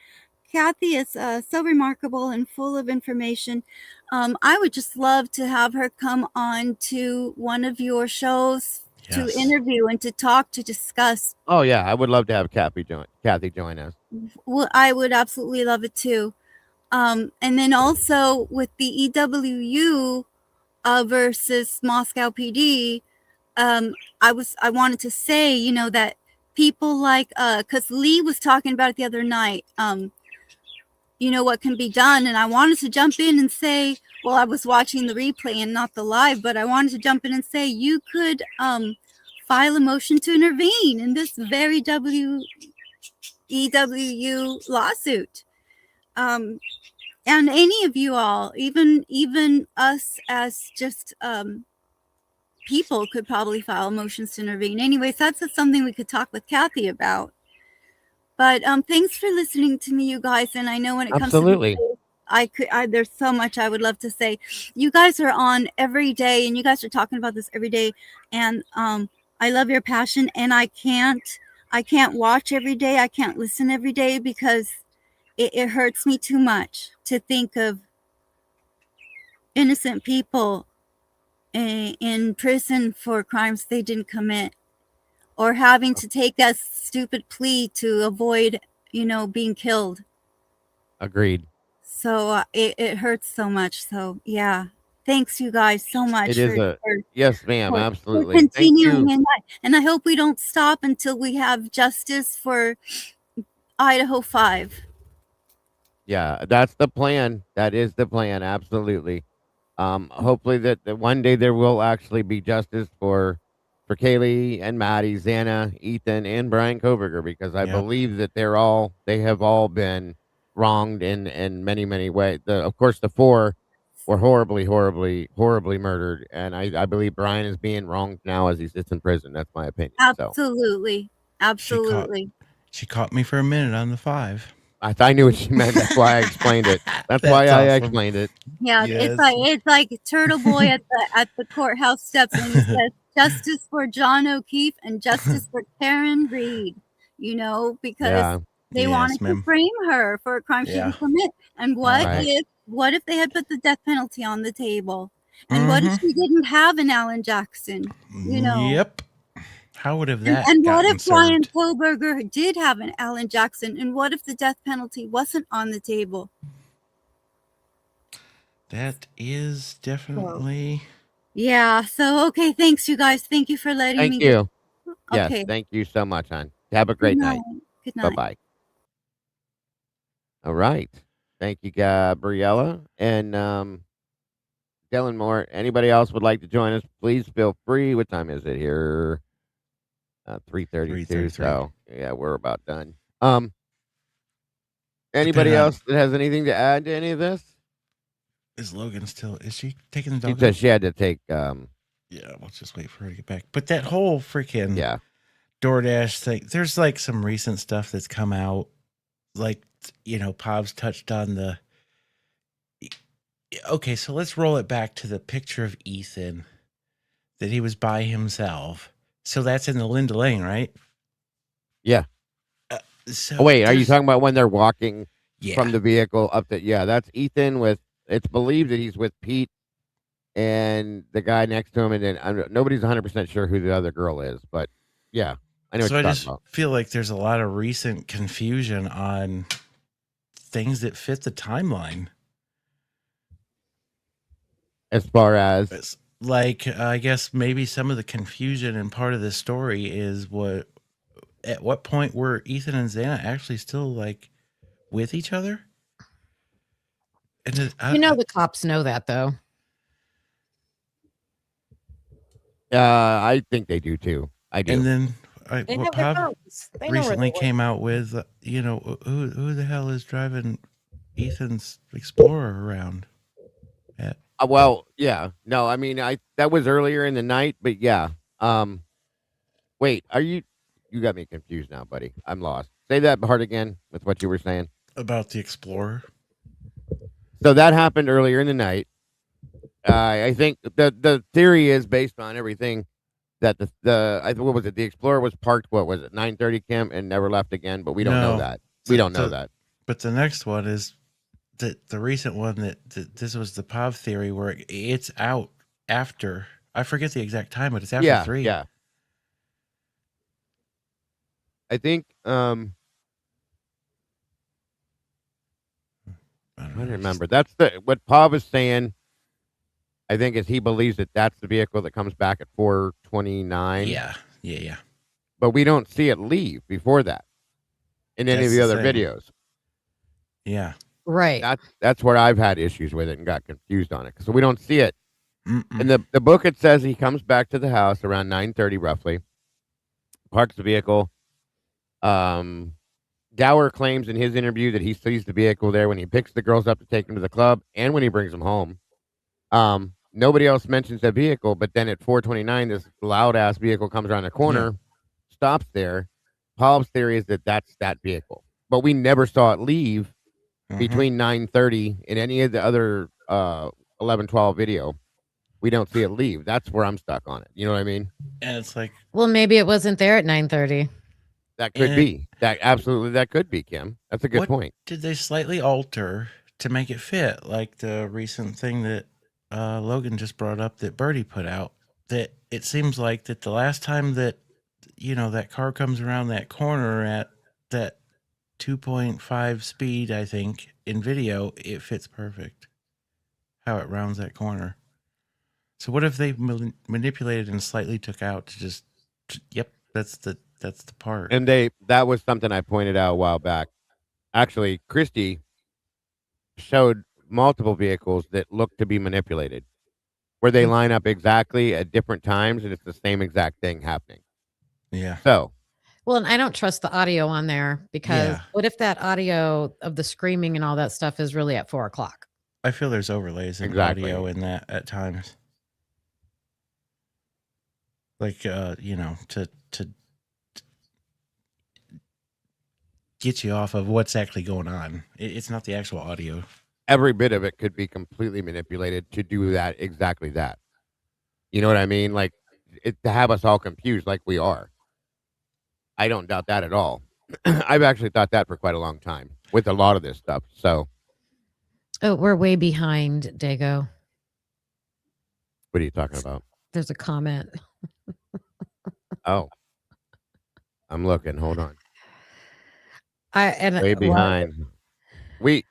Speaker 9: Kathy is so remarkable and full of information. I would just love to have her come on to one of your shows to
Speaker 3: Yes.
Speaker 9: interview and to talk, to discuss.
Speaker 2: Oh yeah, I would love to have Kathy join us.
Speaker 9: Well, I would absolutely love it too. And then also with the EWU versus Moscow PD, I wanted to say, you know, that people like, because Lee was talking about it the other night, you know, what can be done. And I wanted to jump in and say, well, I was watching the replay and not the live, but I wanted to jump in and say you could file a motion to intervene in this very EWU lawsuit. And any of you all, even us as just people, could probably file motions to intervene. Anyways, that's something we could talk with Kathy about. But thanks for listening to me, you guys. And I know when it comes
Speaker 2: Absolutely.
Speaker 9: to there's so much I would love to say. You guys are on every day, and you guys are talking about this every day. And I love your passion. And I can't watch every day. I can't listen every day because it hurts me too much to think of innocent people in prison for crimes they didn't commit, or having to take that stupid plea to avoid, you know, being killed.
Speaker 2: Agreed.
Speaker 9: So it hurts so much. So yeah, thanks you guys so much.
Speaker 2: It is yes, ma'am.
Speaker 9: for
Speaker 2: Absolutely. Thank
Speaker 9: continuing,
Speaker 2: you.
Speaker 9: and I hope we don't stop until we have justice for Idaho 5.
Speaker 2: Yeah, that's the plan. That is the plan. Absolutely. Hopefully that one day there will actually be justice for Kaylee and Maddie, Xana, Ethan, and Bryan Kohberger, because I
Speaker 3: Yep.
Speaker 2: believe that they have all been wronged in many ways. Of course, the 4 were horribly murdered, and I believe Bryan is being wronged now as he sits in prison. That's my opinion. So
Speaker 9: Absolutely. Absolutely.
Speaker 3: She caught me for a minute on the 5.
Speaker 2: I knew what she meant. That's why I explained it. That's why I explained it.
Speaker 9: Yeah,
Speaker 3: Yes.
Speaker 9: it's like Turtle Boy at the courthouse steps when he says justice for John O'Keefe and justice for Karen Reed, you know, because
Speaker 2: Yeah.
Speaker 9: they
Speaker 3: Yes,
Speaker 9: wanted
Speaker 3: ma'am.
Speaker 9: to frame her for a crime she
Speaker 3: Yeah.
Speaker 9: didn't commit. And what
Speaker 2: Right.
Speaker 9: if they had put the death penalty on the table? And what if she didn't have an Alan Jackson? You know.
Speaker 3: Yep. How would have that
Speaker 9: And what
Speaker 3: gotten
Speaker 9: if Bryan
Speaker 3: served?
Speaker 9: Kohberger did have an Alan Jackson? And what if the death penalty wasn't on the table?
Speaker 3: That is definitely.
Speaker 9: Yeah. So, okay. Thanks, you guys. Thank you for letting me.
Speaker 2: Thank you. Yes,
Speaker 9: Okay.
Speaker 2: thank you so much, hon. Have a great night.
Speaker 9: Good
Speaker 2: Bye
Speaker 9: night.
Speaker 2: bye. All right. Thank you, Gabriella. And Dylan Moore. Anybody else would like to join us? Please feel free. What time is it here? 3:32.
Speaker 3: 3:33.
Speaker 2: So yeah, we're about done. Anybody
Speaker 3: Depending on-
Speaker 2: else that has anything to add to any of this?
Speaker 3: Is Logan still? Is she taking the
Speaker 2: She
Speaker 3: dog?
Speaker 2: said she had to take.
Speaker 3: Yeah, we'll just wait for her to get back. But that whole freaking
Speaker 2: Yeah.
Speaker 3: DoorDash thing, there's like some recent stuff that's come out. Like, you know, Pobs touched on the. Okay, so let's roll it back to the picture of Ethan that he was by himself. So that's in the Linda Lane, right?
Speaker 2: Yeah.
Speaker 3: So
Speaker 2: Oh, wait, are you
Speaker 3: there's-
Speaker 2: talking about when they're walking
Speaker 3: Yeah.
Speaker 2: from the vehicle up the? Yeah, that's Ethan with. It's believed that he's with Pete and the guy next to him, and then nobody's 100% sure who the other girl is, but yeah, I know
Speaker 3: So
Speaker 2: what
Speaker 3: I
Speaker 2: you're
Speaker 3: just
Speaker 2: talking about.
Speaker 3: feel like there's a lot of recent confusion on things that fit the timeline.
Speaker 2: As far as
Speaker 3: It's like, I guess maybe some of the confusion and part of the story is at what point were Ethan and Xana actually still like with each other? And
Speaker 4: the cops know that though.
Speaker 2: I think they do too. I do.
Speaker 3: And then
Speaker 4: They
Speaker 3: what
Speaker 4: have their
Speaker 3: Pav
Speaker 4: phones. They know where
Speaker 3: recently
Speaker 4: they
Speaker 3: came out with, who the hell is driving Ethan's Explorer around?
Speaker 2: Well, yeah, no, I mean, that was earlier in the night, but yeah. Wait, you got me confused now, buddy. I'm lost. Say that part again with what you were saying.
Speaker 3: About the Explorer.
Speaker 2: So that happened earlier in the night. I think the theory is based on everything that what was it? The Explorer was parked. What was it? 9:30 Kim and never left again. But we don't know that. We don't know that.
Speaker 3: But the next one is the recent one that this was the Pav theory where it's out after. I forget the exact time, but it's after 3.
Speaker 2: Yeah. I think. I'm trying to remember. That's what Pav is saying. I think is he believes that that's the vehicle that comes back at 4:29.
Speaker 3: Yeah.
Speaker 2: But we don't see it leave before that in any of the other videos.
Speaker 3: Yeah.
Speaker 4: Right.
Speaker 2: That's where I've had issues with it and got confused on it. So we don't see it.
Speaker 3: Mm-mm.
Speaker 2: In the book, it says he comes back to the house around 9:30 roughly, parks the vehicle. Gower claims in his interview that he sees the vehicle there when he picks the girls up to take them to the club and when he brings them home. Nobody else mentions that vehicle, but then at 4:29, this loud ass vehicle comes around the corner, stops there. Paul's theory is that that's that vehicle, but we never saw it leave between 9:30 and any of the other 11-12 video. We don't see it leave. That's where I'm stuck on it. You know what I mean?
Speaker 3: And it's like,
Speaker 4: well, maybe it wasn't there at 9:30.
Speaker 2: That could be. That could be, Kim. That's a good point.
Speaker 3: Did they slightly alter to make it fit? Like the recent thing that Logan just brought up that Birdie put out, that it seems like that the last time that, that car comes around that corner at that 2.5 speed, I think, in video, it fits perfect. How it rounds that corner. So what if they manipulated and slightly took out to just, yep, that's the part.
Speaker 2: And that was something I pointed out a while back. Actually, Christy showed multiple vehicles that look to be manipulated, where they line up exactly at different times, and it's the same exact thing happening.
Speaker 3: Yeah.
Speaker 2: So.
Speaker 4: Well, and I don't trust the audio on there because what if that audio of the screaming and all that stuff is really at 4:00?
Speaker 3: I feel there's overlays in audio in that at times. Like, to get you off of what's actually going on. It's not the actual audio.
Speaker 2: Every bit of it could be completely manipulated to do exactly that. You know what I mean? Like to have us all confused like we are. I don't doubt that at all. I've actually thought that for quite a long time with a lot of this stuff. So.
Speaker 4: Oh, we're way behind, Dago.
Speaker 2: What are you talking about?
Speaker 4: There's a comment.
Speaker 2: Oh. I'm looking. Hold on.
Speaker 4: And
Speaker 2: way behind. We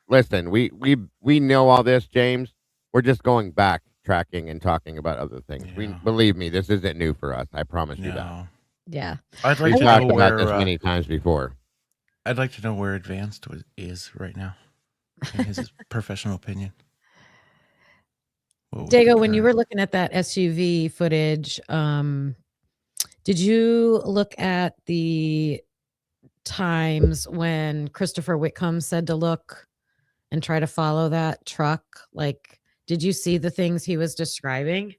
Speaker 2: know all this, James. We're just going back, tracking and talking about other things.
Speaker 3: Yeah.
Speaker 2: Believe me, this isn't new for us. I promise you that.
Speaker 4: Yeah.
Speaker 3: I'd like
Speaker 2: We've
Speaker 3: to
Speaker 2: talked
Speaker 3: know
Speaker 2: about
Speaker 3: where,
Speaker 2: this many times before.
Speaker 3: I'd like to know where Advanced is right now, in his professional opinion.
Speaker 4: Dago, when you were looking at that SUV footage, did you look at the times when Christopher Whitcomb said to look and try to follow that truck? Like, did you see the things he was describing?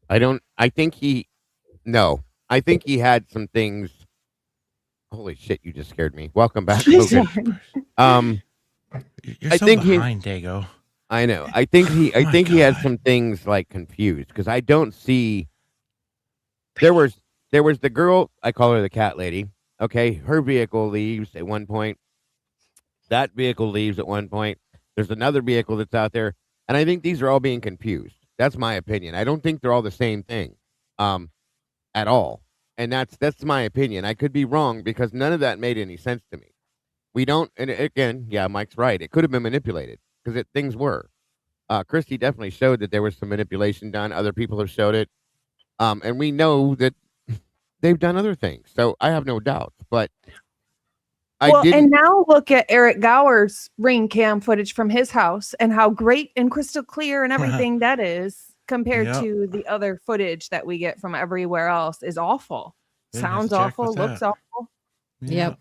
Speaker 2: I think he had some things. Holy shit, you just scared me. Welcome back, Logan.
Speaker 3: You're so behind, Dago.
Speaker 2: I know. I think he had some things like confused because I don't see. There was the girl, I call her the cat lady. Okay, her vehicle leaves at one point. That vehicle leaves at one point. There's another vehicle that's out there, and I think these are all being confused. That's my opinion. I don't think they're all the same thing, at all. And that's my opinion. I could be wrong because none of that made any sense to me. We don't. And again, yeah, Mike's right. It could have been manipulated because things were. Christy definitely showed that there was some manipulation done. Other people have showed it, and we know that they've done other things. So I have no doubts. But
Speaker 5: and now look at Eric Gower's ring cam footage from his house and how great and crystal clear and everything that is compared to the other footage that we get from everywhere else is awful. Sounds awful, looks awful.
Speaker 4: Yep.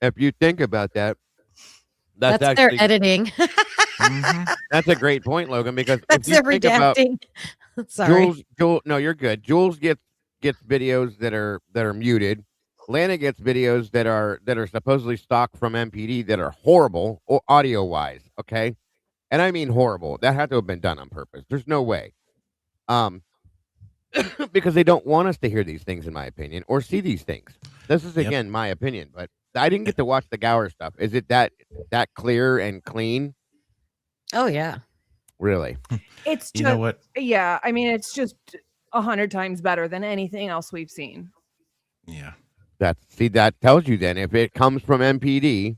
Speaker 2: If you think about that,
Speaker 4: that's
Speaker 2: actually,
Speaker 4: their editing.
Speaker 2: That's a great point, Logan, because
Speaker 4: that's their redacting. Sorry.
Speaker 2: Jules, no, you're good. Jules gets videos that are muted. Lana gets videos that are supposedly stock from MPD that are horrible or audio wise. Okay. And I mean horrible. That had to have been done on purpose. There's no way. Because they don't want us to hear these things, in my opinion, or see these things. This is again my opinion, but I didn't get to watch the Gower stuff. Is it that clear and clean?
Speaker 4: Oh yeah.
Speaker 2: Really?
Speaker 5: It's just,
Speaker 3: you know what?
Speaker 5: Yeah, I mean it's just 100 times better than anything else we've seen.
Speaker 3: Yeah.
Speaker 2: That tells you then if it comes from MPD.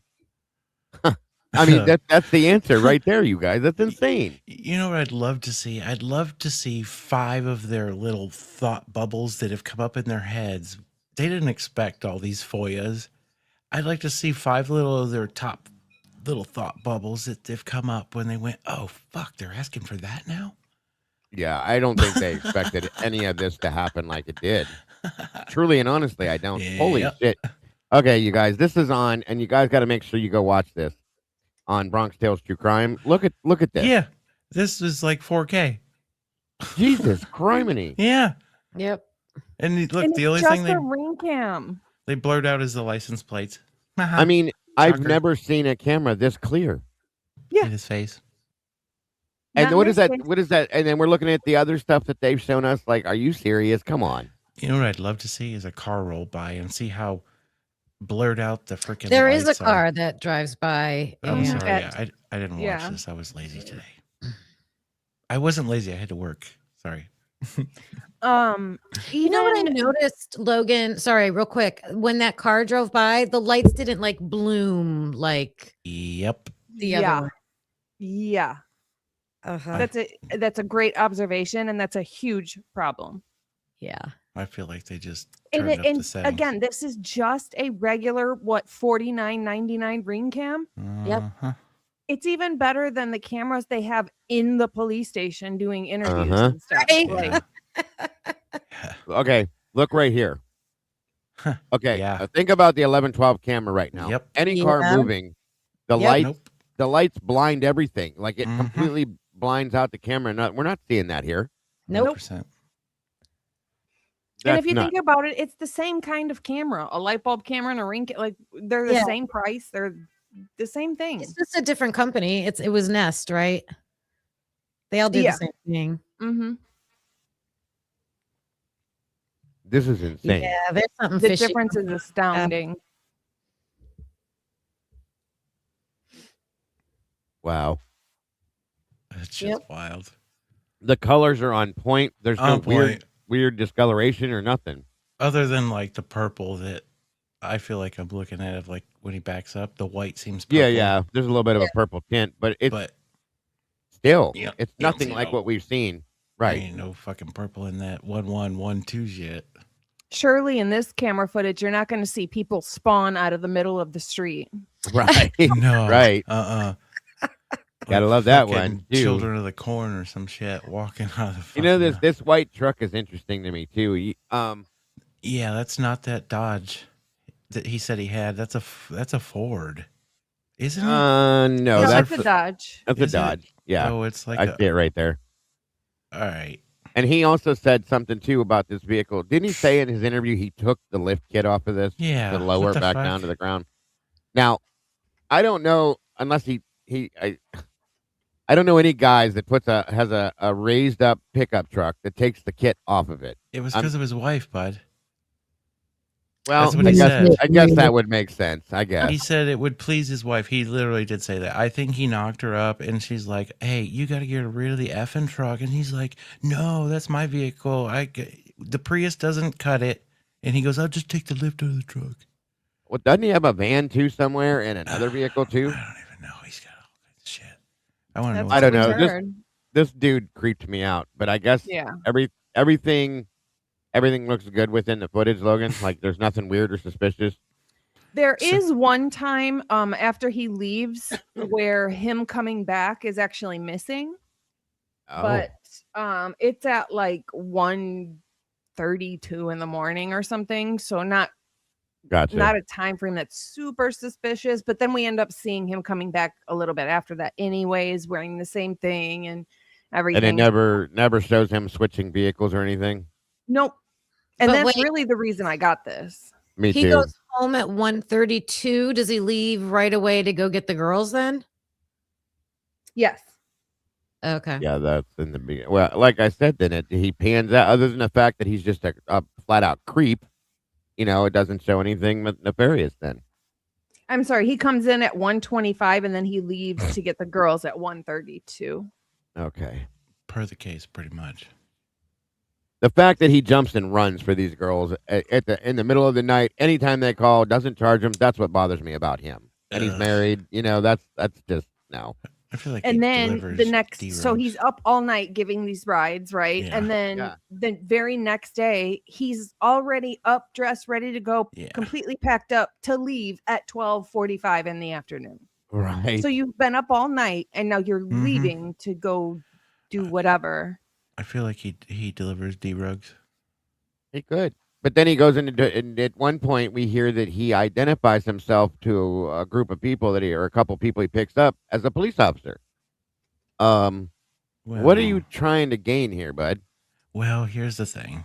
Speaker 2: I mean that's the answer right there, you guys. That's insane.
Speaker 3: You know what I'd love to see? I'd love to see 5 of their little thought bubbles that have come up in their heads. They didn't expect all these FOIAs. I'd like to see 5 of their top little thought bubbles that they've come up when they went, oh fuck, they're asking for that now.
Speaker 2: Yeah, I don't think they expected any of this to happen like it did. Truly and honestly, I don't.
Speaker 3: Yeah.
Speaker 2: Holy shit. Okay, you guys, this is on, and you guys got to make sure you go watch this on BronxTails True Crime. Look at this.
Speaker 3: Yeah, this is like 4K.
Speaker 2: Jesus criminy.
Speaker 3: Yeah.
Speaker 4: Yep.
Speaker 3: And look,
Speaker 5: And
Speaker 3: the
Speaker 5: it's
Speaker 3: only
Speaker 5: just
Speaker 3: thing
Speaker 5: a ring cam.
Speaker 3: they blurred out is the license plates.
Speaker 2: I mean, I've
Speaker 3: Shocker.
Speaker 2: never seen a camera this clear.
Speaker 5: Yeah.
Speaker 3: In his face.
Speaker 2: And
Speaker 5: Not
Speaker 2: what is
Speaker 5: in
Speaker 2: that?
Speaker 5: his
Speaker 2: What is that? And then we're looking at the other stuff that they've shown us. Like, are you serious? Come on.
Speaker 3: You know what I'd love to see is a car roll by and see how blurred out the freaking
Speaker 4: There is a
Speaker 3: lights
Speaker 4: car
Speaker 3: are.
Speaker 4: that drives by.
Speaker 3: Oh,
Speaker 4: and-
Speaker 3: sorry. I didn't watch this. I was lazy today. I wasn't lazy. I had to work. Sorry.
Speaker 4: You know what I noticed, Logan? Sorry, real quick. When that car drove by, the lights didn't like bloom like
Speaker 3: Yep.
Speaker 4: the other one.
Speaker 5: Yeah.
Speaker 4: Uh-huh.
Speaker 5: That's a great observation, and that's a huge problem.
Speaker 4: Yeah.
Speaker 3: I feel like they just
Speaker 5: And,
Speaker 3: turned up the settings.
Speaker 5: again, this is just a regular $49.99 ring cam.
Speaker 4: Yep.
Speaker 3: Uh-huh.
Speaker 5: It's even better than the cameras they have in the police station doing interviews
Speaker 2: Uh-huh.
Speaker 5: and stuff.
Speaker 4: Right.
Speaker 5: Like,
Speaker 2: Okay, look right here. Okay,
Speaker 3: Yeah.
Speaker 2: think about the 1112 camera right now.
Speaker 3: Yep.
Speaker 2: Any car
Speaker 4: Yeah.
Speaker 2: moving, the
Speaker 4: Yep.
Speaker 2: lights,
Speaker 3: Nope.
Speaker 2: the lights blind everything. Like it
Speaker 3: Mhm.
Speaker 2: completely blinds out the camera. We're not seeing that here.
Speaker 4: Nope.
Speaker 3: 100%.
Speaker 5: and
Speaker 2: That's
Speaker 5: if you
Speaker 2: nuts.
Speaker 5: think about it, it's the same kind of camera, a light bulb camera and a ring. Like they're the
Speaker 4: Yeah.
Speaker 5: same price. They're the same thing.
Speaker 4: It's just a different company. It was Nest, right? They all do
Speaker 5: Yeah.
Speaker 4: the same thing.
Speaker 5: Mm-hmm.
Speaker 2: This is insane.
Speaker 4: Yeah, there's something
Speaker 5: The
Speaker 4: fishy.
Speaker 5: difference is astounding.
Speaker 2: Wow.
Speaker 3: It's just
Speaker 4: Yep.
Speaker 3: wild.
Speaker 2: The colors are on point. There's no
Speaker 3: On point.
Speaker 2: weird discoloration or nothing.
Speaker 3: Other than like the purple that I feel like I'm looking at, like when he backs up, the white seems purple.
Speaker 2: Yeah. There's a little bit of a purple tint, but it's
Speaker 3: But
Speaker 2: still,
Speaker 3: Yeah,
Speaker 2: it's
Speaker 3: you don't
Speaker 2: nothing
Speaker 3: see
Speaker 2: like
Speaker 3: no-
Speaker 2: what we've seen.
Speaker 3: there
Speaker 2: Right.
Speaker 3: ain't no fucking purple in that 1112 yet.
Speaker 5: Surely in this camera footage, you're not going to see people spawn out of the middle of the street.
Speaker 2: Right.
Speaker 3: No.
Speaker 2: Right.
Speaker 3: Gotta
Speaker 2: love that one, too.
Speaker 3: Children of the Corn or some shit walking out of the
Speaker 2: You know,
Speaker 3: fucking-
Speaker 2: this white truck is interesting to me too.
Speaker 3: Yeah, that's not that Dodge that he said he had. That's a Ford, isn't it?
Speaker 2: No,
Speaker 5: No,
Speaker 2: that's
Speaker 5: that's a Dodge.
Speaker 2: a
Speaker 3: Is it?
Speaker 2: Dodge. Yeah,
Speaker 3: Oh, it's like
Speaker 2: I see it right there.
Speaker 3: all right.
Speaker 2: And he also said something too about this vehicle. Didn't he say in his interview he took the lift kit off of this
Speaker 3: Yeah.
Speaker 2: to lower
Speaker 3: what
Speaker 2: it
Speaker 3: the
Speaker 2: back
Speaker 3: fuck?
Speaker 2: down to the ground? Now, I don't know unless I don't know any guys that has a raised up pickup truck that takes the kit off of it.
Speaker 3: It was
Speaker 2: I'm-
Speaker 3: because of his wife, bud.
Speaker 2: Well,
Speaker 3: That's what he said.
Speaker 2: I guess that would make sense. I
Speaker 3: He
Speaker 2: guess.
Speaker 3: said it would please his wife. He literally did say that. I think he knocked her up, and she's like, "Hey, you got to get rid of the effing truck." And he's like, "No, that's my vehicle. The Prius doesn't cut it." And he goes, "I'll just take the lift out of the truck."
Speaker 2: Well, doesn't he have a van too somewhere and another vehicle too?
Speaker 3: I don't even know. He's got all kinds of shit. I want to know.
Speaker 5: That's
Speaker 2: I don't
Speaker 5: what we
Speaker 2: know.
Speaker 5: heard.
Speaker 2: This dude creeped me out, but I guess
Speaker 5: Yeah.
Speaker 2: everything looks good within the footage, Logan. Like there's nothing weird or suspicious.
Speaker 5: There is one time after he leaves where him coming back is actually missing,
Speaker 2: Oh,
Speaker 5: but it's at like 1:32 in the morning or something, so not
Speaker 2: gotcha.
Speaker 5: a time frame that's super suspicious. But then we end up seeing him coming back a little bit after that anyways, wearing the same thing and everything.
Speaker 2: And it never shows him switching vehicles or anything.
Speaker 5: Nope. And
Speaker 4: But
Speaker 5: that's
Speaker 4: wait.
Speaker 5: really the reason I got this.
Speaker 2: Me
Speaker 4: He
Speaker 2: too.
Speaker 4: goes home at 1:32. Does he leave right away to go get the girls then?
Speaker 5: Yes.
Speaker 4: Okay.
Speaker 2: Yeah, that's in the beginning. Well, like I said, then he pans out. Other than the fact that he's just a flat out creep, it doesn't show anything nefarious. Then
Speaker 5: I'm sorry. He comes in at 1:25 and then he leaves to get the girls at 1:32.
Speaker 2: okay.
Speaker 3: Per the case, pretty much.
Speaker 2: The fact that he jumps and runs for these girls in the middle of the night, anytime they call, doesn't charge him. That's what bothers me about him. And he's
Speaker 3: Ugh.
Speaker 2: married. That's just no.
Speaker 3: I feel like.
Speaker 5: And
Speaker 3: he
Speaker 5: then
Speaker 3: delivers
Speaker 5: the next, so
Speaker 3: D-Rugs.
Speaker 5: he's up all night giving these rides, right?
Speaker 3: Yeah.
Speaker 5: And then
Speaker 2: Yeah.
Speaker 5: the very next day, he's already up, dressed, ready to go,
Speaker 3: Yeah.
Speaker 5: completely packed up to leave at 12:45 in the afternoon.
Speaker 2: Right.
Speaker 5: So you've been up all night and now you're
Speaker 3: Mhm.
Speaker 5: leaving to go do whatever.
Speaker 3: I feel like he delivers D-Rugs.
Speaker 2: He could. But then he goes into, and at one point we hear that he identifies himself to a group of people or a couple people he picks up as a police officer. What are you trying to gain here, bud?
Speaker 3: Well, here's the thing.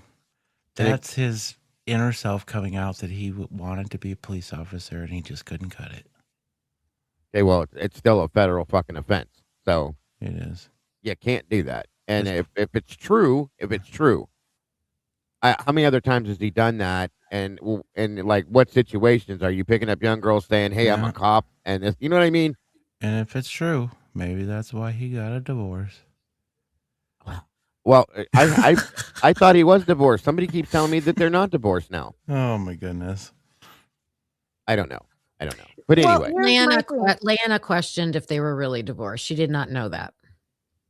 Speaker 2: And it-
Speaker 3: That's his inner self coming out that he wanted to be a police officer and he just couldn't cut it.
Speaker 2: Okay, well, it's still a federal fucking offense. So
Speaker 3: It is.
Speaker 2: you can't do that. And
Speaker 3: Yes.
Speaker 2: if it's true, how many other times has he done that? And like, what situations are you picking up young girls saying, "Hey, I'm
Speaker 3: Yeah.
Speaker 2: a cop," and this, you know what I mean?
Speaker 3: And if it's true, maybe that's why he got a divorce.
Speaker 2: Well, I thought he was divorced. Somebody keeps telling me that they're not divorced now.
Speaker 3: Oh my goodness.
Speaker 2: I don't know. But
Speaker 5: Well,
Speaker 2: anyway,
Speaker 5: here's my
Speaker 4: Lana,
Speaker 5: thing.
Speaker 4: Lana questioned if they were really divorced. She did not know that.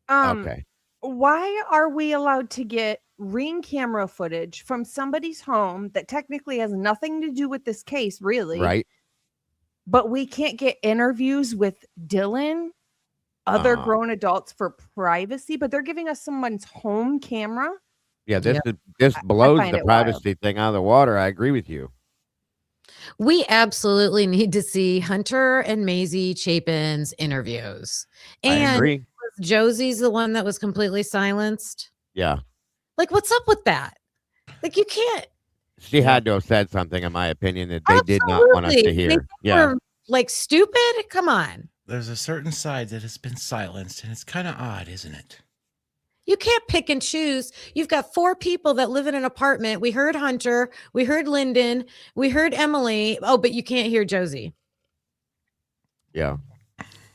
Speaker 2: okay.
Speaker 5: Why are we allowed to get ring camera footage from somebody's home that technically has nothing to do with this case, really?
Speaker 2: Right.
Speaker 5: But we can't get interviews with Dylan, other
Speaker 2: Uh-huh.
Speaker 5: grown adults for privacy, but they're giving us someone's home camera.
Speaker 2: Yeah, this blows
Speaker 5: find
Speaker 2: the
Speaker 5: it wild.
Speaker 2: privacy thing out of the water. I agree with you.
Speaker 4: We absolutely need to see Hunter and Maisie Chapin's interviews.
Speaker 2: I
Speaker 4: And
Speaker 2: agree.
Speaker 4: Josie's the one that was completely silenced.
Speaker 2: Yeah.
Speaker 4: Like, what's up with that? Like, you can't.
Speaker 2: She had to have said something, in my opinion, that they did not want us to
Speaker 4: Absolutely. They
Speaker 2: hear. Yeah.
Speaker 4: were, like, stupid. Come on.
Speaker 3: There's a certain side that has been silenced, and it's kind of odd, isn't it?
Speaker 4: You can't pick and choose. You've got 4 people that live in an apartment. We heard Hunter. We heard Lyndon. We heard Emily. Oh, but you can't hear Josie.
Speaker 2: Yeah.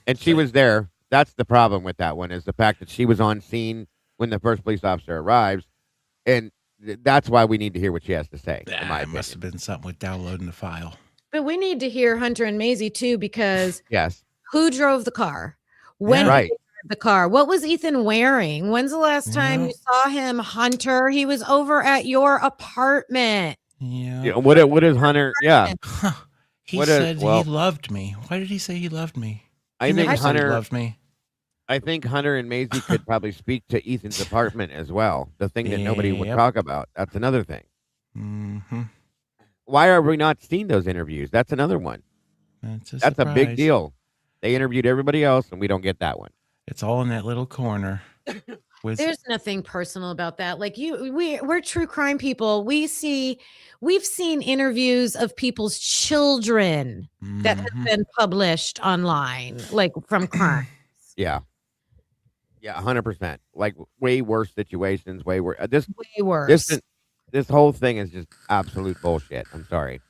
Speaker 2: And she was there. That's the problem with that one, is the fact that she was on scene when the first police officer arrives. And that's why we need to hear what she has to say. In my
Speaker 3: It must
Speaker 2: opinion.
Speaker 3: have been something with downloading the file.
Speaker 4: But we need to hear Hunter and Maisie too, because
Speaker 2: Yes.
Speaker 4: who drove the car? When
Speaker 3: Yeah.
Speaker 4: did
Speaker 2: Right.
Speaker 4: they drive the car? What was Ethan wearing? When's the last time
Speaker 3: Yeah.
Speaker 4: you saw him, Hunter? He was over at your apartment.
Speaker 3: Yeah.
Speaker 2: Yeah, what is Hunter? Yeah.
Speaker 3: Huh. He
Speaker 2: What
Speaker 3: said
Speaker 2: well-
Speaker 3: he loved me. Why did he say he loved me?
Speaker 2: I
Speaker 3: He
Speaker 2: think
Speaker 3: never said he
Speaker 2: Hunter
Speaker 3: loved me.
Speaker 2: I think Hunter and Maisie could probably speak to Ethan's apartment as well. The thing that nobody would
Speaker 3: Yep.
Speaker 2: talk about. That's another thing.
Speaker 3: Mm-hmm.
Speaker 2: Why are we not seeing those interviews? That's another one. That's a big
Speaker 3: surprise.
Speaker 2: deal. They interviewed everybody else, and we don't get that one.
Speaker 3: It's all in that little corner. With
Speaker 4: There's nothing personal about that. Like we're true crime people. We've seen interviews of people's children that have
Speaker 3: Mhm.
Speaker 4: been published online, like from crime.
Speaker 2: Yeah. Yeah, 100%. Like way worse situations, way worse. This
Speaker 4: Way worse.
Speaker 2: this whole thing is just absolute bullshit. I'm sorry.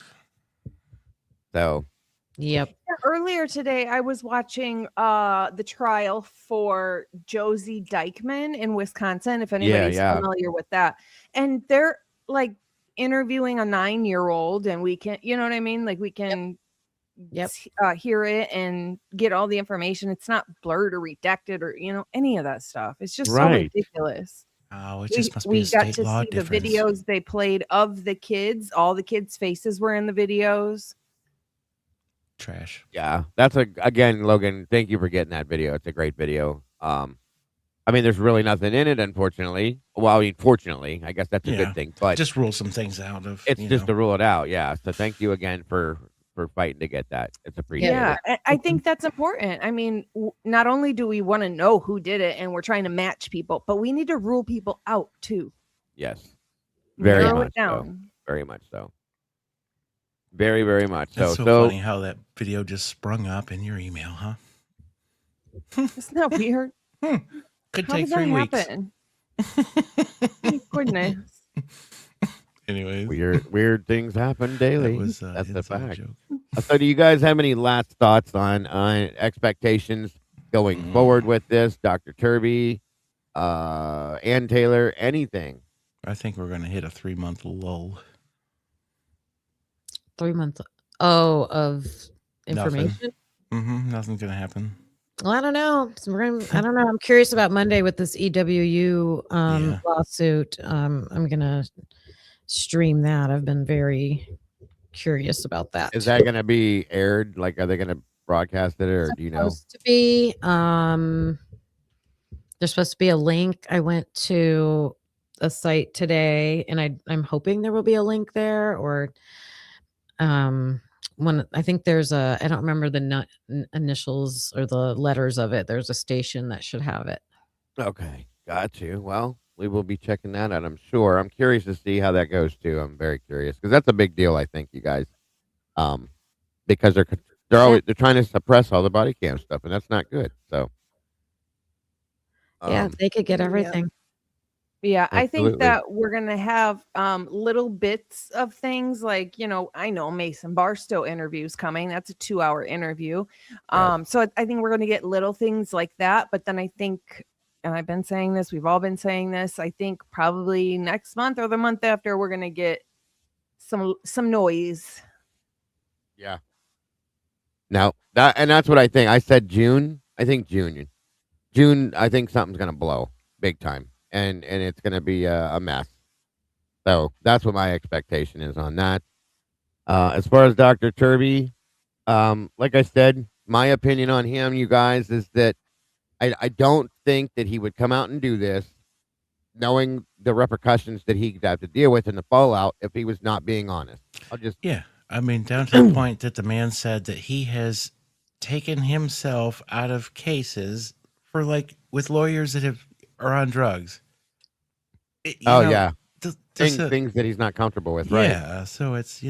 Speaker 2: So,
Speaker 4: Yep.
Speaker 5: Earlier today, I was watching the trial for Josie Dykeman in Wisconsin, if anybody's familiar with that. And they're like interviewing a 9-year-old, and we can, you know what I mean? Like we can hear it and get all the information. It's not blurred or redacted or, any of that stuff. It's just so ridiculous.
Speaker 3: Oh, it just must be
Speaker 5: We
Speaker 3: a
Speaker 5: got
Speaker 3: state
Speaker 5: to
Speaker 3: law
Speaker 5: see
Speaker 3: difference.
Speaker 5: the videos they played of the kids. All the kids' faces were in the videos.
Speaker 3: Trash.
Speaker 2: Yeah, that's again, Logan. Thank you for getting that video. It's a great video. I mean, there's really nothing in it, unfortunately. Well, I mean, fortunately, I guess that's a good thing. But
Speaker 3: just rule some things out of.
Speaker 2: It's just to rule it out. Yeah. So thank you again for fighting to get that. It's appreciated.
Speaker 5: Yeah, I think that's important. I mean, not only do we want to know who did it, and we're trying to match people, but we need to rule people out too.
Speaker 2: Yes, very
Speaker 5: Narrow
Speaker 2: much
Speaker 5: it down.
Speaker 2: so. Very much so. Very, very much so.
Speaker 3: That's so funny how that video just sprung up in your email, huh?
Speaker 5: Isn't that weird?
Speaker 3: Could
Speaker 5: How
Speaker 3: take
Speaker 5: did
Speaker 3: 3 weeks.
Speaker 5: happen? Goodness.
Speaker 3: Anyways,
Speaker 2: weird things happen daily. That's a fact.
Speaker 3: Joke.
Speaker 2: So, do you guys have any last thoughts on expectations going forward with this, Dr. Turvey, Ann Taylor, anything?
Speaker 3: I think we're going to hit a 3-month lull.
Speaker 4: 3 months. Oh, of information.
Speaker 3: Nothing's going to happen.
Speaker 4: Well, I don't know. I don't know. I'm curious about Monday with this EWU lawsuit. I'm gonna stream that. I've been very curious about that.
Speaker 2: Is that gonna be aired? Like, are they gonna broadcast it, or do you know?
Speaker 4: Supposed to be. There's supposed to be a link. I went to a site today, and I'm hoping there will be a link there, or when I think there's I don't remember the initials or the letters of it. There's a station that should have it.
Speaker 2: Okay, got you. Well, we will be checking that out, I'm sure. I'm curious to see how that goes too. I'm very curious because that's a big deal, I think, you guys. Because they're trying to suppress all the body cam stuff, and that's not good. So
Speaker 4: yeah, they could get everything.
Speaker 5: Yeah, I think that we're going to have little bits of things like, I know Mason Barstow interviews coming. That's a 2-hour interview. So I think we're going to get little things like that. But then I think, and I've been saying this, we've all been saying this, I think probably next month or the month after, we're going to get some noise.
Speaker 2: Yeah. Now, that's what I think. I said June. I think June. I think something's going to blow big time. And it's going to be a mess. So that's what my expectation is on that. As far as Dr. Turvey, like I said, my opinion on him, you guys, is that I don't think that he would come out and do this knowing the repercussions that he'd have to deal with in the fallout if he was not being honest.
Speaker 3: I mean, down to the point that the man said that he has taken himself out of cases for with lawyers that are on drugs.
Speaker 2: Things that he's not comfortable with, right?
Speaker 3: Yeah, so it's,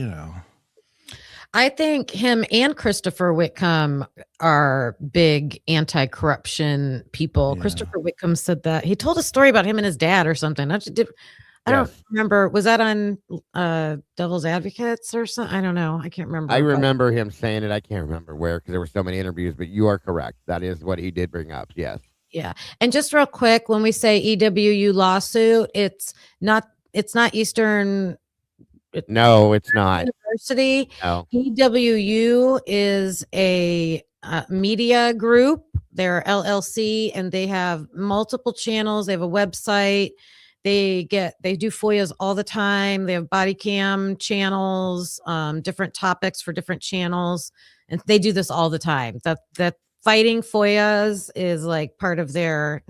Speaker 4: I think him and Christopher Whitcomb are big anti-corruption people. Yeah. Christopher Whitcomb said that. He told a story about him and his dad or something. I don't remember. Was that on Devil's Advocates or something? I don't know. I can't remember.
Speaker 2: I remember him saying it. I can't remember where because there were so many interviews, but you are correct. That is what he did bring up. Yes.
Speaker 4: Yeah. And just real quick, when we say EWU lawsuit, it's not Eastern.
Speaker 2: No, it's not.
Speaker 4: University.
Speaker 2: No.
Speaker 4: EWU is a media group. They're LLC, and they have multiple channels. They have a website. They do FOIAs all the time. They have body cam channels, different topics for different channels, and they do this all the time. That fighting FOIAs is like part of their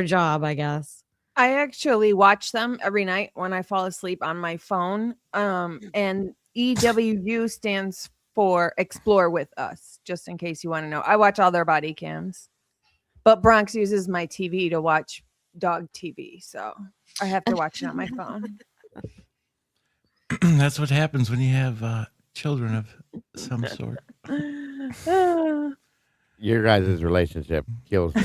Speaker 4: job, I guess.
Speaker 5: I actually watch them every night when I fall asleep on my phone. And EWU stands for Explore With Us, just in case you want to know. I watch all their body cams, but Bronx uses my TV to watch dog TV, so I have to watch it on my phone.
Speaker 3: That's what happens when you have children of some sort.
Speaker 2: Your guys' relationship kills me.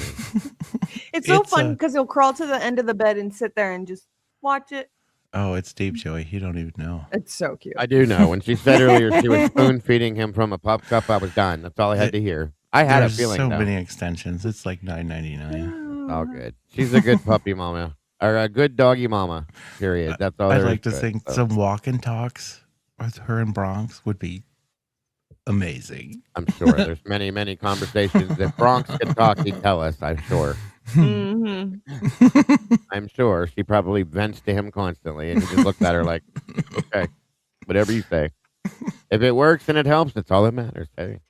Speaker 5: It's so fun because he'll crawl to the end of the bed and sit there and just watch it.
Speaker 3: Oh, it's deep, Joey. You don't even know.
Speaker 5: It's so cute.
Speaker 2: I do know. When she said earlier she was spoon feeding him from a pup cup, I was done. That's all I had to hear. I had a
Speaker 3: There's
Speaker 2: feeling
Speaker 3: so
Speaker 2: though.
Speaker 3: many extensions. It's like $9.99.
Speaker 2: All good. She's a good puppy mama. Or a good doggy mama. Period. That's all.
Speaker 3: I'd
Speaker 2: there
Speaker 3: like
Speaker 2: is
Speaker 3: to
Speaker 2: it,
Speaker 3: think
Speaker 2: so.
Speaker 3: some walk and talks with her in Bronx would be amazing.
Speaker 2: I'm sure there's many, many conversations. If Bronx could talk, he'd tell us, I'm sure. I'm sure she probably vents to him constantly, and he just looks at her like, okay, whatever you say. If it works and it helps, that's all that matters. Hey.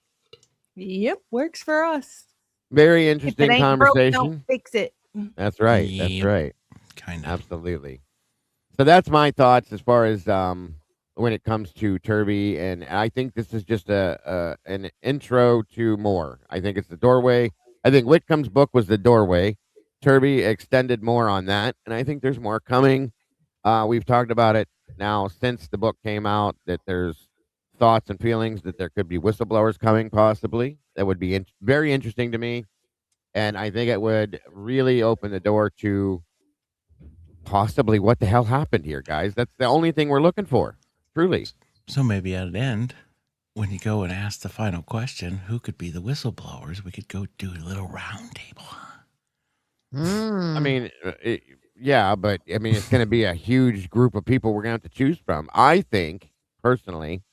Speaker 5: Yep, works for us.
Speaker 2: Very
Speaker 5: If
Speaker 2: interesting
Speaker 5: it ain't
Speaker 2: conversation.
Speaker 5: broke, don't fix it.
Speaker 2: That's right. That's
Speaker 3: Yep.
Speaker 2: right.
Speaker 3: Kind of.
Speaker 2: Absolutely. So that's my thoughts as far as when it comes to Turvey, and I think this is just an intro to more. I think it's the doorway. I think Whitcomb's book was the doorway. Turvey extended more on that, and I think there's more coming. We've talked about it now since the book came out, that there's thoughts and feelings that there could be whistleblowers coming, possibly. That would be very interesting to me, and I think it would really open the door to possibly what the hell happened here, guys. That's the only thing we're looking for, truly.
Speaker 3: So maybe at the end, when you go and ask the final question, who could be the whistleblowers? We could go do a little round table.
Speaker 2: I mean, yeah, but I mean, it's going to be a huge group of people we're going to have to choose from. I think, personally,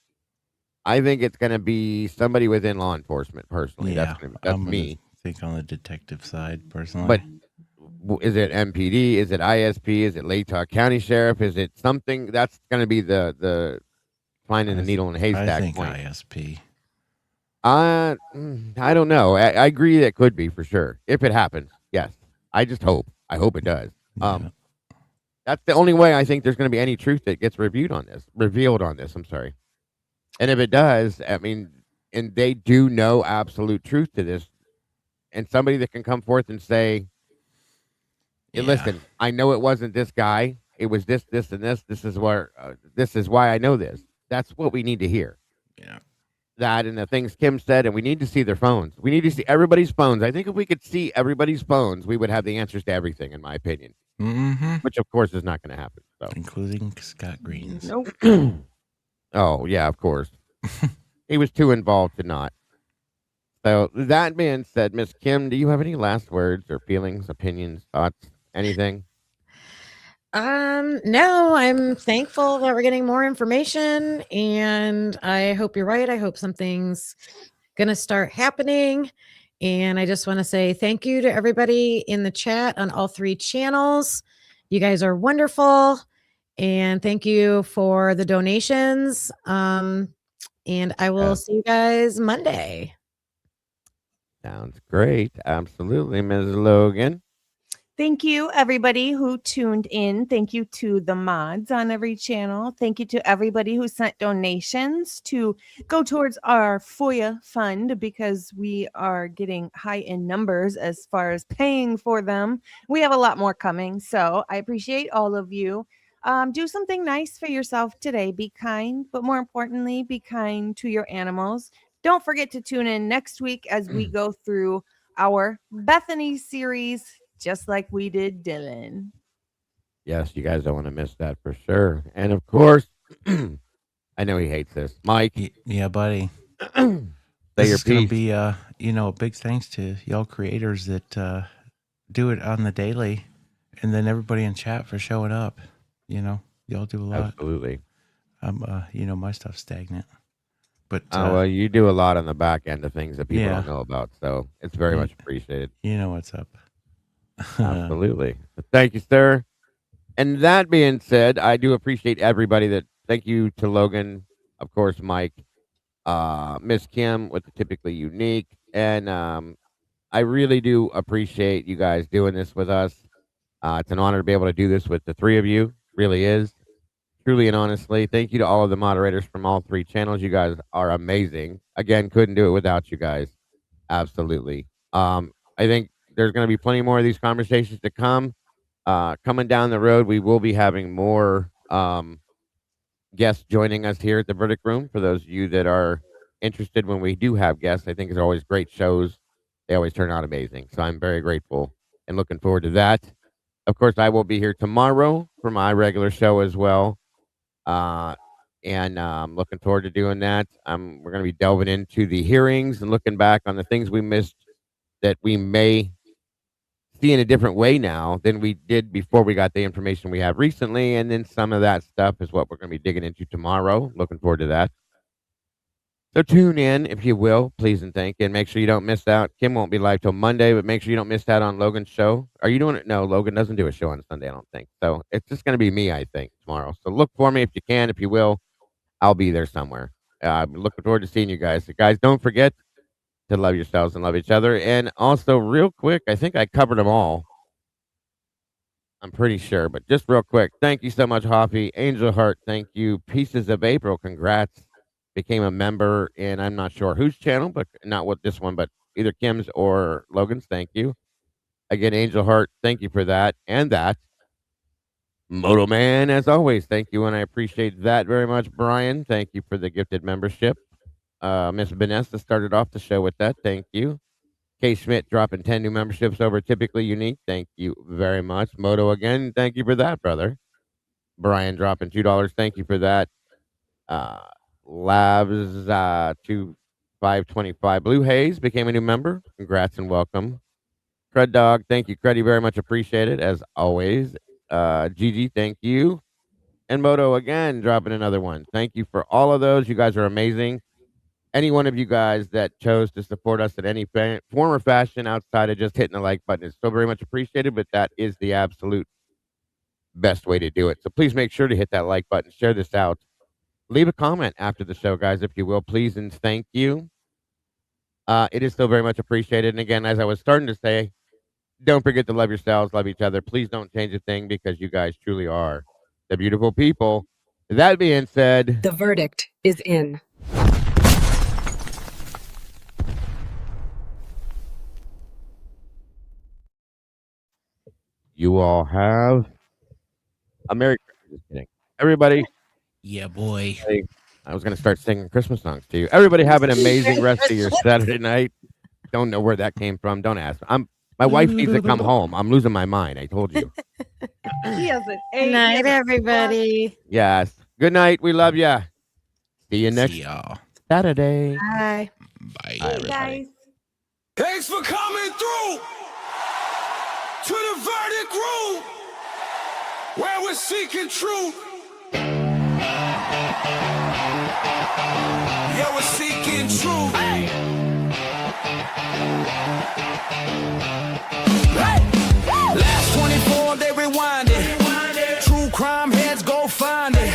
Speaker 2: it's going to be somebody within law enforcement. Personally,
Speaker 3: Yeah,
Speaker 2: that's me.
Speaker 3: I think on the detective side, personally.
Speaker 2: But is it MPD? Is it ISP? Is it Latah County Sheriff? Is it something that's going to be the finding the needle in the haystack?
Speaker 3: I think
Speaker 2: point.
Speaker 3: ISP.
Speaker 2: I don't know. I agree that could be for sure if it happens. Yes, I just hope. I hope it does.
Speaker 3: Yeah.
Speaker 2: That's the only way I think there's going to be any truth that gets revealed on this. I'm sorry. And if it does, I mean, and they do know absolute truth to this, and somebody that can come forth and say, hey, listen, I know it wasn't this guy. It was this, this, and this. This is why I know this. That's what we need to hear.
Speaker 3: Yeah.
Speaker 2: That and the things Kim said, and we need to see their phones. We need to see everybody's phones. I think if we could see everybody's phones, we would have the answers to everything, in my opinion.
Speaker 3: Mm-hmm.
Speaker 2: Which, of course, is not going to happen. So.
Speaker 3: Including Scott Green's.
Speaker 5: Nope.
Speaker 2: Oh, yeah, of course. He was too involved to not. So, that being said, Miss Kim, do you have any last words or feelings, opinions, thoughts, anything?
Speaker 4: No, I'm thankful that we're getting more information, and I hope you're right. I hope something's gonna start happening. And I just want to say thank you to everybody in the chat on all 3 channels. You guys are wonderful. And thank you for the donations. And I will see you guys Monday.
Speaker 2: Sounds great. Absolutely, Ms. Logan.
Speaker 5: Thank you, everybody who tuned in. Thank you to the mods on every channel. Thank you to everybody who sent donations to go towards our FOIA fund, because we are getting high in numbers as far as paying for them. We have a lot more coming, so I appreciate all of you. Do something nice for yourself today. Be kind, but more importantly, be kind to your animals. Don't forget to tune in next week as we go through our Bethany series, just like we did Dylan.
Speaker 2: Yes, you guys don't want to miss that for sure. And of course, I know he hates this. Mike.
Speaker 3: Yeah, buddy.
Speaker 2: Say
Speaker 3: this
Speaker 2: your
Speaker 3: is going to
Speaker 2: piece.
Speaker 3: be, a big thanks to y'all creators that do it on the daily, and then everybody in chat for showing up. Y'all do a lot.
Speaker 2: Absolutely.
Speaker 3: My stuff's stagnant. But
Speaker 2: well, you do a lot on the back end of things that people
Speaker 3: Yeah.
Speaker 2: don't know about, so it's very much appreciated.
Speaker 3: You know what's up.
Speaker 2: Absolutely. Thank you, sir. And that being said, I do appreciate everybody that. Thank you to Logan, of course, Mike, Miss Kim with the Typically Unique, and I really do appreciate you guys doing this with us. It's an honor to be able to do this with the 3 of you. Really is. Truly and honestly, thank you to all of the moderators from all 3 channels. You guys are amazing. Again, couldn't do it without you guys. Absolutely. I think there's going to be plenty more of these conversations to come. Coming down the road, we will be having more guests joining us here at the Verdict Room. For those of you that are interested when we do have guests, I think it's always great shows. They always turn out amazing. So I'm very grateful and looking forward to that. Of course, I will be here tomorrow for my regular show as well. And I'm looking forward to doing that. We're going to be delving into the hearings and looking back on the things we missed that we may see in a different way now than we did before we got the information we have recently. And then some of that stuff is what we're going to be digging into tomorrow. Looking forward to that. So tune in, if you will, please and thank you. And make sure you don't miss out. Kim won't be live till Monday, but make sure you don't miss out on Logan's show. Are you doing it? No, Logan doesn't do a show on Sunday, I don't think. So it's just going to be me, I think, tomorrow. So look for me if you can, if you will. I'll be there somewhere. I'm looking forward to seeing you guys. So guys, don't forget to love yourselves and love each other. And also, real quick, I think I covered them all. I'm pretty sure, but just real quick. Thank you so much, Hoppy. Angel Heart, thank you. Pieces of April, congrats. Became a member, and I'm not sure whose channel, but not what this one, but either Kim's or Logan's. Thank you. Again, Angel Heart, thank you for that and that. Moto Man, as always, thank you, and I appreciate that very much. Bryan, thank you for the gifted membership. Miss Vanessa started off the show with that. Thank you. K. Schmidt dropping 10 new memberships over Typically Unique. Thank you very much. Moto again, thank you for that, brother. Bryan dropping $2. Thank you for that. Labs 2525. Blue Haze became a new member. Congrats and welcome. Crud Dog, thank you. Cruddy, very much appreciated, as always. Gigi, thank you. And Moto again dropping another one. Thank you for all of those. You guys are amazing. Any one of you guys that chose to support us in any form or fashion outside of just hitting the like button is so very much appreciated, but that is the absolute best way to do it. So please make sure to hit that like button, share this out. Leave a comment after the show, guys, if you will, please, and thank you. It is still very much appreciated. And again, as I was starting to say, don't forget to love yourselves, love each other. Please don't change a thing because you guys truly are the beautiful people. That being said,
Speaker 10: the verdict is in.
Speaker 2: You all have a Merry Christmas. Just kidding. Everybody.
Speaker 3: Yeah, boy.
Speaker 2: I was going to start singing Christmas songs to you. Everybody have an amazing rest of your Saturday night. Don't know where that came from. Don't ask. My wife needs to come home. I'm losing my mind. I told you.
Speaker 5: He has an
Speaker 4: Good night, everybody.
Speaker 2: Yes. Good night. We love you. See you next Saturday.
Speaker 4: Bye.
Speaker 3: Bye.
Speaker 2: Bye,
Speaker 5: guys.
Speaker 1: Thanks for coming through to the verdict room where we're seeking truth. Yeah, we're seeking truth. Hey. Last 24, they rewind it. True crime heads go find it.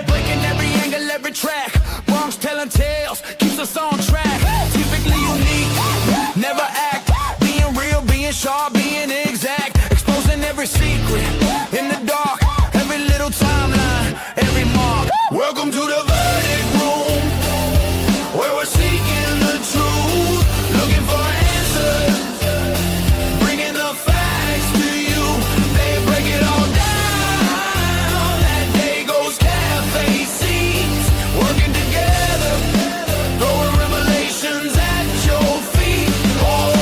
Speaker 1: Breaking every angle, every track. Bronx telling tales, keeps us on track. Typically unique, never act. Being real, being sharp, being exact. Exposing every secret in the dark. Every little timeline, every mark. Welcome to the verdict room, where we're seeking the truth. Looking for answers, bringing the facts to you. They break it all down at Dago's Cafe seats. Working together, throwing revelations at your feet. Oh.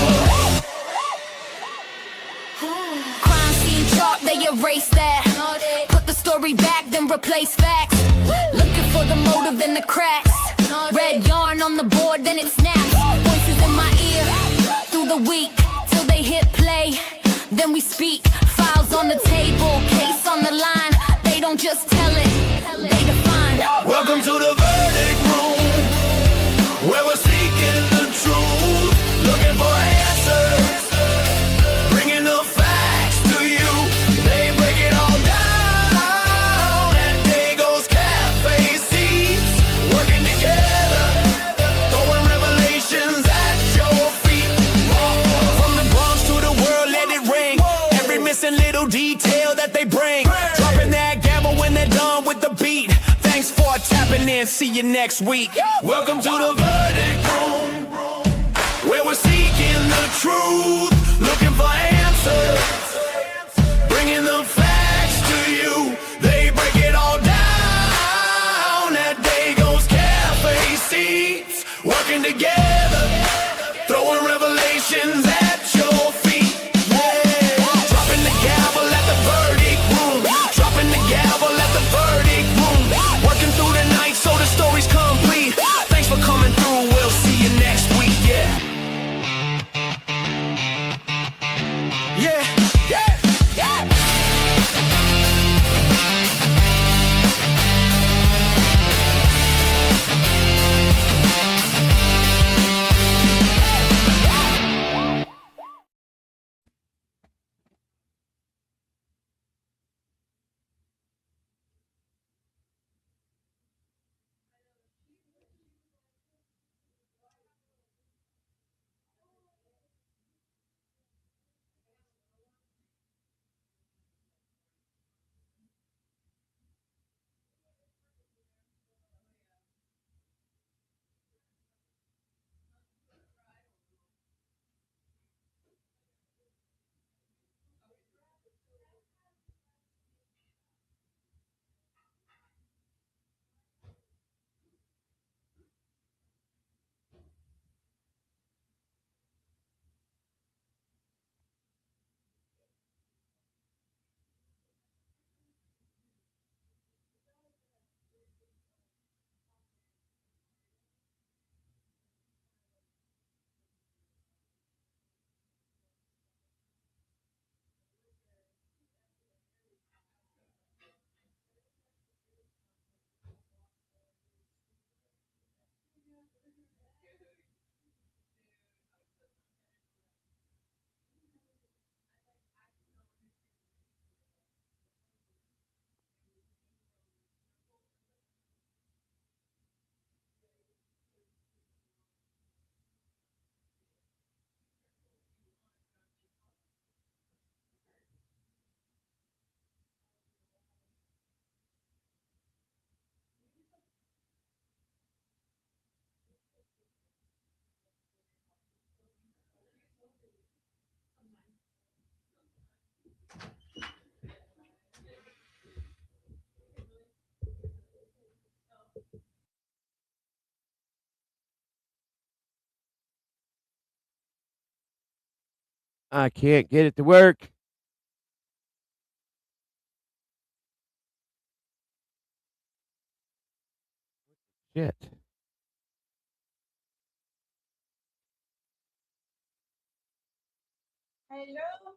Speaker 11: Crime scene chart, they erase that. Put the story back, then replace facts. Looking for the motive in the cracks. Red yarn on the board, then it snaps. Voices in my ear through the week till they hit play. Then we speak. Files on the table, case on the line. They don't just tell it, they define.
Speaker 1: Welcome to the verdict room, where we're seeking the truth. Looking for answers, bringing the facts to you. They break it all down at Dago's Cafe seats. Working together, throwing revelations at your feet. From the Bronx to the world, let it ring. Every missing little detail that they bring. Dropping that gavel when they're done with the beat. Thanks for tapping in. See you next week. Welcome to the verdict room, where we're seeking the truth. Looking for answers, bringing the facts to you. They break it all down at Dago's Cafe seats. Working together, throwing revelations at your feet. Yeah. Dropping the gavel
Speaker 2: I can't get it to work. Shit.
Speaker 5: Hello?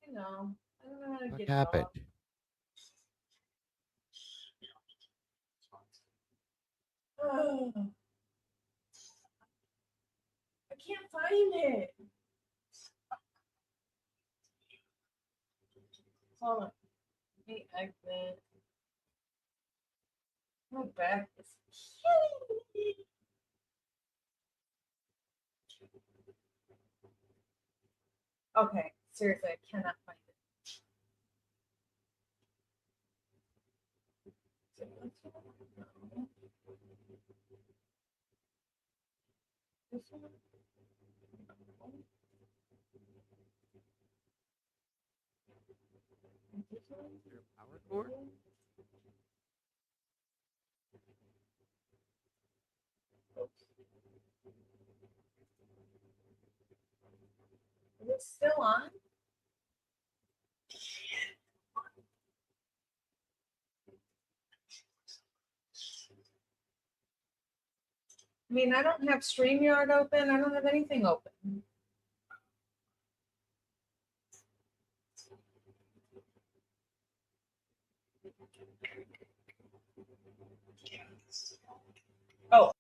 Speaker 5: No, I don't know how to
Speaker 2: What
Speaker 5: get
Speaker 2: happened?
Speaker 5: it off. I can't find it. Hold on. Let me exit. My back is killing me. Okay, seriously, I cannot find it. This one?
Speaker 2: Power cord?
Speaker 5: Is it still on? I mean, I don't have StreamYard open. I don't have anything open. Oh.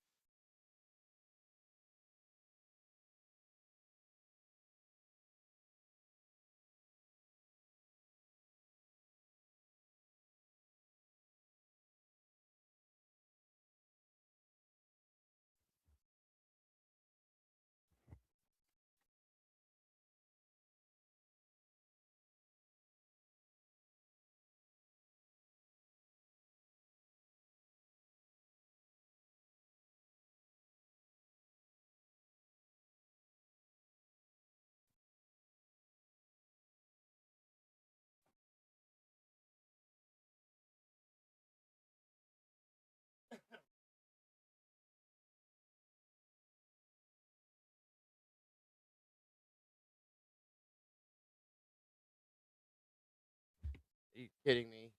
Speaker 2: Are you kidding me?